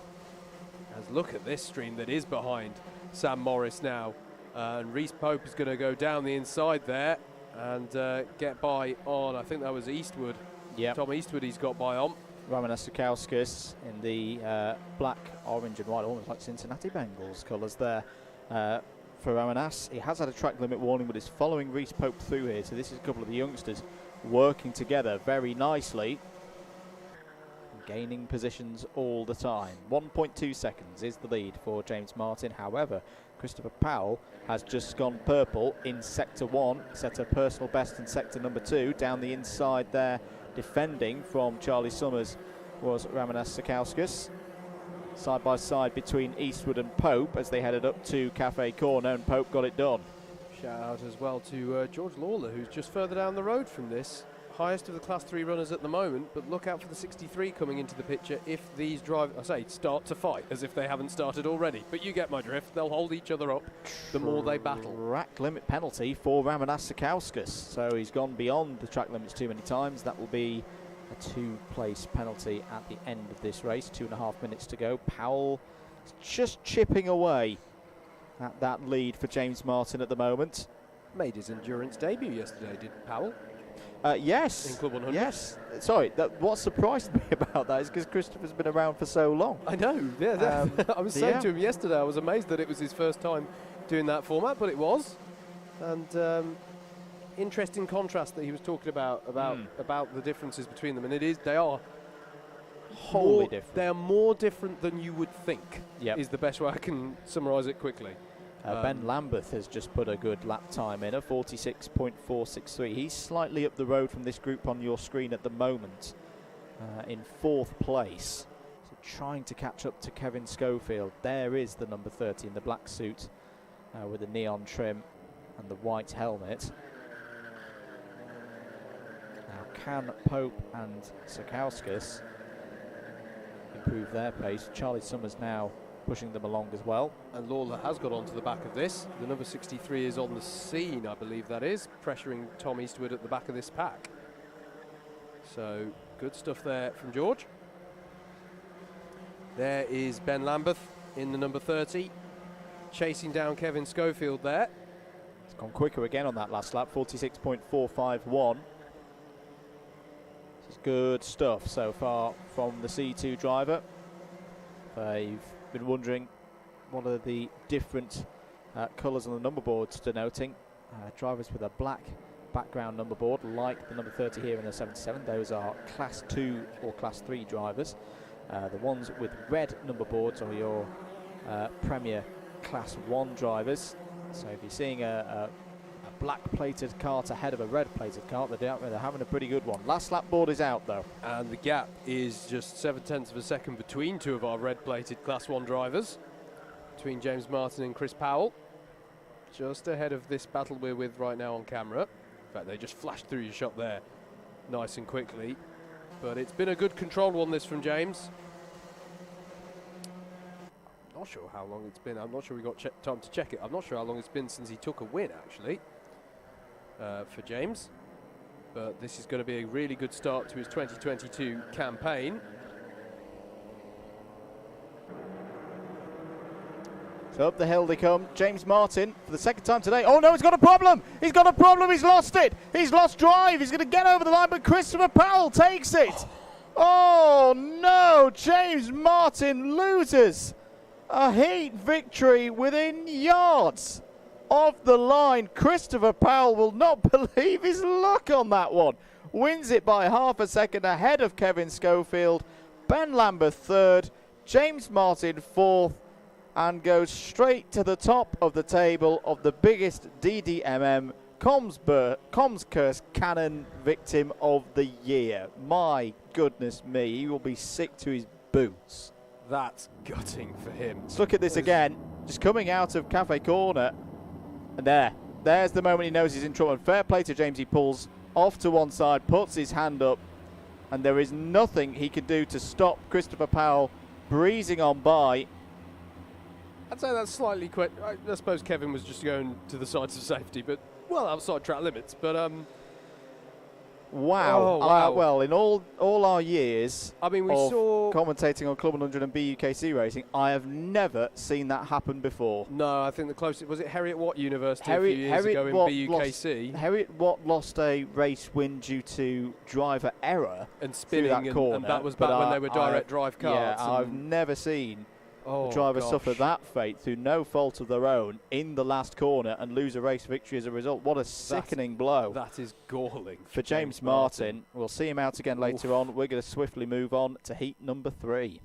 As look at this stream that is behind Sam Morris now, and Reese Pope is going to go down the inside there and get by on, I think that was Eastwood. Yep. Tom Eastwood he's got by on. Ramanas Sakauskas in the black, orange and white, almost like Cincinnati Bengals colours there for Ramanas. He has had a track limit warning, but is following Reese Pope through here. So this is a couple of the youngsters working together very nicely, gaining positions all the time. 1.2 seconds is the lead for James Martin. However, Christopher Powell has just gone purple in Sector 1, set a personal best in Sector number 2. Down the inside there, defending from Charlie Summers, was Ramanas Sakauskas. Side by side between Eastwood and Pope as they headed up to Cafe Corner, and Pope got it done. Shout out as well to George Lawler, who's just further down the road from this. Highest of the Class 3 runners at the moment, but look out for the 63 coming into the picture if these start to fight as if they haven't started already. But you get my drift. They'll hold each other up the more they battle. Track limit penalty for Ramanas Sakauskas. So he's gone beyond the track limits too many times. That will be a 2-place penalty at the end of this race. 2.5 minutes to go. Powell is just chipping away at that lead for James Martin at the moment. Made his endurance debut yesterday, did Powell? Yes. In Club 100? Yes. Sorry, what surprised me about that is because Christopher's been around for so long. I know, yeah. I was saying to him yesterday, I was amazed that it was his first time doing that format, but it was. And interesting contrast that he was talking about the differences between them. And they are wholly different. They are more different than you would think, is the best way I can summarise it quickly. Ben Lambeth has just put a good lap time in, a 46.463. He's slightly up the road from this group on your screen at the moment, in 4th place. So trying to catch up to Kevin Schofield. There is the number 30 in the black suit with the neon trim. and the white helmet. Now, can Pope and Sakauskas improve their pace? Charlie Summers now pushing them along as well. And Lawler has got onto the back of this. The number 63 is on the scene, I believe that is, pressuring Tom Eastwood at the back of this pack. So, good stuff there from George. There is Ben Lambeth in the number 30, chasing down Kevin Schofield there. It's gone quicker again on that last lap, 46.451. This is good stuff so far from the C2 driver. You've been wondering what are the different colours on the number boards denoting. Drivers with a black background number board, like the number 30 here in the 77, those are Class 2 or Class 3 drivers. The ones with red number boards are your Premier Class 1 drivers. So if you're seeing a black plated kart ahead of a red plated kart, they're having a pretty good one. Last lap board is out though. And the gap is just 0.7 of a second between two of our red plated Class 1 drivers, between James Martin and Chris Powell. Just ahead of this battle we're with right now on camera. In fact, they just flashed through your shot there nice and quickly. But it's been a good controlled one, this from James. Not sure how long it's been. I'm not sure we got time to check it. I'm not sure how long it's been since he took a win, actually, for James. But this is going to be a really good start to his 2022 campaign. So up the hill they come. James Martin for the second time today. Oh no, he's got a problem. He's got a problem. He's lost it. He's lost drive. He's going to get over the line, but Christopher Powell takes it. Oh no, James Martin loses a heat victory within yards of the line. Christopher Powell will not believe his luck on that one. Wins it by half a second ahead of Kevin Schofield. Ben Lambert third. James Martin fourth. And goes straight to the top of the table of the biggest DDMM Comms Curse Cannon Victim of the Year. My goodness me, he will be sick to his boots. That's gutting for him. Let's look at this again. Just coming out of Cafe Corner. And there's the moment he knows he's in trouble. And fair play to James, he pulls off to one side, puts his hand up, and there is nothing he can do to stop Christopher Powell breezing on by. I'd say that's slightly quick. I suppose Kevin was just going to the sides of safety, but well outside track limits. But wow. Oh, wow. Well, in all our years, I mean, we of saw commentating on Club 100 and BUKC racing, I have never seen that happen before. No, I think the closest was it Harriet Watt University a few years ago in BUKC. Harriet Watt lost a race win due to driver error and spinning, that corner, and that was back when they were direct drive karts. Yeah, I've never seen a driver suffer that fate through no fault of their own in the last corner and lose a race victory as a result. What a sickening blow. That is galling for James Martin. We'll see him out again later on. We're going to swiftly move on to heat number 3.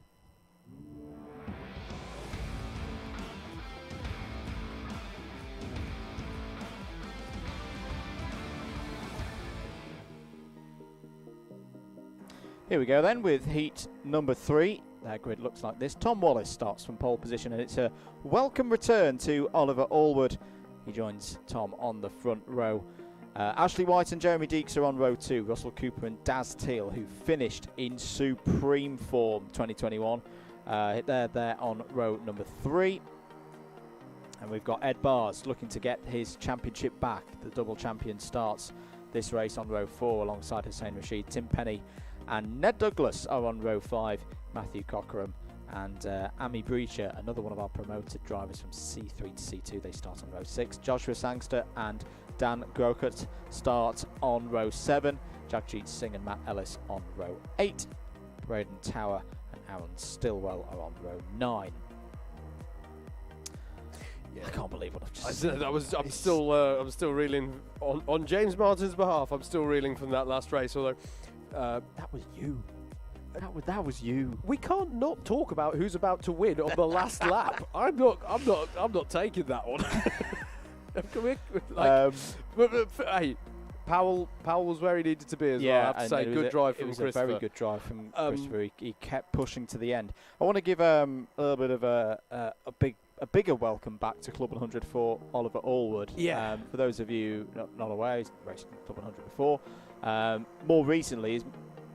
Here we go then with heat number 3. Their grid looks like this. Tom Wallace starts from pole position, and it's a welcome return to Oliver Allwood. He joins Tom on the front row. Ashley White and Jeremy Deeks are on row 2. Russell Cooper and Daz Teal, who finished in supreme form 2021. They're there on row number 3. And we've got Ed Bars looking to get his championship back. The double champion starts this race on row 4 alongside Hussein Rashid. Tim Penny and Ned Douglas are on row 5. Matthew Cockerham and Amy Breacher, another one of our promoted drivers from C3 to C2. They start on row 6. Joshua Sangster and Dan Grokert start on row 7. Jagjit Singh and Matt Ellis on row 8. Braden Tower and Aaron Stillwell are on row 9. Yeah. I can't believe what I've just said. I'm still reeling on James Martin's behalf. I'm still reeling from that last race, although that was you. That was you. We can't not talk about who's about to win on the last lap. I'm not taking that one. Hey, Powell was where he needed to be as well. I have to say, good drive from Christopher. It was a very good drive from Christopher. He kept pushing to the end. I want to give a little bit of a bigger welcome back to Club 100 for Oliver Allwood. Yeah. For those of you not aware, he's raced Club 100 before. More recently, he's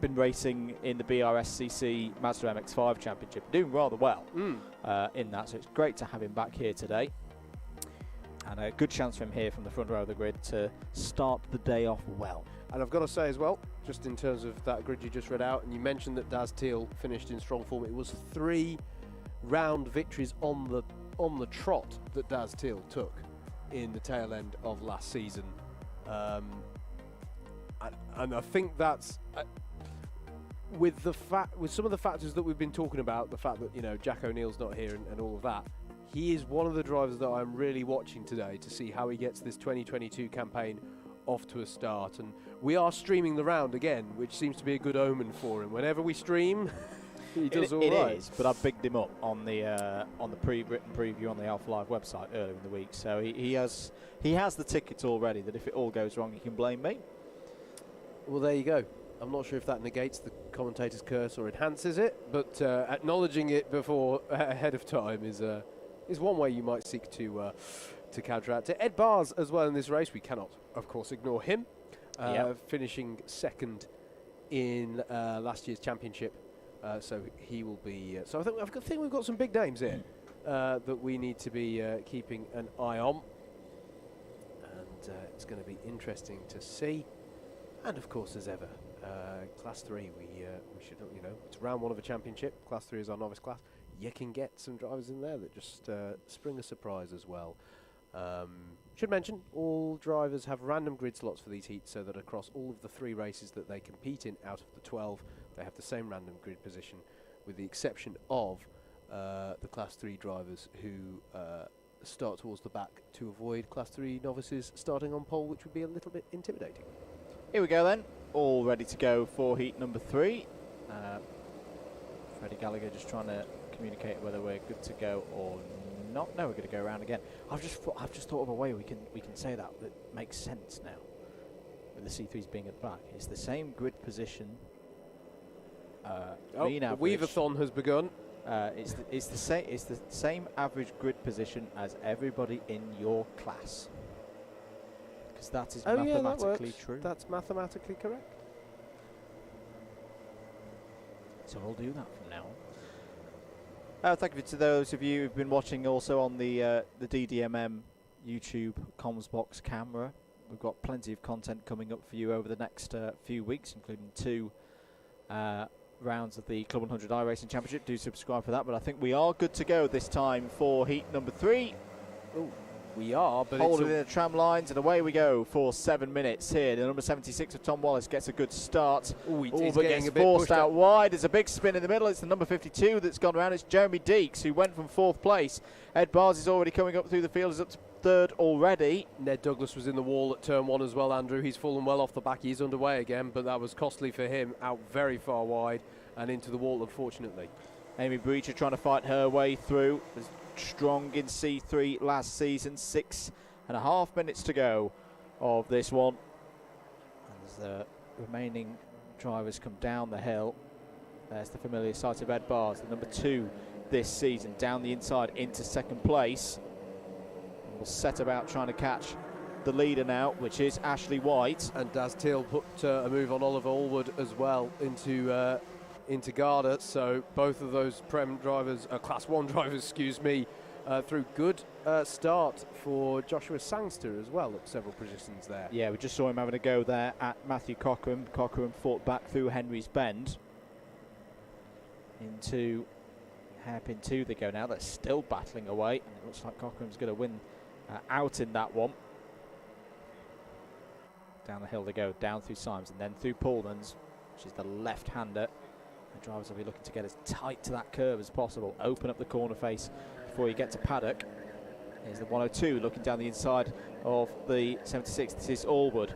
been racing in the BRSCC Mazda MX-5 Championship, doing rather well in that. So it's great to have him back here today. And a good chance for him here from the front row of the grid to start the day off well. And I've got to say as well, just in terms of that grid you just read out, and you mentioned that Daz Teal finished in strong form. It was 3 round victories on the trot that Daz Teal took in the tail end of last season. And I think that's with some of the factors that we've been talking about, the fact that Jack O'Neill's not here and all of that. He is one of the drivers that I'm really watching today to see how he gets this 2022 campaign off to a start. And we are streaming the round again, which seems to be a good omen for him. Whenever we stream, he does all right. It is, but I bigged him up on the pre-written preview on the Alpha Live website earlier in the week. So he has the ticket already that if it all goes wrong, he can blame me. Well, there you go. I'm not sure if that negates the commentator's curse or enhances it, but acknowledging it ahead of time is one way you might seek to counteract it. Ed Bars as well in this race. We cannot, of course, ignore him. Finishing second in last year's championship. So he will be... so I think we've got some big names here that we need to be keeping an eye on. And it's going to be interesting to see. And, of course, as ever, Class 3, we should, it's round 1 of a championship. Class 3 is our novice class. You can get some drivers in there that just spring a surprise as well. Should mention, all drivers have random grid slots for these heats so that across all of the 3 races that they compete in out of the 12, they have the same random grid position, with the exception of the Class 3 drivers who start towards the back to avoid Class 3 novices starting on pole, which would be a little bit intimidating. Here we go then, all ready to go for heat number 3. Freddie Gallagher just trying to communicate whether we're good to go or not. No, we're going to go around again. I've just thought of a way we can say that makes sense now. With the C3s being at the back, it's the same grid position. The Weaverthon has begun. It's the same average grid position as everybody in your class. Because that is mathematically true. That's mathematically correct. So we'll do that from now on. Thank you to those of you who've been watching also on the DDMM YouTube comms box camera. We've got plenty of content coming up for you over the next few weeks, including 2 rounds of the Club 100 iRacing Championship. Do subscribe for that, but I think we are good to go this time for heat number 3. Ooh. We are, but holding in the tram lines, and away we go for 7 minutes here. The number 76 of Tom Wallace gets a good start. But gets forced out wide. There's a big spin in the middle. It's the number 52 that's gone around. It's Jeremy Deeks, who went from 4th place. Ed Bars is already coming up through the field. Is up to 3rd already. Ned Douglas was in the wall at turn 1 as well, Andrew. He's fallen well off the back. He's underway again, but that was costly for him. Out very far wide and into the wall, unfortunately. Amy Breacher trying to fight her way through. Strong in C3 last season. 6.5 minutes to go of this one. And as the remaining drivers come down the hill, there's the familiar sight of Ed Bars, the number 2 this season, down the inside into 2nd place. And will set about trying to catch the leader now, which is Ashley White. And Daz Teal put a move on Oliver Allwood as well into Garda, so both of those Prem drivers, Class 1 drivers, through good start for Joshua Sangster as well at several positions there. Yeah, we just saw him having a go there at Matthew Cochrane. Cochrane fought back through Henry's Bend. Into hairpin 2 they go now. They're still battling away, and it looks like Cochrane's going to win out in that one. Down the hill they go, down through Symes and then through Pullman's, which is the left-hander. The drivers will be looking to get as tight to that curve as possible. Open up the corner face before you get to paddock. Here's the 102 looking down the inside of the 76. This is Allwood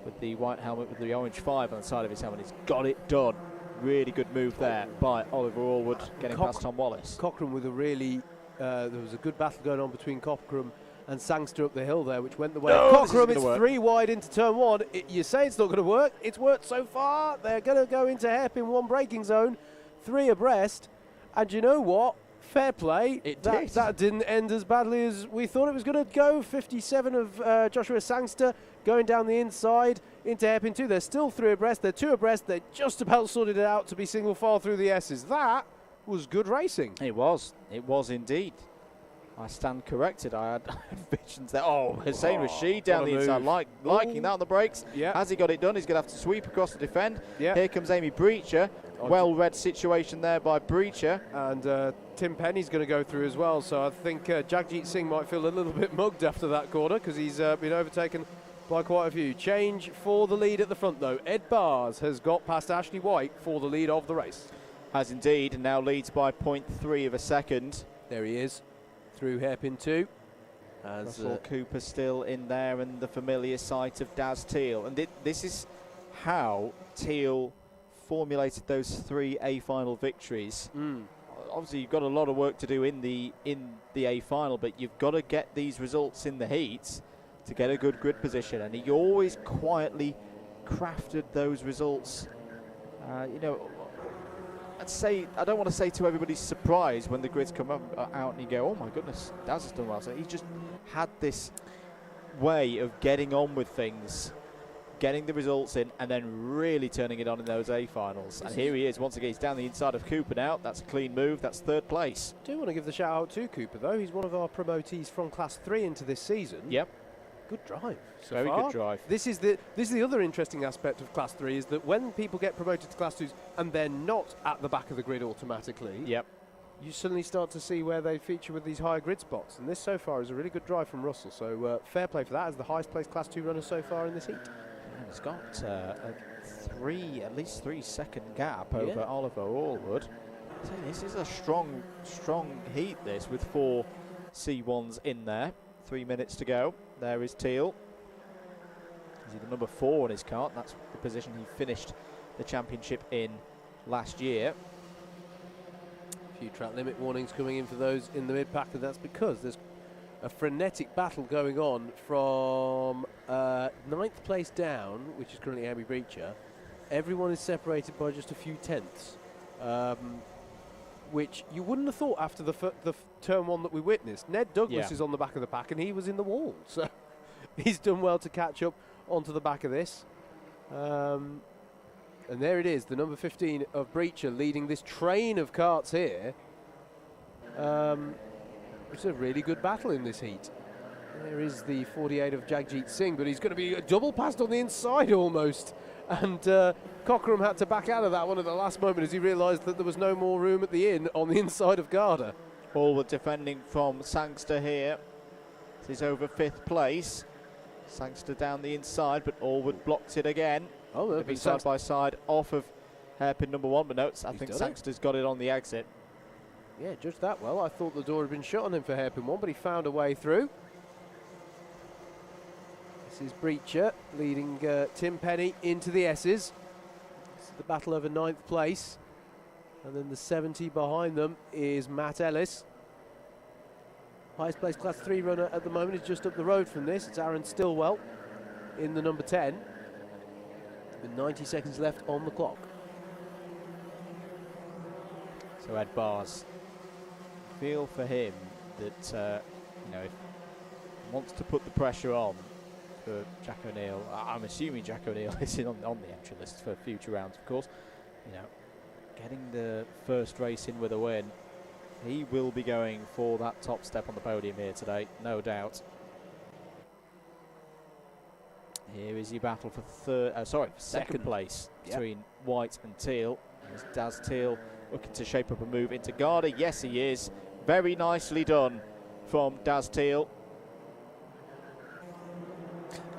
with the white helmet with the orange 5 on the side of his helmet. He's got it done. Really good move there by Oliver Allwood, getting past Tom Wallace. Cochrane with a really... there was a good battle going on between Cochrane And Sangster up the hill there, which went the way No, of this isn't Cockrum. gonna It's work. 3 wide into turn 1. You say it's not going to work. It's worked so far. They're going to go into hairpin 1 braking zone, 3 abreast. And you know what? Fair play. That didn't end as badly as we thought it was going to go. 57 of Joshua Sangster going down the inside into hairpin 2. They're still 3 abreast. They're 2 abreast. They just about sorted it out to be single file through the S's. That was good racing. It was. It was indeed. I stand corrected. I had visions there. Oh, Hussein Rashid down the inside, liking that on the brakes. Yeah. Has he got it done? He's going to have to sweep across the defend. Yeah. Here comes Amy Breacher. Well-read situation there by Breacher. And Tim Penny's going to go through as well. So I think Jagjit Singh might feel a little bit mugged after that corner because he's been overtaken by quite a few. Change for the lead at the front, though. Ed Bars has got past Ashley White for the lead of the race. Has indeed, and now leads by 0.3 of a second. There he is, through hairpin 2. As Russell Cooper still in there, and the familiar sight of Daz Teal. And this is how Teal formulated those 3 A final victories. Obviously, you've got a lot of work to do in the A final, but you've got to get these results in the heats to get a good grid position. And he always quietly crafted those results. You know, I don't want to say to everybody's surprise when the grids come out and you go, oh my goodness, Daz has done well. So he just had this way of getting on with things, getting the results in, and then really turning it on in those A finals. And here he is once again. He's down the inside of Cooper now. That's a clean move. That's 3rd place. I do want to give the shout out to Cooper, though. He's one of our promotees from Class 3 into this season. Yep. Good drive. So Very far. good drive. This is the other interesting aspect of Class 3 is that when people get promoted to Class 2s and they're not at the back of the grid automatically, Yep. you suddenly start to see where they feature with these higher grid spots. And this so far is a really good drive from Russell. So fair play for that as the highest placed Class 2 runner so far in this heat. And he's got at least 3 second gap over Oliver Allwood. So this is a strong heat, this, with 4 C1s in there. 3 minutes to go. There is Teal. He's the number 4 on his cart. That's the position he finished the championship in last year. A few track limit warnings coming in for those in the mid-pack, and that's because there's a frenetic battle going on from 9th place down, which is currently Amy Breacher. Everyone is separated by just a few tenths, which you wouldn't have thought after the turn 1 that we witnessed. Ned Douglas is on the back of the pack, and he was in the wall, so he's done well to catch up onto the back of this. And there it is, the number 15 of Breacher leading this train of karts here. It's a really good battle in this heat. There is the 48 of Jagjit Singh, but he's going to be double passed on the inside almost. And Cockram had to back out of that one at the last moment as he realised that there was no more room at the inn on the inside of Garda. Allwood defending from Sangster here. This is over 5th place. Sangster down the inside, but Allwood blocks it again. Oh, It'll be side by side off of hairpin number 1, but no, I think done Sangster's got it on the exit. Yeah, judged that well. I thought the door had been shut on him for hairpin 1, but he found a way through. This is Breacher leading Tim Penny into the S's. It's the battle over 9th place. And then the 70 behind them is Matt Ellis. Highest placed Class 3 runner at the moment is just up the road from this. It's Aaron Stillwell in the number 10. With 90 seconds left on the clock. So Ed Bars, feel for him that you know, if he wants to put the pressure on for Jack O'Neill. I'm assuming Jack O'Neill is in on the entry list for future rounds, of course. You know, getting the first race in with a win, he will be going for that top step on the podium here today, no doubt. Here is your battle for second place between White and Teal. There's Daz Teal looking to shape up a move into Garda. Yes, he is. Very nicely done from Daz Teal.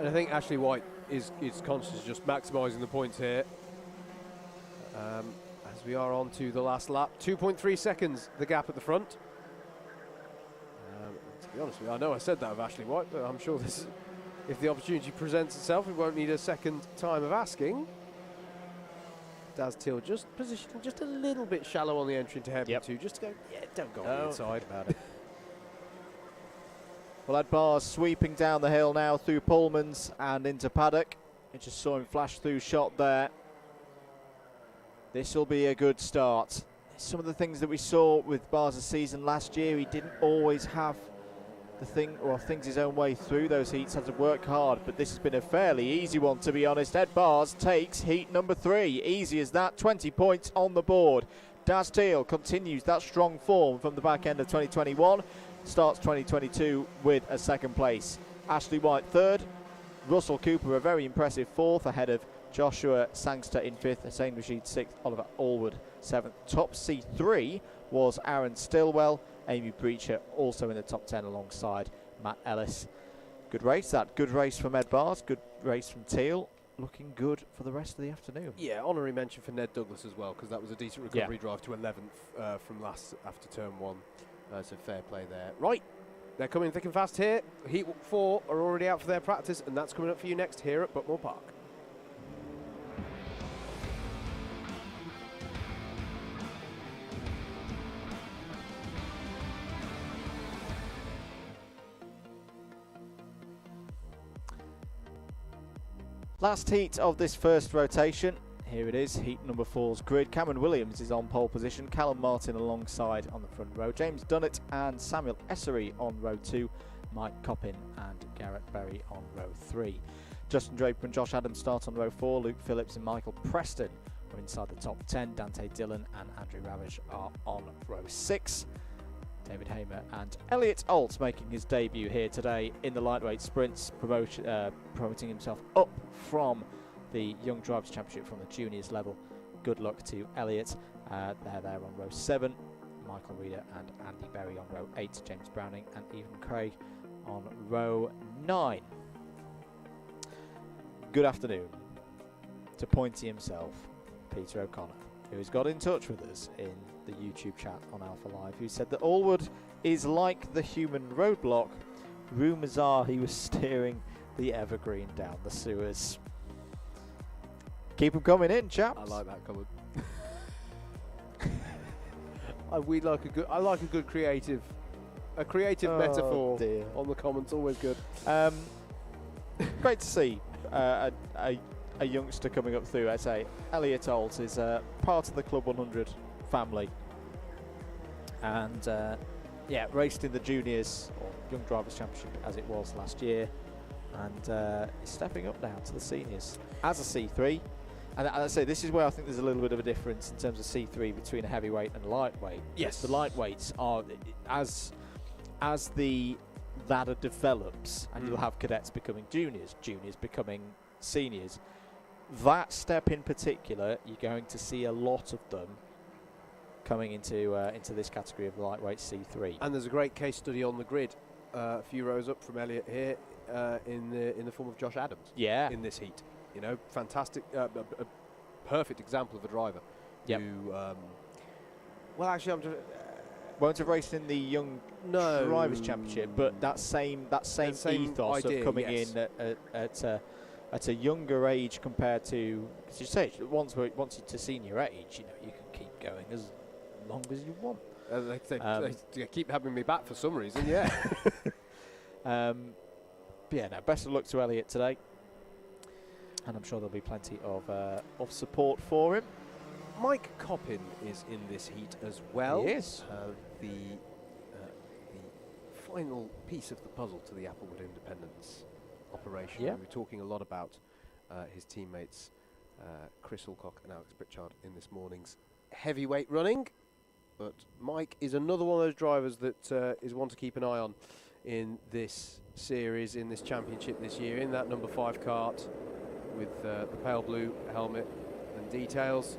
And I think Ashley White is conscious of just maximising the points here. As we are on to the last lap. 2.3 seconds, the gap at the front. To be honest with you, I know I said that of Ashley White, but I'm sure this, if the opportunity presents itself, we won't need a second time of asking. Daz Teal just positioning just a little bit shallow on the entry into hairpin 2, just to go, don't go on the inside. About it. Well, Ed Barr's sweeping down the hill now through Pullman's and into paddock. I just saw him flash through shot there. This will be a good start. Some of the things that we saw with Barr's season last year, he didn't always have things his own way through those heats, had to work hard, but this has been a fairly easy one, to be honest. Ed Barr's takes heat number 3. Easy as that, 20 points on the board. Daz Teal continues that strong form from the back end of 2021, starts 2022 with a second place. Ashley White third, Russell Cooper a very impressive fourth, ahead of Joshua Sangster in fifth, Hussein Rashid sixth, Oliver Allwood seventh. Top C3 was Aaron Stillwell, Amy Breacher also in the top 10 alongside Matt Ellis. Good race that, good race from Ed Barrs, good race from Teal. Looking good for the rest of the afternoon. Yeah, honorary mention for Ned Douglas as well, because that was a decent recovery drive to 11th from last after turn 1. So fair play there. Right, they're coming thick and fast here. Heat 4 are already out for their practice, and that's coming up for you next here at Buckmore Park. Last heat of this first rotation. Here it is, heat number 4's grid. Cameron Williams is on pole position. Callum Martin alongside on the front row. James Dunnett and Samuel Essery on row 2. Mike Coppin and Garrett Berry on row 3. Justin Draper and Josh Adams start on row 4. Luke Phillips and Michael Preston are inside the top 10. Dante Dillon and Andrew Ravish are on row 6. David Hamer and Elliot Alt making his debut here today in the lightweight sprints, promoting himself up from the Young Drivers' Championship from the juniors level. Good luck to Elliot. They're there on row 7. Michael Reeder and Andy Berry on row 8. James Browning and Ethan Craig on row 9. Good afternoon to Pointy himself, Peter O'Connor, who's got in touch with us in the YouTube chat on Alpha Live, who said that Allwood is like the human roadblock. Rumours are he was steering the Evergreen down the sewers. Keep them coming in, chaps. I like that comment. I like a good creative metaphor dear. On the comments. Always good. Great to see a youngster coming up through. I say Elliot Alt is part of the Club 100 family, and raced in the juniors or Young Drivers' Championship as it was last year, and is stepping up now to the seniors as a C3. And I say this is where I think there's a little bit of a difference in terms of C3 between a heavyweight and a lightweight. Yes, the lightweights are as the ladder develops, and you'll have cadets becoming juniors becoming seniors. That step in particular, you're going to see a lot of them coming into this category of lightweight C3. And there's a great case study on the grid, a few rows up from Elliot here, in the form of Josh Adams. Yeah. In this heat, you know, fantastic, a perfect example of a driver. Yep. Who, well, actually, I'm just. Won't have raced in the Young Drivers' Championship, but that same ethos idea, of coming yes. in at a younger age compared to, as you say, once you're to senior age, you know, you can keep going as long as you want. They keep having me back for some reason, yeah. But yeah, no, best of luck to Elliot today, and I'm sure there'll be plenty of support for him. Mike Coppin is in this heat as well. He is. The final piece of the puzzle to the Applewood Independence operation. Yeah. We were talking a lot about his teammates Chris Alcock and Alex Pritchard in this morning's heavyweight running, but Mike is another one of those drivers that is one to keep an eye on in this series, in this championship this year, in that number 5 kart with the pale blue helmet and details.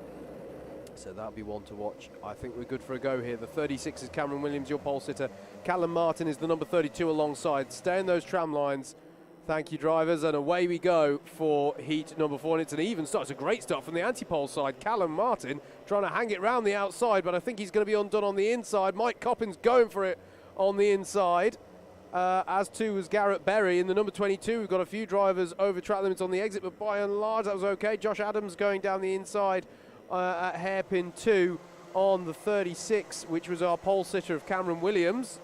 So that'll be one to watch. I think we're good for a go here. The 36 is Cameron Williams, your pole sitter. Callum Martin is the number 32 alongside. Stay in those tram lines. Thank you, drivers. And away we go for heat number 4. And it's an even start. It's a great start from the anti-pole side. Callum Martin trying to hang it round the outside, but I think he's going to be undone on the inside. Mike Coppin's going for it on the inside. As too was Garrett Berry in the number 22. We've got a few drivers over track limits on the exit, but by and large that was okay. Josh Adams going down the inside at hairpin 2 on the 36, which was our pole sitter of Cameron Williams.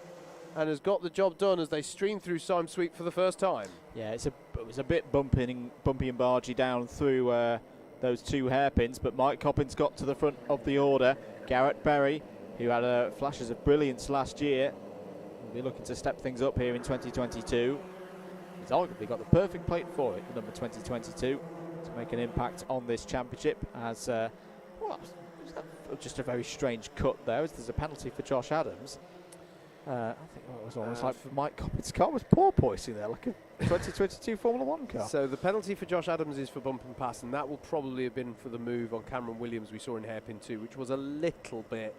and has got the job done as they stream through Sime Sweep for the first time. Yeah, it was a bit bumpy and bargy down through those two hairpins, but Mike Coppin's got to the front of the order. Garrett Berry, who had flashes of brilliance last year, will be looking to step things up here in 2022. He's arguably got the perfect plate for it, the number 2022, to make an impact on this championship. As just a very strange cut there, as there's a penalty for Josh Adams. I think it was almost like Mike Coppin's car was porpoising there, like a 2022 Formula 1 car. So the penalty for Josh Adams is for bump and pass, and that will probably have been for the move on Cameron Williams we saw in hairpin 2, which was a little bit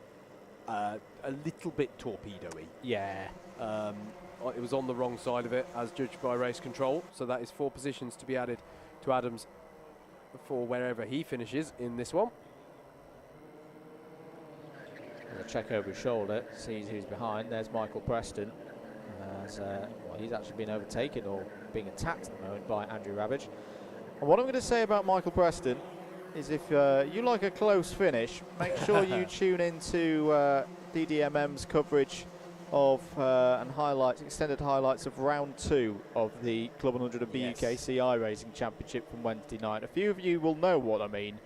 torpedo-y. Yeah. It was on the wrong side of it, as judged by race control. So that is 4 positions to be added to Adams for wherever he finishes in this one. Check over his shoulder, sees who's behind. There's Michael Preston. He's actually been overtaken or being attacked at the moment by Andrew Rabbage. And what I'm going to say about Michael Preston is, if you like a close finish, make sure you tune into DDMM's coverage of and extended highlights of round 2 of the Club 100 and BUKCI Racing Championship from Wednesday night. A few of you will know what I mean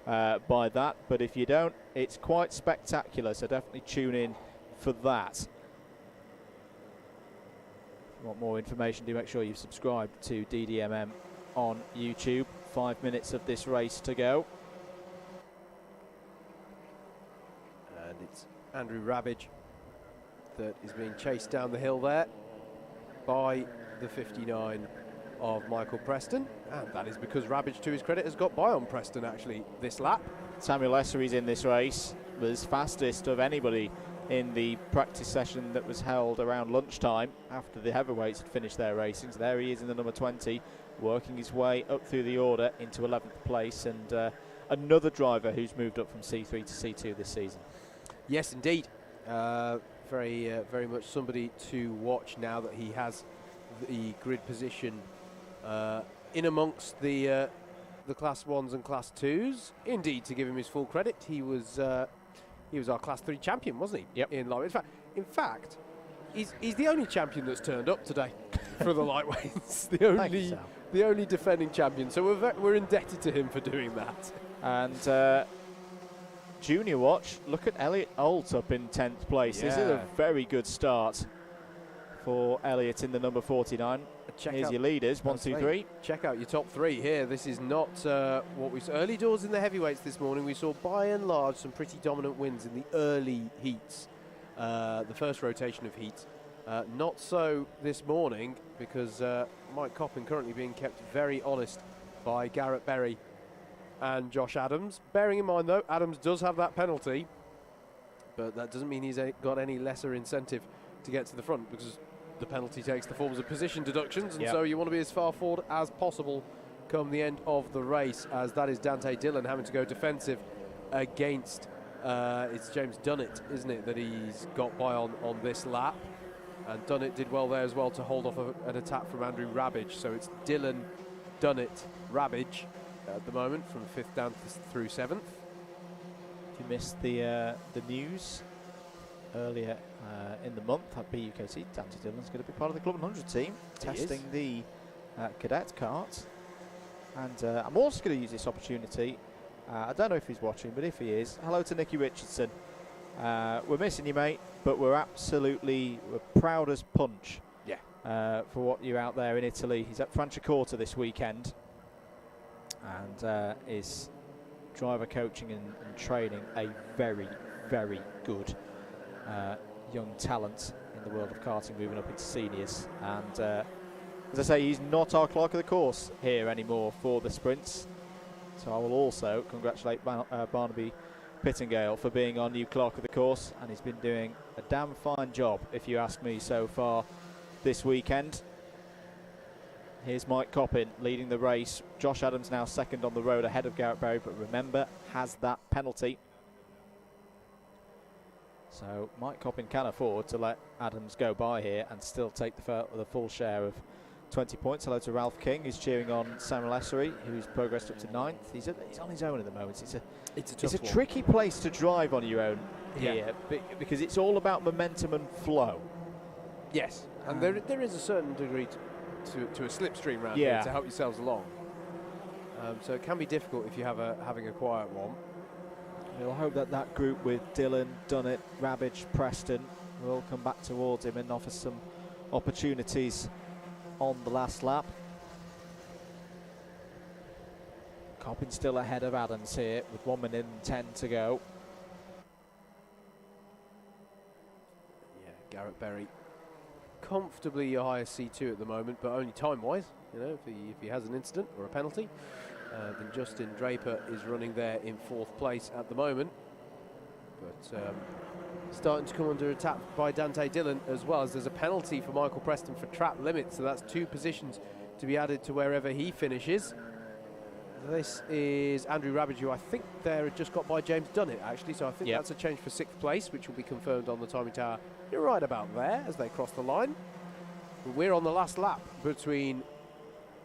by that, but if you don't, it's quite spectacular, so definitely tune in for that. If you want more information, do make sure you've subscribed to DDMM on YouTube. 5 minutes of this race to go. And it's Andrew Rabbage that is being chased down the hill there by the 59 of Michael Preston, and that is because Rabbage, to his credit, has got by on Preston actually this lap. Samuel Essery's in this race, was fastest of anybody in the practice session that was held around lunchtime after the heavyweights had finished their racing. So there he is in the number 20, working his way up through the order into 11th place, and another driver who's moved up from C3 to C2 this season. Yes, indeed. Very much somebody to watch now that he has the grid position in amongst the Class 1s and Class 2s. Indeed, to give him his full credit, he was our Class 3 champion, wasn't he? Yep. In fact, he's the only champion that's turned up today for the lightweights. The only defending champion. So we're indebted to him for doing that. And Junior watch, look at Elliot Olt up in 10th place. Yeah. This is a very good start for Elliot in the number 49. Here's your leaders, 1, 2, 3. Check out your top 3 here. This is not what we saw. Early doors in the heavyweights this morning. We saw by and large some pretty dominant wins in the early heats, the first rotation of heats. Not so this morning, because Mike Coppin currently being kept very honest by Garrett Berry and Josh Adams. Bearing in mind, though, Adams does have that penalty, but that doesn't mean he's got any lesser incentive to get to the front, because the penalty takes the forms of position deductions, and so you want to be as far forward as possible come the end of the race, as that is Dante Dillon having to go defensive against it's James Dunnett, isn't it, that he's got by on this lap. And Dunnett did well there as well to hold off an attack from Andrew Rabbage. So it's Dillon, Dunnett, Rabbage at the moment, from 5th down through 7th. If you missed the news earlier in the month at BUKC, Dante Dillon's going to be part of the Club 100 team, testing the cadet cart. And I'm also going to use this opportunity. I don't know if he's watching, but if he is, hello to Nicky Richardson. We're missing you, mate, but we're proud as punch for what you're out there in Italy. He's at Franciacorta this weekend, and is driver coaching and training a very, very good young talent in the world of karting, moving up into seniors. And as I say, he's not our clerk of the course here anymore for the sprints. So I will also congratulate Barnaby Pittingale for being our new clerk of the course, and he's been doing a damn fine job, if you ask me, so far this weekend. Here's Mike Coppin leading the race. Josh Adams now second on the road ahead of Garrett Berry, but remember, has that penalty. So Mike Coppin can afford to let Adams go by here and still take the full share of 20 points. Hello to Ralph King, who's cheering on Samuel Essery, who's progressed up to 9th. He's on his own at the moment. It's a tricky place to drive on your own here, because it's all about momentum and flow. Yes, and there is a certain degree to a slipstream round here to help yourselves along. So it can be difficult if you have having a quiet one. We'll hope that that group with Dylan, Dunnett, Rabbage, Preston will come back towards him and offer some opportunities on the last lap. Coppin still ahead of Adams here with 1 minute and 10 to go. Yeah, Garrett Berry comfortably your highest C2 at the moment, but only time-wise. You know, if he has an incident or a penalty, then Justin Draper is running there in 4th place at the moment. But starting to come under attack by Dante Dillon as well, as there's a penalty for Michael Preston for trap limit, so that's 2 positions to be added to wherever he finishes. This is Andrew Rabbage, who I think there just got by James Dunnett, actually, so I think that's a change for 6th place, which will be confirmed on the timing tower. You're right about there as they cross the line. But we're on the last lap between,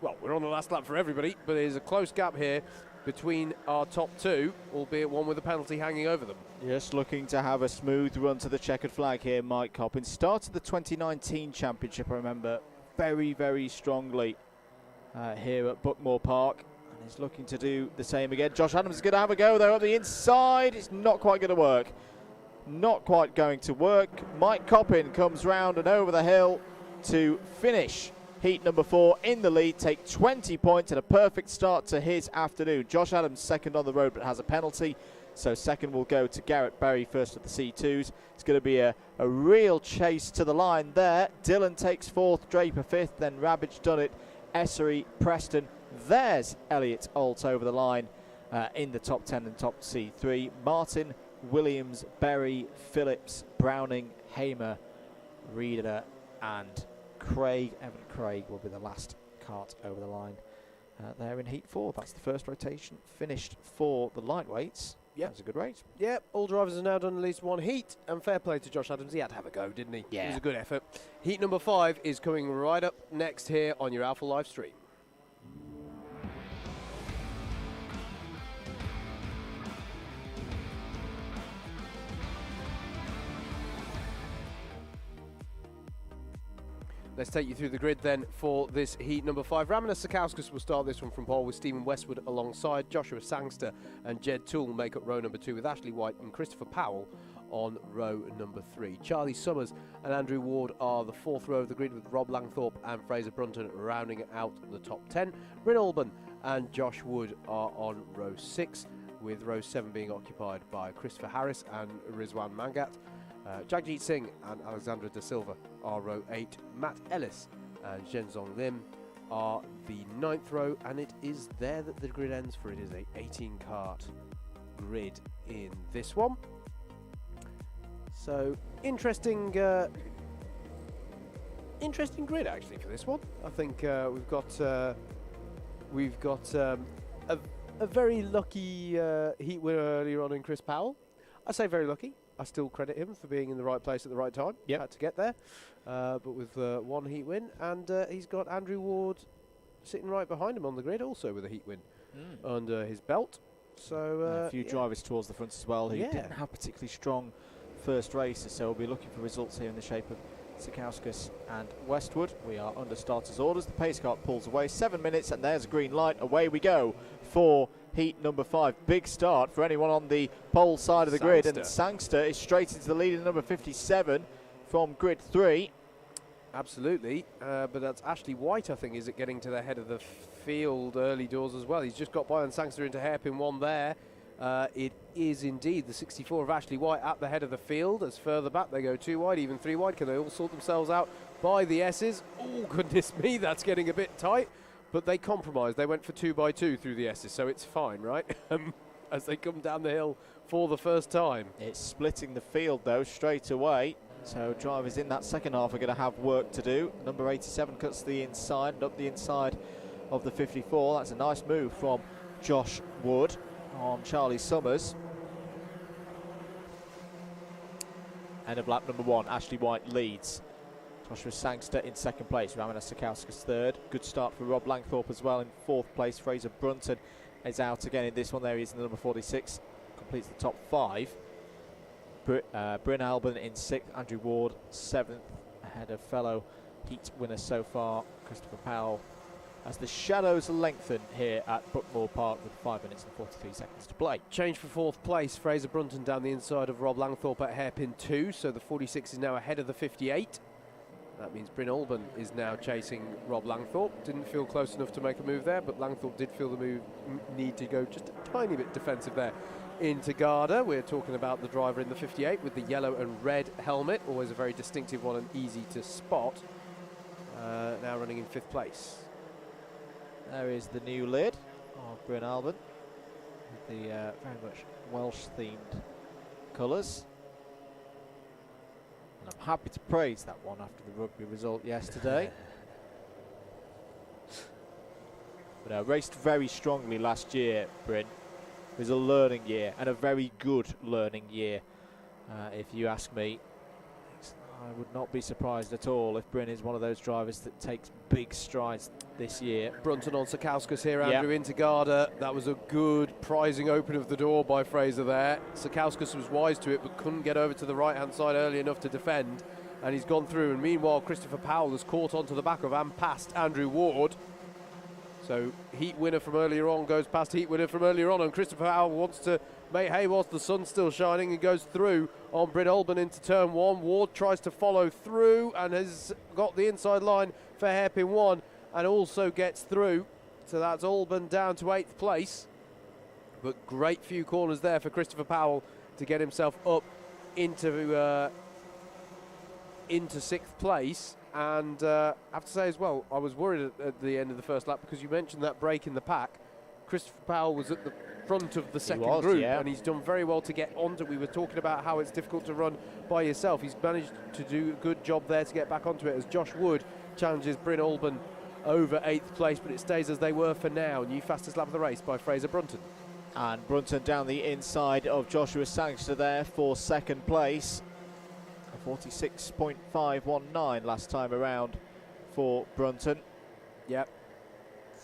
well, we're on the last lap for everybody, but there's a close gap here between our top 2, albeit one with a penalty hanging over them. Just looking to have a smooth run to the checkered flag here, Mike Coppin. Started the 2019 championship, I remember, very, very strongly here at Buckmore Park. And he's looking to do the same again. Josh Adams is going to have a go there on the inside. It's not quite going to work. Not quite going to work. Mike Coppin comes round and over the hill to finish heat number 4 in the lead, take 20 points and a perfect start to his afternoon. Josh Adams second on the road but has a penalty, so second will go to Garrett Berry, first of the C2s. It's going to be a real chase to the line there. Dillon takes 4th, Draper 5th, then Rabbage, Dunnett, Essery, Preston. There's Elliott Alt over the line in the top 10 and top C3. Martin, Williams, Berry, Phillips, Browning, Hamer, Reeder and Craig. Evan Craig will be the last cart over the line there in heat 4. That's the first rotation finished for the lightweights. Yep. That's a good race. Yep, all drivers have now done at least one heat, and fair play to Josh Adams. He had to have a go, didn't he? Yeah. It was a good effort. Heat number 5 is coming right up next here on your Alpha live stream. Let's take you through the grid then for this heat number 5. Ramona Sakauskas will start this one from pole with Stephen Westwood alongside. Joshua Sangster and Jed Toole make up row number 2 with Ashley White and Christopher Powell on row number 3. Charlie Summers and Andrew Ward are the 4th row of the grid with Rob Langthorpe and Fraser Brunton rounding out the top 10. Bryn Alban and Josh Wood are on row 6 with row 7 being occupied by Christopher Harris and Rizwan Mangat. Jagjit Singh and Alexandra Da Silva are row 8. Matt Ellis and Zhenzong Lim are the 9th row, and it is there that the grid ends, for it is a 18-cart grid in this one. So interesting grid actually for this one. I think we've got a very lucky heat winner earlier on in Chris Powell. I say very lucky. I still credit him for being in the right place at the right time. Had to get there, but with one heat win, and he's got Andrew Ward sitting right behind him on the grid, also with a heat win under his belt. So a few drivers towards the front as well who didn't have particularly strong first races, so we'll be looking for results here in the shape of Sakauskas and Westwood. We are under starters orders. The pace car pulls away, 7 minutes, and there's a green light. Away we go for heat number 5. Big start for anyone on the pole side of the grid, and Sangster is straight into the lead in number 57 from grid 3. Absolutely, but that's Ashley White, I think, is it getting to the head of the field early doors as well. He's just got by on Sangster into hairpin 1 there. It is indeed the 64 of Ashley White at the head of the field. As further back they go 2 wide, even 3 wide. Can they all sort themselves out by the S's? Oh, goodness me, that's getting a bit tight. But they compromised. They went for 2 by 2 through the S's, so it's fine, right? As they come down the hill for the first time. It's splitting the field, though, straight away. So drivers in that second half are going to have work to do. Number 87 cuts the inside, up the inside of the 54. That's a nice move from Josh Wood on Charlie Summers. End of lap number 1, Ashley White leads. Joshua Sangster in second place, Ramona Sakauskas third. Good start for Rob Langthorpe as well in 4th place. Fraser Brunton is out again in this one. There he is in the number 46, completes the top 5. Bryn Alban in 6th, Andrew Ward 7th, ahead of fellow heat winner so far, Christopher Powell, as the shadows lengthen here at Buckmore Park with 5 minutes and 43 seconds to play. Change for fourth place, Fraser Brunton down the inside of Rob Langthorpe at hairpin 2, so the 46 is now ahead of the 58. That means Bryn Olban is now chasing Rob Langthorpe. Didn't feel close enough to make a move there, but Langthorpe did feel the need to go just a tiny bit defensive there into Garda. We're talking about the driver in the 58 with the yellow and red helmet, always a very distinctive one and easy to spot. Now running in 5th place. There is the new lid of Bryn Olban with the very much Welsh-themed colours. And I'm happy to praise that one after the rugby result yesterday. But raced very strongly last year, Bryn. It was a learning year, and a very good learning year, if you ask me. I would not be surprised at all if Bryn is one of those drivers that takes big strides this year. Brunton on Sakauskas here, Andrew, into Garda. That was a good prizing open of the door by Fraser there. Sakauskas was wise to it, but couldn't get over to the right-hand side early enough to defend, and he's gone through. And meanwhile, Christopher Powell has caught onto the back of and past Andrew Ward. So heat winner from earlier on goes past heat winner from earlier on, and Christopher Powell wants to make hay whilst the sun's still shining and goes through on Bryn Olban into turn 1. Ward tries to follow through and has got the inside line for hairpin 1 and also gets through. So that's Olban down to 8th place. But great few corners there for Christopher Powell to get himself up into 6th place. And I have to say as well, I was worried at the end of the first lap because you mentioned that break in the pack. Christopher Powell was at the front of the second group, and he's done very well to get onto. We were talking about how it's difficult to run by yourself. He's managed to do a good job there to get back onto it as Josh Wood challenges Bryn Olban over 8th place, but it stays as they were for now. New fastest lap of the race by Fraser Brunton. And Brunton down the inside of Joshua Sangster there for 2nd place. 46.519 last time around for Brunton. Yep.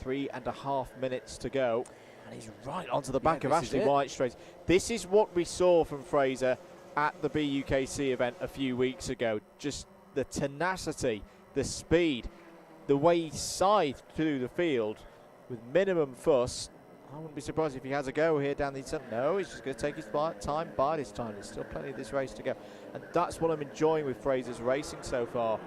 3.5 minutes to go. And he's right onto the back of Ashley White straight. This is what we saw from Fraser at the BUKC event a few weeks ago. Just the tenacity, the speed, the way he scythed through the field with minimum fuss. I wouldn't be surprised if he has a go here down the inside. No, he's just going to take his time, bide his time. There's still plenty of this race to go. And that's what I'm enjoying with Fraser's racing so far.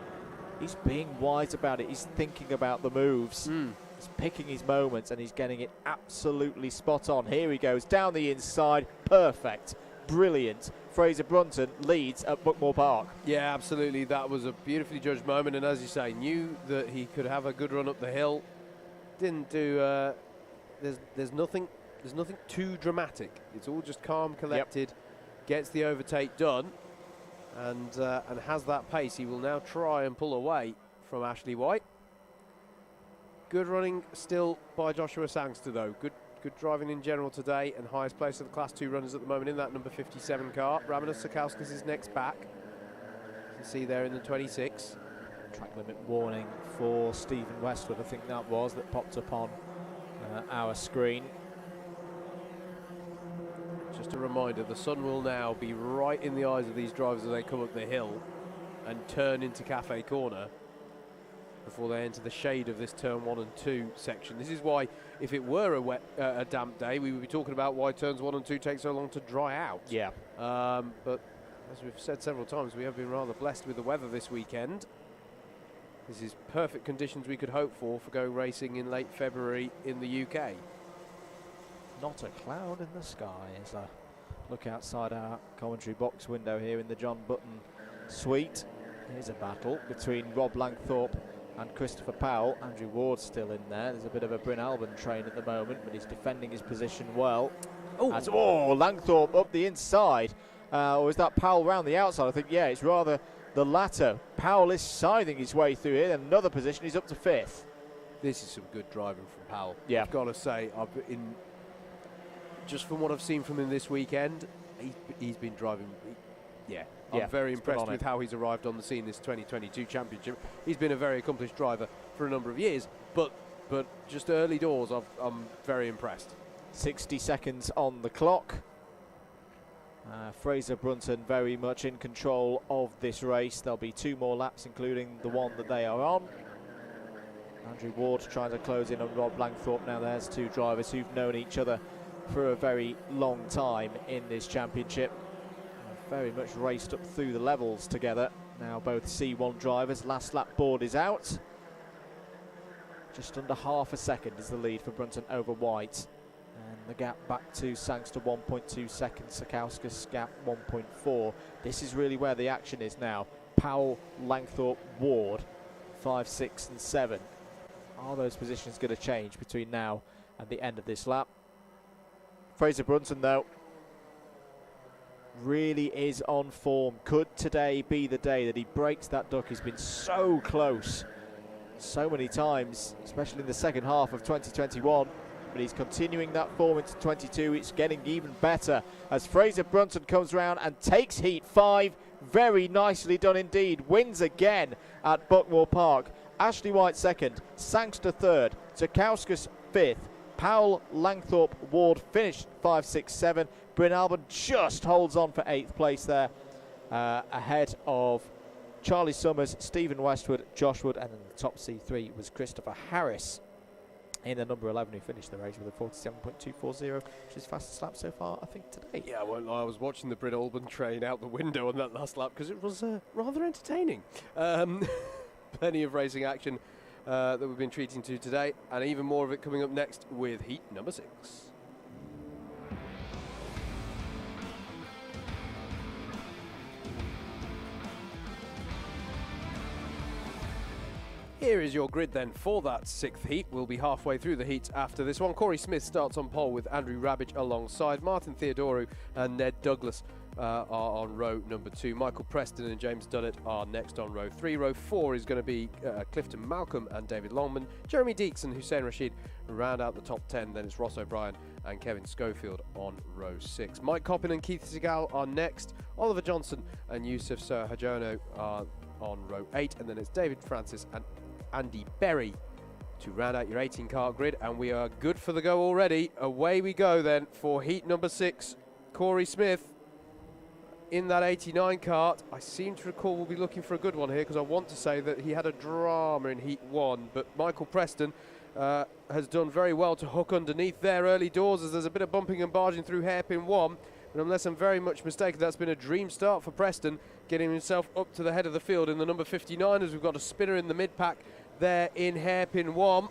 He's being wise about it. He's thinking about the moves. He's picking his moments, and he's getting it absolutely spot on. Here he goes, down the inside. Perfect. Brilliant. Fraser Brunton leads at Buckmore Park. Yeah, absolutely. That was a beautifully judged moment, and as you say, knew that he could have a good run up the hill. Didn't do... There's nothing too dramatic. It's all just calm, collected. Gets the overtake done, and has that pace. He will now try and pull away from Ashley White. Good running still by Joshua Sangster though. Good driving in general today, and highest place of the Class 2 runners at the moment in that number 57 car. Ramanas Sakauskas is next back. You can see there in the 26. Track limit warning for Stephen Westwood, I think that was, that popped up on our screen. Just a reminder, the sun will now be right in the eyes of these drivers as they come up the hill and turn into Cafe Corner before they enter the shade of this turn 1 and 2 section. This is why, if it were a damp day, we would be talking about why turns 1 and 2 take so long to dry out. Yeah. But as we've said several times, we have been rather blessed with the weather this weekend. This is perfect conditions we could hope for going racing in late February in the UK. Not a cloud in the sky as I look outside our commentary box window here in the John Button suite. Here's a battle between Rob Langthorpe and Christopher Powell. Andrew Ward's still in there. There's a bit of a Bryn Olban train at the moment, but he's defending his position well. Langthorpe up the inside. Or is that Powell round the outside? I think, yeah, it's rather the latter. Powell is scything his way through here. Another position, he's up to 5th. This is some good driving from Powell. Yeah. I've got to say, just from what I've seen from him this weekend, he's been driving. I'm very impressed with how he's arrived on the scene this 2022 championship. He's been a very accomplished driver for a number of years, but just early doors, I'm very impressed. 60 seconds on the clock. Fraser Brunton very much in control of this race. There'll be 2 more laps, including the one that they are on. Andrew Ward trying to close in on Rob Langthorpe. Now there's 2 drivers who've known each other for a very long time in this championship. Very much raced up through the levels together. Now both C1 drivers. Last lap board is out. Just under half a second is the lead for Brunton over White. And the gap back to Sangster 1.2 seconds. Sakauskas gap 1.4. This is really where the action is now. Powell, Langthorpe, Ward, 5, 6 and 7. Are those positions going to change between now and the end of this lap? Fraser Brunton, though, really is on form. Could today be the day that he breaks that duck? He's been so close so many times, especially in the second half of 2021. But he's continuing that form into 22. It's getting even better as Fraser Brunton comes round and takes heat 5. Very nicely done indeed. Wins again at Buckmore Park. Ashley White second, Sangster third, Sakauskas fifth, Powell, Langthorpe, Ward finished 5, 6, 7. Bryn Albon just holds on for 8th place there, ahead of Charlie Summers, Stephen Westwood, Josh Wood, and in the top C3 was Christopher Harris in the number 11, who finished the race with a 47.240, which is fastest lap so far, I think, today. Yeah, I won't lie, I was watching the Bryn Albon train out the window on that last lap because it was rather entertaining. Plenty of racing action that we've been treating to today, and even more of it coming up next with heat number 6. Here is your grid then for that 6th heat. We'll be halfway through the heats after this one. Corey Smith starts on pole with Andrew Rabbage alongside. Martin Theodoru and Ned Douglas are on row number 2. Michael Preston and James Dunnett are next on row 3. Row 4 is going to be Clifton Malcolm and David Longman. Jeremy Deeks and Hussein Rashid round out the top 10. Then it's Ross O'Brien and Kevin Schofield on row 6. Mike Coppin and Keith Segal are next. Oliver Johnson and Yusuf Hajono are on row 8. And then it's David Francis and Andy Berry to round out your 18-car grid, and we are good for the go already. Away we go then for heat number 6. Corey Smith in that 89 car. I seem to recall we'll be looking for a good one here because I want to say that he had a drama in heat 1, but Michael Preston has done very well to hook underneath there early doors as there's a bit of bumping and barging through hairpin 1. And unless I'm very much mistaken, that's been a dream start for Preston, getting himself up to the head of the field in the number 59 as we've got a spinner in the mid-pack there in hairpin 1.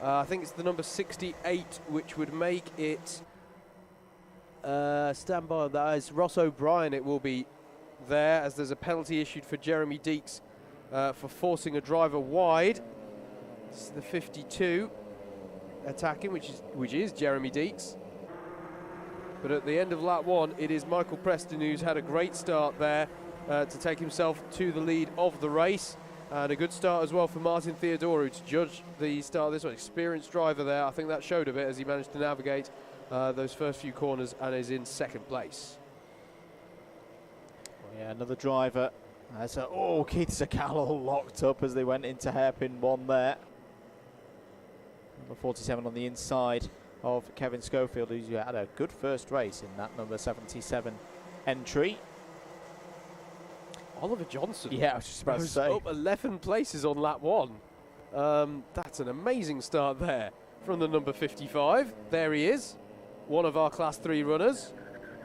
I think it's the number 68, which would make it stand by, that is Ross O'Brien. It will be there as there's a penalty issued for Jeremy Deeks for forcing a driver wide. This is the 52 attacking, which is Jeremy Deeks. But at the end of lap 1, it is Michael Preston who's had a great start there to take himself to the lead of the race. And a good start as well for Martin Theodoru to judge the start of this one. Experienced driver there. I think that showed a bit as he managed to navigate those first few corners and is in 2nd place. Well, yeah, another driver. Keith Segal all locked up as they went into hairpin 1 there. Number 47 on the inside of Kevin Schofield, who's had a good first race in that number 77 entry. Oliver Johnson. Yeah, I was just about to say. Up 11 places on lap 1. That's an amazing start there from the number 55. There he is, one of our Class 3 runners,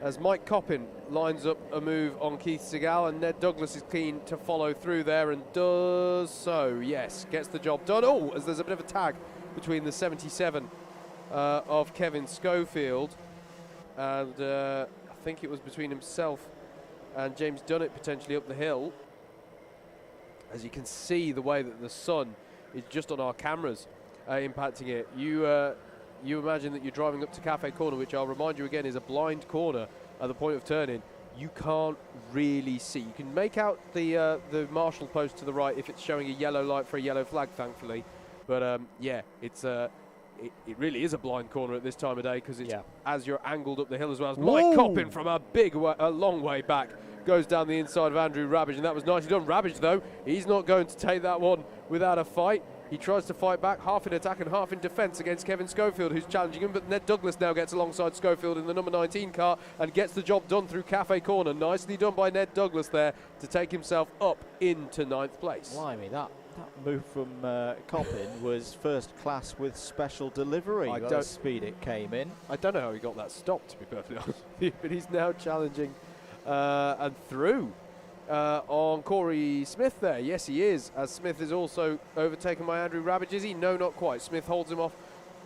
as Mike Coppin lines up a move on Keith Segal, and Ned Douglas is keen to follow through there and does so. Yes, gets the job done. Oh, as there's a bit of a tag between the 77 of Kevin Schofield, and I think it was between himself and James Dunnett potentially up the hill. As you can see, the way that the sun is just on our cameras impacting it. You imagine that you're driving up to Cafe Corner, which I'll remind you again is a blind corner at the point of turning. You can't really see. You can make out the marshal post to the right if it's showing a yellow light for a yellow flag, thankfully. But yeah, it's it really is a blind corner at this time of day because it's as you're angled up the hill as well. As Mike Coppin from a long way back goes down the inside of Andrew Rabbage, and that was nicely done. Rabbage, though, he's not going to take that one without a fight. He tries to fight back, half in attack and half in defence against Kevin Schofield, who's challenging him, but Ned Douglas now gets alongside Schofield in the number 19 car and gets the job done through Cafe Corner. Nicely done by Ned Douglas there to take himself up into 9th place. Blimey, that move from Coppin was first class with special delivery. The speed it came in. I don't know how he got that stopped, to be perfectly honest with you, but he's now challenging and through on Corey Smith there. Yes, he is, as Smith is also overtaken by Andrew Rabbage. Is he? No, not quite. Smith holds him off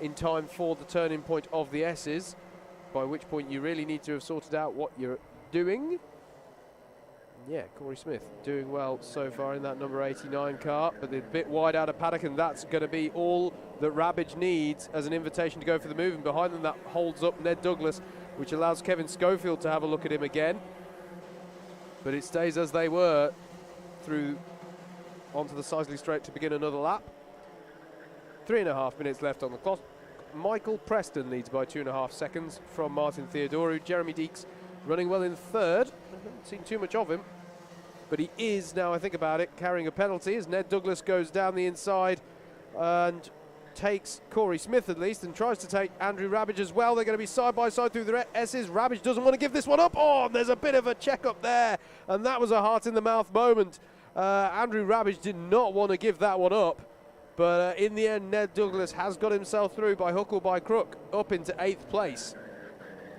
in time for the turning point of the S's, by which point you really need to have sorted out what you're doing. Yeah, Corey Smith doing well so far in that number 89 car, but they're a bit wide out of paddock, and that's going to be all that Rabbage needs as an invitation to go for the move. And behind them, that holds up Ned Douglas, which allows Kevin Schofield to have a look at him again. But it stays as they were through onto the Sisley Straight to begin another lap. 3.5 minutes left on the clock. Michael Preston leads by 2.5 seconds from Martin Theodoru. Jeremy Deeks running well in third. I haven't seen too much of him, but he is, now I think about it, carrying a penalty as Ned Douglas goes down the inside and takes Corey Smith at least, and tries to take Andrew Rabbage as well. They're going to be side by side through the S's. Rabbage doesn't want to give this one up. Oh, and there's a bit of a check up there, and that was a heart in the mouth moment. Andrew Rabbage did not want to give that one up, but in the end Ned Douglas has got himself through by hook or by crook up into 8th place.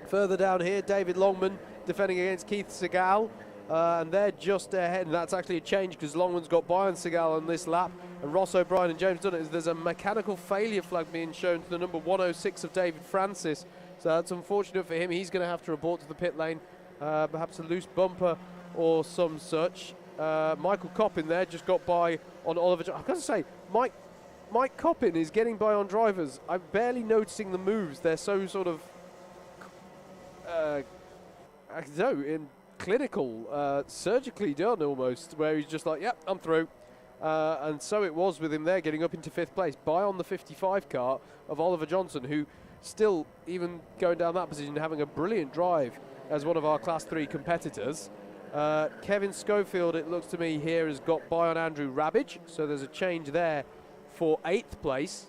Further down here, David Longman defending against Keith Segal, and they're just ahead, and that's actually a change because Longman's got by on Segal on this lap, and Ross O'Brien and James Dunnett. There's a mechanical failure flag being shown to the number 106 of David Francis, so that's unfortunate for him. He's going to have to report to the pit lane, perhaps a loose bumper or some such. Michael Coppin there just got by on Oliver. I've got to say, Mike Coppin is getting by on drivers. I'm barely noticing the moves. They're so sort of I don't know, in clinical, surgically done almost, where he's just like, yep, I'm through. And so it was with him there, getting up into 5th place, by on the 55 car of Oliver Johnson, who still, even going down that position, having a brilliant drive as one of our Class 3 competitors. Kevin Schofield, it looks to me here, has got by on Andrew Rabbage, so there's a change there for 8th place.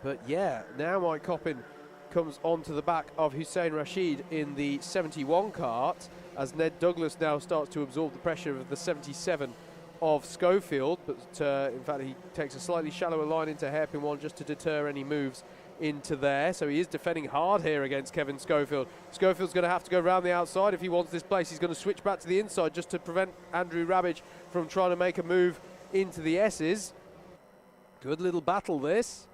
But yeah, now Mike Coppin comes onto the back of Hussein Rashid in the 71 kart, as Ned Douglas now starts to absorb the pressure of the 77 of Schofield, but in fact he takes a slightly shallower line into hairpin 1 just to deter any moves into there. So he is defending hard here against Kevin Schofield. Schofield's going to have to go around the outside if he wants this place. He's going to switch back to the inside just to prevent Andrew Rabbage from trying to make a move into the S's. Good little battle this.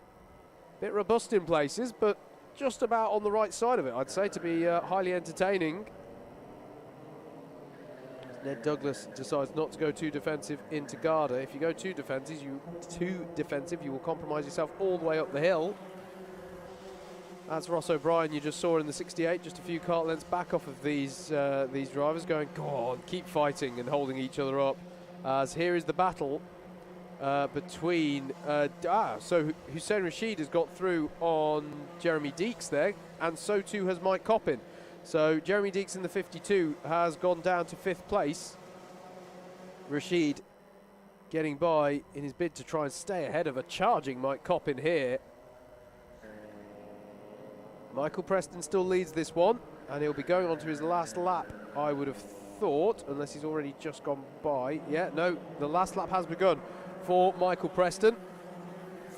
Bit robust in places, but just about on the right side of it, I'd say, to be highly entertaining. Ned Douglas decides not to go too defensive into Garda. If you go too defensive, you will compromise yourself all the way up the hill. That's Ross O'Brien you just saw in the 68, just a few kart lengths back off of these drivers, going, go on, keep fighting and holding each other up. As here is the battle between so Hussein Rashid has got through on Jeremy Deeks there, and so too has Mike Coppin. So Jeremy Deeks in the 52 has gone down to 5th place. Rashid getting by in his bid to try and stay ahead of a charging Mike Coppin here. Michael Preston still leads this one, and he'll be going on to his last lap, I would have thought, unless he's already just gone by. Yeah, no, the last lap has begun for Michael Preston.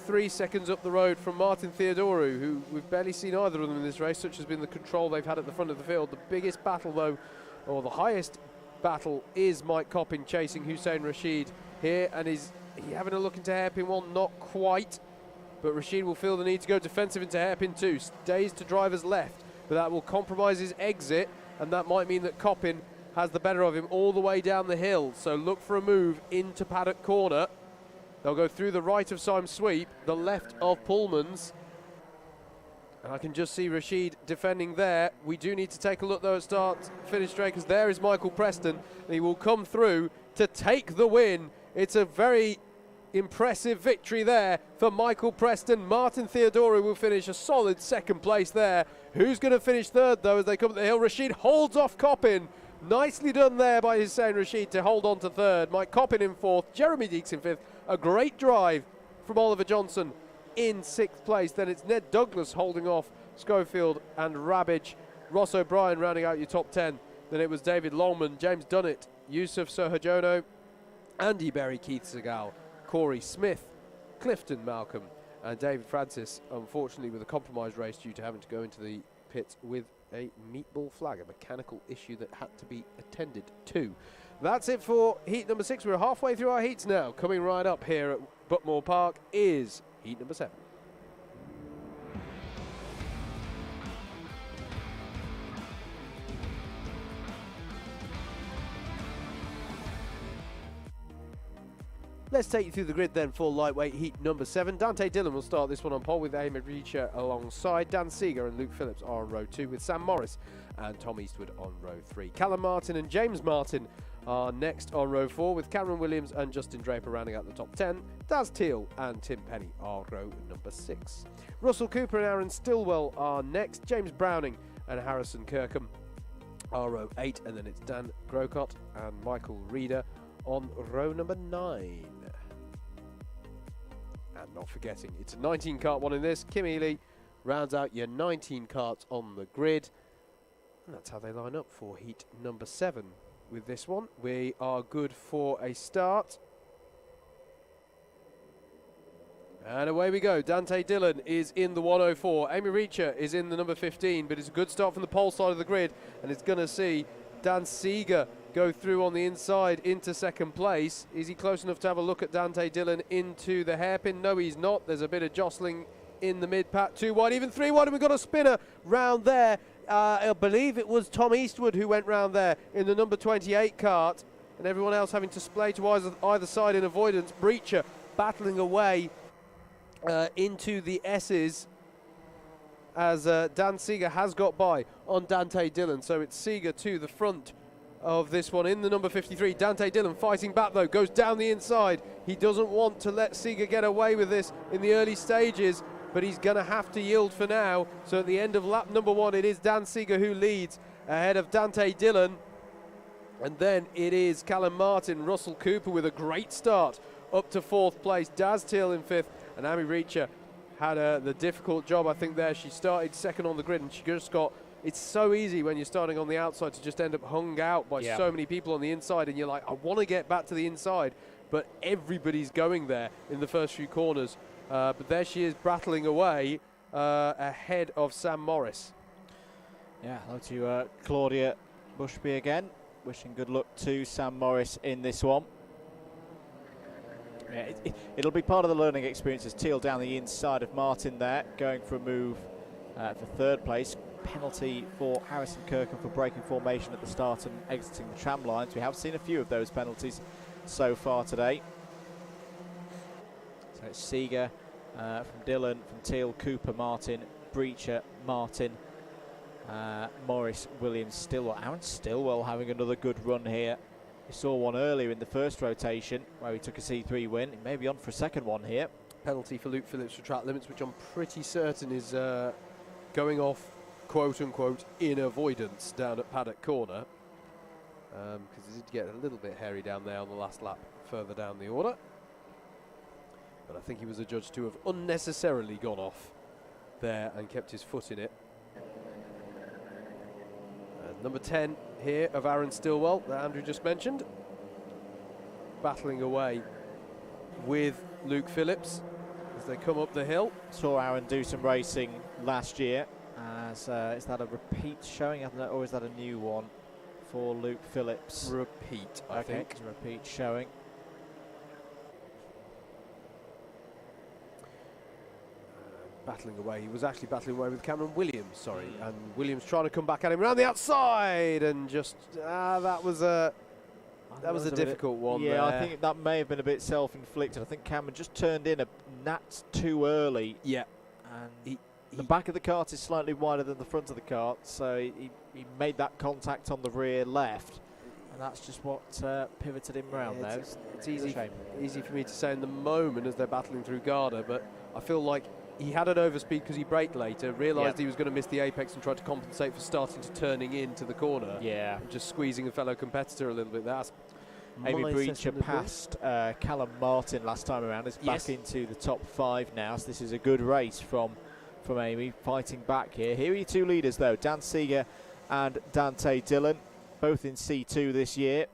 3 seconds up the road from Martin Theodoru, who we've barely seen either of them in this race. Such has been the control they've had at the front of the field. The biggest battle, though, or the highest battle, is Mike Coppin chasing Hussein Rashid here, and is he having a look into hairpin 1? Not quite, but Rashid will feel the need to go defensive into hairpin 2. Stays to driver's left, but that will compromise his exit, and that might mean that Coppin has the better of him all the way down the hill. So look for a move into paddock corner. They'll go through the right of Syme Sweep, the left of Pullman's. And I can just see Rashid defending there. We do need to take a look, though, at start-finish straight, because there is Michael Preston, and he will come through to take the win. It's a very impressive victory there for Michael Preston. Martin Theodoru will finish a solid 2nd place there. Who's going to finish 3rd, though, as they come up the hill? Rashid holds off Coppin. Nicely done there by Hussein Rashid to hold on to 3rd. Mike Coppin in 4th, Jeremy Deeks in 5th. A great drive from Oliver Johnson in 6th place. Then it's Ned Douglas holding off Schofield and Rabbage. Ross O'Brien rounding out your top 10. Then it was David Longman, James Dunnett, Yusuf Sohajono, Andy Berry, Keith Segal, Corey Smith, Clifton Malcolm, and David Francis, unfortunately with a compromised race due to having to go into the pits with a meatball flag, a mechanical issue that had to be attended to. That's it for heat number 6. We're halfway through our heats now. Coming right up here at Buckmore Park is heat number 7. Let's take you through the grid then for lightweight heat number 7. Dante Dillon will start this one on pole with Amy Reacher alongside. Dan Seeger and Luke Phillips are on row 2 with Sam Morris and Tom Eastwood on row 3. Callum Martin and James Martin are next on row 4 with Cameron Williams and Justin Draper rounding out the top 10. Daz Teal and Tim Penny are row number 6. Russell Cooper and Aaron Stillwell are next. James Browning and Harrison Kirkham are row 8, and then it's Dan Grocott and Michael Reeder on row number 9. And not forgetting, it's a 19 kart one in this. Kim Ely rounds out your 19 karts on the grid. And that's how they line up for heat number 7. With this one, we are good for a start. And away we go. Dante Dillon is in the 104. Amy Reacher is in the number 15, but it's a good start from the pole side of the grid. And it's going to see Dan Seeger go through on the inside into 2nd place. Is he close enough to have a look at Dante Dillon into the hairpin? No, he's not. There's a bit of jostling in the mid-pack. 2 wide, even 3 wide, and we've got a spinner round there. I believe it was Tom Eastwood who went round there in the number 28 kart, and everyone else having to splay to either side in avoidance. Breacher battling away into the S's as Dan Seeger has got by on Dante Dillon. So it's Seeger to the front of this one in the number 53. Dante Dillon fighting back though, goes down the inside. He doesn't want to let Seeger get away with this in the early stages, but he's going to have to yield for now. So at the end of lap number 1, it is Dan Seeger who leads ahead of Dante Dillon. And then it is Callum Martin, Russell Cooper with a great start up to 4th place. Daz Teal in 5th, and Amy Reacher had the difficult job, I think, there. She started 2nd on the grid, and she just got... It's so easy when you're starting on the outside to just end up hung out by so many people on the inside, and you're like, I want to get back to the inside, but everybody's going there in the first few corners. But there she is battling away ahead of Sam Morris. Yeah, hello to Claudia Bushby again. Wishing good luck to Sam Morris in this one. Yeah, it'll be part of the learning experience as Teal down the inside of Martin there, going for a move for 3rd place. Penalty for Harrison Kirkham for breaking formation at the start and exiting the tram lines. We have seen a few of those penalties so far today. So it's Seeger from Dillon, from Teal, Cooper, Martin, Breacher, Martin, Morris, Williams, Stillwell. Aaron Stillwell having another good run here. We saw one earlier in the first rotation where he took a C3 win. He may be on for a 2nd one here. Penalty for Luke Phillips for track limits, which I'm pretty certain is going off, quote-unquote, in avoidance down at Paddock Corner. Because it did get a little bit hairy down there on the last lap further down the order. But I think he was adjudged to have unnecessarily gone off there and kept his foot in it. Number 10 here of Aaron Stillwell that Andrew just mentioned, battling away with Luke Phillips as they come up the hill. Saw Aaron do some racing last year. Is that a repeat showing, or is that a new one for Luke Phillips? Repeat, I think. It's a repeat showing. Battling away. He was actually battling away with Cameron Williams, sorry. And Williams trying to come back at him around the outside, and just that was a difficult one. Yeah, there. I think that may have been a bit self-inflicted. I think Cameron just turned in a gnat too early. Yeah, and the back of the kart is slightly wider than the front of the kart, so he made that contact on the rear left, and that's just what pivoted him round there. It's easy for me to say in the moment as they're battling through Garda, but I feel like he had an overspeed because he braked later, realised he was going to miss the apex and tried to compensate for starting to turning into the corner. Yeah. Just squeezing a fellow competitor a little bit. That's Amy My Breacher assessment of passed Callum Martin last time around. Is Yes. back into the top 5 now. So this is a good race from Amy, fighting back here. Here are your two leaders though, Dan Seeger and Dante Dillon, both in C2 this year.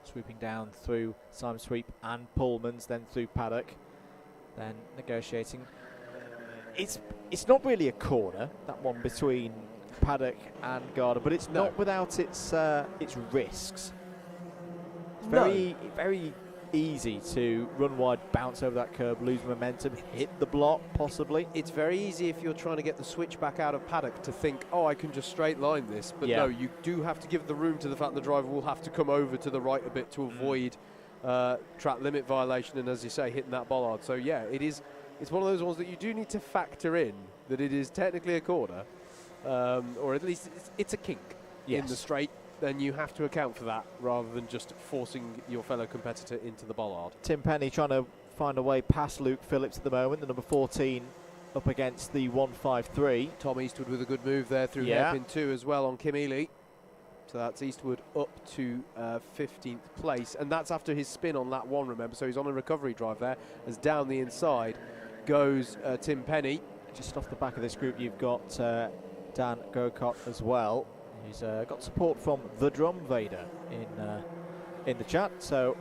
Swooping down through Simon Sweep and Pullmans, then through Paddock, then negotiating. It's not really a corner, that one between Paddock and Garda, but it's not without its risks. It's very easy to run wide, bounce over that curb, lose momentum, hit the block possibly. It's very easy if you're trying to get the switch back out of Paddock to think, oh, I can just straight line this. But no, you do have to give the room to the fact the driver will have to come over to the right a bit to avoid track limit violation and, as you say, hitting that bollard. So yeah, it's one of those ones that you do need to factor in that it is technically a corner, or at least it's a kink in the straight. Then you have to account for that rather than just forcing your fellow competitor into the bollard. Tim Penny trying to find a way past Luke Phillips at the moment, the number 14 up against the 153. Tom Eastwood with a good move there through hairpin 2 as well on Kim Ely. So that's Eastwood up to 15th place, and that's after his spin on lap 1, remember, so he's on a recovery drive there, as down the inside goes Tim Penny. Just off the back of this group you've got Dan Gokot as well. He's got support from the Drum Vader in the chat, so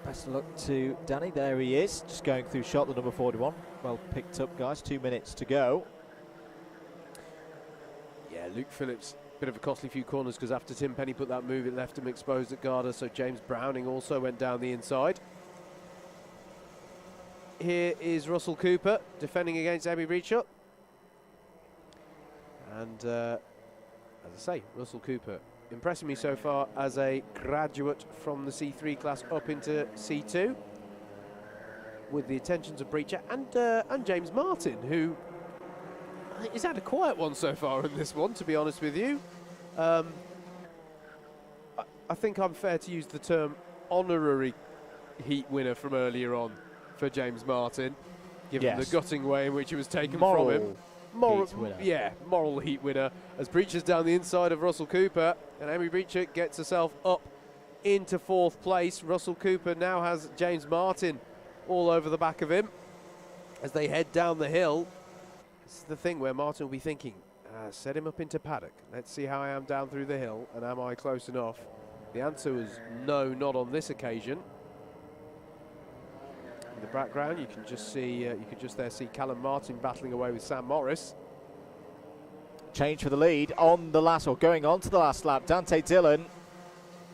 best of luck to Danny. There he is, just going through shot, the number 41. Well picked up, guys. 2 minutes to go. Yeah, Luke Phillips, bit of a costly few corners because after Tim Penny put that move, it left him exposed at Garda, so James Browning also went down the inside. Here is Russell Cooper defending against Amy Breacher. And as I say, Russell Cooper impressing me so far as a graduate from the C3 class up into C2, with the attentions of Breacher and James Martin, who he's had a quiet one so far in this one, to be honest with you. I think I'm fair to use the term honorary heat winner from earlier on for James Martin, given the gutting way in which it was taken from him. Moral heat winner, as Breacher's down the inside of Russell Cooper, and Amy Breacher gets herself up into 4th place. Russell Cooper now has James Martin all over the back of him as they head down the hill. This is the thing where Martin will be thinking, set him up into Paddock, let's see how I am down through the hill, and am I close enough? The answer was no, not on this occasion. In the background, you can just see, see Callum Martin battling away with Sam Morris. Change for the lead on the last, or going on to the last lap. Dante Dillon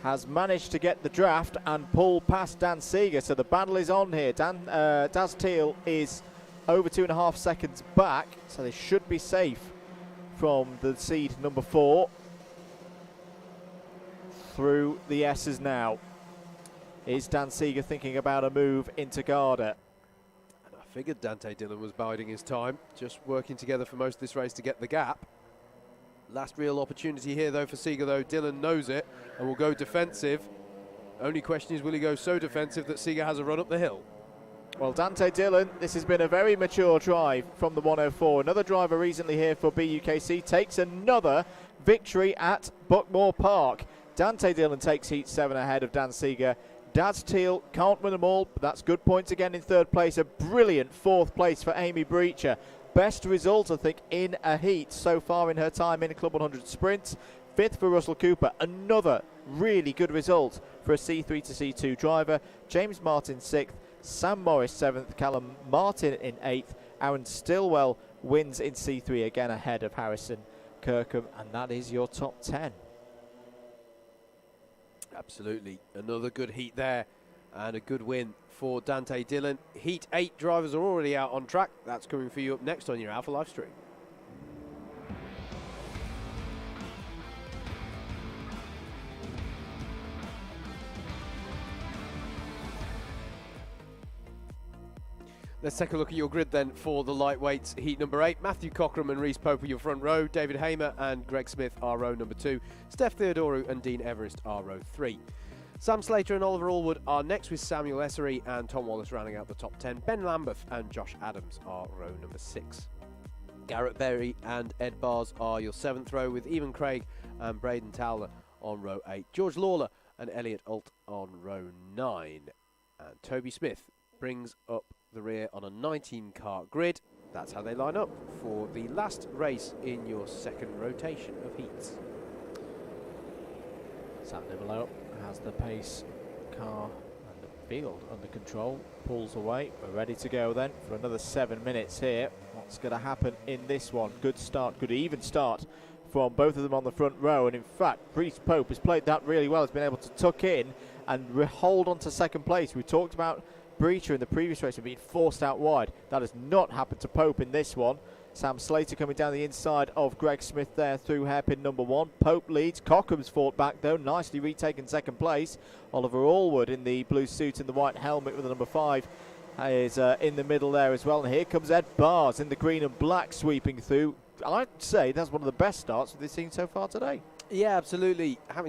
has managed to get the draft and pull past Dan Seeger, so the battle is on here. Daz Teal is over 2.5 seconds back, so they should be safe from the seed number 4 through the S's now. Is Dan Seeger thinking about a move into Garda? And I figured Dante Dillon was biding his time, just working together for most of this race to get the gap. Last real opportunity here though for Seeger, though. Dillon knows it and will go defensive. Only question is, will he go so defensive that Seeger has a run up the hill? Well, Dante Dillon, this has been a very mature drive from the 104. Another driver recently here for BUKC takes another victory at Buckmore Park. Dante Dillon takes heat 7 ahead of Dan Seeger. Daz Teal can't win them all, but that's good points again in 3rd place. A brilliant 4th place for Amy Breacher. Best result, I think, in a heat so far in her time in Club 100 Sprints. 5th for Russell Cooper. Another really good result for a C3 to C2 driver. James Martin 6th. Sam Morris 7th. Callum Martin in 8th. Aaron Stillwell wins in C3 again ahead of Harrison Kirkham. And that is your top 10. Absolutely. Another good heat there and a good win for Dante Dillon. Heat 8 drivers are already out on track. That's coming for you up next on your Alpha live stream. Let's take a look at your grid then for the lightweights. Heat number 8, Matthew Cockram and Reece Pope are your front row. David Hamer and Greg Smith are row number 2. Steph Theodoru and Dean Everest are row 3. Sam Slater and Oliver Allwood are next, with Samuel Essery and Tom Wallace rounding out the top 10. Ben Lambeth and Josh Adams are row number 6. Garrett Berry and Ed Bars are your 7th row, with Evan Craig and Braden Towler on row 8. George Lawler and Elliot Alt on row 9. And Toby Smith brings up the rear on a 19-car grid. That's how they line up for the last race in your second rotation of heats. Sam Nivola has the pace car and the field under control, pulls away. We're ready to go then for another 7 minutes here. What's going to happen in this one? Good start, good even start from both of them on the front row, and in fact Reece Pope has played that really well. Has been able to tuck in and hold on to second place. We talked about Breacher in the previous race and being forced out wide. That has not happened to Pope in this one. Sam Slater coming down the inside of Greg Smith there through hairpin number 1. Pope leads. Cockham's fought back though, nicely retaken second place. Oliver Allwood in the blue suit and the white helmet with the number 5 is in the middle there as well. And here comes Ed Bars in the green and black sweeping through. I'd say that's one of the best starts we've seen so far today. Yeah, absolutely. I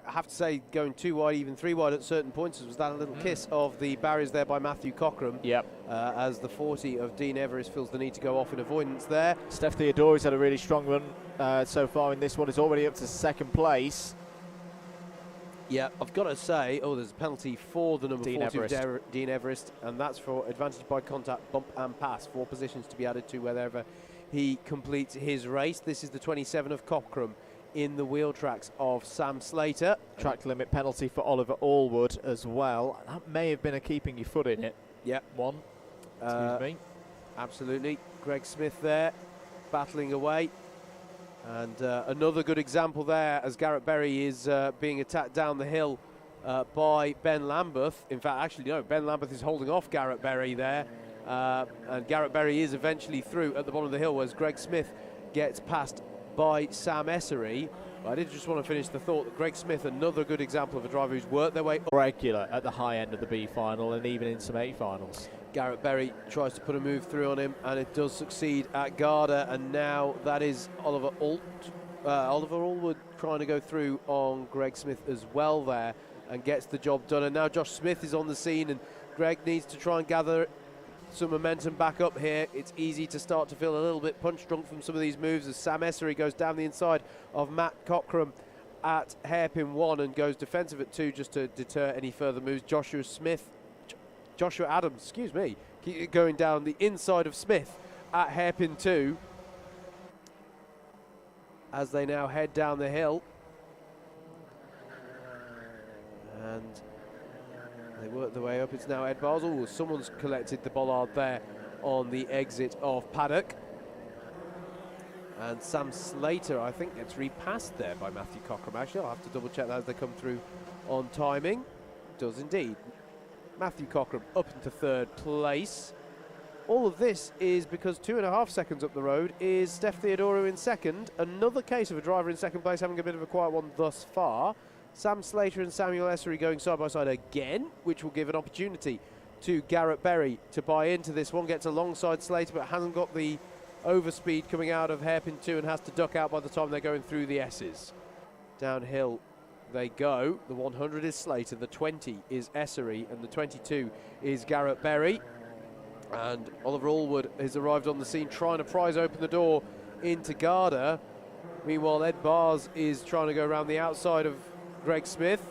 have to say, going 2 wide, even 3 wide at certain points, was that a little kiss of the barriers there by Matthew Cockram. Yep. As the 40 of Dean Everest feels the need to go off in avoidance there. Steph Theodori's had a really strong run so far in this one. Is already up to second place. Yeah, I've got to say, there's a penalty for the number Dean 40 Everest. of Dean Everest, and that's for advantage by contact, bump and pass. 4 positions to be added to wherever he completes his race. This is the 27 of Cockram in the wheel tracks of Sam Slater. Track limit penalty for Oliver Allwood as well. That may have been a keeping your foot in it. Yep. One. Excuse me. Absolutely. Greg Smith there, battling away. And another good example there as Garrett Berry is being attacked down the hill by Ben Lambeth. In fact, actually, no, Ben Lambeth is holding off Garrett Berry there. And Garrett Berry is eventually through at the bottom of the hill, whereas Greg Smith gets passed by Sam Essery. But I did just want to finish the thought that Greg Smith, another good example of a driver who's worked their way up. Regular at the high end of the B final and even in some A finals. Garrett Berry tries to put a move through on him, and it does succeed at Garda, and now that is Oliver Allwood trying to go through on Greg Smith as well there and gets the job done. And now Josh Smith is on the scene, and Greg needs to try and gather some momentum back up here. It's easy to start to feel a little bit punch drunk from some of these moves as Sam Essery goes down the inside of Matt Cockram at hairpin 1 and goes defensive at 2 just to deter any further moves. Joshua Adams, excuse me, going down the inside of Smith at hairpin 2 as they now head down the hill. And they work their way up. It's now Ed Basel. Someone's collected the bollard there on the exit of paddock. And Sam Slater, I think, gets repassed there by Matthew Cockram. Actually, I'll have to double check that as they come through on timing. Does indeed. Matthew Cockram up into 3rd place. All of this is because 2.5 seconds up the road is Steph Theodoro in 2nd. Another case of a driver in 2nd place having a bit of a quiet one thus far. Sam Slater and Samuel Essery going side by side again, which will give an opportunity to Garrett Berry to buy into this one. Gets alongside Slater, but hasn't got the overspeed coming out of hairpin 2 and has to duck out by the time they're going through the S's. Downhill they go. The 100 is Slater, the 20 is Essery, and the 22 is Garrett Berry. And Oliver Allwood has arrived on the scene trying to prise open the door into Garda. Meanwhile, Ed Bars is trying to go around the outside of Greg Smith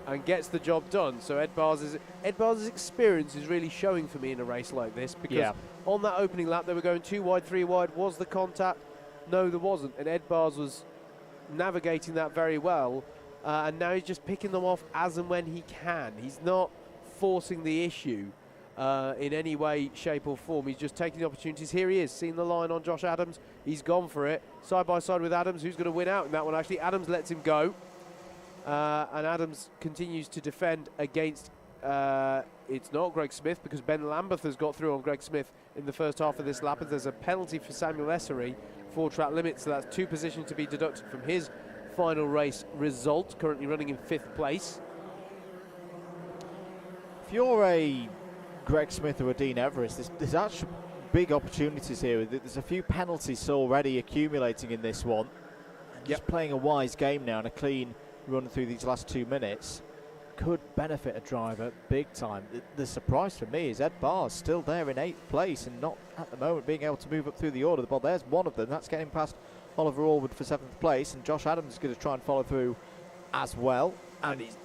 and gets the job done. So Ed Bars' experience is really showing for me in a race like this, because on that opening lap they were going 2 wide, 3 wide. Was the contact? No, there wasn't. And Ed Bars was navigating that very well. And now he's just picking them off as and when he can. He's not forcing the issue in any way, shape or form. He's just taking the opportunities. Here he is, seeing the line on Josh Adams. He's gone for it. Side by side with Adams, who's going to win out in that one. Actually, Adams lets him go. And Adams continues to defend against, it's not Greg Smith, because Ben Lambeth has got through on Greg Smith in the first half of this lap. And there's a penalty for Samuel Essery for track limits, so that's 2 positions to be deducted from his final race result, currently running in 5th place. If you're a Greg Smith or a Dean Everest, there's actually big opportunities here. There's a few penalties already accumulating in this one. Just playing a wise game now and a clean run through these last 2 minutes could benefit a driver big time. The surprise for me is Ed Bars still there in 8th place and not at the moment being able to move up through the order. Well, there's one of them. That's getting past Oliver Allwood for 7th place, and Josh Adams is going to try and follow through as well. And he's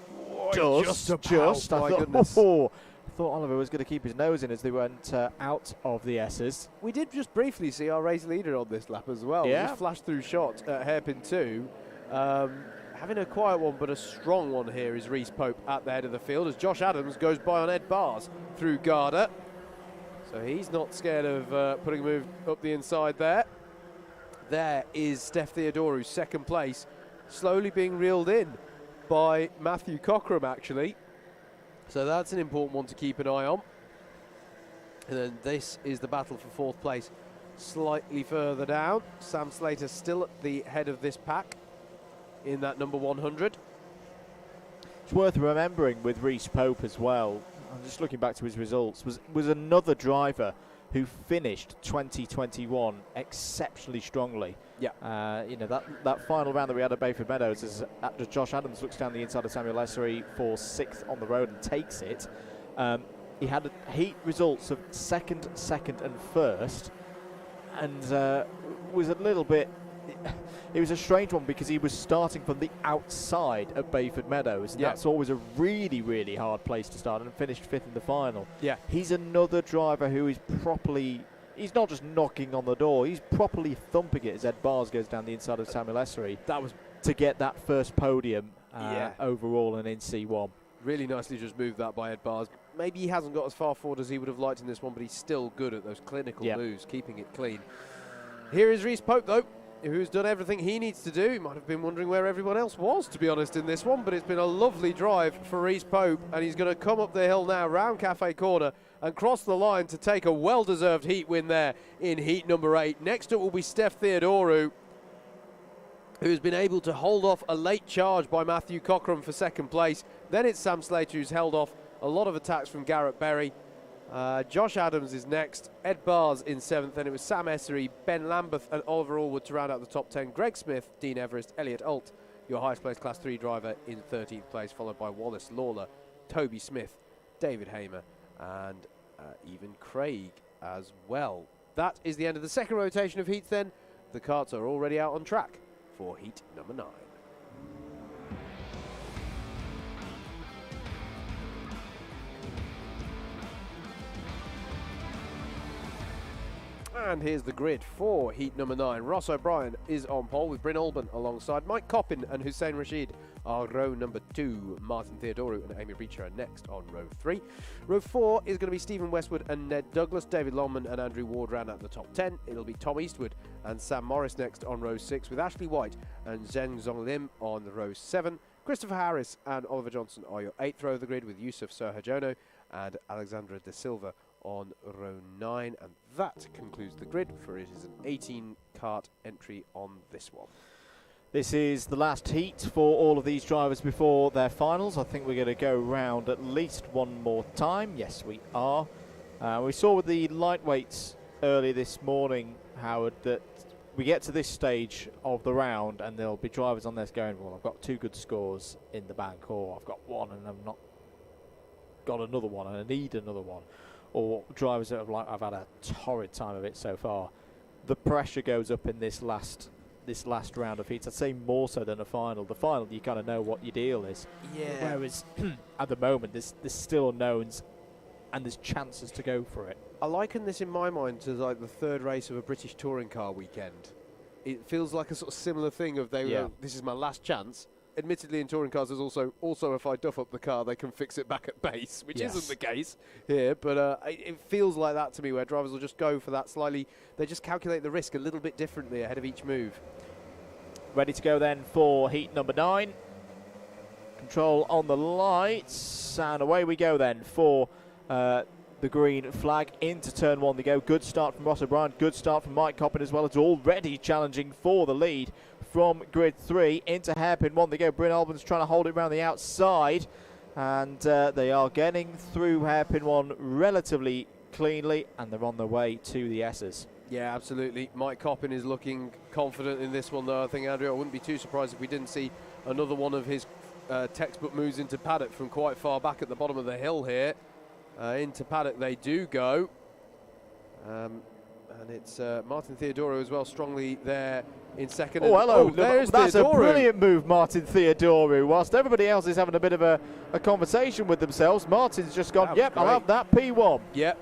just about, my I goodness. thought Oliver was going to keep his nose in as they went out of the S's. We did just briefly see our race leader on this lap as well. Yeah. Just flashed through shot at hairpin 2. Having a quiet one but a strong one here is Reece Pope at the head of the field as Josh Adams goes by on Ed Bars through Garda. So he's not scared of putting a move up the inside there. There is Steph Theodorou, second place, slowly being reeled in by Matthew Cockram, actually. So that's an important one to keep an eye on. And then this is the battle for fourth place. Slightly further down, Sam Slater still at the head of this pack in that number 100. It's worth remembering with Reece Pope as well, I'm just looking back to his results, was another driver who finished 2021 exceptionally strongly. Yeah. You know, that final round that we had at Bayford Meadows, as Josh Adams looks down the inside of Samuel Essery for 6th on the road and takes it. He had heat results of second, and first, and was a little bit. It was a strange one because he was starting from the outside of Bayford Meadows. And that's always a really, really hard place to start, and finished 5th in the final. Yeah. He's another driver who is properly. He's not just knocking on the door, he's properly thumping it as Ed Bars goes down the inside of Samuel Essery. That was to get that first podium overall and in C1. really nicely just moved that by Ed Bars. Maybe he hasn't got as far forward as he would have liked in this one, but he's still good at those clinical moves, keeping it clean. Here is Reece Pope, though, who's done everything he needs to do. He might have been wondering where everyone else was, to be honest, in this one, but it's been a lovely drive for Reece Pope, and he's going to come up the hill now, round Cafe Corner, and cross the line to take a well-deserved heat win there in heat number 8. Next up will be Steph Theodorou, who's been able to hold off a late charge by Matthew Cockram for second place. Then it's Sam Slater, who's held off a lot of attacks from Garrett Berry. Josh Adams is next, Ed Bars in 7th, then it was Sam Essery, Ben Lambeth and Oliver Allwood to round out the top 10. Greg Smith, Dean Everest, Elliot Alt, your highest placed Class 3 driver, in 13th place, followed by Wallace Lawler, Toby Smith, David Hamer and even Craig as well. That is the end of the second rotation of heats then. The karts are already out on track for heat number 9. And here's the grid for heat number 9. Ross O'Brien is on pole with Bryn Olban alongside Mike Coppin and Hussein Rashid are row number 2. Martin Theodorou and Amy Reacher are next on row 3. Row 4 is going to be Stephen Westwood and Ned Douglas, David Longman and Andrew Ward round at the top 10. It'll be Tom Eastwood and Sam Morris next on row 6 with Ashley White and Zheng Zhong Lim on row 7. Christopher Harris and Oliver Johnson are your 8th row of the grid with Yusuf Serhajono and Alexandra De Silva on row 9, and that concludes the grid, for it is an 18 kart entry on this one. This is the last heat for all of these drivers before their finals. I think we're going to go round at least one more time. Yes, we are. We saw with the lightweights early this morning, Howard, that we get to this stage of the round and there'll be drivers on this going, well, I've got 2 good scores in the bank, or I've got 1 and I've not got another one and I need another one. Or drivers that have like, I've had a torrid time of it so far. The pressure goes up in this last round of heats. I'd say more so than a final. The final, you kind of know what your deal is. Yeah. Whereas at the moment, there's still unknowns, and there's chances to go for it. I liken this in my mind to like the third race of a British touring car weekend. It feels like a sort of similar thing of this is my last chance. Admittedly, in touring cars, there's also if I duff up the car, they can fix it back at base, which isn't the case here. But it feels like that to me, where drivers will just go for that slightly. They just calculate the risk a little bit differently ahead of each move. Ready to go then for heat number 9. Control on the lights, and away we go then for the green flag into turn 1. They go. Good start from Ross O'Brien. Good start from Mike Coppin as well. It's already challenging for the lead from grid 3 into hairpin 1. They go. Bryn Olban's trying to hold it around the outside, and they are getting through hairpin 1 relatively cleanly, and they're on their way to the S's. Yeah, absolutely. Mike Coppin is looking confident in this one, though. I think, Andrew, I wouldn't be too surprised if we didn't see another one of his textbook moves into paddock from quite far back at the bottom of the hill here. Into paddock they do go. And And it's Martin Theodoro as well, strongly there in second. Oh, hello. There's That's Theodoro. a brilliant move, Martin Theodoro. Whilst everybody else is having a bit of a conversation with themselves, Martin's just gone, yep, I'll have that P1. Yep,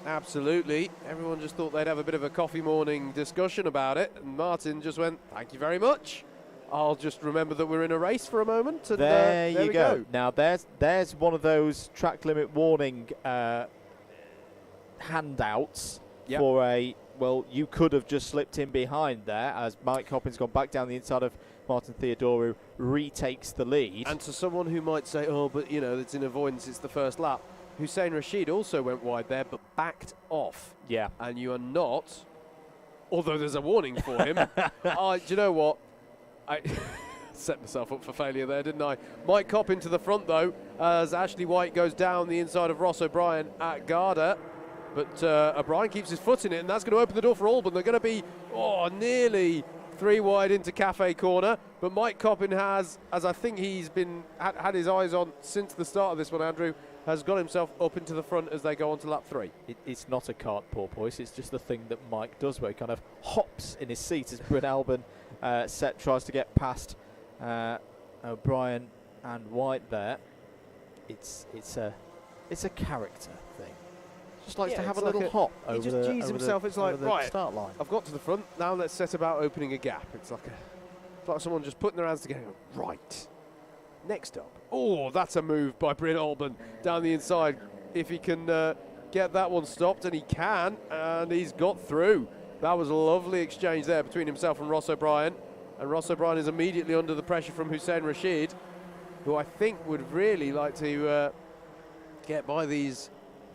absolutely. Everyone just thought they'd have a bit of a coffee morning discussion about it. And Martin just went, thank you very much. I'll just remember that we're in a race for a moment. And there you we go. Now, there's one of those track limit warning handouts for a, well, you could have just slipped in behind there, as Mike Coppin's gone back down the inside of Martin Theodoro, retakes the lead. And to someone who might say, oh, but, you know, it's in avoidance, it's the first lap, Hussein Rashid also went wide there, but backed off. Yeah. And you are not, although there's a warning for him. Do you know what? I set myself up for failure there, didn't I? Mike Coppin to the front, though, as Ashley White goes down the inside of Ross O'Brien at Garda. But O'Brien keeps his foot in it, and that's going to open the door for Albon. They're going to be, nearly 3 wide into Cafe Corner. But Mike Coppin has, as I think he's been had his eyes on since the start of this one, Andrew, has got himself up into the front as they go on to lap 3. It's not a cart porpoise, it's just the thing that Mike does, where he kind of hops in his seat as Bryn Albon tries to get past O'Brien and White there. It's a character thing. Just likes to have a little hop over the He just himself. It's like, right, start line. I've got to the front, now let's set about opening a gap. It's like someone just putting their hands together. Right. Next up. Oh, that's a move by Bryn Albon down the inside. If he can get that one stopped, and he can, and he's got through. That was a lovely exchange there between himself and Ross O'Brien. And Ross O'Brien is immediately under the pressure from Hussein Rashid, who I think would really like to get by these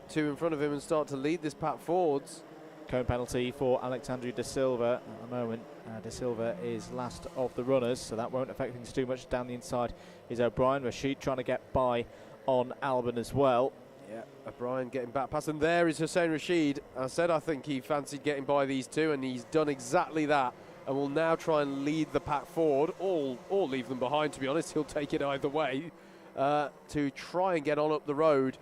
two in front of him and start to lead this pack forwards. Cone penalty for Alexandru De Silva at the moment. De Silva is last of the runners, so that won't affect things too much. Down the inside is O'Brien. Rashid trying to get by on Albon as well. Yeah, O'Brien getting back past, and there is Hussein Rashid. I said I think he fancied getting by these two, and he's done exactly that, and will now try and lead the pack forward, or leave them behind, to be honest. He'll take it either way, to try and get on up the road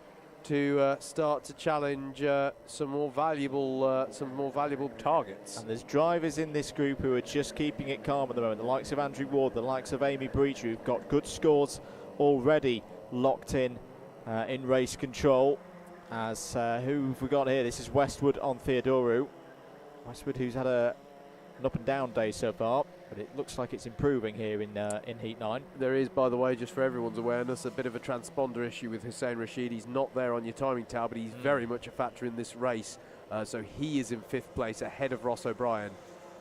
to start to challenge some more valuable targets. And there's drivers in this group who are just keeping it calm at the moment. The likes of Andrew Ward, the likes of Amy Breach, who've got good scores already locked in race control. As who have we got here? This is Westwood on Theodoro. Westwood, who's had an up and down day so far, but it looks like it's improving here in Heat 9. There is, by the way, just for everyone's awareness, a bit of a transponder issue with Hussein Rashid. He's not there on your timing tower, but he's very much a factor in this race. So he is in 5th place, ahead of Ross O'Brien,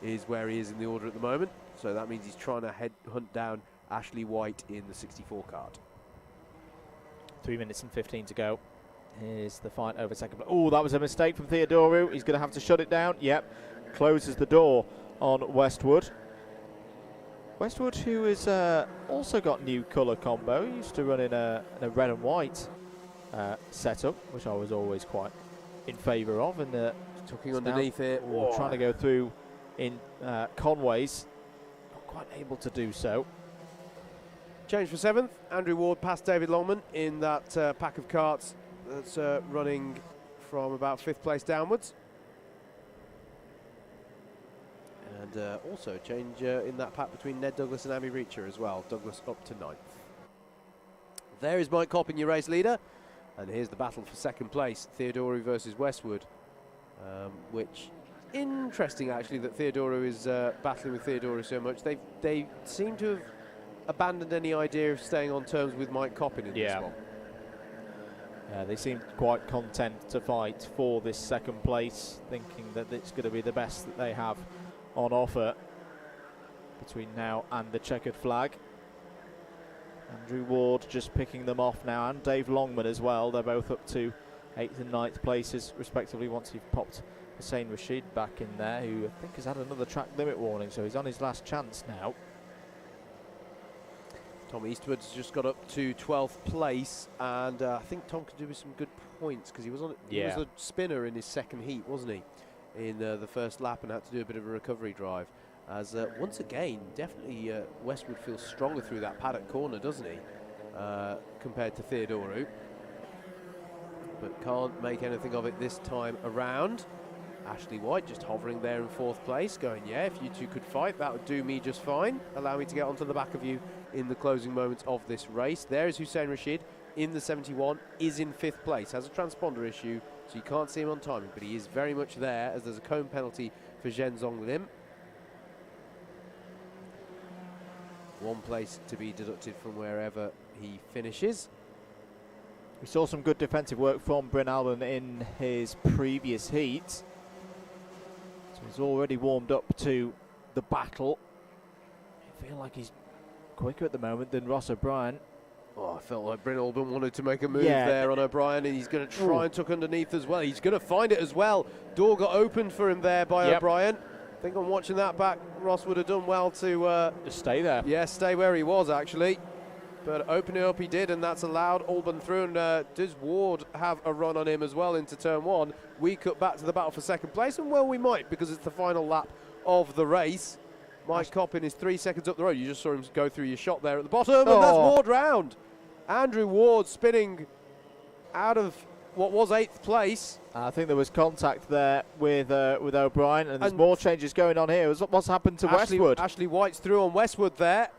is where he is in the order at the moment. So that means he's trying to hunt down Ashley White in the 64 card. 3 minutes and 15 to go. Here's the fight over second. Oh, that was a mistake from Theodoro. He's going to have to shut it down. Yep, closes the door on Westwood. Westwood, who has also got new colour combo. He used to run in a red and white setup, which I was always quite in favour of. And tucking underneath it, trying to go through in Conway's, not quite able to do so. Change for 7th. Andrew Ward past David Longman in that pack of karts that's running from about 5th place downwards. And also a change in that pack between Ned Douglas and Amy Reacher as well. Douglas up to 9th. There is Mike Coppin, your race leader. And here's the battle for 2nd place. Theodoro versus Westwood. Which, interesting actually that Theodoro is battling with Theodoro so much. They seem to have abandoned any idea of staying on terms with Mike Coppin in this one. They seem quite content to fight for this 2nd place, thinking that it's going to be the best that they have on offer between now and the checkered flag. Andrew Ward just picking them off now, and Dave Longman as well. They're both up to 8th and 9th places respectively once you've popped Hussein Rashid back in there, who I think has had another track limit warning, so he's on his last chance now. Tom Eastwood's just got up to 12th place, and I think Tom could do with some good points because he was a spinner in his 2nd heat, wasn't he, in the first lap, and had to do a bit of a recovery drive. As once again, definitely Westwood feels stronger through that paddock corner, doesn't he, compared to Theodoro, but can't make anything of it this time around. Ashley White just hovering there in 4th place, going, yeah, if you two could fight, that would do me just fine. Allow me to get onto the back of you in the closing moments of this race. There is Hussein Rashid in the 71, is in 5th place, has a transponder issue, so you can't see him on timing, but he is very much there, as there's a cone penalty for Zhenzong Lim. 1 place to be deducted from wherever he finishes. We saw some good defensive work from Bryn Allen in his previous heat. So he's already warmed up to the battle. I feel like he's quicker at the moment than Ross O'Brien. Oh, I felt like Bryn Alban wanted to make a move Yeah. there on O'Brien, and he's going to try and tuck underneath as well. He's going to find it as well. Door got opened for him there by O'Brien. I think on watching that back, Ross would have done well to just stay there. Yeah, stay where he was actually. But open it up he did, and that's allowed Alban through. And does Ward have a run on him as well into turn 1? We cut back to the battle for 2nd place, and well, we might, because it's the final lap of the race. Mike Coppin is 3 seconds up the road. You just saw him go through your shot there at the bottom, and that's Ward round. Andrew Ward spinning out of what was 8th place. I think there was contact there with O'Brien, and there's more changes going on here. What's happened to Westwood? Ashley White's through on Westwood there.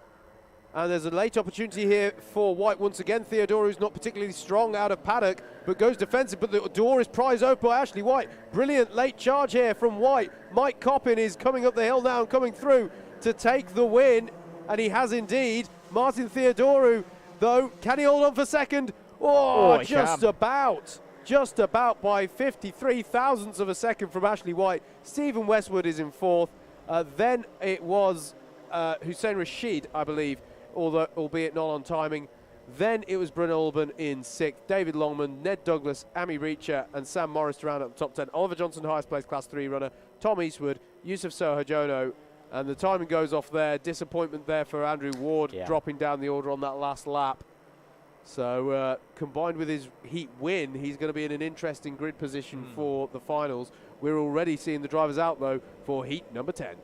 And there's a late opportunity here for White once again. Theodore, who's not particularly strong out of paddock, but goes defensive, but the door is prized open by Ashley White. Brilliant late charge here from White. Mike Coppin is coming up the hill now and coming through to take the win, and he has indeed. Martin Theodoru, though, can he hold on for 2nd? Oh, just about by 53 thousandths of a second from Ashley White. Stephen Westwood is in 4th. Then it was Hussein Rashid, I believe, although albeit not on timing. Then it was Bryn Alban in 6th, David Longman, Ned Douglas, Amy Reacher, and Sam Morris to round up the top 10. Oliver Johnson, highest placed Class 3 runner, Tom Eastwood, Yusuf Sohajono, and the timing goes off there. Disappointment there for Andrew Ward, dropping down the order on that last lap. So combined with his heat win, he's going to be in an interesting grid position for the finals. We're already seeing the drivers out, though, for heat number 10.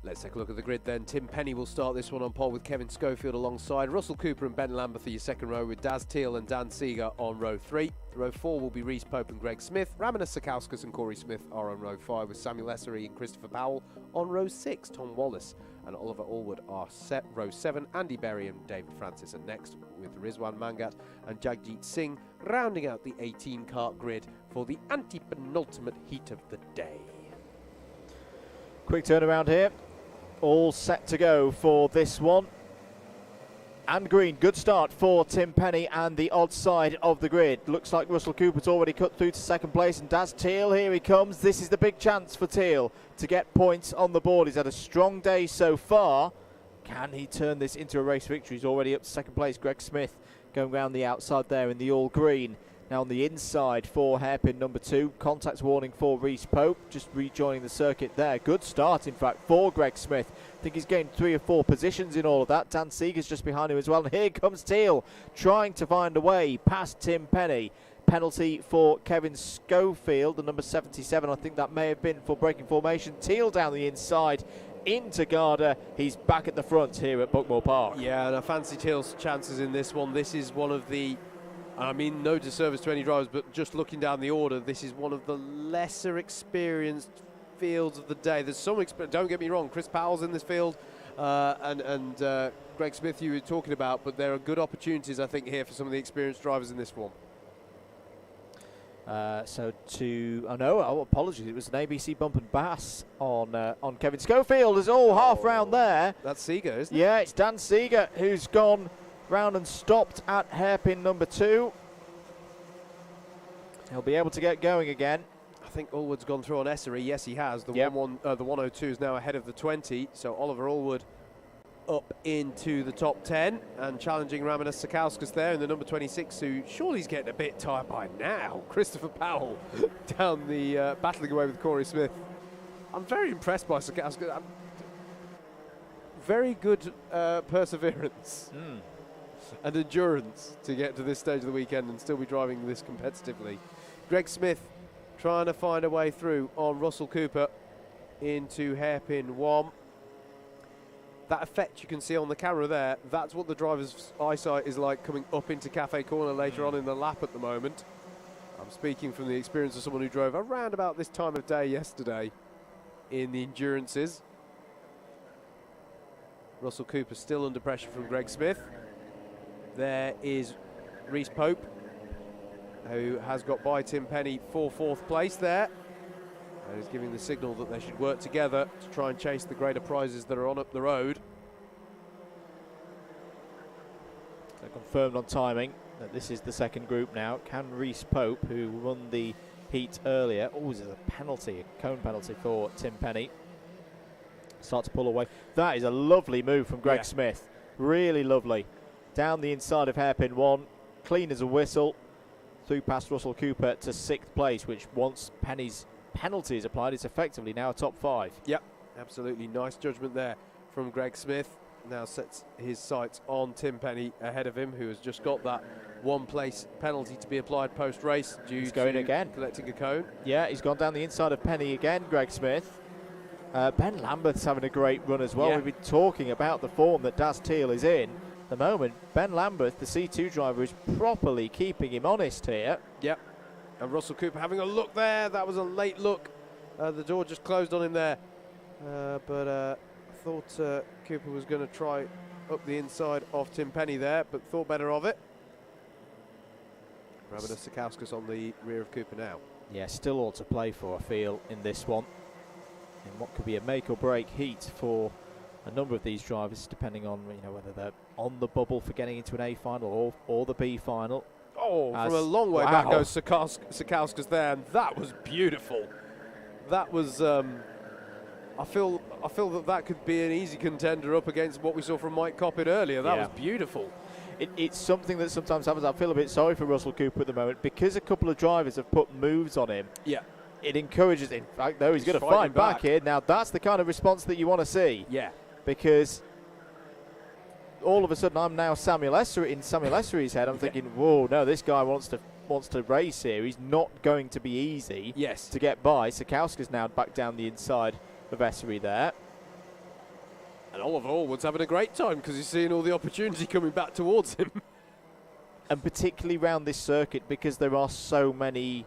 Let's take a look at the grid then. Tim Penny will start this one on pole with Kevin Schofield alongside. Russell Cooper and Ben Lambert are your 2nd row, with Daz Teal and Dan Seeger on row 3. Row 4 will be Reese Pope and Greg Smith. Ramona Sakauskas and Corey Smith are on row 5, with Samuel Essery and Christopher Powell on row 6. Tom Wallace and Oliver Allwood are set row 7. Andy Berry and David Francis are next, with Rizwan Mangat and Jagjit Singh rounding out the 18-kart grid for the anti-penultimate heat of the day. Quick turnaround here. All set to go for this one. And green, good start for Tim Penny and the odd side of the grid. Looks like Russell Cooper's already cut through to 2nd place, and Daz Teal, here he comes. This is the big chance for Teal to get points on the board. He's had a strong day so far. Can he turn this into a race victory? He's already up to 2nd place. Greg Smith going round the outside there in the all green. Now on the inside for hairpin number 2, contact warning for Reese Pope, just rejoining the circuit there. Good start, in fact, for Greg Smith. I think he's gained 3 or 4 positions in all of that. Dan Seeger's just behind him as well. And here comes Teal, trying to find a way past Tim Penny. Penalty for Kevin Schofield, the number 77. I think that may have been for breaking formation. Teal down the inside into Garda. He's back at the front here at Buckmore Park. Yeah, and I fancy Teal's chances in this one. This is one of the... I mean, no disservice to any drivers, but just looking down the order, this is one of the lesser experienced fields of the day. There's some experience, don't get me wrong, Chris Powell's in this field, and Greg Smith you were talking about, but there are good opportunities, I think, here for some of the experienced drivers in this one. Apologies, it was an ABC bump and bass on Kevin Schofield. There's all half round there. That's Seeger, isn't it? Yeah, it's Dan Seeger who's gone round and stopped at hairpin number 2. He'll be able to get going again. I think Allwood's gone through on Essery. Yes, he has. The 102 is now ahead of the 20. So Oliver Allwood up into the top 10 and challenging Ramona Sakauskas there in the number 26, who surely he's getting a bit tired by now. Christopher Powell down the battling away with Corey Smith. I'm very impressed by Sakauskas. Very good perseverance. And endurance to get to this stage of the weekend and still be driving this competitively. Greg Smith trying to find a way through on Russell Cooper into hairpin 1. that effect you can see on the camera there, that's what the driver's eyesight is like coming up into Cafe Corner later on in the lap at the moment. I'm speaking from the experience of someone who drove around about this time of day yesterday in the Endurances. Russell Cooper still under pressure from Greg Smith. There is Reese Pope, who has got by Tim Penny for 4th place there, and is giving the signal that they should work together to try and chase the greater prizes that are on up the road. So confirmed on timing that this is the second group now. Can Reese Pope, who won the heat earlier, there's a penalty, a cone penalty for Tim Penny, start to pull away. That is a lovely move from Greg Smith, really lovely. Down the inside of hairpin 1, clean as a whistle, through past Russell Cooper to 6th place, which once Penny's penalty is applied, it's effectively now a top 5. Yep, absolutely nice judgment there from Greg Smith. Now sets his sights on Tim Penny ahead of him, who has just got that 1-place penalty to be applied post-race due to collecting a cone. Yeah, he's gone down the inside of Penny again, Greg Smith. Ben Lambeth's having a great run as well. We've been talking about the form that Daz Teal is in. At the moment, Ben Lambeth, the C2 driver, is properly keeping him honest here. Yep, and Russell Cooper having a look there. That was a late look. The door just closed on him there. But I thought Cooper was going to try up the inside of Tim Penny there, but thought better of it. Rabinas Sakauskas on the rear of Cooper now. Yeah, still all to play for, I feel, in this one. In what could be a make or break heat for a number of these drivers, depending on whether they're on the bubble for getting into an A final or the B final. From a long way back goes Sakauskas there, and that was beautiful. That was I feel that could be an easy contender up against what we saw from Mike Coppett earlier. That was beautiful. It's something that sometimes happens. I feel a bit sorry for Russell Cooper at the moment because a couple of drivers have put moves on him. Yeah. It encourages, in fact, though, he's going to fight back here. Now, that's the kind of response that you want to see. Yeah. Because all of a sudden, I'm now Samuel Essery's head. I'm thinking, whoa, no, this guy wants to race here. He's not going to be easy to get by. Sakauskas now back down the inside of Essery there. And Oliver Allwood's having a great time because he's seeing all the opportunity coming back towards him. And particularly around this circuit, because there are so many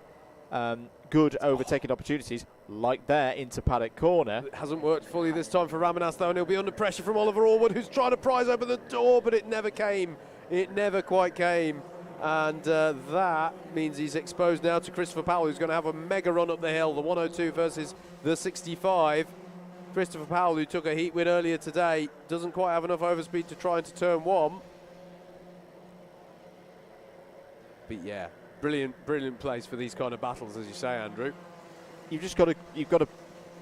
good overtaking opportunities, like there into Paddock Corner. It hasn't worked fully this time for Ramanas, though, and he'll be under pressure from Oliver Allwood, who's trying to prise open the door, but it never came. It never quite came. And that means he's exposed now to Christopher Powell, who's going to have a mega run up the hill. The 102 versus the 65. Christopher Powell, who took a heat win earlier today, doesn't quite have enough overspeed to try into turn 1. But yeah, brilliant place for these kind of battles, as you say, Andrew. You've got to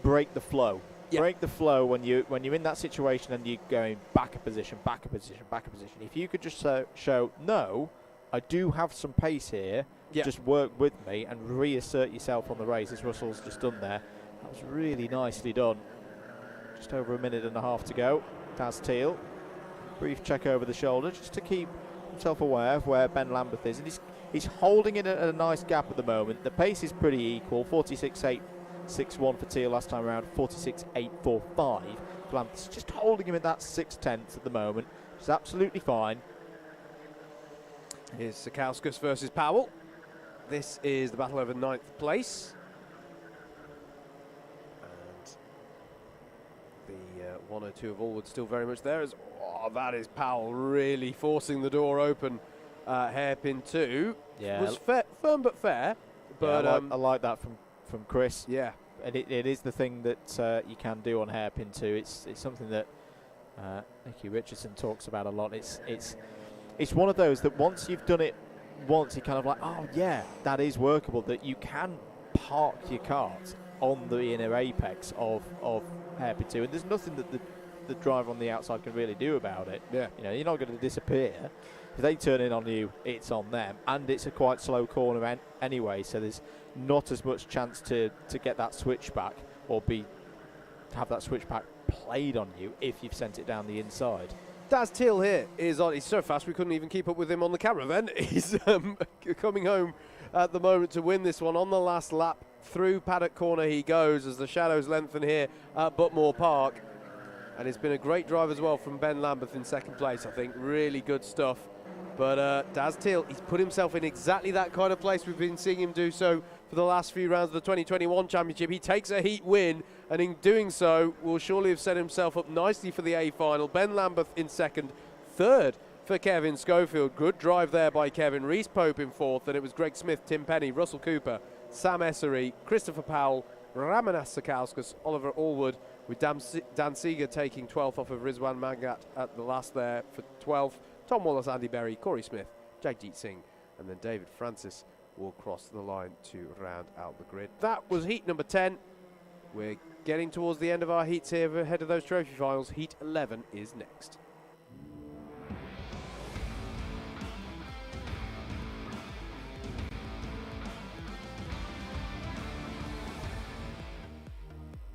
break the flow. Yeah. Break the flow when you're in that situation and you're going back a position. If you could just show, no, I do have some pace here. Yeah. Just work with me and reassert yourself on the race, as Russell's just done there. That was really nicely done. Just over a minute and a half to go. Daz Teal, brief check over the shoulder just to keep himself aware of where Ben Lambeth is, and he's holding it at a nice gap at the moment. The pace is pretty equal, 46.861 for Teal last time around, 46.845 for Lambeth. Just holding him at that 6/10 at the moment, which is absolutely fine. Here's Sakauskas versus Powell. This is the battle over 9th place. And the 102 of Allwood still very much there. That is Powell really forcing the door open. Hairpin 2 was firm but fair. But yeah, I like that from Chris. Yeah, and it is the thing that you can do on hairpin 2. It's something that Nicky Richardson talks about a lot. It's one of those that once you've done it once, you're kind of like, oh yeah, that is workable. That you can park your cart on the inner apex of hairpin 2, and there's nothing that the driver on the outside can really do about it. Yeah, you're not going to disappear. If they turn in on you, it's on them, and it's a quite slow corner anyway, so there's not as much chance to get that switchback or have that switchback played on you if you've sent it down the inside. Daz Teal here is on. He's so fast we couldn't even keep up with him on the camera then. He's coming home at the moment to win this one on the last lap. Through Paddock Corner he goes as the shadows lengthen here at Buckmore Park. And it's been a great drive as well from Ben Lambeth in second place, I think. Really good stuff. But Daz Teal, he's put himself in exactly that kind of place we've been seeing him do so for the last few rounds of the 2021 Championship. He takes a heat win, and in doing so will surely have set himself up nicely for the A final. Ben Lambeth in second, third for Kevin Schofield. Good drive there by Kevin. Reese Pope in fourth, and it was Greg Smith, Tim Penny, Russell Cooper, Sam Essery, Christopher Powell, Ramanas Sakauskas, Oliver Allwood, with Dan Seeger taking 12th off of Rizwan Mangat at the last there for 12th. Tom Wallace, Andy Berry, Corey Smith, Jagjit Singh, and then David Francis will cross the line to round out the grid. That was heat number 10. We're getting towards the end of our heats here ahead of those trophy finals. Heat 11 is next.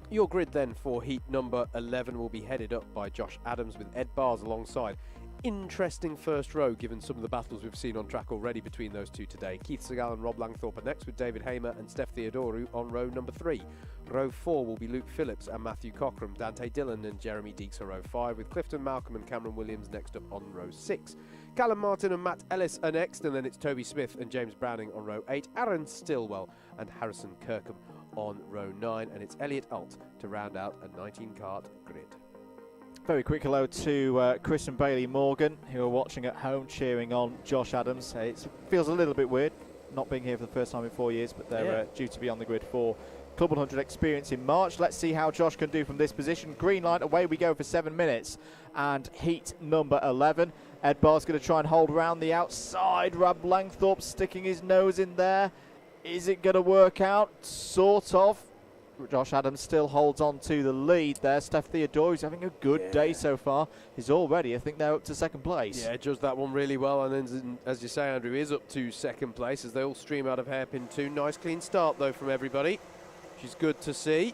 Your grid then for heat number 11 will be headed up by Josh Adams with Ed Bars alongside. Interesting first row given some of the battles we've seen on track already between those two today. Keith Segal and Rob Langthorpe are next with David Hamer and Steph Theodoru on row number 3. Row 4 will be Luke Phillips and Matthew Cockram, Dante Dillon and Jeremy Deeks on row 5, with Clifton Malcolm and Cameron Williams next up on row 6. Callum Martin and Matt Ellis are next, and then it's Toby Smith and James Browning on row 8, Aaron Stillwell and Harrison Kirkham on row 9, and it's Elliot Alt to round out a 19-cart grid. Very quick hello to Chris and Bailey Morgan, who are watching at home, cheering on Josh Adams. It feels a little bit weird not being here for the first time in 4 years, but they're due to be on the grid for Club 100 Experience in March. Let's see how Josh can do from this position. Green light, away we go for 7 minutes. And heat number 11. Ed Barr's going to try and hold around the outside. Rob Langthorpe sticking his nose in there. Is it going to work out? Sort of. Josh Adams still holds on to the lead there. Steph Theodore, who's having a good day so far, is already, I think they're up to second place. Yeah, judged that one really well, and then, as you say, Andrew, is up to second place as they all stream out of hairpin 2. Nice clean start, though, from everybody, which is good to see.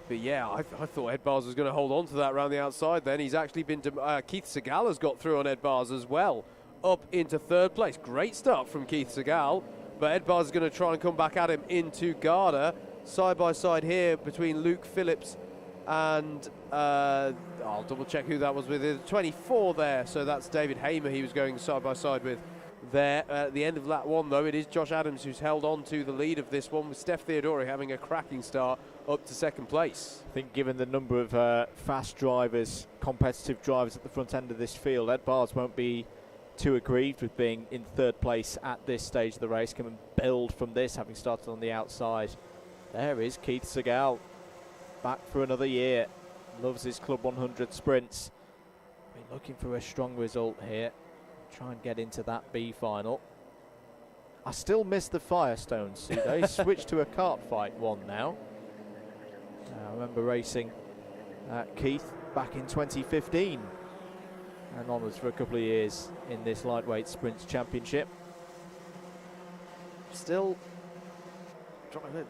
But yeah, I thought Ed Bars was going to hold on to that around the outside then. He's actually been, Keith Segal has got through on Ed Bars as well, up into third place. Great start from Keith Segal, but Ed Bars is going to try and come back at him into Garda. Side by side here between Luke Phillips and I'll double check who that was with. 24 there, so that's David Hamer he was going side by side with there. At the end of lap 1 though, it is Josh Adams who's held on to the lead of this one, with Steph Theodore having a cracking start up to second place. I think given the number of fast drivers, competitive drivers at the front end of this field, Ed Bars won't be too aggrieved with being in third place at this stage of the race. Can build from this, having started on the outside. There is Keith Segal, back for another year. Loves his Club 100 sprints. Been looking for a strong result here. Try and get into that B final. I still miss the Firestones. They switched to a kart fight one now. I remember racing Keith back in 2015 and onwards for a couple of years in this lightweight sprints championship. Still,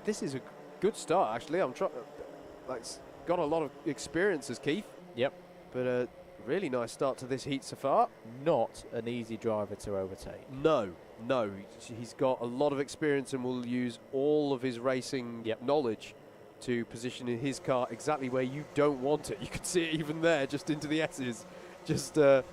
this is a good start actually. I'm got a lot of experience as Keith. Yep. But a really nice start to this heat so far. Not an easy driver to overtake. No. He's got a lot of experience and will use all of his racing knowledge to position in his car exactly where you don't want it. You can see it even there, just into the S's. Just a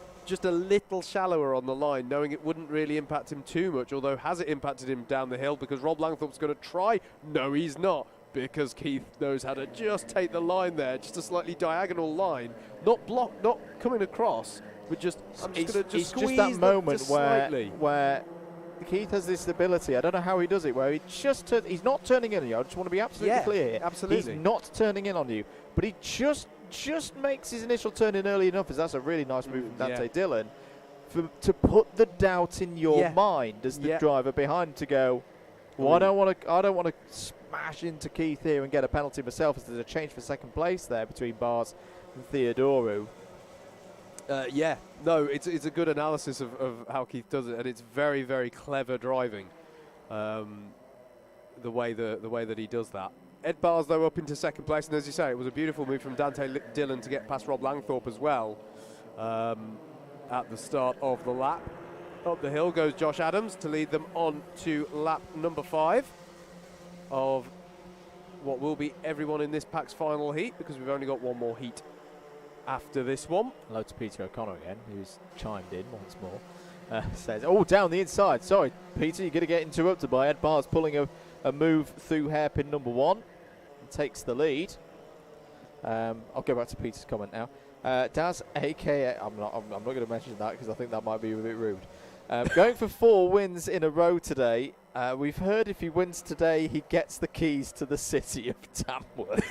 little shallower on the line, knowing it wouldn't really impact him too much, although has it impacted him down the hill because Rob Langthorpe's going to try? No, he's not, because Keith knows how to just take the line there, just a slightly diagonal line, not coming across, but just, I'm just going to just squeeze that moment where Keith has this ability, I don't know how he does it, where he's not turning in on you. I just want to be absolutely clear here. Absolutely. He's not turning in on you, but he just makes his initial turn in early enough, as that's a really nice move from Dante Dillon, to put the doubt in your mind as the driver behind to go, well, I don't want to smash into Keith here and get a penalty myself, as there's a change for second place there between Bars and Theodoru. It's a good analysis of how Keith does it, and it's very, very clever driving, the way that he does that. Ed Bars, though, up into second place, and as you say, it was a beautiful move from Dante Dillon to get past Rob Langthorpe as well at the start of the lap. Up the hill goes Josh Adams to lead them on to lap number 5 of what will be everyone in this pack's final heat, because we've only got one more heat after this one. Hello to Peter O'Connor again, who's chimed in once more. Says, oh, down the inside. Sorry, Peter, you're going to get interrupted by Ed Barrs pulling a move through hairpin number 1. And takes the lead. I'll go back to Peter's comment now. Daz, a.k.a. I'm not going to mention that because I think that might be a bit rude. Going for 4 wins in a row today. We've heard if he wins today, he gets the keys to the city of Tamworth.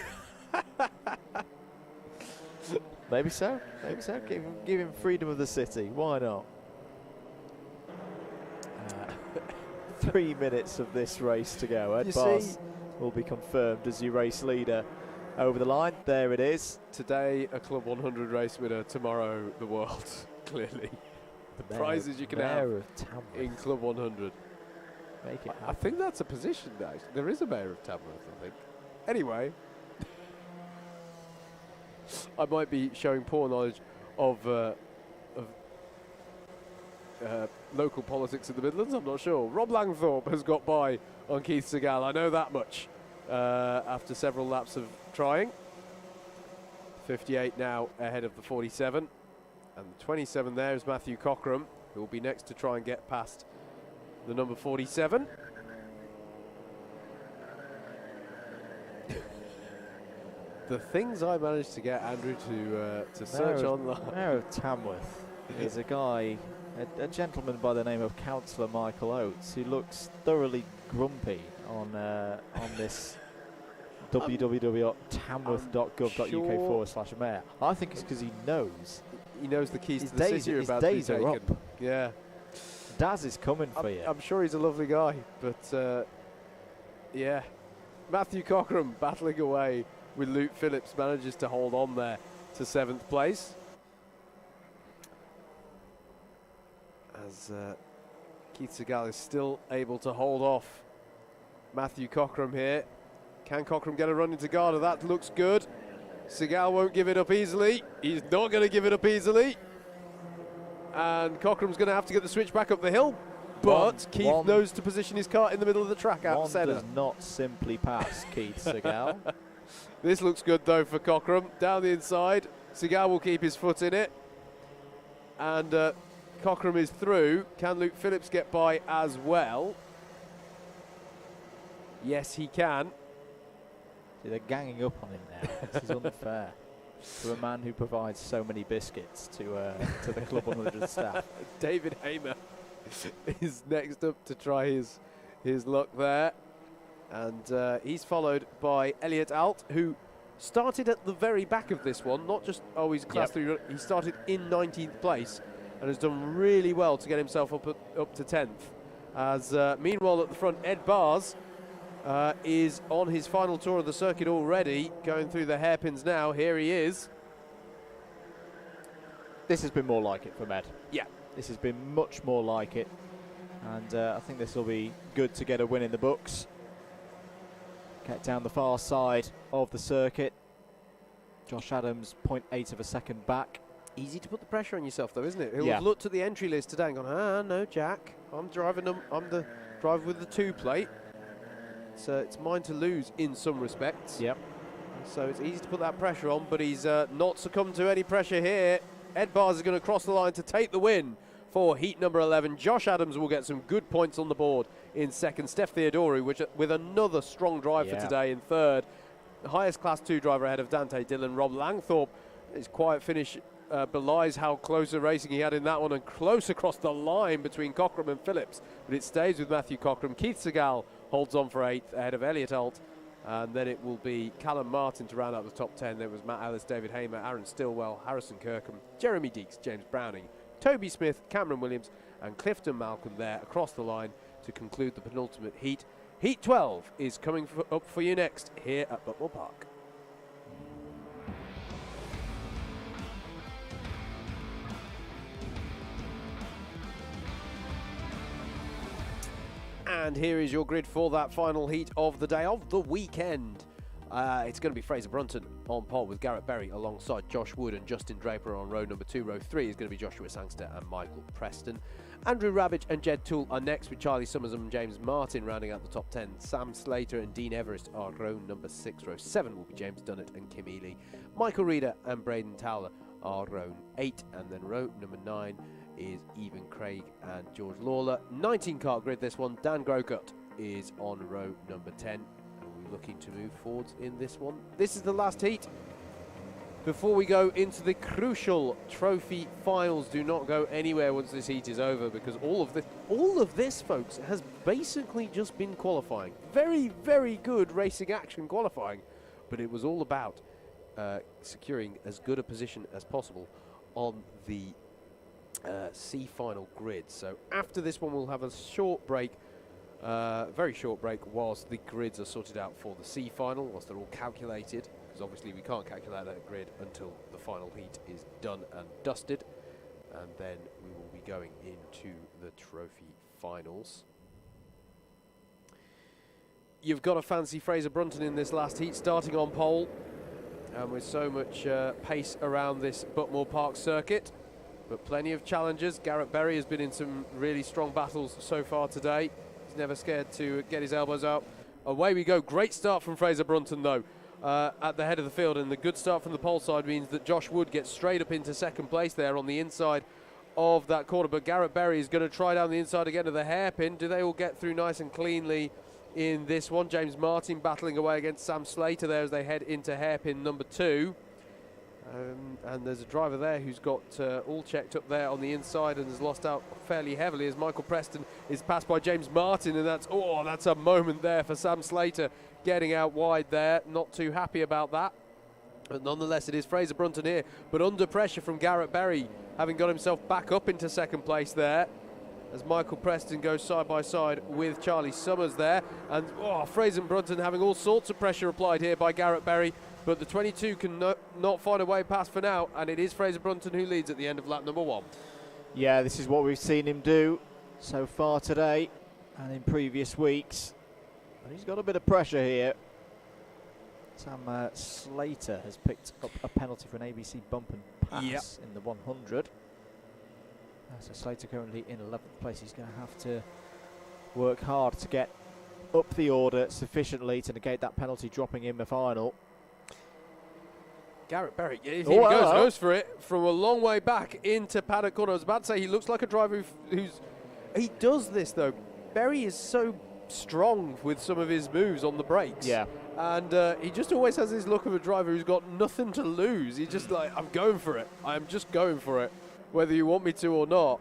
Maybe so. Maybe so. Give him freedom of the city. Why not? 3 minutes of this race to go. Ed Barrs will be confirmed as your race leader over the line. There it is. Today, a Club 100 race winner. Tomorrow, the world. Clearly. The prizes you can have in Club 100. Make it I think that's a position, actually. There is a mayor of Tamworth, I think. Anyway. I might be showing poor knowledge of local politics in the Midlands, I'm not sure. Rob Langthorpe has got by on Keith Segal, I know that much, after several laps of trying. 58 now ahead of the 47. And the 27 there is Matthew Cockram, who will be next to try and get past the number 47. The things I managed to get Andrew to search online. Mayor of Tamworth is a guy, a gentleman by the name of Councillor Michael Oates, who looks thoroughly grumpy on this www.tamworth.gov.uk/mayor. I think it's because he knows. He knows the keys to the city are about to be taken. Up. Yeah. Daz is coming for you. I'm sure he's a lovely guy, but yeah. Matthew Cockram battling away with Luke Phillips, manages to hold on there to 7th place. As Keith Segal is still able to hold off Matthew Cockram here. Can Cockram get a run into Garda? That looks good. Segal won't give it up easily. He's not going to give it up easily. And Cockram's going to have to get the switch back up the hill. But Keith knows to position his car in the middle of the track out centre. Does not simply pass Keith Segal. This looks good though for Cockram. Down the inside. Segal will keep his foot in it. And Cockram is through. Can Luke Phillips get by as well? Yes, he can. See, they're ganging up on him now. This is unfair to a man who provides so many biscuits to the Club 100 staff. David Hamer is next up to try his luck there. And he's followed by Elliot Alt, who started at the very back of this one. Not just, he's class 3. He started in 19th place and has done really well to get himself up to 10th. As meanwhile at the front, Ed Barrs is on his final tour of the circuit already, going through the hairpins now. Here he is. This has been more like it from Ed. Yeah. This has been much more like it. And I think this will be good to get a win in the books. Get down the far side of the circuit. Josh Adams, 0.8 of a second back. Easy to put the pressure on yourself though, isn't it? He'll Yeah. have looked at the entry list today and gone, no, Jack. I'm the driver with the 2 plate. So it's mine to lose in some respects. Yep. So it's easy to put that pressure on, but he's not succumbed to any pressure here. Ed Barrs is going to cross the line to take the win for heat number 11. Josh Adams will get some good points on the board in second. Steph Theodori with another strong drive for today in third. The highest class 2 driver ahead of Dante Dillon. Rob Langthorpe, his quiet finish belies how close a racing he had in that one, and close across the line between Cockram and Phillips. But it stays with Matthew Cockram. Keith Segal holds on for 8th ahead of Elliot Alt. And then it will be Callum Martin to round out the top 10. There was Matt Ellis, David Hamer, Aaron Stillwell, Harrison Kirkham, Jeremy Deeks, James Browning, Toby Smith, Cameron Williams and Clifton Malcolm there across the line to conclude the penultimate heat. Heat 12 is coming up for you next here at Buckmore Park. And here is your grid for that final heat of the day, of the weekend. It's going to be Fraser Brunton on pole with Garrett Berry alongside Josh Wood and Justin Draper on row number 2. Row 3 is going to be Joshua Sangster and Michael Preston. Andrew Ravage and Jed Toole are next, with Charlie Summers and James Martin rounding out the top 10. Sam Slater and Dean Everest are row number 6. Row 7 will be James Dunnett and Kim Ely. Michael Reeder and Braden Towler are row 8, and then row number 9 is Evan Craig and George Lawler. 19-car grid this one. Dan Grokut is on row number 10. Looking to move forwards in this one. This is the last heat before we go into the crucial trophy finals. Do not go anywhere once this heat is over, because all of this, folks, has basically just been qualifying. Very, very good racing action qualifying, but it was all about securing as good a position as possible on the C final grid. So after this one, we'll have a short break. Very short break whilst the grids are sorted out for the C final, whilst they're all calculated, because obviously we can't calculate that grid until the final heat is done and dusted, and then we will be going into the trophy finals. You've got to fancy Fraser Brunton in this last heat, starting on pole, and with so much pace around this Buckmore Park circuit, but plenty of challenges. Garrett Berry has been in some really strong battles so far today. He's never scared to get his elbows out. Away we go. Great start from Fraser Brunton, though, at the head of the field. And the good start from the pole side means that Josh Wood gets straight up into second place there on the inside of that corner. But Garrett Berry is going to try down the inside again to the hairpin. Do they all get through nice and cleanly in this one? James Martin battling away against Sam Slater there as they head into hairpin number 2. And there's a driver there who's got all checked up there on the inside and has lost out fairly heavily as Michael Preston is passed by James Martin, and that's a moment there for Sam Slater getting out wide there. Not too happy about that, but nonetheless it is Fraser Brunton here, but under pressure from Garrett Berry, having got himself back up into second place there as Michael Preston goes side by side with Charlie Summers there. And Fraser Brunton having all sorts of pressure applied here by Garrett Berry, but the 22 can not find a way past for now, and it is Fraser Brunton who leads at the end of lap number 1. Yeah, this is what we've seen him do so far today and in previous weeks. But he's got a bit of pressure here. Sam Slater has picked up a penalty for an ABC bump and pass in the 100. So Slater currently in 11th place. He's going to have to work hard to get up the order sufficiently to negate that penalty dropping in the final. Garrett Berry, he goes for it from a long way back into paddock corner. I was about to say he looks like a driver he does this though. Berry is so strong with some of his moves on the brakes. Yeah. And he just always has this look of a driver who's got nothing to lose. He's just like, I'm going for it. I'm just going for it, whether you want me to or not.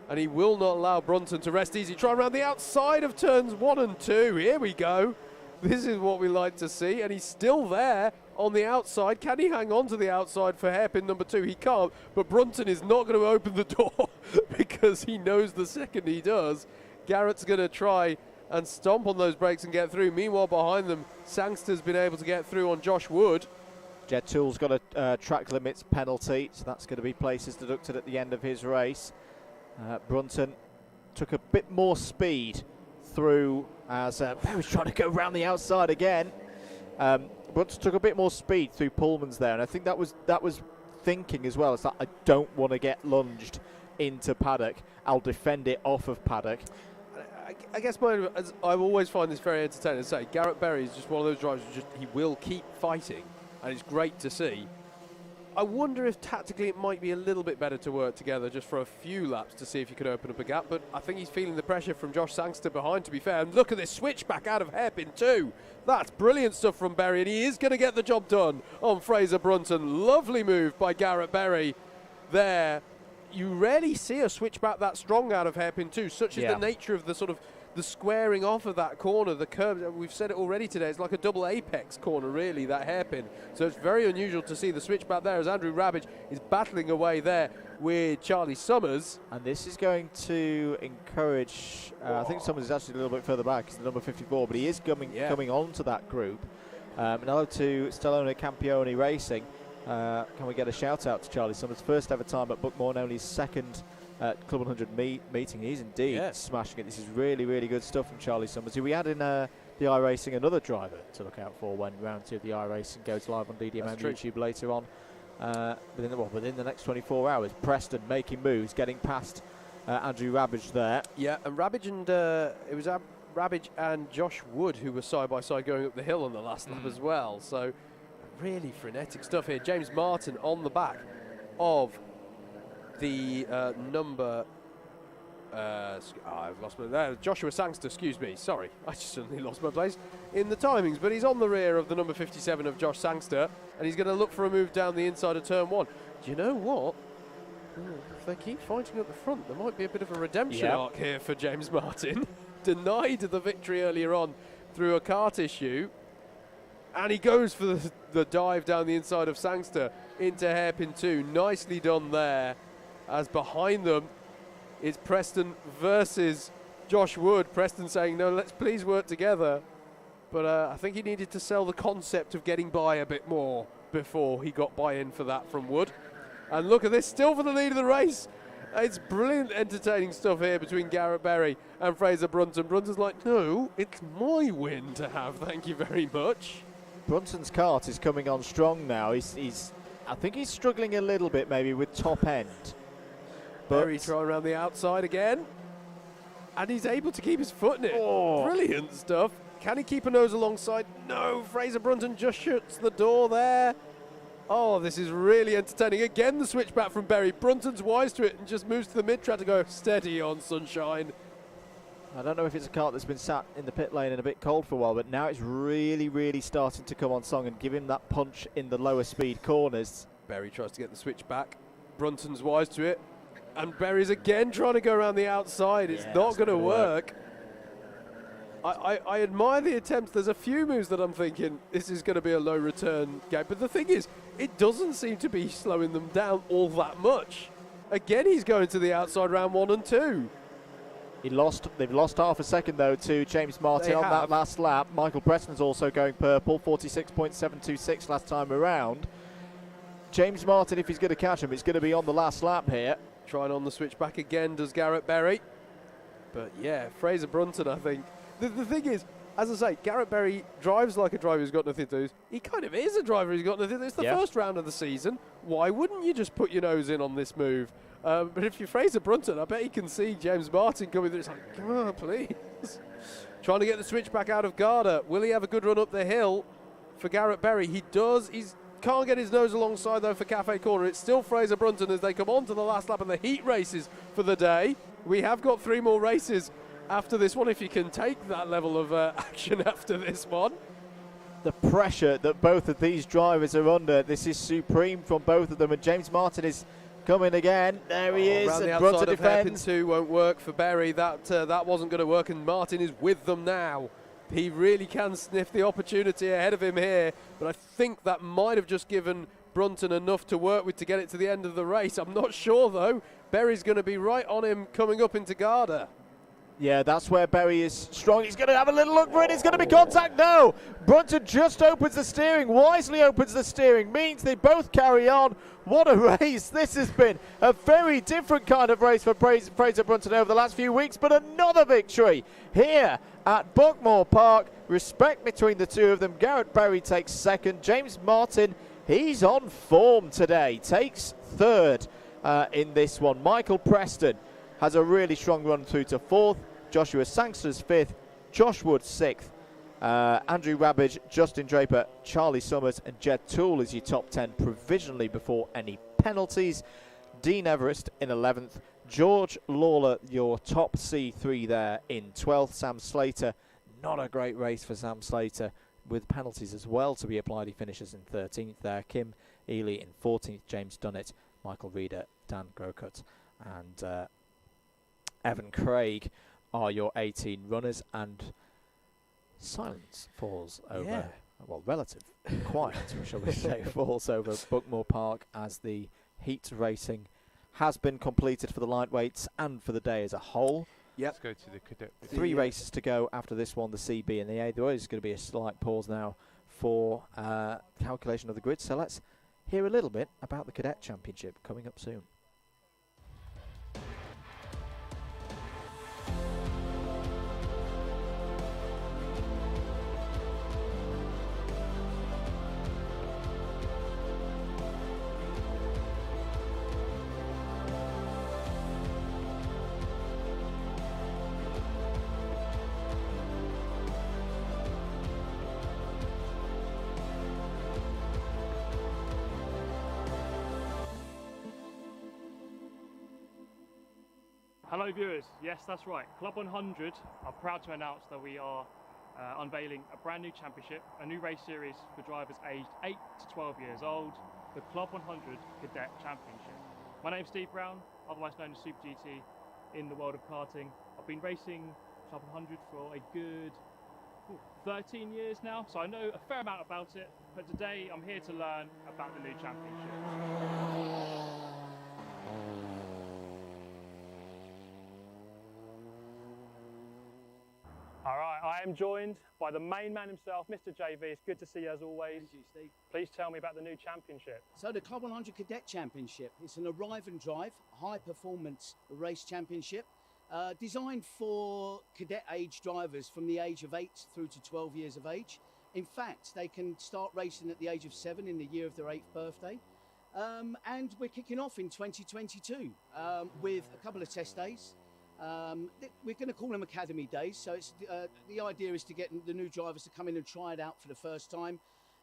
And he will not allow Brunton to rest easy. Try around the outside of turns 1 and 2. Here we go. This is what we like to see. And he's still there on the outside. Can he hang on to the outside for hairpin number 2? He can't. But Brunton is not going to open the door because he knows the second he does, Garrett's going to try and stomp on those brakes and get through. Meanwhile, behind them, Sangster's been able to get through on Josh Wood. Jed Toole's got a track limits penalty, so that's going to be places deducted at the end of his race. Brunton took a bit more speed through as Berry's trying to go round the outside again. Brunton took a bit more speed through Pullman's there, and I think that was thinking as well. It's that I don't want to get lunged into paddock. I'll defend it off of paddock. I guess I always find this very entertaining to say. Garrett Berry is just one of those drivers who he will keep fighting, and it's great to see. I wonder if tactically it might be a little bit better to work together just for a few laps to see if you could open up a gap, but I think he's feeling the pressure from Josh Sangster behind, to be fair. And look at this switchback out of hairpin 2. That's brilliant stuff from Berry, and he is going to get the job done on Fraser Brunton. Lovely move by Garrett Berry there. You rarely see a switchback that strong out of hairpin 2, such is the nature of the sort of the squaring off of that corner, the curve. We've said it already today, it's like a double apex corner really, that hairpin. So it's very unusual to see the switchback there as Andrew Ravage is battling away there with Charlie Summers. And this is going to encourage, I think Summers is actually a little bit further back, he's the number 54, but he is coming on to that group. And hello to Stellone Campione Racing. Can we get a shout out to Charlie Summers? First ever time at Buckmore, only his second Club 100 meeting. He's indeed smashing it. This is really, really good stuff from Charlie Summers, who we had in the iRacing another driver to look out for when round 2 of the iRacing goes live on DDMM YouTube later on within the next 24 hours. Preston making moves, getting past Andrew Rabbage there. Yeah, and Rabbage and it was Rabbage and Josh Wood who were side by side going up the hill on the last lap as well. So really frenetic stuff here. James Martin on the back of the number. I've lost my there. Joshua Sangster, excuse me. Sorry, I just suddenly lost my place in the timings. But he's on the rear of the number 57 of Josh Sangster, and he's going to look for a move down the inside of turn 1. Do you know what? If they keep fighting at the front, there might be a bit of a redemption arc here for James Martin. Denied the victory earlier on through a kart issue, and he goes for the dive down the inside of Sangster into hairpin 2. Nicely done there, as behind them it's Preston versus Josh Wood. Preston saying, no, let's please work together. But I think he needed to sell the concept of getting by a bit more before he got buy-in for that from Wood. And look at this, still for the lead of the race. It's brilliant, entertaining stuff here between Garrett Berry and Fraser Brunton. Brunton's like, no, it's my win to have, thank you very much. Brunton's kart is coming on strong now. I think he's struggling a little bit maybe with top end. Berry trying around the outside again. And he's able to keep his foot in it. Oh. Brilliant stuff. Can he keep a nose alongside? No, Fraser Brunton just shuts the door there. Oh, this is really entertaining. Again, the switchback from Berry. Brunton's wise to it and just moves to the mid-track to go steady on Sunshine. I don't know if it's a kart that's been sat in the pit lane and a bit cold for a while, but now it's really, really starting to come on song and give him that punch in the lower speed corners. Berry tries to get the switch back. Brunton's wise to it. And Berry's again trying to go around the outside. It's not going to work. I admire the attempts. There's a few moves that I'm thinking this is going to be a low return game. But the thing is, it doesn't seem to be slowing them down all that much. Again, he's going to the outside round 1 and 2. They've lost half a second though to James Martin on that last lap. Michael Preston's also going purple, 46.726 last time around. James Martin, if he's going to catch him, it's going to be on the last lap here. Trying on the switch back again, does Garrett Berry. But yeah, Fraser Brunton, I think. The thing is, as I say, Garrett Berry drives like a driver who's got nothing to lose. He kind of is a driver who's got nothing to lose. It's the first round of the season. Why wouldn't you just put your nose in on this move? But if you're Fraser Brunton, I bet he can see James Martin coming through. It's like, come on, please. Trying to get the switch back out of Garda. Will he have a good run up the hill for Garrett Berry? He does. He's can't get his nose alongside though for Cafe Corner. It's still Fraser Brunton as they come on to the last lap of the heat races for the day. We have got 3 more races after this one, if you can take that level of action after this one. The pressure that both of these drivers are under, this is supreme from both of them, and James Martin is coming again. There he is, and Brunton outside of hairpin defends. 2 won't work for Berry. That wasn't going to work, and Martin is with them now. He really can sniff the opportunity ahead of him here, but I think that might have just given Brunton enough to work with to get it to the end of the race. I'm not sure though. Berry's going to be right on him coming up into Garda. Yeah, that's where Berry is strong. He's going to have a little look for it. It's going to be contact. No! Brunton just opens the steering, wisely opens the steering, means they both carry on. What a race. This has been a very different kind of race for Fraser Brunton over the last few weeks, but another victory here at Buckmore Park. Respect between the two of them. Garrett Berry takes second. James Martin, he's on form today, takes third in this one. Michael Preston has a really strong run through to fourth. Joshua Sangster's fifth. Josh Wood sixth. Andrew Rabbage, Justin Draper, Charlie Summers and Jed Toole is your top 10 provisionally before any penalties. Dean Everest in 11th. George Lawler, your top C3 there in 12th. Sam Slater, not a great race for Sam Slater with penalties as well to be applied. He finishes in 13th there. Kim Ely in 14th. James Dunnett, Michael Reeder, Dan Grokut and Evan Craig are your 18 runners, and silence falls over, well, relative quiet, shall we say, falls over Buckmore Park as the heat racing has been completed for the lightweights and for the day as a whole. Yep. Let's go to the cadet. 3 races to go after this one, the CB and the A. There is going to be a slight pause now for calculation of the grid, so let's hear a little bit about the Cadet Championship coming up soon. Hello viewers, yes that's right, Club 100 are proud to announce that we are unveiling a brand new championship, a new race series for drivers aged 8 to 12 years old, the Club 100 Cadet Championship. My name's Steve Brown, otherwise known as Super GT in the world of karting. I've been racing Club 100 for a good 13 years now, so I know a fair amount about it, but today I'm here to learn about the new championship. Alright, I am joined by the main man himself, Mr. JV. It's good to see you as always. Thank you, Steve. Please tell me about the new championship. So the Club 100 Cadet Championship, it's an arrive and drive, high performance race championship designed for cadet age drivers from the age of 8 through to 12 years of age. In fact, they can start racing at the age of 7 in the year of their 8th birthday. And we're kicking off in 2022 with a couple of test days. We're going to call them Academy Days, so it's, the idea is to get the new drivers to come in and try it out for the first time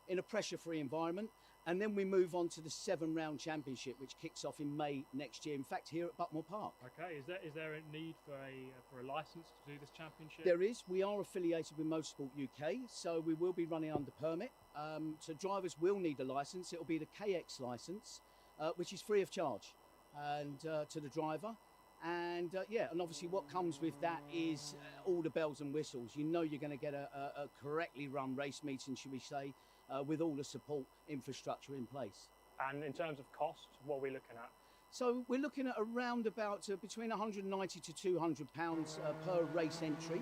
in a pressure-free environment, and then we move on to the 7-round championship, which kicks off in May next year, in fact here at Buckmore Park. Okay, is there a need for a license to do this championship? There is. We are affiliated with Motorsport UK, so we will be running under permit. So drivers will need a license. It will be the KX license, which is free of charge and to the driver. And yeah, and obviously what comes with that is all the bells and whistles. You know you're going to get a correctly run race meeting, should we say, with all the support infrastructure in place. And in terms of cost, what are we looking at? So we're looking at around about between 190 to 200 pounds per race entry.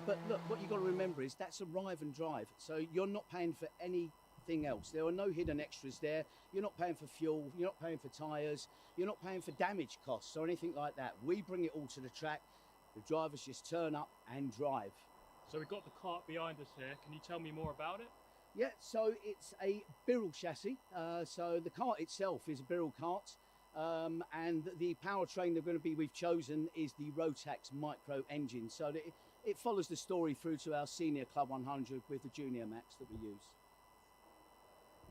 But look, what you've got to remember is that's arrive and drive. So you're not paying for anything else. There are no hidden extras there. You're not paying for fuel, you're not paying for tyres, you're not paying for damage costs or anything like that. We bring it all to the track. The drivers just turn up and drive. So we've got the kart behind us here. Can you tell me more about it? Yeah, so it's a Birrell chassis. So the kart itself is a Birrell kart. And the powertrain we've chosen is the Rotax micro engine. So it follows the story through to our senior Club 100 with the Junior Max that we use.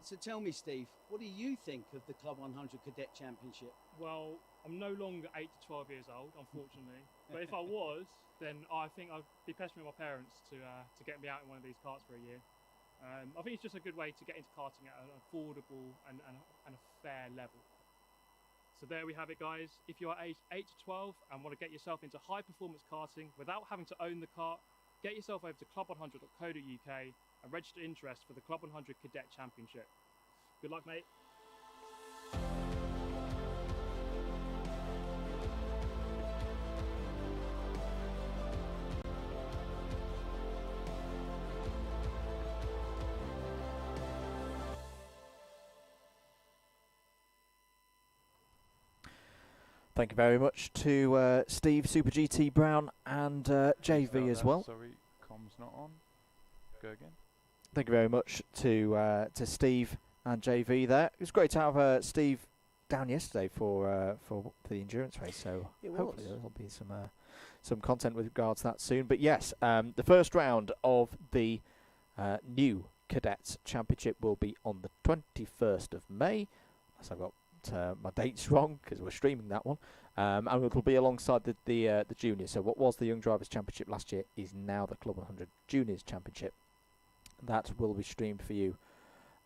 So tell me, Steve, what do you think of the Club 100 Cadet Championship? Well, I'm no longer 8 to 12 years old, unfortunately. But if I was, then I think I'd be pestering my parents to get me out in one of these karts for a year. I think it's just a good way to get into karting at an affordable and a fair level. So there we have it, guys. If you are aged 8 to 12 and want to get yourself into high performance karting without having to own the kart, get yourself over to club100.co.uk and register interest for the Club 100 Cadet Championship. Good luck, mate. Thank you very much to Steve, Super GT Brown, and JV as well. Sorry, comms not on. Go again. Thank you very much to Steve and JV there. It was great to have Steve down yesterday for the endurance race. So hopefully there'll be some content with regards to that soon. But yes, the first round of the new Cadets Championship will be on the 21st of May. Unless I've got my dates wrong, because we're streaming that one, and it will be alongside the juniors. So what was the Young Drivers Championship last year is now the Club 100 Juniors Championship. That will be streamed for you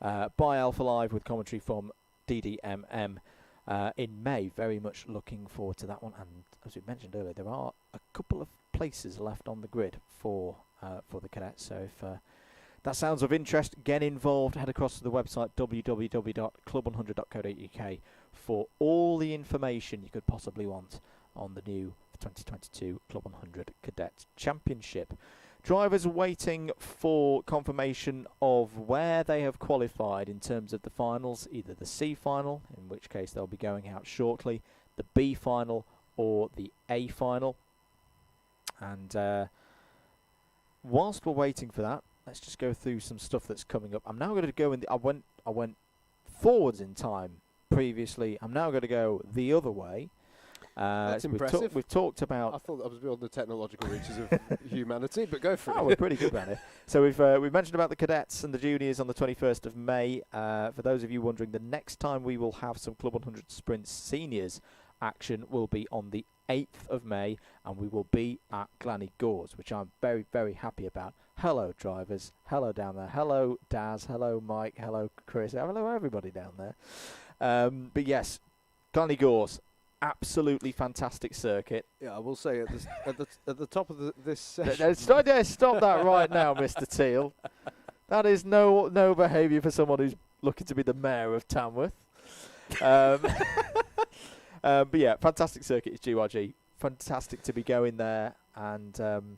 by Alpha Live with commentary from DDMM in May. Very much looking forward to that one. And as we mentioned earlier, there are a couple of places left on the grid for the cadets. So if that sounds of interest, get involved. Head across to the website www.club100.co.uk for all the information you could possibly want on the new 2022 Club 100 Cadet Championship. Drivers are waiting for confirmation of where they have qualified in terms of the finals, either the C final, in which case they'll be going out shortly, the B final or the A final. And whilst we're waiting for that, let's just go through some stuff that's coming up. I'm now going to go in the, I went forwards in time previously. I'm now going to go the other way. That's impressive. We've talked about. I thought that was beyond the technological reaches of humanity, but go for it. We're pretty good at it. So we've mentioned about the cadets and the juniors on the 21st of May. For those of you wondering, the next time we will have some Club 100 Sprints Seniors action will be on the 8th of May, and we will be at Glanny Gores, which I'm very, very happy about. Hello, drivers. Hello down there. Hello, Daz. Hello, Mike. Hello, Chris. Hello, everybody down there. But yes, Glanny Gores, absolutely fantastic circuit. Yeah, I will say at the top of this session. Stop that right now, Mr. Teal. That is no behaviour for someone who's looking to be the mayor of Tamworth. But yeah, fantastic circuit is GYG. Fantastic to be going there, and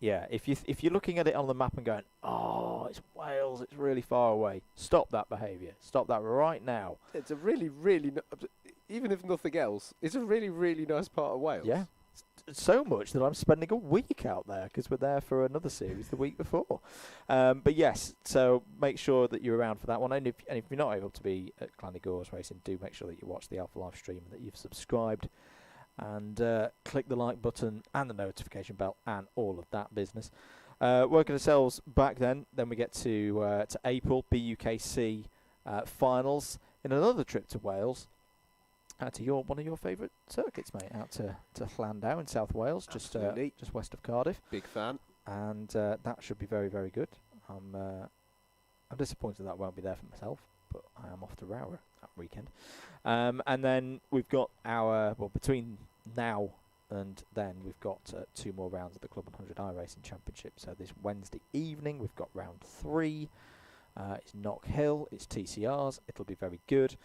yeah, if you're looking at it on the map and going, oh, it's Wales, it's really far away, stop that behaviour. Stop that right now. It's a really, really, even if nothing else, it's a really, really nice part of Wales. Yeah. So much that I'm spending a week out there because we're there for another series the week before. But yes, so make sure that you're around for that one. And if you're not able to be at Glanny Gores Racing, do make sure that you watch the Alpha Live stream and that you've subscribed. And click the like button and the notification bell and all of that business. Working ourselves back then we get to April, BUKC finals in another trip to Wales. To one of your favourite circuits, mate, out to Llandau in South Wales, just west of Cardiff. Big fan. And that should be very, very good. I'm disappointed that won't be there for myself, but I am off to Rower that weekend. And then we've got between now and then we've got 2 more rounds of the Club100 iRacing Championship. So this Wednesday evening we've got round 3. It's Knock Hill, it's TCRs, it'll be very good.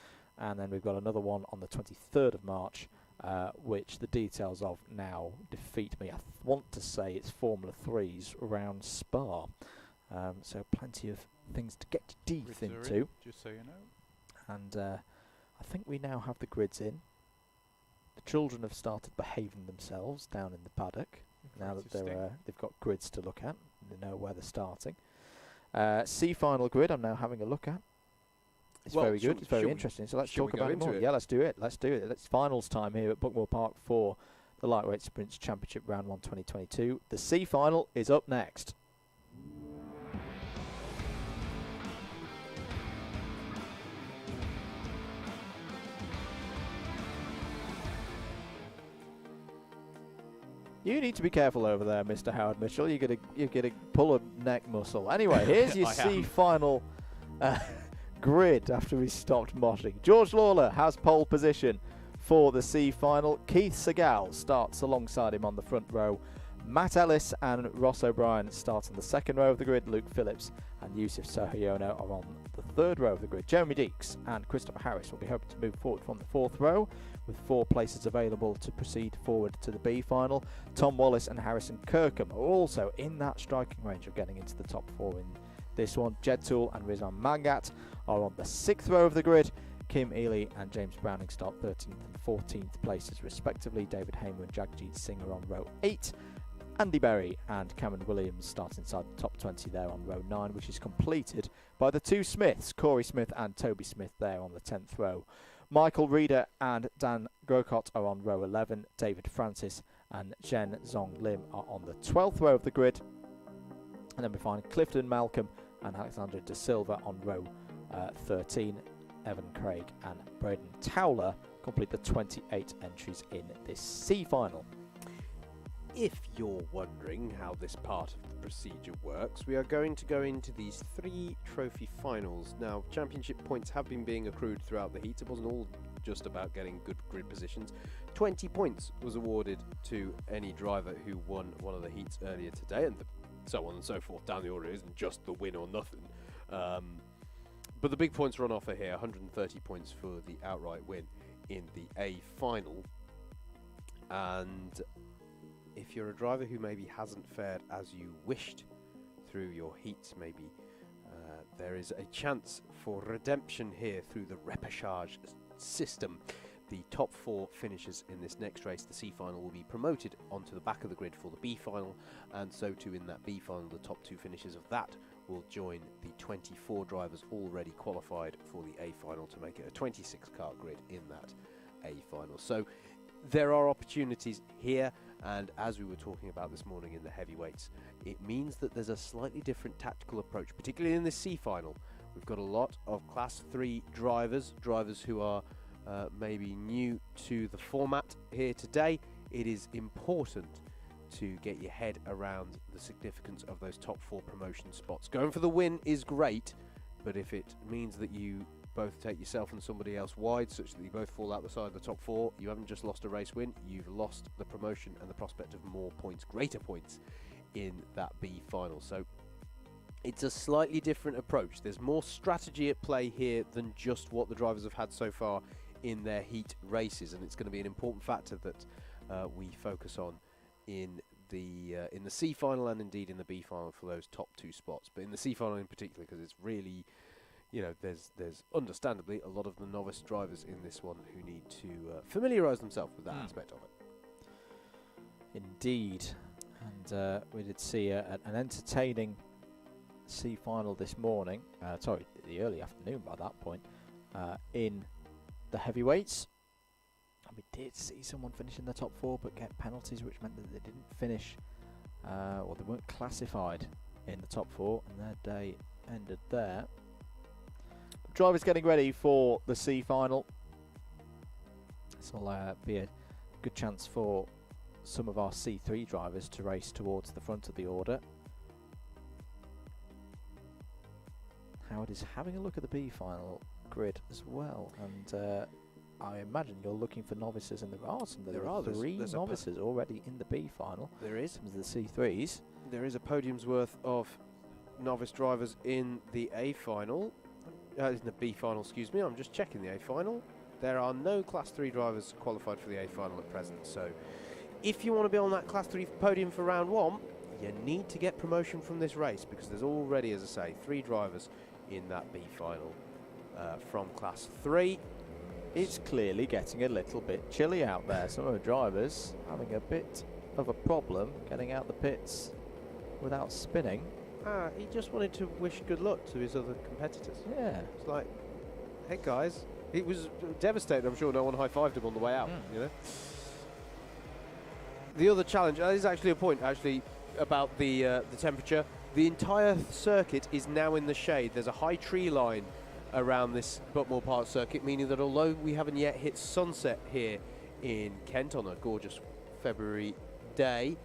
And then we've got another one on the 23rd of March, which the details of now defeat me. I want to say it's Formula 3's around Spa. So plenty of things to get your teeth into. Just so you know. And I think we now have the grids in. The children have started behaving themselves down in the paddock. Now that they've got grids to look at. They know where they're starting. C final grid I'm now having a look at. It's very good. It's very interesting. So let's talk about it more. Yeah, let's do it. It's finals time here at Buckmore Park for the Lightweight Sprints Championship Round 1 2022. The C final is up next. You need to be careful over there, Mr. Howard Mitchell. You're gonna pull a neck muscle. Anyway, here's your C final grid after we stopped moshing. George Lawler has pole position for the C final. Keith Segal starts alongside him on the front row. Matt Ellis and Ross O'Brien start on the second row of the grid. Luke Phillips and Yusuf Sohayono are on the third row of the grid. Jeremy Deeks and Christopher Harris will be hoping to move forward from the fourth row, with 4 places available to proceed forward to the B final. Tom Wallace and Harrison Kirkham are also in that striking range of getting into the top 4 in this one. Jed Toole and Rizwan Mangat are on the 6th row of the grid. Kim Ely and James Browning start 13th and 14th places respectively. David Hamer and Jagjit Singh are on row 8. Andy Berry and Cameron Williams start inside the top 20 there on row 9, which is completed by the 2 Smiths, Corey Smith and Toby Smith there on the 10th row. Michael Reeder and Dan Grocott are on row 11. David Francis and Jen Zong Lim are on the 12th row of the grid. And then we find Clifton Malcolm and Alexandra De Silva on row 13. Evan Craig and Braden Towler complete the 28 entries in this C final. If you're wondering how this part of the procedure works, we are going to go into these 3 trophy finals. Now, championship points have been being accrued throughout the heats. It wasn't all just about getting good grid positions. 20 points was awarded to any driver who won one of the heats earlier today, and so on and so forth down the order. It isn't just the win or nothing. But the big points are on offer here. 130 points for the outright win in the A final. And if you're a driver who maybe hasn't fared as you wished through your heats, maybe there is a chance for redemption here through the repechage system. The top 4 finishers in this next race, the C final, will be promoted onto the back of the grid for the B final, and so too in that B final, the top 2 finishers of that will join the 24 drivers already qualified for the A final to make it a 26-car grid in that A final. So there are opportunities here, and as we were talking about this morning in the heavyweights, it means that there's a slightly different tactical approach, particularly in the C final. We've got a lot of Class 3 drivers who are maybe new to the format here today, it is important to get your head around the significance of those top 4 promotion spots. Going for the win is great, but if it means that you both take yourself and somebody else wide, such that you both fall out the side of the top 4, you haven't just lost a race win, you've lost the promotion and the prospect of more points, greater points, in that B final. So it's a slightly different approach. There's more strategy at play here than just what the drivers have had so far in their heat races, and it's going to be an important factor that we focus on in the C final and indeed in the B final for those top 2 spots. But in the C final in particular, because it's really, you know, there's understandably a lot of the novice drivers in this one who need to familiarise themselves with that aspect of it. Indeed. And we did see an entertaining C final this morning, sorry, the early afternoon by that point, in the heavyweights. And we did see someone finish in the top 4 but get penalties, which meant that they didn't finish, or they weren't classified in the top 4, and their day ended there. Drivers getting ready for the C final. This will be a good chance for some of our C3 drivers to race towards the front of the order. Howard is having a look at the B final grid as well, and I imagine you're looking for novices, and there are some. There are 3 novices already in the B final. There is. Some of the C3s. There is a podium's worth of novice drivers in the A final. In the B final, excuse me. I'm just checking the A final. There are no Class 3 drivers qualified for the A final at present. So if you want to be on that Class 3 podium for round 1, you need to get promotion from this race, because there's already, as I say, 3 drivers in that B final from Class 3. It's clearly getting a little bit chilly out there. Some of the drivers having a bit of a problem getting out the pits without spinning. He just wanted to wish good luck to his other competitors. Yeah. It's like, hey guys, he was devastated. I'm sure no one high-fived him on the way out. You know. The other challenge is actually a point about the temperature. The entire circuit is now in the shade. There's a high tree line around this Buckmore Park circuit, meaning that although we haven't yet hit sunset here in Kent on a gorgeous February day,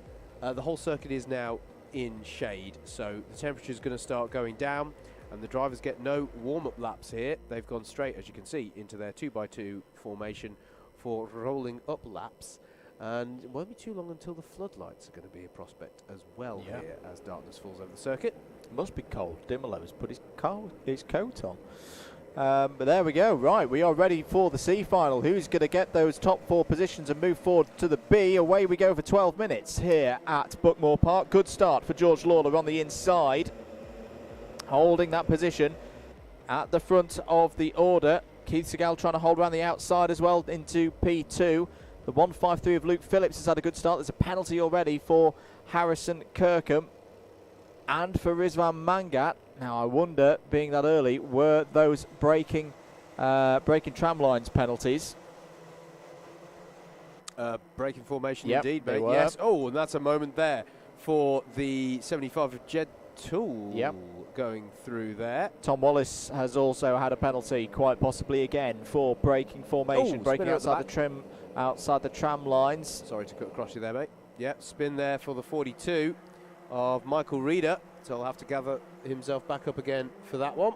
the whole circuit is now in shade, so the temperature is going to start going down, and the drivers get no warm-up laps here. They've gone straight, as you can see, into their 2x2 formation for rolling up laps, and it won't be too long until the floodlights are going to be a prospect as well here as darkness falls over the circuit. It must be cold. Dimmerlow has put his coat on. But there we go. Right, we are ready for the C final. Who's going to get those top 4 positions and move forward to the B? Away we go for 12 minutes here at Buckmore Park. Good start for George Lawler on the inside, holding that position at the front of the order. Keith Segal trying to hold around the outside as well into P2. The 153 of Luke Phillips has had a good start. There's a penalty already for Harrison Kirkham and for Rizwan Mangat. Now I wonder, being that early, were those breaking tram lines penalties? Breaking formation, yep, indeed, mate. Yes. Oh, and that's a moment there for the 75 of Jed Toole going through there. Tom Wallace has also had a penalty, quite possibly again, for breaking formation, breaking outside the tram lines. Sorry to cut across you there, mate. Yeah, spin there for the 42 of Michael Reeder. So he'll have to gather himself back up again for that one.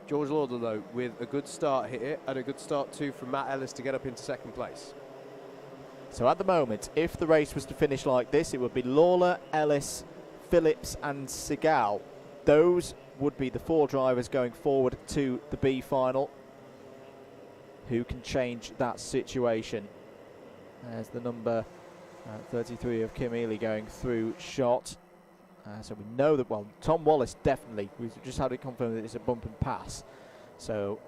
George Lauder, though, with a good start here, and a good start too from Matt Ellis to get up into 2nd place. So at the moment, if the race was to finish like this, it would be Lawler, Ellis, Phillips and Segal. Those would be the 4 drivers going forward to the B final. Who can change that situation? There's the number 33 of Kim Ely going through shot. So we know that, well, Tom Wallace definitely. We've just had it confirmed that it's a bump and pass. So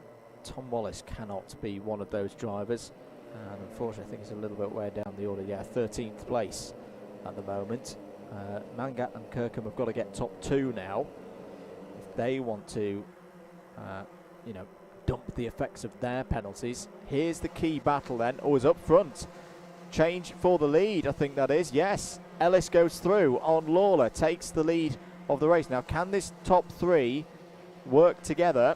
Tom Wallace cannot be one of those drivers. And unfortunately, I think it's a little bit way down the order. Yeah, 13th place at the moment. Mangat and Kirkham have got to get top 2 now. If they want to, dump the effects of their penalties. Here's the key battle then. Oh, it's up front. Change for the lead, I think that is. Yes, Ellis goes through on Lawler, takes the lead of the race. Now, can this top 3 work together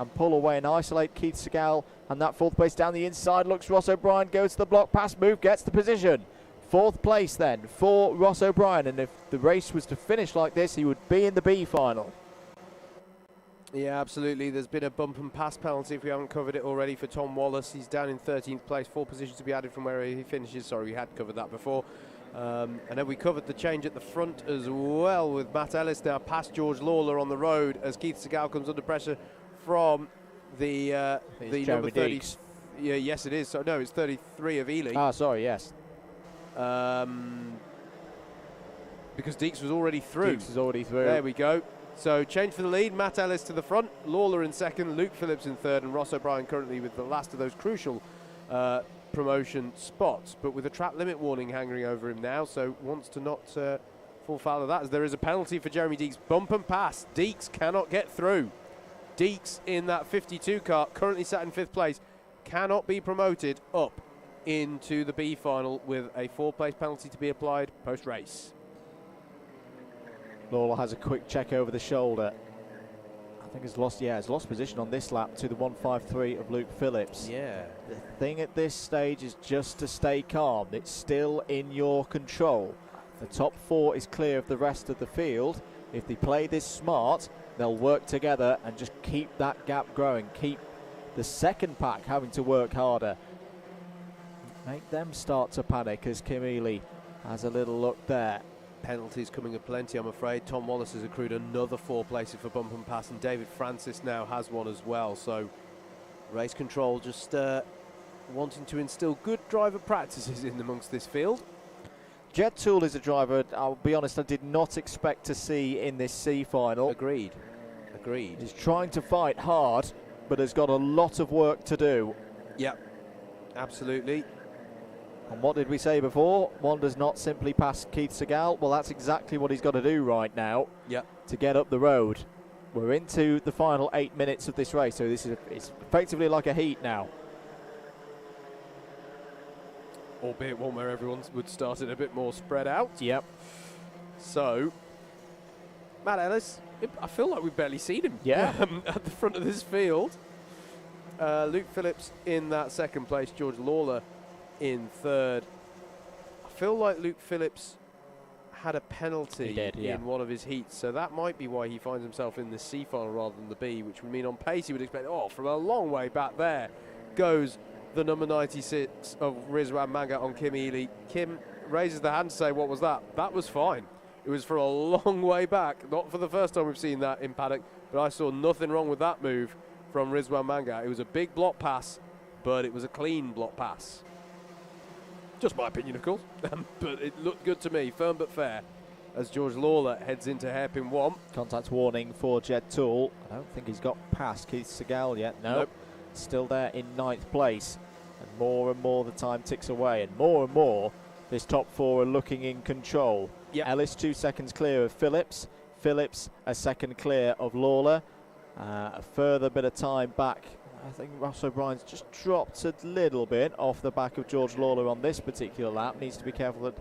and pull away and isolate Keith Segal. And that 4th place down the inside looks Ross O'Brien, goes to the block, pass move, gets the position. 4th place then for Ross O'Brien, and if the race was to finish like this, he would be in the B final. Yeah, absolutely. There's been a bump and pass penalty, if we haven't covered it already, for Tom Wallace. He's down in 13th place, 4 positions to be added from where he finishes. Sorry, we had covered that before. And then we covered the change at the front as well, with Matt Ellis now past George Lawler on the road as Keith Segal comes under pressure from the number 30. Deeks. Yeah, yes it is. So no, it's 33 of Ely. Ah, sorry, yes. Because Deeks was already through. Deeks is already through. There we go. So change for the lead, Matt Ellis to the front, Lawler in second, Luke Phillips in third, and Ross O'Brien currently with the last of those crucial promotion spots, but with a track limit warning hanging over him now, so wants to not fall foul of that, as there is a penalty for Jeremy Deeks. Bump and pass. Deeks cannot get through. Deeks in that 52 car, currently sat in 5th place, cannot be promoted up into the B final with a 4-place penalty to be applied post-race. Lawler has a quick check over the shoulder. I think he's lost position on this lap to the 153 of Luke Phillips. Yeah. The thing at this stage is just to stay calm. It's still in your control. The top 4 is clear of the rest of the field. If they play this smart, they'll work together and just keep that gap growing. Keep the second pack having to work harder. Make them start to panic as Kim Ely has a little look there. Penalties coming aplenty, I'm afraid. Tom Wallace has accrued another 4 places for bump and pass, and David Francis now has one as well. So race control just wanting to instill good driver practices in amongst this field. Jed Toole is a driver, I'll be honest, I did not expect to see in this C final. Agreed. He's trying to fight hard, but has got a lot of work to do. Yep, absolutely. And what did we say before? One does not simply pass Keith Segal. Well, that's exactly what he's got to do right now. Yep. To get up the road. We're into the final 8 minutes of this race, so this is it's effectively like a heat now. Albeit one where everyone would start it a bit more spread out. Yep. So, Matt Ellis, I feel like we've barely seen him. Yeah. At the front of this field. Luke Phillips in that 2nd place, George Lawler in 3rd. I feel like Luke Phillips had a penalty in one of his heats, so that might be why he finds himself in the C final rather than the B, which would mean on pace he would expect, from a long way back there goes the number 96 of Rizwan Mangat on Kim Ely. Kim raises the hand to say, what was that? That was fine. It was for a long way back, not for the first time we've seen that in paddock, but I saw nothing wrong with that move from Rizwan Mangat. It was a big block pass, but it was a clean block pass. Just my opinion, of course, but it looked good to me, firm but fair, as George Lawler heads into hairpin 1. Contact warning for Jed Toole. I don't think he's got past Keith Segal yet. Nope. Still there in 9th place. And more the time ticks away, and more this top 4 are looking in control. Yep. Ellis 2 seconds clear of Phillips. Phillips a second clear of Lawler. A further bit of time back. I think Ross O'Brien's just dropped a little bit off the back of George Lawler on this particular lap. Needs to be careful that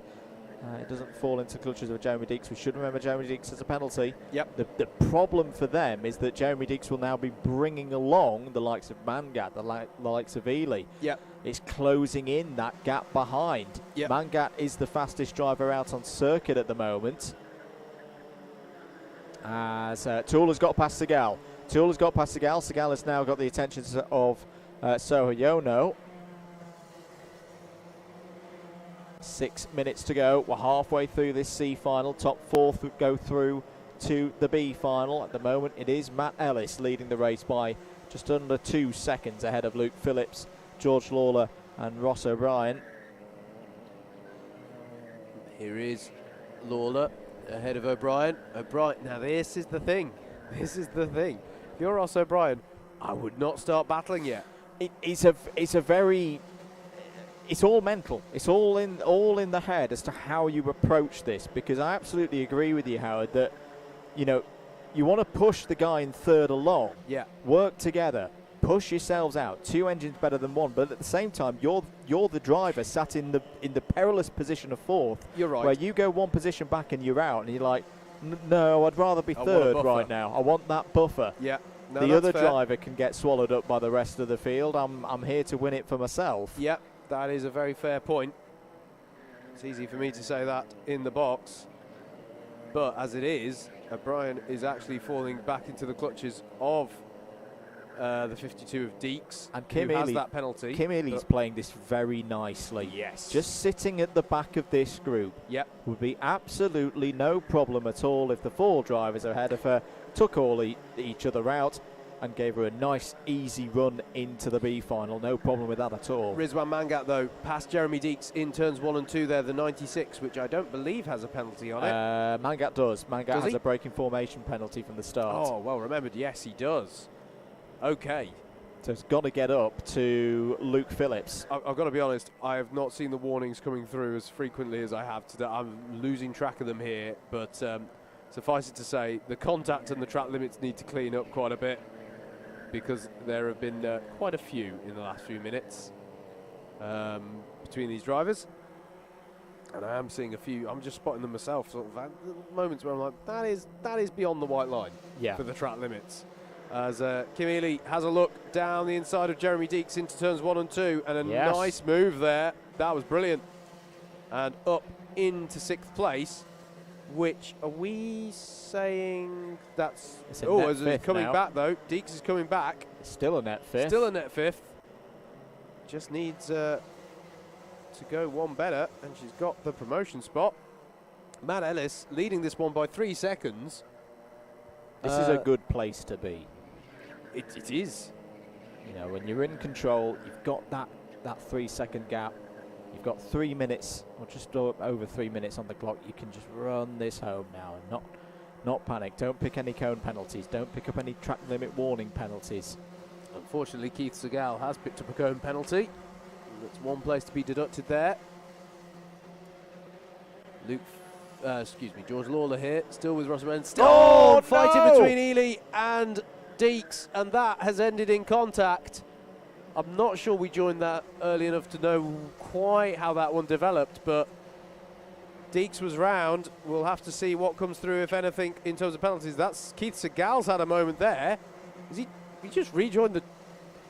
it doesn't fall into clutches of Jeremy Deeks. We should remember Jeremy Deeks has a penalty. Yep. The problem for them is that Jeremy Deeks will now be bringing along the likes of Mangat, the likes of Ely. Yep. It's closing in that gap behind. Yep. Mangat is the fastest driver out on circuit at the moment. As Toole has got past Segal. Segal has now got the attention of Soho Yono. 6 minutes to go. We're halfway through this C final. Top 4 go through to the B final. At the moment, it is Matt Ellis leading the race by just under 2 seconds ahead of Luke Phillips, George Lawler, and Ross O'Brien. Here is Lawler ahead of O'Brien. Now this is the thing. If you're Ross O'Brien, I would not start battling yet. It's all mental. It's all in the head as to how you approach this, because I absolutely agree with you, Howard, that you want to push the guy in 3rd along. Yeah. Work together. Push yourselves out. 2 engines better than 1, but at the same time, you're the driver sat in the perilous position of 4th. You're right. Where you go 1 position back and you're out, and you're like, no, I'd rather be 3rd right now. I want that buffer. Yeah. No, the that's other fair. driver can get swallowed up by the rest of the field. I'm here to win it for myself. Yep, that is a very fair point. It's easy for me to say that in the box, but as it is, Brian is actually falling back into the clutches of the 52 of Deeks, And Kim who has Ely, that penalty. Kim Ely's playing this very nicely. Yes. Just sitting at the back of this group Yep. would be absolutely no problem at all if the 4 drivers ahead of her took all each other out and gave her a nice, easy run into the B final. No problem with that at all. Rizwan Mangat, though, passed Jeremy Deeks in turns 1 and 2 there, the 96, which I don't believe has a penalty on it. Mangat does. Mangat Does has he? a braking formation penalty from the start. Oh, well remembered. Yes, he does. Okay. So it's got to get up to Luke Phillips. I've got to be honest, I have not seen the warnings coming through as frequently as I have today. I'm losing track of them here, but suffice it to say, the contact and the track limits need to clean up quite a bit, because there have been quite a few in the last few minutes between these drivers. And I am seeing a few, I'm just spotting them myself, sort of moments where I'm like, that is beyond the white line for the track limits. As Kim Ely has a look down the inside of Jeremy Deeks into turns 1 and 2, and a nice move there. That was brilliant. And up into 6th place, which are we saying that's... It's a Oh, net as it's fifth coming now. back though. Deeks is coming back. Still a net 5th. Still a net 5th. Just needs to go one better, and she's got the promotion spot. Matt Ellis leading this one by 3 seconds. This is a good place to be. It is. You know, when you're in control, you've got that 3-second gap. You've got 3 minutes, or just over 3 minutes on the clock. You can just run this home now and not panic. Don't pick any cone penalties. Don't pick up any track limit warning penalties. Unfortunately, Keith Segal has picked up a cone penalty. That's one place to be deducted there. George Lawler here, still with Russell Menz. Still fighting between Ely and Deeks, and that has ended in contact. I'm not sure we joined that early enough to know quite how that one developed, but Deeks was round. We'll have to see what comes through, if anything, in terms of penalties. That's Keith Segal's had a moment there. He just rejoined the...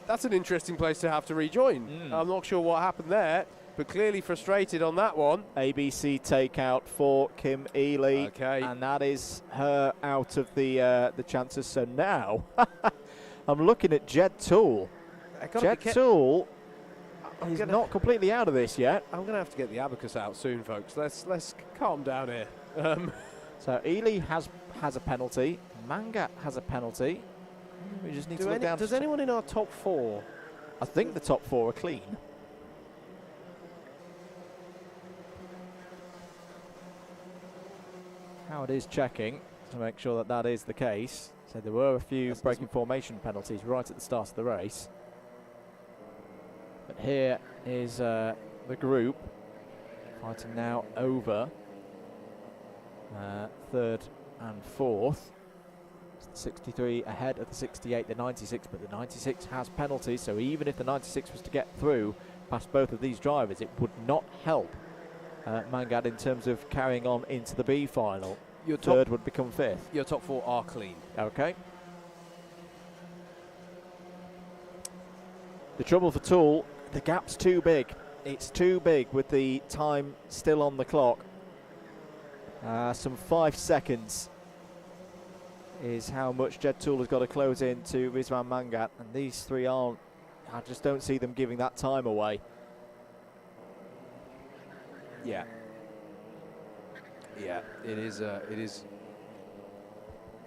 That's an interesting place to have to rejoin. I'm not sure what happened there, but clearly frustrated on that one. ABC takeout for Kim Ely, and that is her out of the chances. So now I'm looking at Jed Toole. Jed Toole is not completely out of this yet. I'm going to have to get the abacus out soon, folks. Let's calm down here. So Ely has a penalty. Mangat has a penalty. We just need to look down. Does anyone in our top 4? I think the top 4 are clean. Howard is checking to make sure that that is the case. So there were a few braking formation penalties right at the start of the race. But here is the group fighting now over 3rd and 4th. 63 ahead of the 68, the 96, but the 96 has penalties, so even if the 96 was to get through past both of these drivers, it would not help Mangat in terms of carrying on into the B final. Your 3rd would become 5th. Your top 4 are clean. Okay. The trouble for Toole, the gap's too big. It's too big with the time still on the clock. Some 5 seconds is how much Jed Toole has got to close in to Rizwan Mangat, and these 3 aren't. I just don't see them giving that time away. Yeah. Yeah, it is.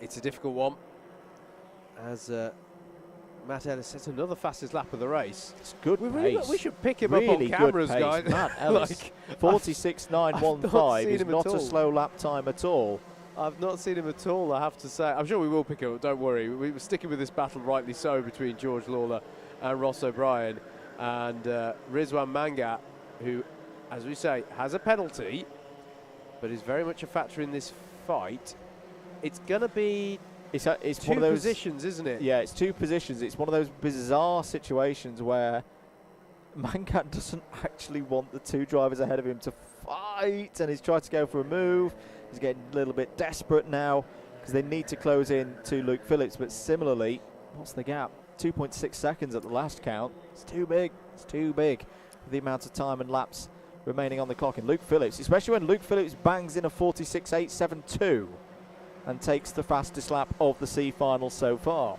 It's a difficult one. As Matt Ellis sets another fastest lap of the race. It's good pace. We should pick him really up on cameras, good pace. guys. Matt Ellis, 46.915 is not a slow lap time at all. I've not seen him at all, I have to say. I'm sure we will pick him up, don't worry. We were sticking with this battle, rightly so, between George Lawler and Ross O'Brien. And Rizwan Mangat, who, as we say, has a penalty, but is very much a factor in this fight. It's going to be it's two one of those positions, isn't it? Yeah, it's 2 positions. It's one of those bizarre situations where Mangat doesn't actually want the 2 drivers ahead of him to fight, and he's tried to go for a move. He's getting a little bit desperate now because they need to close in to Luke Phillips, but similarly, What's the gap? 2.6 seconds at the last count. It's too big. It's too big for the amount of time and laps remaining on the clock. And Luke Phillips, especially when Luke Phillips bangs in a 46.872 and takes the fastest lap of the C final so far.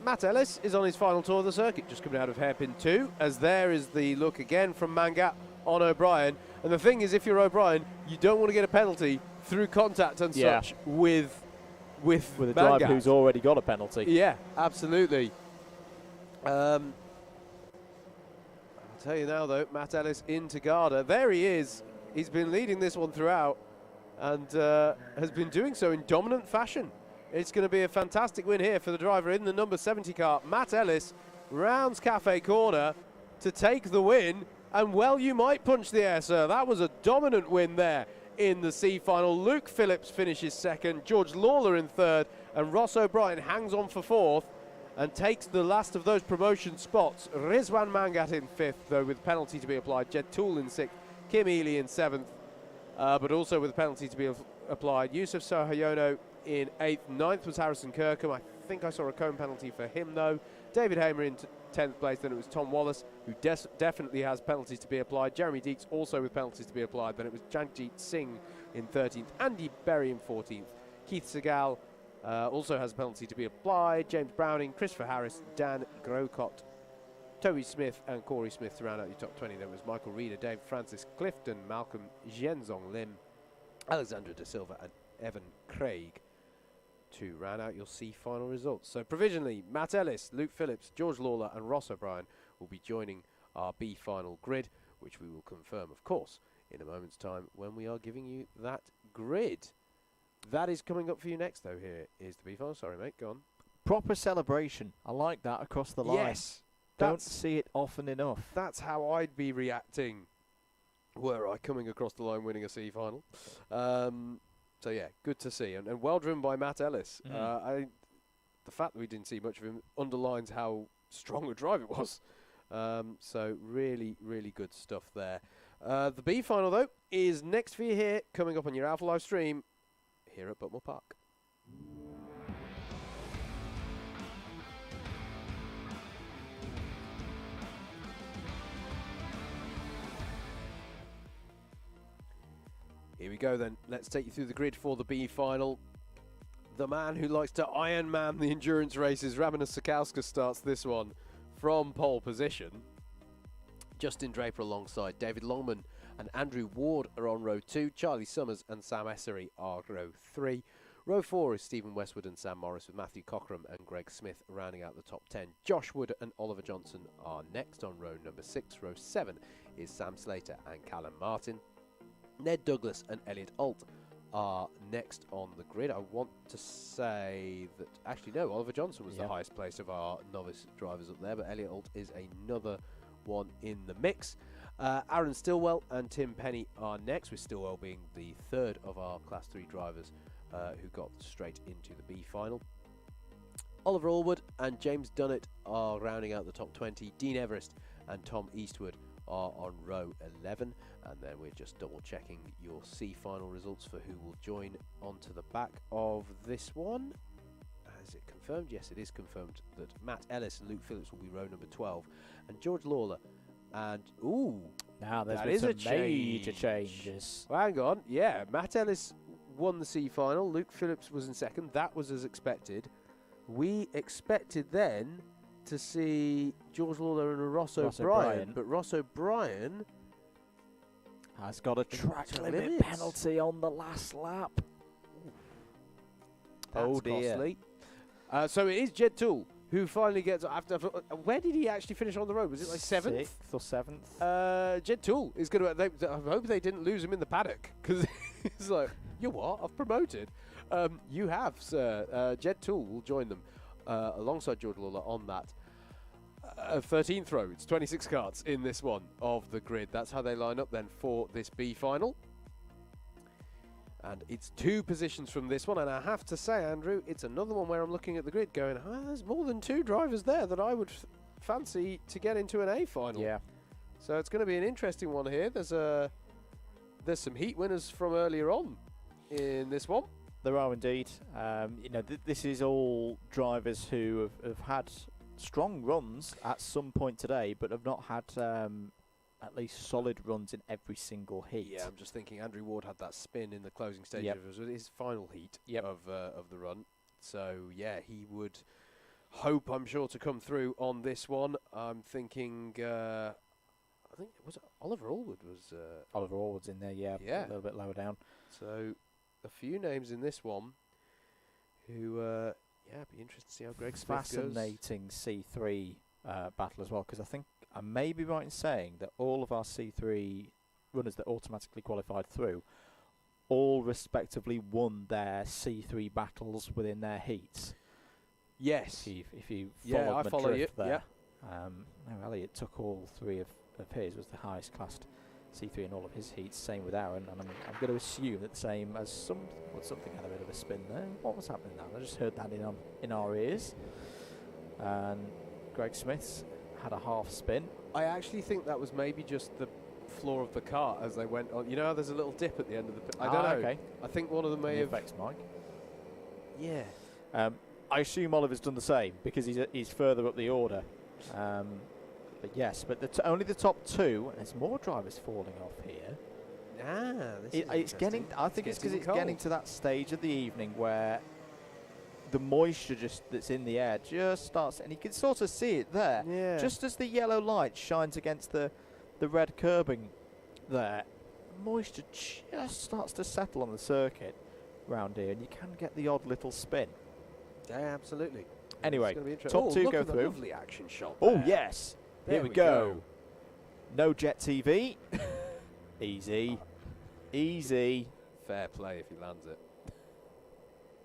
Matt Ellis is on his final tour of the circuit, just coming out of hairpin 2, as there is the look again from Mangat on O'Brien. And the thing is, if you're O'Brien, you don't want to get a penalty through contact and such with a driver who's already got a penalty. Yeah, absolutely. I'll tell you now, though, Matt Ellis into Garda. There he is. He's been leading this one throughout and has been doing so in dominant fashion. It's going to be a fantastic win here for the driver in the number 70 car. Matt Ellis rounds Cafe Corner to take the win. And, well, you might punch the air, sir. That was a dominant win there in the C final. Luke Phillips finishes second, George Lawler in third, and Ross O'Brien hangs on for fourth and takes the last of those promotion spots. Rizwan Mangat in fifth, though, with penalty to be applied. Jed Toole in sixth, Kim Ely in seventh, but also with a penalty to be applied. Yusuf Sohayono in eighth. Ninth was Harrison Kirkham. I think I saw a cone penalty for him, though. David Hamer in 10th place. Then it was Tom Wallace, who definitely has penalties to be applied. Jeremy Deeks also with penalties to be applied. Then it was Janjit Singh in 13th. Andy Berry in 14th. Keith Segal also has a penalty to be applied. James Browning, Christopher Harris, Dan Grocott, Toby Smith and Corey Smith to round out your top 20. There was Michael Reeder, Dave Francis Clifton, Malcolm Zhenzong Lim, Alexandra De Silva and Evan Craig to round out your C final results. So provisionally, Matt Ellis, Luke Phillips, George Lawler and Ross O'Brien will be joining our B final grid, which we will confirm, of course, in a moment's time when we are giving you that grid. That is coming up for you next, though. Here is the B final. Sorry, mate, go on. Proper celebration. I like that across the line. Yes. Don't see it often enough. That's how I'd be reacting were I coming across the line winning a C final. So yeah, good to see, and well driven by Matt Ellis. The fact that we didn't see much of him underlines how strong a drive it was. So really, really good stuff there. The B final, though, is next for you here, coming up on your Alpha Live stream here at Buckmore Park. Here we go then. Let's take you through the grid for the B final. The man who likes to Iron Man the endurance races, Raminas Sakauskas, starts this one from pole position. Justin Draper alongside David Longman and Andrew Ward are on row 2. Charlie Summers and Sam Essery are row 3. Row 4 is Stephen Westwood and Sam Morris, with Matthew Cockram and Greg Smith rounding out the top 10. Josh Wood and Oliver Johnson are next on row number 6. Row 7 is Sam Slater and Callum Martin. Ned Douglas and Elliot Alt are next on the grid. I want to say that, actually no, Oliver Johnson was the highest place of our novice drivers up there, but Elliot Alt is another one in the mix. Aaron Stillwell and Tim Penny are next, with Stillwell being the third of our Class 3 drivers who got straight into the B final. Oliver Allwood and James Dunnett are rounding out the top 20. Dean Everest and Tom Eastwood are on row 11, and then we're just double checking your C final results for who will join onto the back of this one. Is it confirmed? Yes, it is confirmed that Matt Ellis and Luke Phillips will be row number 12, and George Lawler and now there's that been is some a change. major changes. Well, hang on, yeah, Matt Ellis won the C final, Luke Phillips was in second. That was as expected. We expected then to see George Lawler and Ross O'Brien, but Ross O'Brien has got a track limit penalty on the last lap. That's costly. So it is Jed Toole who finally gets after. Where did he actually finish on the road? Was it like 7th? 6th or 7th? Jed Toole is going to. I hope they didn't lose him in the paddock, because he's like, you what? I've promoted. You have, sir. Jed Toole will join them alongside George Lawler on that 13th row. It's 26 carts in this one of the grid. That's how they line up then for this B final. And it's 2 positions from this one. And I have to say, Andrew, it's another one where I'm looking at the grid going, there's more than 2 drivers there that I would fancy to get into an A final. Yeah. So it's going to be an interesting one here. There's some heat winners from earlier on in this one. there are indeed. This is all drivers who have had strong runs at some point today, but have not had at least solid runs in every single heat. Yeah, I'm just thinking Andrew Ward had that spin in the closing stage Yep. of his final heat Yep. of the run. So, yeah, he would hope, I'm sure, to come through on this one. I'm thinking, I think, was it Oliver Allwood? Oliver Allwood's in there, yeah, Yeah. a little bit lower down. So, a few names in this one who, it'd be interesting to see how Greg Smith goes. Fascinating C3 battle as well, because I think I may be right in saying that all of our C3 runners that automatically qualified through all respectively won their C3 battles within their heats. Yes. If you Yeah, followed I the follow you. drift there. Yeah. No, Elliot took all three of his, was the highest classed C3 in all of his heats. Same with Aaron, and I'm going to assume that the same as something had a bit of a spin there. What was happening there? I just heard that in our ears. And Greg Smith's had a half spin. I actually think that was maybe just the floor of the car as they went on. You know how there's a little dip at the end of the I don't know. Okay. I think one of them may The have. effects, Mike. Yeah. I assume Oliver's done the same because he's further up the order. But yes, but only the top two. And there's more drivers falling off here. It's getting. I think it's because it's getting to that stage of the evening where the moisture that's in the air just starts, and you can sort of see it there. Yeah. Just as the yellow light shines against the red curbing there, moisture just starts to settle on the circuit round here, and you can get the odd little spin. Yeah, absolutely. Anyway, It's top two look go at the through. Lovely action shot. Oh there. yes, There here we go. No Jet TV. Easy, easy. Fair play if he lands it.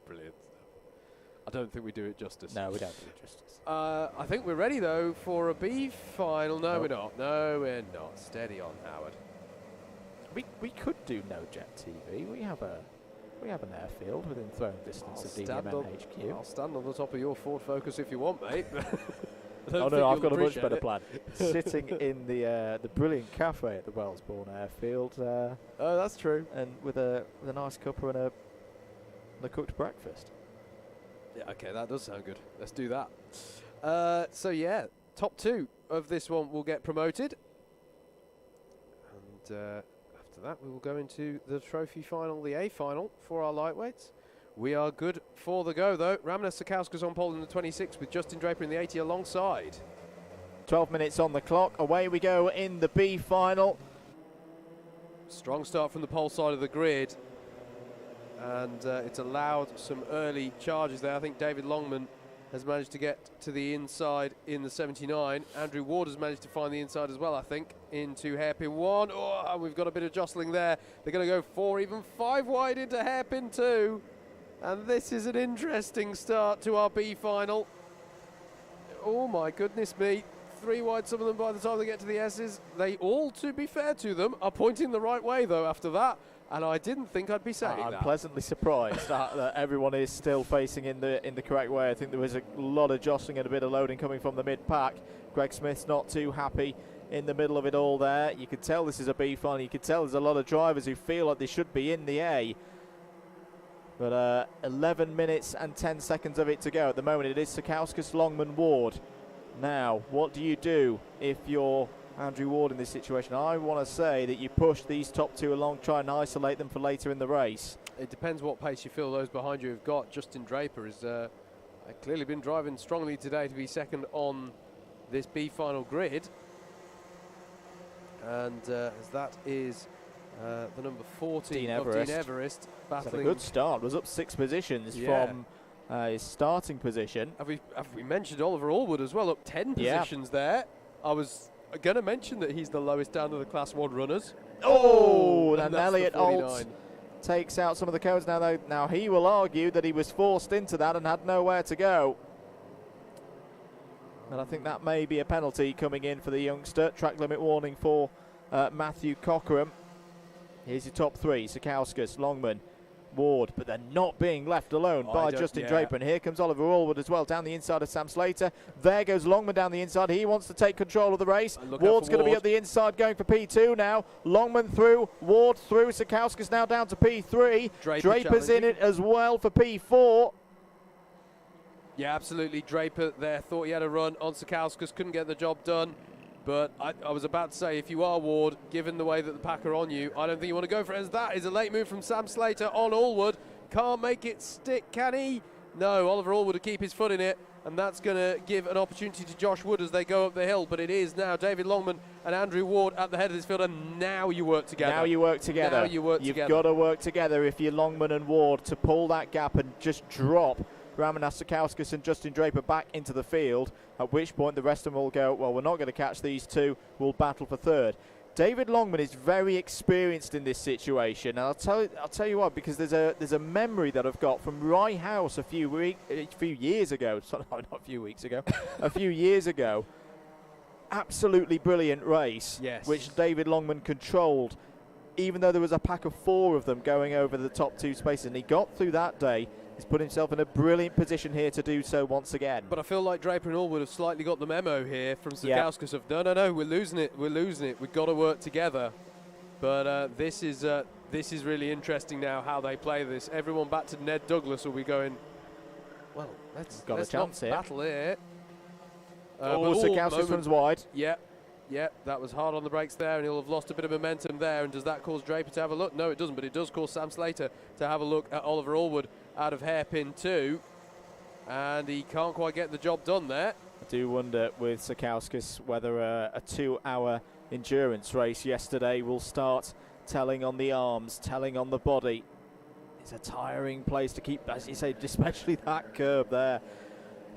Brilliant stuff. I don't think we do it justice. No, we don't do it justice. I think we're ready though for a B final. No, Nope. we're not. No, we're not. Steady on, Howard. We could do No Jet TV. We have an airfield within throwing distance of DDMN HQ. I'll stand on the top of your Ford Focus if you want, mate. Oh no, I've got a much better plan. Sitting in the brilliant cafe at the Wellesbourne Airfield. Oh, that's true. And with a nice cuppa and a cooked breakfast. Yeah, okay, that does sound good. Let's do that. So yeah, top two of this one will get promoted, and after that we will go into the trophy final, the A final for our lightweights. We are good for the go though. Ramona Sakauska's on pole in the 26 with Justin Draper in the 80 alongside. 12 minutes on the clock. Away we go in the B final. Strong start from the pole side of the grid, and it's allowed some early charges there. I think David Longman has managed to get to the inside in the 79. Andrew Ward has managed to find the inside as well, I think, into hairpin 1. Oh, and we've got a bit of jostling there. They're going to go 4, even 5 wide into hairpin 2. And this is an interesting start to our B final. Oh my goodness me. 3 wide, some of them by the time they get to the S's. They all, to be fair to them, are pointing the right way though after that. And I didn't think I'd be saying I'm that. pleasantly surprised that everyone is still facing in the correct way. I think there was a lot of jostling and a bit of loading coming from the mid-pack. Greg Smith's not too happy in the middle of it all there. You could tell this is a B final. You could tell there's a lot of drivers who feel like they should be in the A. But 11 minutes and 10 seconds of it to go. At the moment, it is Sakauskas, Longman, Ward. Now, what do you do if you're Andrew Ward in this situation? I want to say that you push these top two along, try and isolate them for later in the race. It depends what pace you feel those behind you have got. Justin Draper has clearly been driving strongly today to be second on this B final grid. And as that is the number 14 Dean of Everest. Dean Everest Had a battling. good start. Was up 6 positions Yeah. from his starting position. Have we mentioned Oliver Allwood as well, up 10 positions there. I was going to mention that he's the lowest down of the Class 1 runners. Oh, and and that's Elliot the Alt 49. takes out some of the codes. Now he will argue that he was forced into that and had nowhere to go. And I think that may be a penalty coming in for the youngster. Track limit warning for Matthew Cockerham. Here's your top three: Sakauskas, Longman, Ward, but they're not being left alone by Justin Draper. And here comes Oliver Allwood as well, down the inside of Sam Slater. There goes Longman down the inside. He wants to take control of the race. Ward's going to be up the inside going for P2 now. Longman through, Ward through, Sikauskis now down to P3. Draper's in it as well for P4. Yeah, absolutely. Draper there thought he had a run on Sikauskis, couldn't get the job done. But I was about to say, if you are Ward, given the way that the pack are on you, I don't think you want to go for it. As that is a late move from Sam Slater on Allwood. Can't make it stick, can he? No, Oliver Allwood to keep his foot in it. And that's going to give an opportunity to Josh Wood as they go up the hill. But it is now David Longman and Andrew Ward at the head of this field. And now you work together. Now you work together. Now you work together. You've got to work together if you're Longman and Ward to pull that gap and just drop Ramanas Sikauskis and Justin Draper back into the field, at which point the rest of them will go, well, we're not going to catch these two, we'll battle for third. David Longman is very experienced in this situation, and I'll tell you what, because there's a memory that I've got from Rye House a few years ago, sorry, not a few weeks ago, a few years ago. Absolutely brilliant race, yes, which David Longman controlled, even though there was a pack of 4 of them going over the top 2 spaces, and he got through that day. He's put himself in a brilliant position here to do so once again. But I feel like Draper and Allwood have slightly got the memo here from Sikauskis of no, we're losing it, we've got to work together. But this is really interesting now how they play this. Everyone back to Ned Douglas will be going, well, let's got a chance here. Battle here. Sikauskis runs wide. Yeah, that was hard on the brakes there, and he'll have lost a bit of momentum there. And does that cause Draper to have a look? No, it doesn't, but it does cause Sam Slater to have a look at Oliver Allwood out of hairpin 2, and he can't quite get the job done there. I do wonder with Sikauskis whether a 2-hour endurance race yesterday will start telling on the arms, telling on the body. It's a tiring place to keep, as you say, especially that curb there.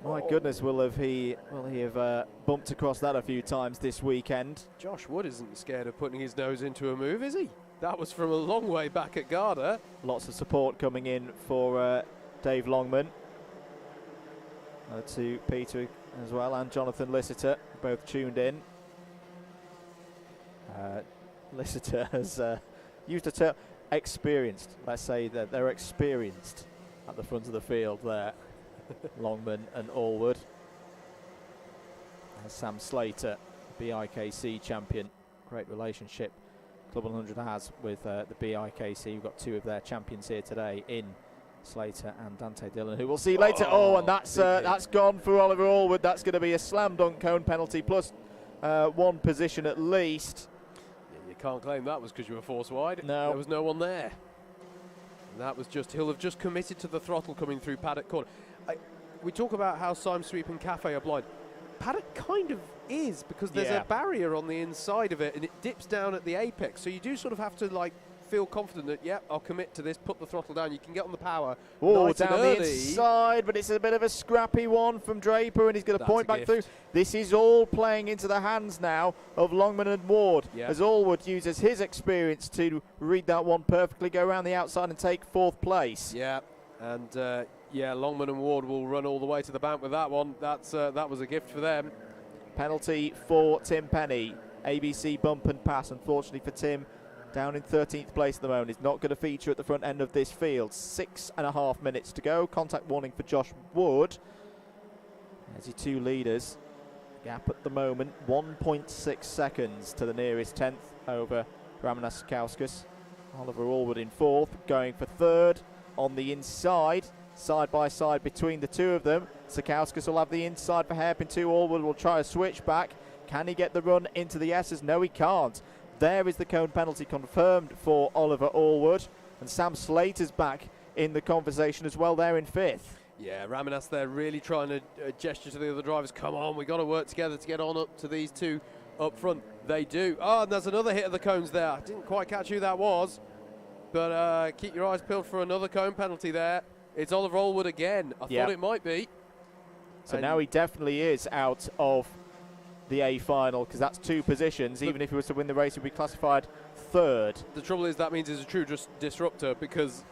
My goodness, will he have bumped across that a few times this weekend? Josh Wood isn't scared of putting his nose into a move, is he? That was from a long way back at Garda. Lots of support coming in for Dave Longman. To Peter as well, and Jonathan Lissiter, both tuned in. Lissiter has used a term, experienced. Let's say that they're experienced at the front of the field there. Longman and Allwood. And Sam Slater, BIKC champion. Great relationship Club100 has with the BIKC. We've got 2 of their champions here today in Slater and Dante Dillon, who we'll see later. And that's gone for Oliver Allwood. That's going to be a slam dunk cone penalty plus 1 position at least. Yeah, you can't claim that was because you were force wide. No, there was no one there. And that was just, he'll have just committed to the throttle coming through paddock corner. We talk about how Sime Sweep and Cafe are blind. Paddock kind of is, because there's a barrier on the inside of it and it dips down at the apex, so you do sort of have to like feel confident that, yep, I'll commit to this, put the throttle down, you can get on the power. Oh, down the inside, but it's a bit of a scrappy one from Draper, and he's going to point back through. This is all playing into the hands now of Longman and Ward, as Allwood uses his experience to read that one perfectly, go around the outside and take 4th place. Yeah, and Longman and Ward will run all the way to the bank with that one. That was a gift for them. Penalty for Tim Penny. ABC bump and pass, unfortunately for Tim. Down in 13th place at the moment. He's not going to feature at the front end of this field. 6.5 minutes to go. Contact warning for Josh Wood. There's your 2 leaders. Gap at the moment, 1.6 seconds to the nearest 10th over Ramanas Sikauskis. Oliver Allwood in 4th, going for 3rd on the inside. Side by side between the 2 of them. Sikauskis will have the inside for hairpin 2. Allwood will try a switch back. Can he get the run into the S's? No, he can't. There is the cone penalty confirmed for Oliver Allwood. And Sam Slater's back in the conversation as well there in 5th. Yeah, Ramanas there really trying to gesture to the other drivers. Come on, we've got to work together to get on up to these 2 up front. They do. Oh, and there's another hit of the cones there. I didn't quite catch who that was. But keep your eyes peeled for another cone penalty there. It's Oliver Allwood again. I thought it might be. So now he definitely is out of the A final, because that's 2 positions. Even if he was to win the race, he'd be classified 3rd. The trouble is that means he's a true disruptor, because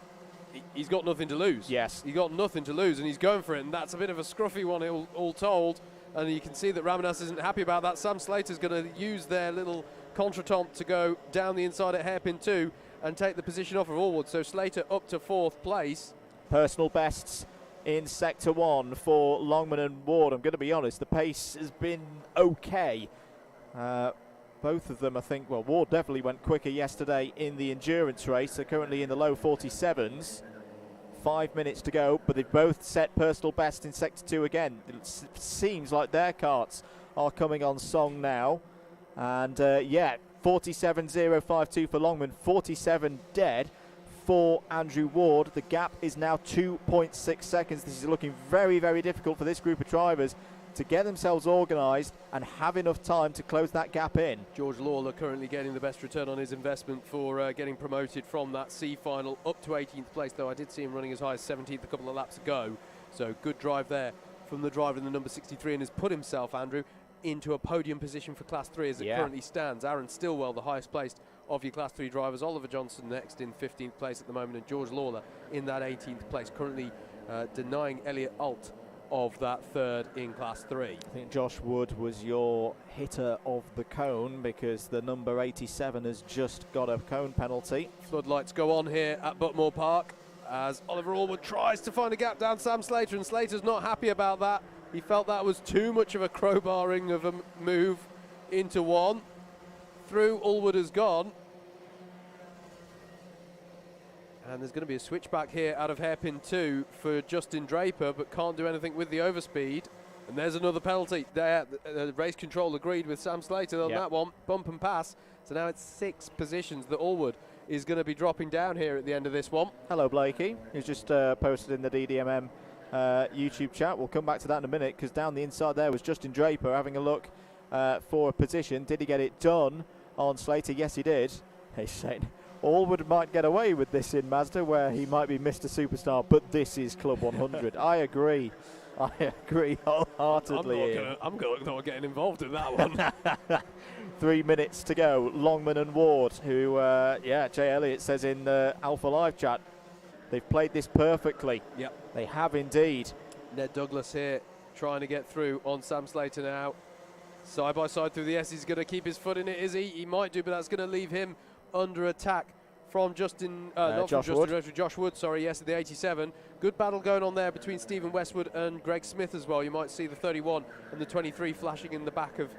he's got nothing to lose. Yes. He's got nothing to lose, and he's going for it, and that's a bit of a scruffy one, all told. And you can see that Ramanas isn't happy about that. Sam Slater's going to use their little contretemps to go down the inside at hairpin 2. and take the position off of Allwood. So Slater up to 4th place. Personal bests in Sector 1 for Longman and Ward. I'm going to be honest, the pace has been okay. Both of them, I think, well, Ward definitely went quicker yesterday in the endurance race. They're currently in the low 47s. 5 minutes to go, but they've both set personal best in Sector 2 again. It seems like their karts are coming on song now. And yeah, 47.052 for Longman, 47 dead for Andrew Ward. The gap is now 2.6 seconds. This is looking very, very difficult for this group of drivers to get themselves organised and have enough time to close that gap in. George Lawler currently getting the best return on his investment for getting promoted from that C final up to 18th place, though I did see him running as high as 17th a couple of laps ago. So good drive there from the driver in the number 63, and has put himself, Andrew, into a podium position for Class 3 as it currently stands. Aaron Stillwell, the highest placed of your Class 3 drivers. Oliver Johnson next in 15th place at the moment, and George Lawler in that 18th place, currently denying Elliot Alt of that 3rd in Class 3. I think Josh Wood was your hitter of the cone, because the number 87 has just got a cone penalty. Floodlights go on here at Buckmore Park as Oliver Allwood tries to find a gap down Sam Slater, and Slater's not happy about that. He felt that was too much of a crowbarring of a move into one. Through Allwood has gone. And there's going to be a switchback here out of hairpin 2 for Justin Draper, but can't do anything with the overspeed. And there's another penalty there. The race control agreed with Sam Slater on that one. Bump and pass. So now it's 6 positions that Allwood is going to be dropping down here at the end of this one. Hello, Blakey, who's just posted in the DDMM YouTube chat. We'll come back to that in a minute, because down the inside there was Justin Draper having a look for a position. Did he get it done on Slater? Yes, he did. He's saying Allwood might get away with this in Mazda, where he might be Mr. Superstar, but this is Club 100. I agree. I agree wholeheartedly. I'm not getting involved in that one. 3 minutes to go. Longman and Ward, who, Jay Elliott says in the Alpha Live chat, they've played this perfectly. Yep. They have indeed. Ned Douglas here trying to get through on Sam Slater now. Side by side through the S. He's going to keep his foot in it, is he? He might do, but that's going to leave him under attack from Josh Wood, sorry, yes, at the 87. Good battle going on there between Stephen Westwood and Greg Smith as well. You might see the 31 and the 23 flashing in the back of,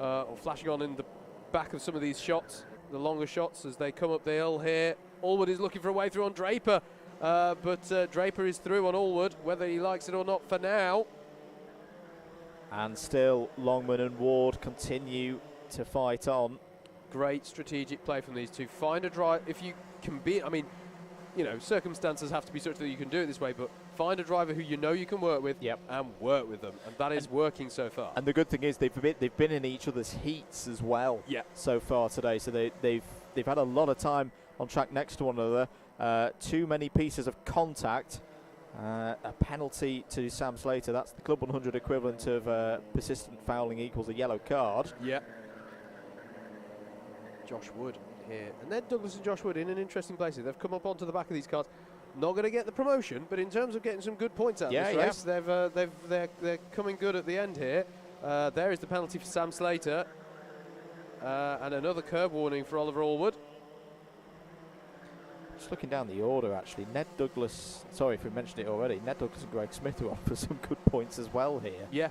or flashing on in the back of some of these shots, the longer shots as they come up the hill here. Allwood is looking for a way through on Draper, but Draper is through on Allwood, whether he likes it or not for now. And still Longman and Ward continue to fight on. Great strategic play from these two. Find a drive if you can be. I mean, you know, circumstances have to be such that you can do it this way, but find a driver who you know you can work with, and work with them, and that is working so far. And the good thing is they've been in each other's heats as well. So far today, so they've had a lot of time on track next to one another. Too many pieces of contact. A penalty to Sam Slater. That's the Club 100 equivalent of persistent fouling equals a yellow card. Josh Wood here, and then Douglas and Josh Wood in an interesting place. They've come up onto the back of these cars. Not going to get the promotion, but in terms of getting some good points out of this race, they're coming good at the end here. There is the penalty for Sam Slater, and another curb warning for Oliver Allwood. Just looking down the order, actually, Ned Douglas, sorry if we mentioned it already, Ned Douglas and Greg Smith are offer some good points as well here.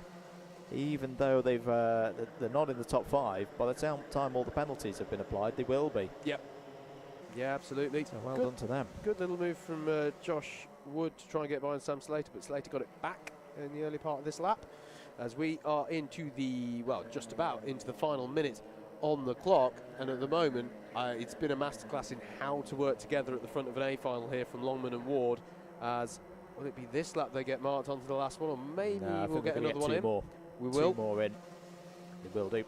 Even though they're not in the top 5, by the time all the penalties have been applied, they will be. Yeah, absolutely. So well done to them. Good little move from Josh Wood to try and get behind Sam Slater, but Slater got it back in the early part of this lap. As we are into the, just about into the final minute on the clock, and at the moment it's been a masterclass in how to work together at the front of an A final here from Longman and Ward. As will it be this lap they get marked onto the last one, or maybe we'll get another one in? We will. 2 more in. They will do.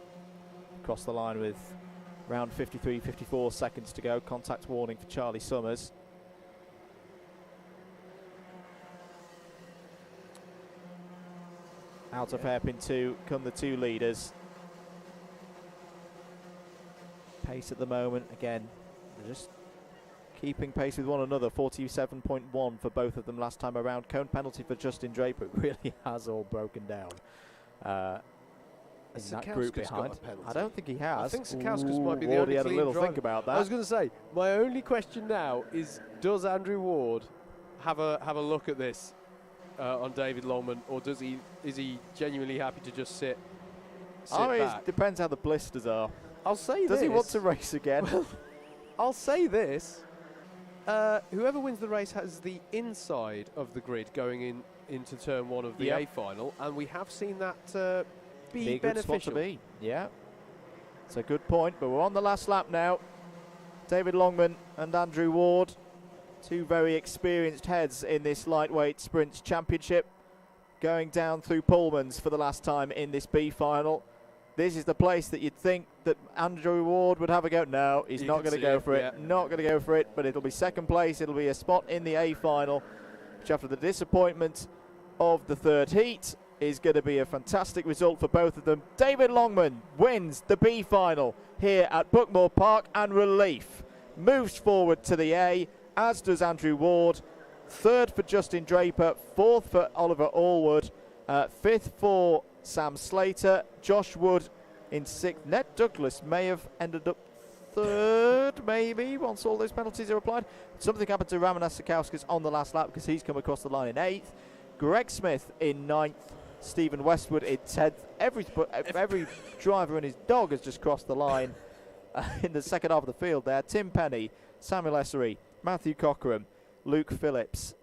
Across the line with round 53, 54 seconds to go. Contact warning for Charlie Summers. Out of hairpin 2 come the 2 leaders. Pace at the moment, again, they're just keeping pace with one another. 47.1 for both of them last time around. Cone penalty for Justin Draper. It really has all broken down. in that group behind. I don't think he has. I think Sakauskas might be the Ward, only he had a clean little driver. think about that. I was going to say, my only question now is, does Andrew Ward have a look at this on David Longman, or is he genuinely happy to just sit back? It depends how the blisters are. I'll say this. Does he want to race again? Well, I'll say this. Whoever wins the race has the inside of the grid going into turn 1 of the A final, and we have seen that be a good spot to beneficial. be. Yeah, it's a good point, but we're on the last lap now. David Longman and Andrew Ward, two very experienced heads in this lightweight sprints championship, going down through Pullmans for the last time in this B final. This is the place that you'd think that Andrew Ward would have a go. No, he's not going to go for it. Not going to go for it, but it'll be second place. It'll be a spot in the A final, which after the disappointment of the third heat is going to be a fantastic result for both of them. David Longman wins the B final here at Buckmore Park, and relief moves forward to the A, as does Andrew Ward. Third for Justin Draper, fourth for Oliver Allwood, fifth for Sam Slater, Josh Wood in sixth. Ned Douglas may have ended up third, maybe, once all those penalties are applied. Something happened to Ramanas Sakauskas on the last lap because he's come across the line in eighth. Greg Smith in ninth, Stephen Westwood in 10th. Every driver and his dog has just crossed the line in the second half of the field there. Tim Penny, Samuel Essery, Matthew Cockram, Luke Phillips.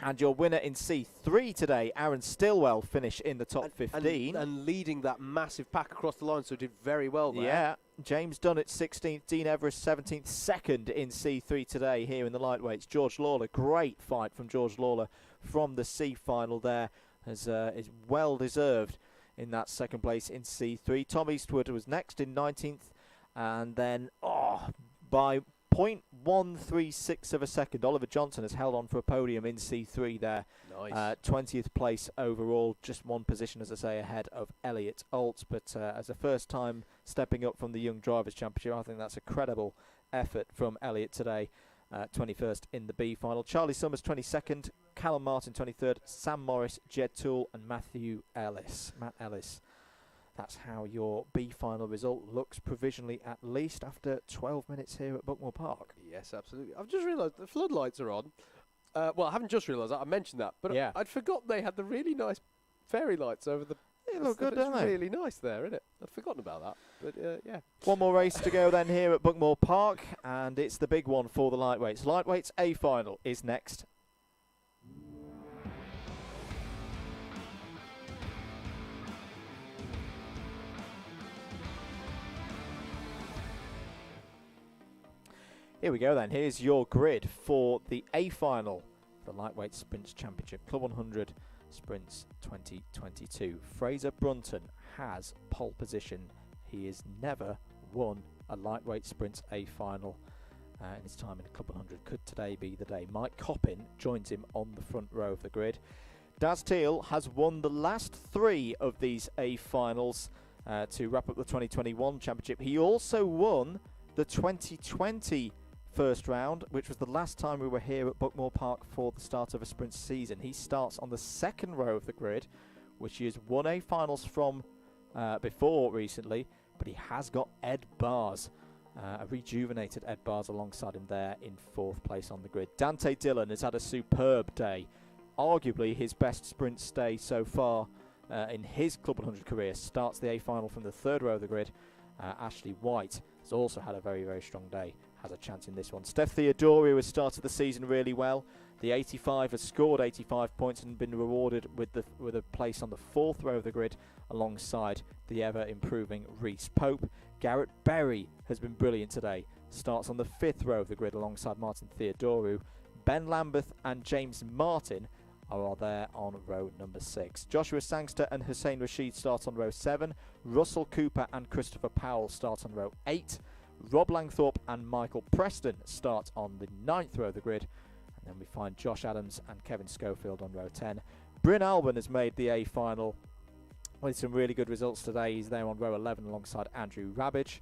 And your winner in C3 today, Aaron Stillwell, finished in the top 15. And leading that massive pack across the line, so did very well there. Yeah, James Dunn at 16th, Dean Everest 17th, second in C3 today here in the lightweights. George Lawler, great fight from George Lawler from the C final there, is well deserved in that second place in C3. Tom Eastwood was next in 19th, and then by 0.136 of a second, Oliver Johnson has held on for a podium in C3 there. Nice. 20th place overall, just one position, as I say, ahead of Elliot Alt. But as a first time stepping up from the Young Drivers' Championship, I think that's a credible effort from Elliot today. 21st in the B final. Charlie Summers 22nd, Callum Martin 23rd, Sam Morris, Jed Toole and Matt Ellis. That's how your B final result looks provisionally, at least after 12 minutes here at Buckmore Park. Yes, absolutely. I've just realised the floodlights are on. Well, I haven't just realised that. I mentioned that, but yeah. I'd forgotten they had the really nice fairy lights over the. They look good, don't they? Really nice there, isn't it? I'd forgotten about that, but yeah. One more race to go then here at Buckmore Park, and it's the big one for the lightweights. Lightweights A final is next. Here we go then. Here's your grid for the A final, the Lightweight Sprints Championship, Club 100 Sprints 2022. Fraser Brunton has pole position. He has never won a Lightweight Sprints A final in his time in Club 100. Could today be the day? Mike Coppin joins him on the front row of the grid. Daz Teal has won the last three of these A finals to wrap up the 2021 championship. He also won the 2020 first round, which was the last time we were here at Buckmore Park for the start of a sprint season. He starts on the second row of the grid, which he has won A finals from before recently, but he has got Ed Bars, a rejuvenated Ed Bars alongside him there in fourth place on the grid. Dante Dillon has had a superb day, arguably his best sprint stay so far in his Club 100 career. Starts the A final from the third row of the grid. Ashley White has also had a very, very strong day, has a chance in this one. Steph Theodorio has started the season really well. The 85 has scored 85 points and been rewarded with a place on the fourth row of the grid alongside the ever-improving Reese Pope. Garrett Berry has been brilliant today. Starts on the fifth row of the grid alongside Martin Theodorio. Ben Lambeth and James Martin are there on row number 6. Joshua Sangster and Hussein Rashid start on row 7. Russell Cooper and Christopher Powell start on row 8. Rob Langthorpe and Michael Preston start on the 9th row of the grid. And then we find Josh Adams and Kevin Schofield on row 10. Bryn Alban has made the A final with some really good results today. He's there on row 11 alongside Andrew Rabbage.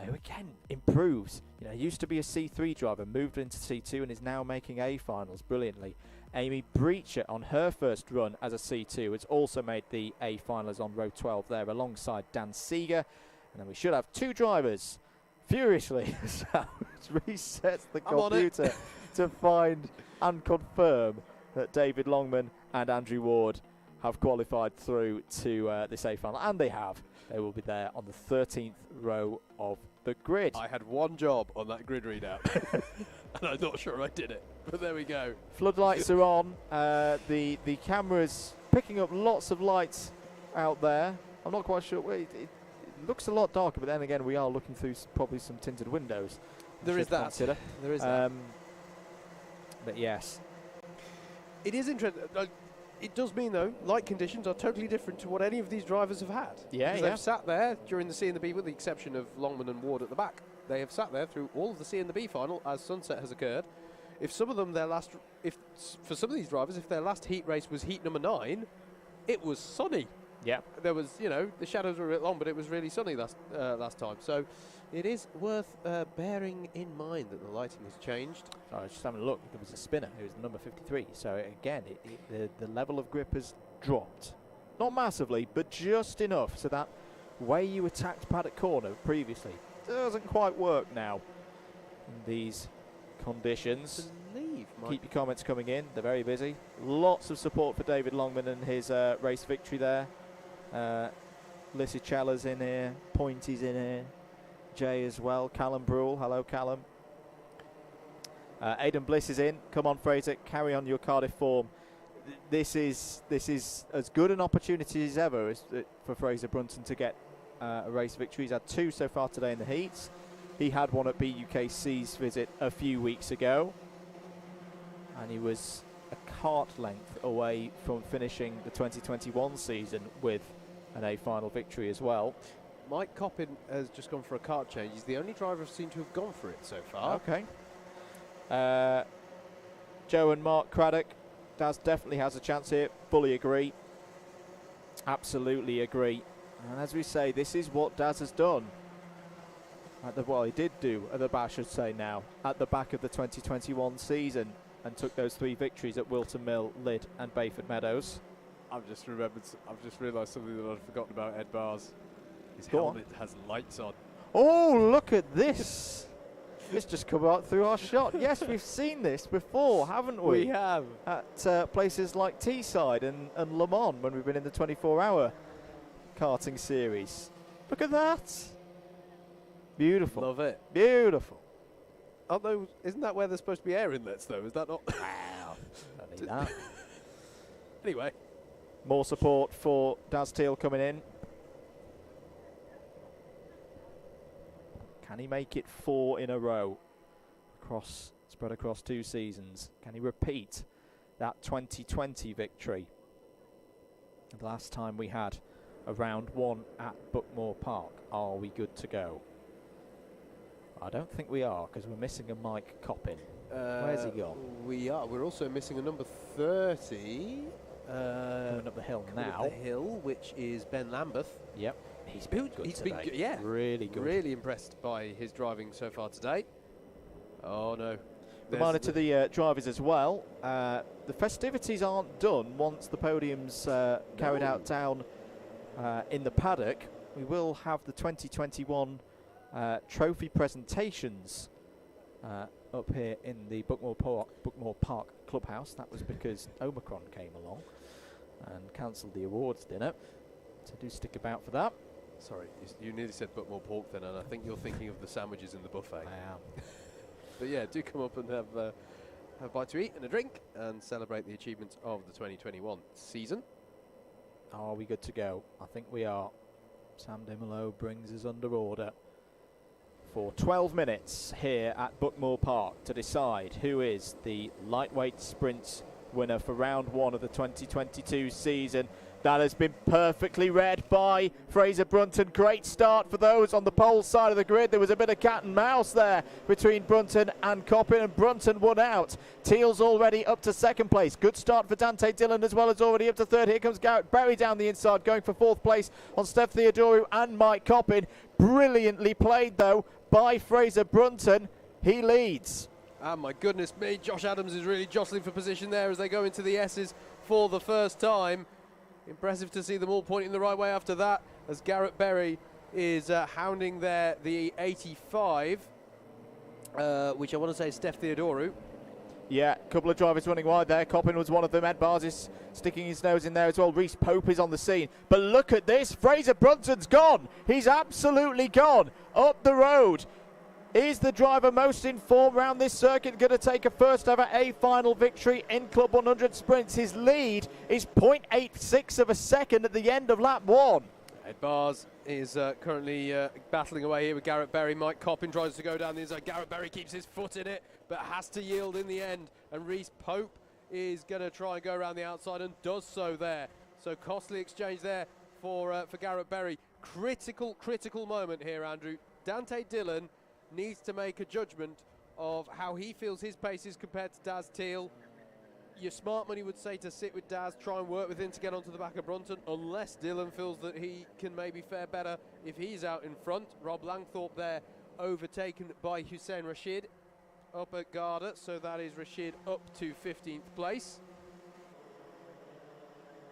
who again improves. You know, used to be a C3 driver, moved into C2 and is now making A finals brilliantly. Amy Breacher on her first run as a C2 has also made the A finals on row 12 there alongside Dan Seeger. And then we should have 2 drivers furiously as it resets the computer to find and confirm that David Longman and Andrew Ward have qualified through to this A final, and they have. They will be there on the 13th row of the grid. I had one job on that grid readout, and I'm not sure I did it, but there we go. Floodlights are on. The camera's picking up lots of lights out there. I'm not quite sure. It looks a lot darker, but then again, we are looking through probably some tinted windows. There is that. Consider. There is that. But yes. It is interesting. It does mean, though, light conditions are totally different to what any of these drivers have had. Yeah, because they've sat there during the C and the B, with the exception of Longman and Ward at the back. They have sat there through all of the C and the B final as sunset has occurred. If some of them, for some of these drivers, if their last heat race was heat number 9, it was sunny. Yeah. There was, the shadows were a bit long, but it was really sunny last time. So it is worth bearing in mind that the lighting has changed. I was just having a look. There was a spinner who was number 53. So again, the level of grip has dropped. Not massively, but just enough so that way you attacked Paddock Corner previously doesn't quite work now in these conditions. Keep your comments coming in. They're very busy. Lots of support for David Longman and his race victory there. Lissicella's in here. Pointy's in here. Jay as well. Callum Brule. Hello, Callum. Aidan Bliss is in. Come on, Fraser. Carry on your Cardiff form. This is as good an opportunity as ever for Fraser Brunton to get a race victory. He's had 2 so far today in the heats. He had one at BUKC's visit a few weeks ago. And he was a kart length away from finishing the 2021 season with an A final victory as well. Mike Coppin has just gone for a kart change. He's the only driver I've seen to have gone for it so far. Okay. Joe and Mark Craddock. Daz definitely has a chance here. Fully agree. Absolutely agree. And as we say, this is what Daz has done. He did do at the back, I should say now, at the back of the 2021 season, and took those 3 victories at Wilton Mill, Lydd and Bayford Meadows. I've just realised something that I'd forgotten about Ed Barrs. His helmet has lights on. Oh, look at this. It's just come out through our shot. Yes, we've seen this before, haven't we? We have. At places like Teesside and Le Mans when we've been in the 24-hour karting series. Look at that. Beautiful. Love it. Beautiful. Although, isn't that where there's supposed to be air inlets, though? Is that not? Wow. Don't need that. Anyway. More support for Daz Teal coming in. Can he make it 4 in a row? Spread across 2 seasons. Can he repeat that 2020 victory? The last time we had a round 1 at Buckmore Park. Are we good to go? I don't think we are, because we're missing a Mike Coppin. Where's he gone? We are. We're also missing a number 30. Coming up the hill now. Up the hill, which is Ben Lambeth. Yep. He's been good today. Yeah. Really good. Really impressed by his driving so far today. Oh, no. Reminder to the drivers as well, the festivities aren't done once the podium's carried out down in the paddock. We will have the 2021 trophy presentations up here in the Buckmore Park clubhouse. That was because Omicron came along and cancelled the awards dinner, so do stick about for that. Sorry, you nearly said Buckmore Pork then, and I think you're thinking of the sandwiches in the buffet. I am. But yeah, do come up and have a bite to eat and a drink and celebrate the achievements of the 2021 season. Are we good to go? I think we are. Sam Dimolo brings us under order for 12 minutes here at Buckmore Park to decide who is the lightweight sprints winner for round 1 of the 2022 season. That has been perfectly read by Fraser Brunton. Great start for those on the pole side of the grid. There was a bit of cat and mouse there between Brunton and Coppin, and Brunton won out. Teal's already up to second place. Good start for Dante Dillon as well, as already up to third. Here comes Garrett Berry down the inside, going for fourth place on Steph Theodoru and Mike Coppin. Brilliantly played, though, by Fraser Brunton. He leads. And my goodness me, Josh Adams is really jostling for position there as they go into the S's for the first time. Impressive to see them all pointing the right way after that, as Garrett Berry is hounding there the 85, which I want to say is Steph Theodoru. Yeah, a couple of drivers running wide there. Coppin was one of them. Ed Bars is sticking his nose in there as well. Reece Pope is on the scene. But look at this. Fraser Brunton's gone. He's absolutely gone. Up the road. Is the driver most in form round this circuit going to take a first ever A final victory in Club 100 Sprints? His lead is 0.86 of a second at the end of lap 1. Ed Bars is currently battling away here with Garrett Berry. Mike Coppin tries to go down the inside. Garrett Berry keeps his foot in it, but has to yield in the end. And Reece Pope is going to try and go around the outside and does so there. So costly exchange there for Garrett Berry. Critical moment here, Andrew. Dante Dillon needs to make a judgment of how he feels his pace is compared to Daz Teal. Your smart money would say to sit with Daz, try and work with him to get onto the back of Brunton, unless Dillon feels that he can maybe fare better if he's out in front. Rob Langthorpe there overtaken by Hussein Rashid up at Garda, so that is Rashid up to 15th place.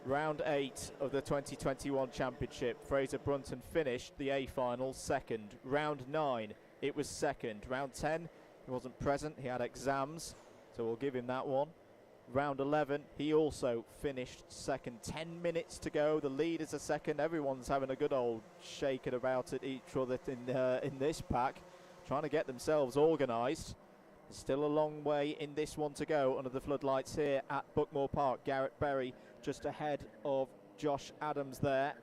Round 8 of the 2021 Championship. Fraser Brunton finished the A final second. Round 9, it was second. Round 10, he wasn't present, he had exams, so we'll give him that one. Round 11, he also finished second. 10 minutes to go, the leaders are second. Everyone's having a good old shaking about at each other in this pack, trying to get themselves organised. There's still a long way in this one to go under the floodlights here at Buckmore Park. Garrett Berry just ahead of Josh Adams there.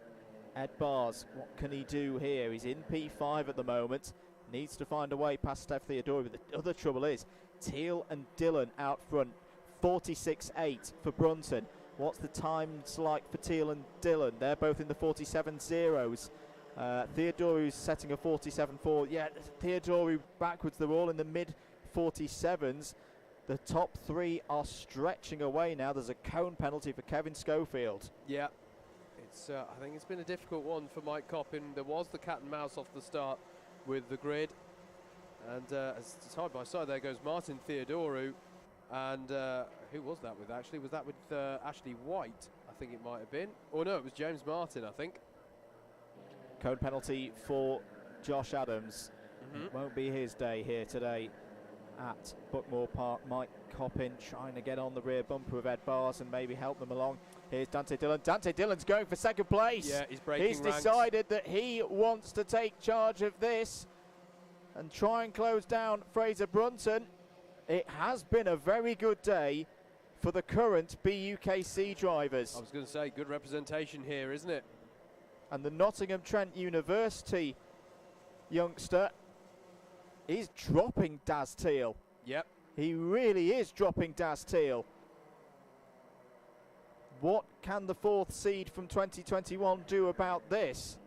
Ed Bars, what can he do here? He's in P5 at the moment. Needs to find a way past Steph Theodoru. But the other trouble is Teal and Dillon out front. 46.8 for Brunton. What's the times like for Teal and Dillon? They're both in the 47.0s. Theodoru's setting a 47.4. Yeah, Theodoru backwards. They're all in the mid 47s. The top three are stretching away now. There's a cone penalty for Kevin Schofield. Yeah, it's. I think it's been a difficult one for Mike Coppin. There was the cat and mouse off the start with the grid, and side by side there goes Martin Theodoru, and who was that with actually? Was that with Ashley White? I think it might have been. Or no, it was James Martin, I think. Cone penalty for Josh Adams. Won't be his day here today at Buckmore Park. Mike Coppin trying to get on the rear bumper of Ed Bars and maybe help them along. Here's Dante Dillon. Dante Dillon's going for second place. Yeah, he's breaking He's ranks. decided that he wants to take charge of this and try and close down Fraser Brunton. It has been a very good day for the current BUKC drivers. I was going to say, good representation here, isn't it? And the Nottingham Trent University youngster is dropping Daz Teal. Yep. He really is dropping Daz Teal. What can the fourth seed from 2021 do about this?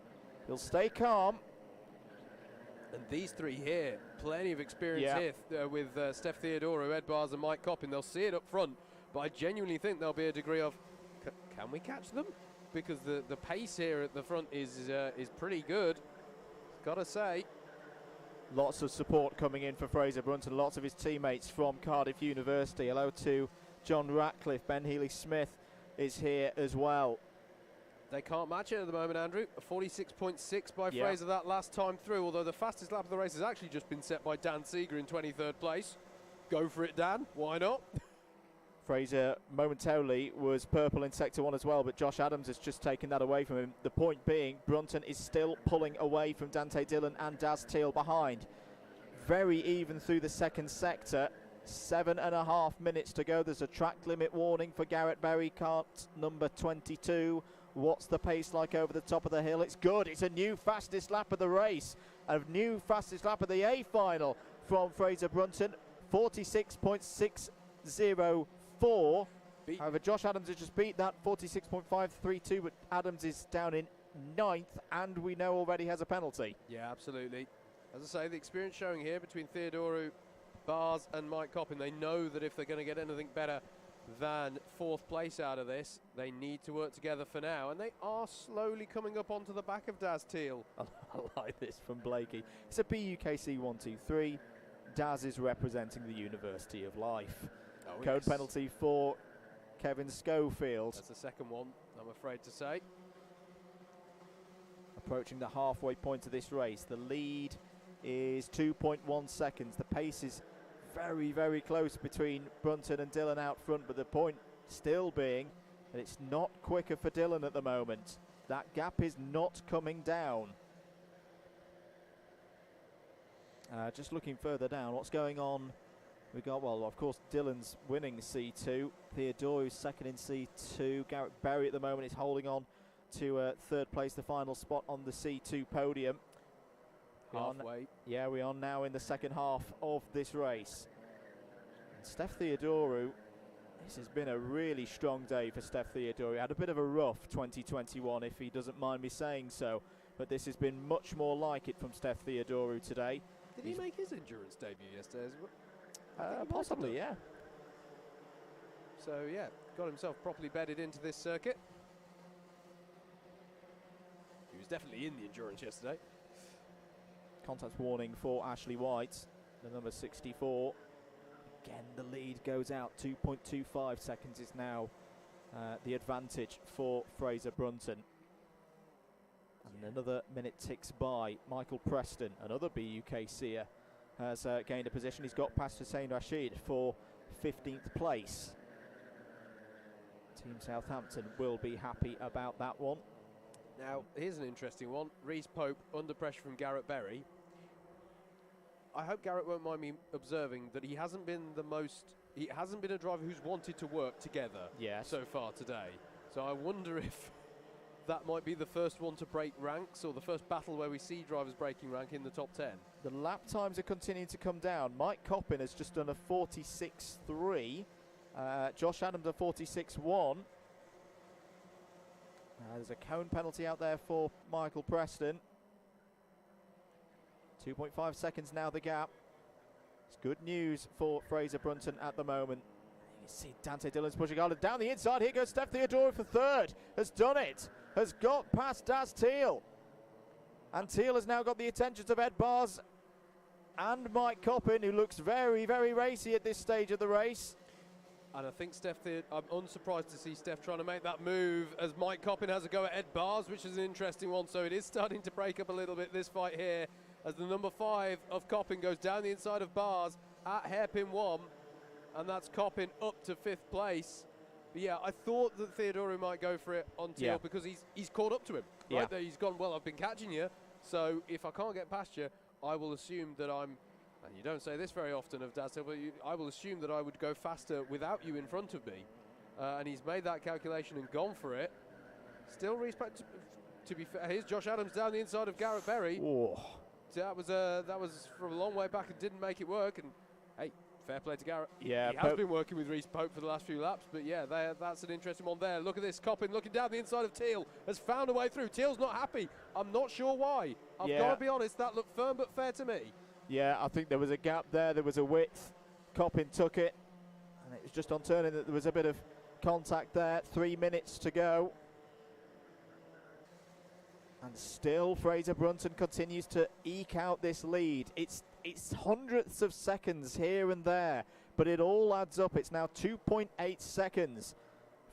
He'll stay calm. And these three here, plenty of experience here with Steph Theodoru, Ed Bars and Mike Coppin. They'll see it up front, but I genuinely think there'll be a degree of, can we catch them? Because the pace here at the front is pretty good, gotta say. Lots of support coming in for Fraser Brunton, lots of his teammates from Cardiff University. Hello to John Ratcliffe. Ben Healy-Smith is here as well. They can't match it at the moment, Andrew. A 46.6 by Fraser that last time through, although the fastest lap of the race has actually just been set by Dan Seeger in 23rd place. Go for it, Dan. Why not? Fraser momentarily was purple in Sector 1 as well, but Josh Adams has just taken that away from him. The point being, Brunton is still pulling away from Dante Dillon and Daz Teal behind. Very even through the second sector. 7.5 minutes to go. There's a track limit warning for Garrett Berry, cart number 22. What's the pace like over the top of the hill? It's good. It's a new fastest lap of the race. A new fastest lap of the A final from Fraser Brunton. 46.604. However, Josh Adams has just beat that 46.532, but Adams is down in 9th, and we know already has a penalty. Yeah, absolutely. As I say, the experience showing here between Theodoru, Bars and Mike Coppin. They know that if they're going to get anything better than 4th place out of this, they need to work together for now, and they are slowly coming up onto the back of Daz Teal. I like this from Blakey. It's a BUKC 1-2-3. Daz is representing the University of Life. Oh, Code yes. penalty for Kevin Schofield. That's the second one, I'm afraid to say. Approaching the halfway point of this race. The lead is 2.1 seconds. The pace is very, very close between Brunton and Dillon out front, but the point still being that it's not quicker for Dillon at the moment. That gap is not coming down. Just looking further down, what's going on? We got, well, of course, Dillon's winning C2. Theodoru's second in C2. Garrett Berry at the moment is holding on to 3rd place, the final spot on the C2 podium. Halfway. Yeah, we are now in the second half of this race. And Steph Theodoru, this has been a really strong day for Steph Theodoru. He had a bit of a rough 2021, if he doesn't mind me saying so, but this has been much more like it from Steph Theodoru today. Did he make his endurance debut yesterday as well? Possibly, yeah. So, yeah, got himself properly bedded into this circuit. He was definitely in the endurance yesterday. Contact warning for Ashley White, the number 64. Again, the lead goes out. 2.25 seconds is now the advantage for Fraser Brunton. And another minute ticks by. Michael Preston, another BUKCer, has gained a position. He's got past Hussein Rashid for 15th place. Team Southampton will be happy about that one. Now, here's an interesting one. Reese Pope under pressure from Garrett Berry. I hope Garrett won't mind me observing that he hasn't been a driver who's wanted to work together so far today. So I wonder if that might be the first one to break ranks, or the first battle where we see drivers breaking rank in the top 10. The lap times are continuing to come down. Mike Coppin has just done a 46.3. Josh Adams a 46.1. There's a cone penalty out there for Michael Preston. 2.5 seconds now the gap. It's good news for Fraser Brunton at the moment. You can see Dante Dillon's pushing hard down the inside. Here goes Steph Theodoru for 3rd. Has done it. Has got past Daz Teal. And Teal has now got the attentions of Ed Bars and Mike Coppin, who looks very, very racy at this stage of the race. And I think I'm unsurprised to see Steph trying to make that move as Mike Coppin has a go at Ed Bars, which is an interesting one. So it is starting to break up a little bit, this fight here, as the number 5 of Coppin goes down the inside of Bars at hairpin 1. And that's Coppin up to 5th place. But yeah, I thought that Theodoru might go for it on Teal because he's caught up to him. Right there, he's gone, well, I've been catching you. So if I can't get past you, I will assume that I'm, and you don't say this very often of Daz Teal, but I will assume that I would go faster without you in front of me. And he's made that calculation and gone for it. Still respect to be fair. Here's Josh Adams down the inside of Garrett Berry. Oh. That was from a long way back and didn't make it work. And hey, fair play to Garrett. Yeah, he has been working with Reese Pope for the last few laps, but yeah, that's an interesting one there. Look at this, Coppin looking down the inside of Teal, has found a way through. Teal's not happy. I'm not sure why. I've got to be honest, that looked firm but fair to me. Yeah, I think there was a gap there. There was a width. Coppin took it, and it was just on turning that there was a bit of contact there. 3 minutes to go. And still Fraser Brunton continues to eke out this lead. It's hundredths of seconds here and there, but it all adds up. It's now 2.8 seconds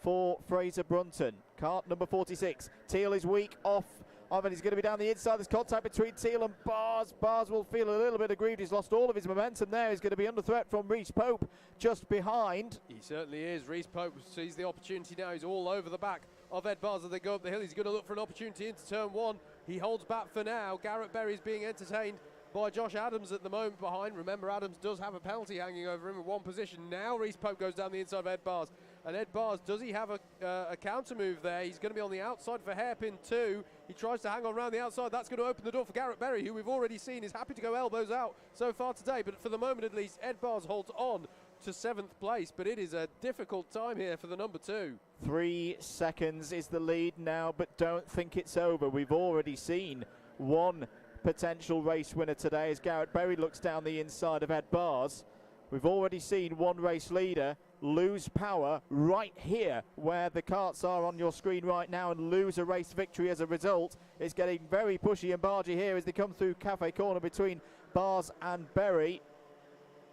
for Fraser Brunton. Kart number 46. Teal is weak off. And he's going to be down the inside. There's contact between Teal and Bars. Bars will feel a little bit aggrieved. He's lost all of his momentum there. He's going to be under threat from Reese Pope just behind. He certainly is. Reese Pope sees the opportunity now. He's all over the back of Ed Bars as they go up the hill. He's going to look for an opportunity into turn 1. He holds back for now. Garrett Berry's being entertained by Josh Adams at the moment behind. Remember, Adams does have a penalty hanging over him in one position. Now Reese Pope goes down the inside of Ed Bars. And Ed Bars, does he have a counter move there? He's going to be on the outside for hairpin 2. He tries to hang on around the outside. That's going to open the door for Garrett Berry, who we've already seen is happy to go elbows out so far today. But for the moment at least, Ed Bars holds on to 7th place, but it is a difficult time here for the number 2. 3 seconds is the lead now, but don't think it's over. We've already seen one potential race winner today as Garrett Berry looks down the inside of Ed Bars. We've already seen one race leader lose power right here where the karts are on your screen right now and lose a race victory as a result. It's getting very pushy and bargy here as they come through Cafe Corner between Bars and Berry.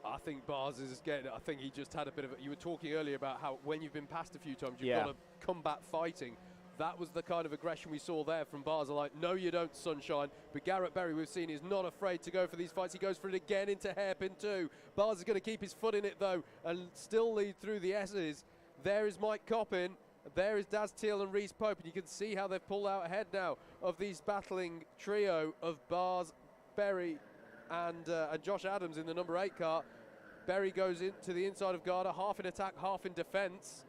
I think Bars is getting, I think he just had a bit of, you were talking earlier about how when you've been passed a few times, you've got to come back fighting. That was the kind of aggression we saw there from Bars. Like, no, you don't, Sunshine. But Garrett Berry, we've seen, is not afraid to go for these fights. He goes for it again into hairpin 2. Bars is going to keep his foot in it, though, and still lead through the S's. There is Mike Coppin. There is Daz Teal and Reese Pope. And you can see how they've pulled out ahead now of these battling trio of Bars, Berry, and Josh Adams in the number 8 car. Berry goes into the inside of Garda, half in attack, half in defence.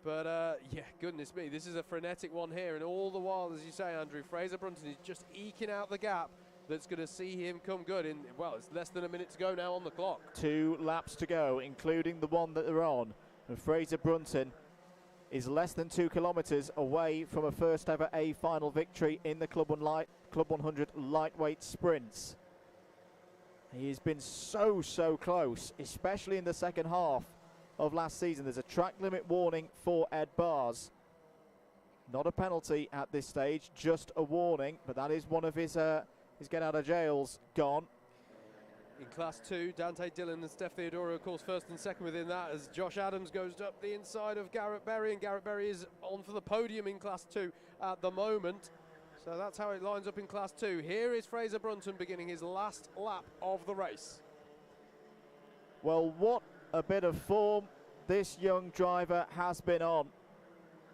But, yeah, goodness me, this is a frenetic one here. And all the while, as you say, Andrew, Fraser Brunton is just eking out the gap that's going to see him come good in, well, it's less than a minute to go now on the clock. 2 laps to go, including the one that they're on. And Fraser Brunton is less than 2 kilometres away from a first ever A final victory in the Club 100 lightweight sprints. He has been so close, especially in the second half of last season. There's a track limit warning for Ed Bars. Not a penalty at this stage, just a warning, but that is one of his get out of jails gone. In Class 2, Dante Dillon and Steph Theodoro, of course, first and second within that, as Josh Adams goes up the inside of Garrett Berry, and Garrett Berry is on for the podium in Class 2 at the moment. So that's how it lines up in Class 2. Here is Fraser Brunton beginning his last lap of the race. Well, what a bit of form this young driver has been on.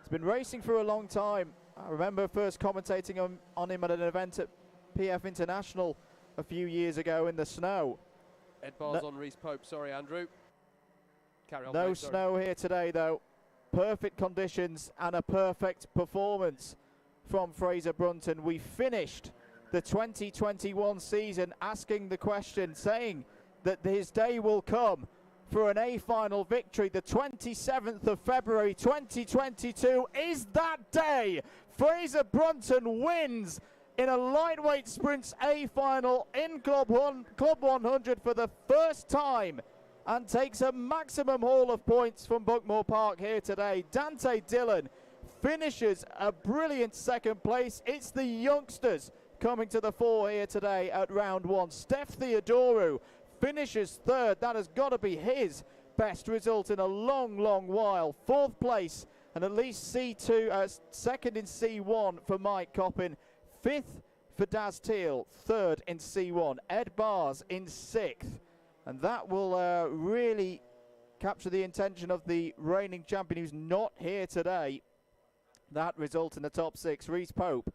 He's been racing for a long time. I remember first commentating on him at an event at PF International a few years ago in the snow. Ed Bars on Reese Pope, sorry Andrew. Carry on. No mate, sorry. snow here today though. Perfect conditions and a perfect performance from Fraser Brunton. We finished the 2021 season asking the question, saying that his day will come for an A final victory. The 27th of February 2022 is that day. Fraser Brunton wins in a lightweight sprints A final in Club 100 for the first time and takes a maximum haul of points from Buckmore Park here today. Dante Dillon finishes a brilliant second place. It's the youngsters coming to the fore here today at round 1. Steph Theodoro finishes third. That has got to be his best result in a long while. 4th place and at least C2, second in C1 for Mike Coppin. 5th for Daz Teal, 3rd in C1. Ed Bars in 6th. And that will really capture the attention of the reigning champion who's not here today. That result in the top 6. Reese Pope,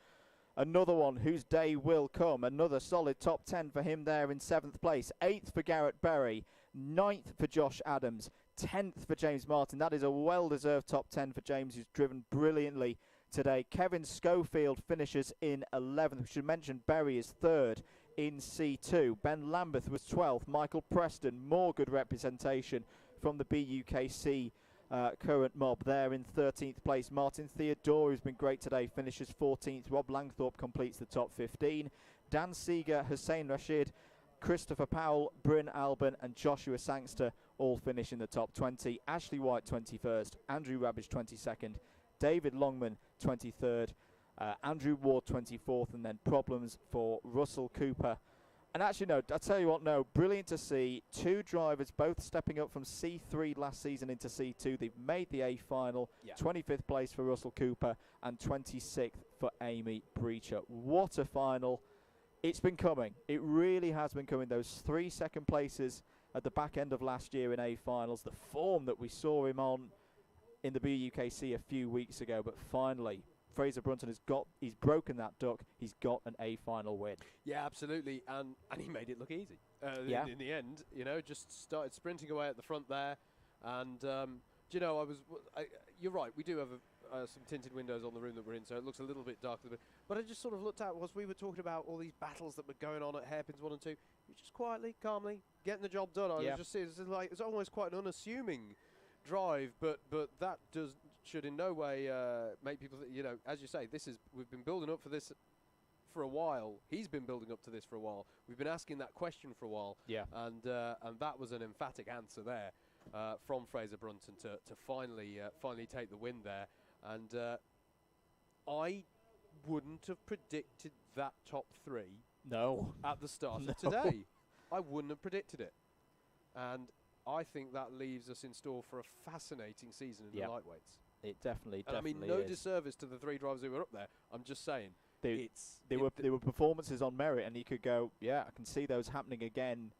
another one whose day will come. Another solid top 10 for him there in 7th place. 8th for Garrett Berry. 9th for Josh Adams. 10th for James Martin. That is a well-deserved top 10 for James, who's driven brilliantly today. Kevin Schofield finishes in 11th. We should mention Berry is 3rd in C2. Ben Lambeth was 12th. Michael Preston, more good representation from the BUKC current mob there in 13th place. Martin Theodore, who's been great today, finishes 14th. Rob Langthorpe completes the top 15. Dan Seeger, Hussein Rashid, Christopher Powell, Bryn Albin and Joshua Sangster all finish in the top 20. Ashley White 21st, Andrew Rabbage 22nd, David Longman 23rd, Andrew Ward 24th, and then problems for Russell Cooper. And actually, no, I'll tell you what, no, brilliant to see 2 drivers both stepping up from C3 last season into C2. They've made the A final. Yeah. 25th place for Russell Cooper and 26th for Amy Breacher. What a final. It's been coming. It really has been coming. Those 3 second places at the back end of last year in A finals, the form that we saw him on in the BUKC a few weeks ago, but finally Fraser Brunton he's broken that duck. He's got an A final win. Yeah, absolutely, and he made it look easy. In the end, you know, just started sprinting away at the front there, and you know, you're right. We do have some tinted windows on the room that we're in, so it looks a little bit darker. But I just sort of looked at, whilst we were talking about all these battles that were going on at hairpins 1 and 2, just quietly, calmly getting the job done. I was just saying, it's almost quite an unassuming drive, but that should in no way make people think, you know, as you say, we've been building up for this for a while. He's been building up to this for a while. We've been asking that question for a while. Yeah. And that was an emphatic answer there from Fraser Brunton to finally take the win there. And I wouldn't have predicted that top 3 at the start of today. I wouldn't have predicted it. And I think that leaves us in store for a fascinating season in the lightweights. It definitely I mean, no disservice to the 3 drivers who were up there. I'm just saying. There were performances on merit, and you could go, I can see those happening again,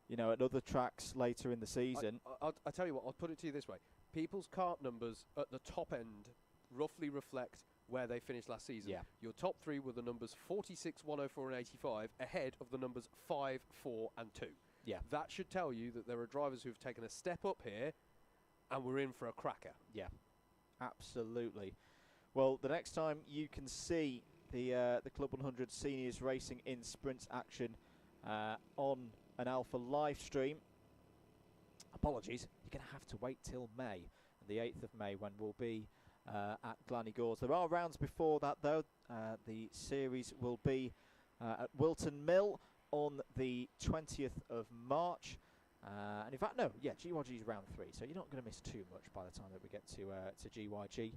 you know, at other tracks later in the season. I'll tell you what, I'll put it to you this way. People's kart numbers at the top end roughly reflect where they finished last season. Yeah. Your top 3 were the numbers 46, 104 and 85, ahead of the numbers 5, 4 and 2. Yeah. That should tell you that there are drivers who've taken a step up here, and we're in for a cracker. Yeah, absolutely. Well, the next time you can see the Club 100 Seniors racing in sprints action on an Alpha live stream, apologies, you're going to have to wait till May, the 8th of May, when we'll be at Glanny Gores. There are rounds before that, though. The series will be at Wilton Mill on the 20th of March. And in fact, GYG is round 3, so you're not going to miss too much by the time that we get to GYG.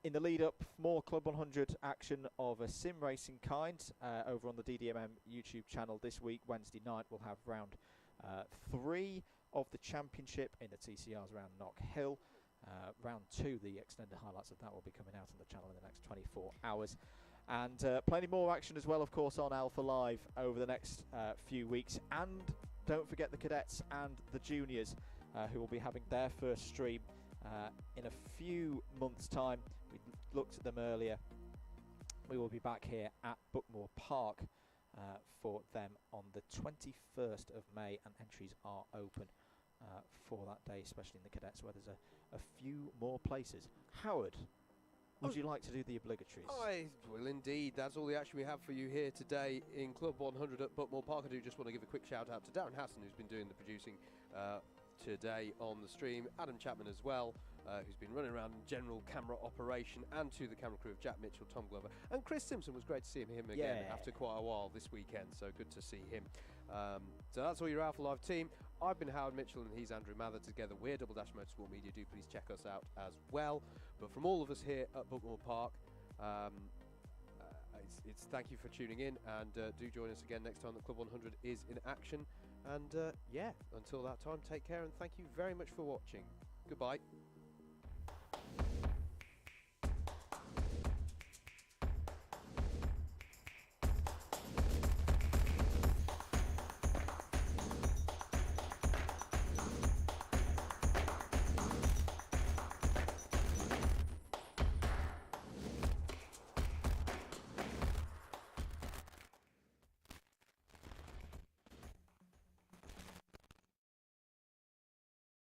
In the lead up, more Club 100 action of a sim racing kind over on the DDMM YouTube channel this week. Wednesday night we'll have round 3 of the championship in the TCRs around Knock Hill. Round 2, the extended highlights of that will be coming out on the channel in the next 24 hours. And plenty more action as well, of course, on Alpha Live over the next few weeks. And don't forget the cadets and the juniors who will be having their first stream in a few months' time. We looked at them earlier. We will be back here at Buckmore Park for them on the 21st of May, and entries are open for that day, especially in the cadets, where there's a few more places. Howard, would you like to do the obligatories? I will indeed. That's all the action we have for you here today in Club 100 at Buckmore Park. I do just want to give a quick shout out to Darren Hassan, who's been doing the producing today on the stream, Adam Chapman as well, who's been running around in general camera operation, and to the camera crew of Jack Mitchell, Tom Glover, and Chris Simpson. Was great to see him again after quite a while this weekend, so good to see him. So that's all your Alpha Live team. I've been Howard Mitchell and he's Andrew Mather. Together we're Double Dash Motorsport Media. Do please check us out as well. But from all of us here at Buckmore Park, it's thank you for tuning in, and do join us again next time that Club 100 is in action. And until that time, take care and thank you very much for watching. Goodbye.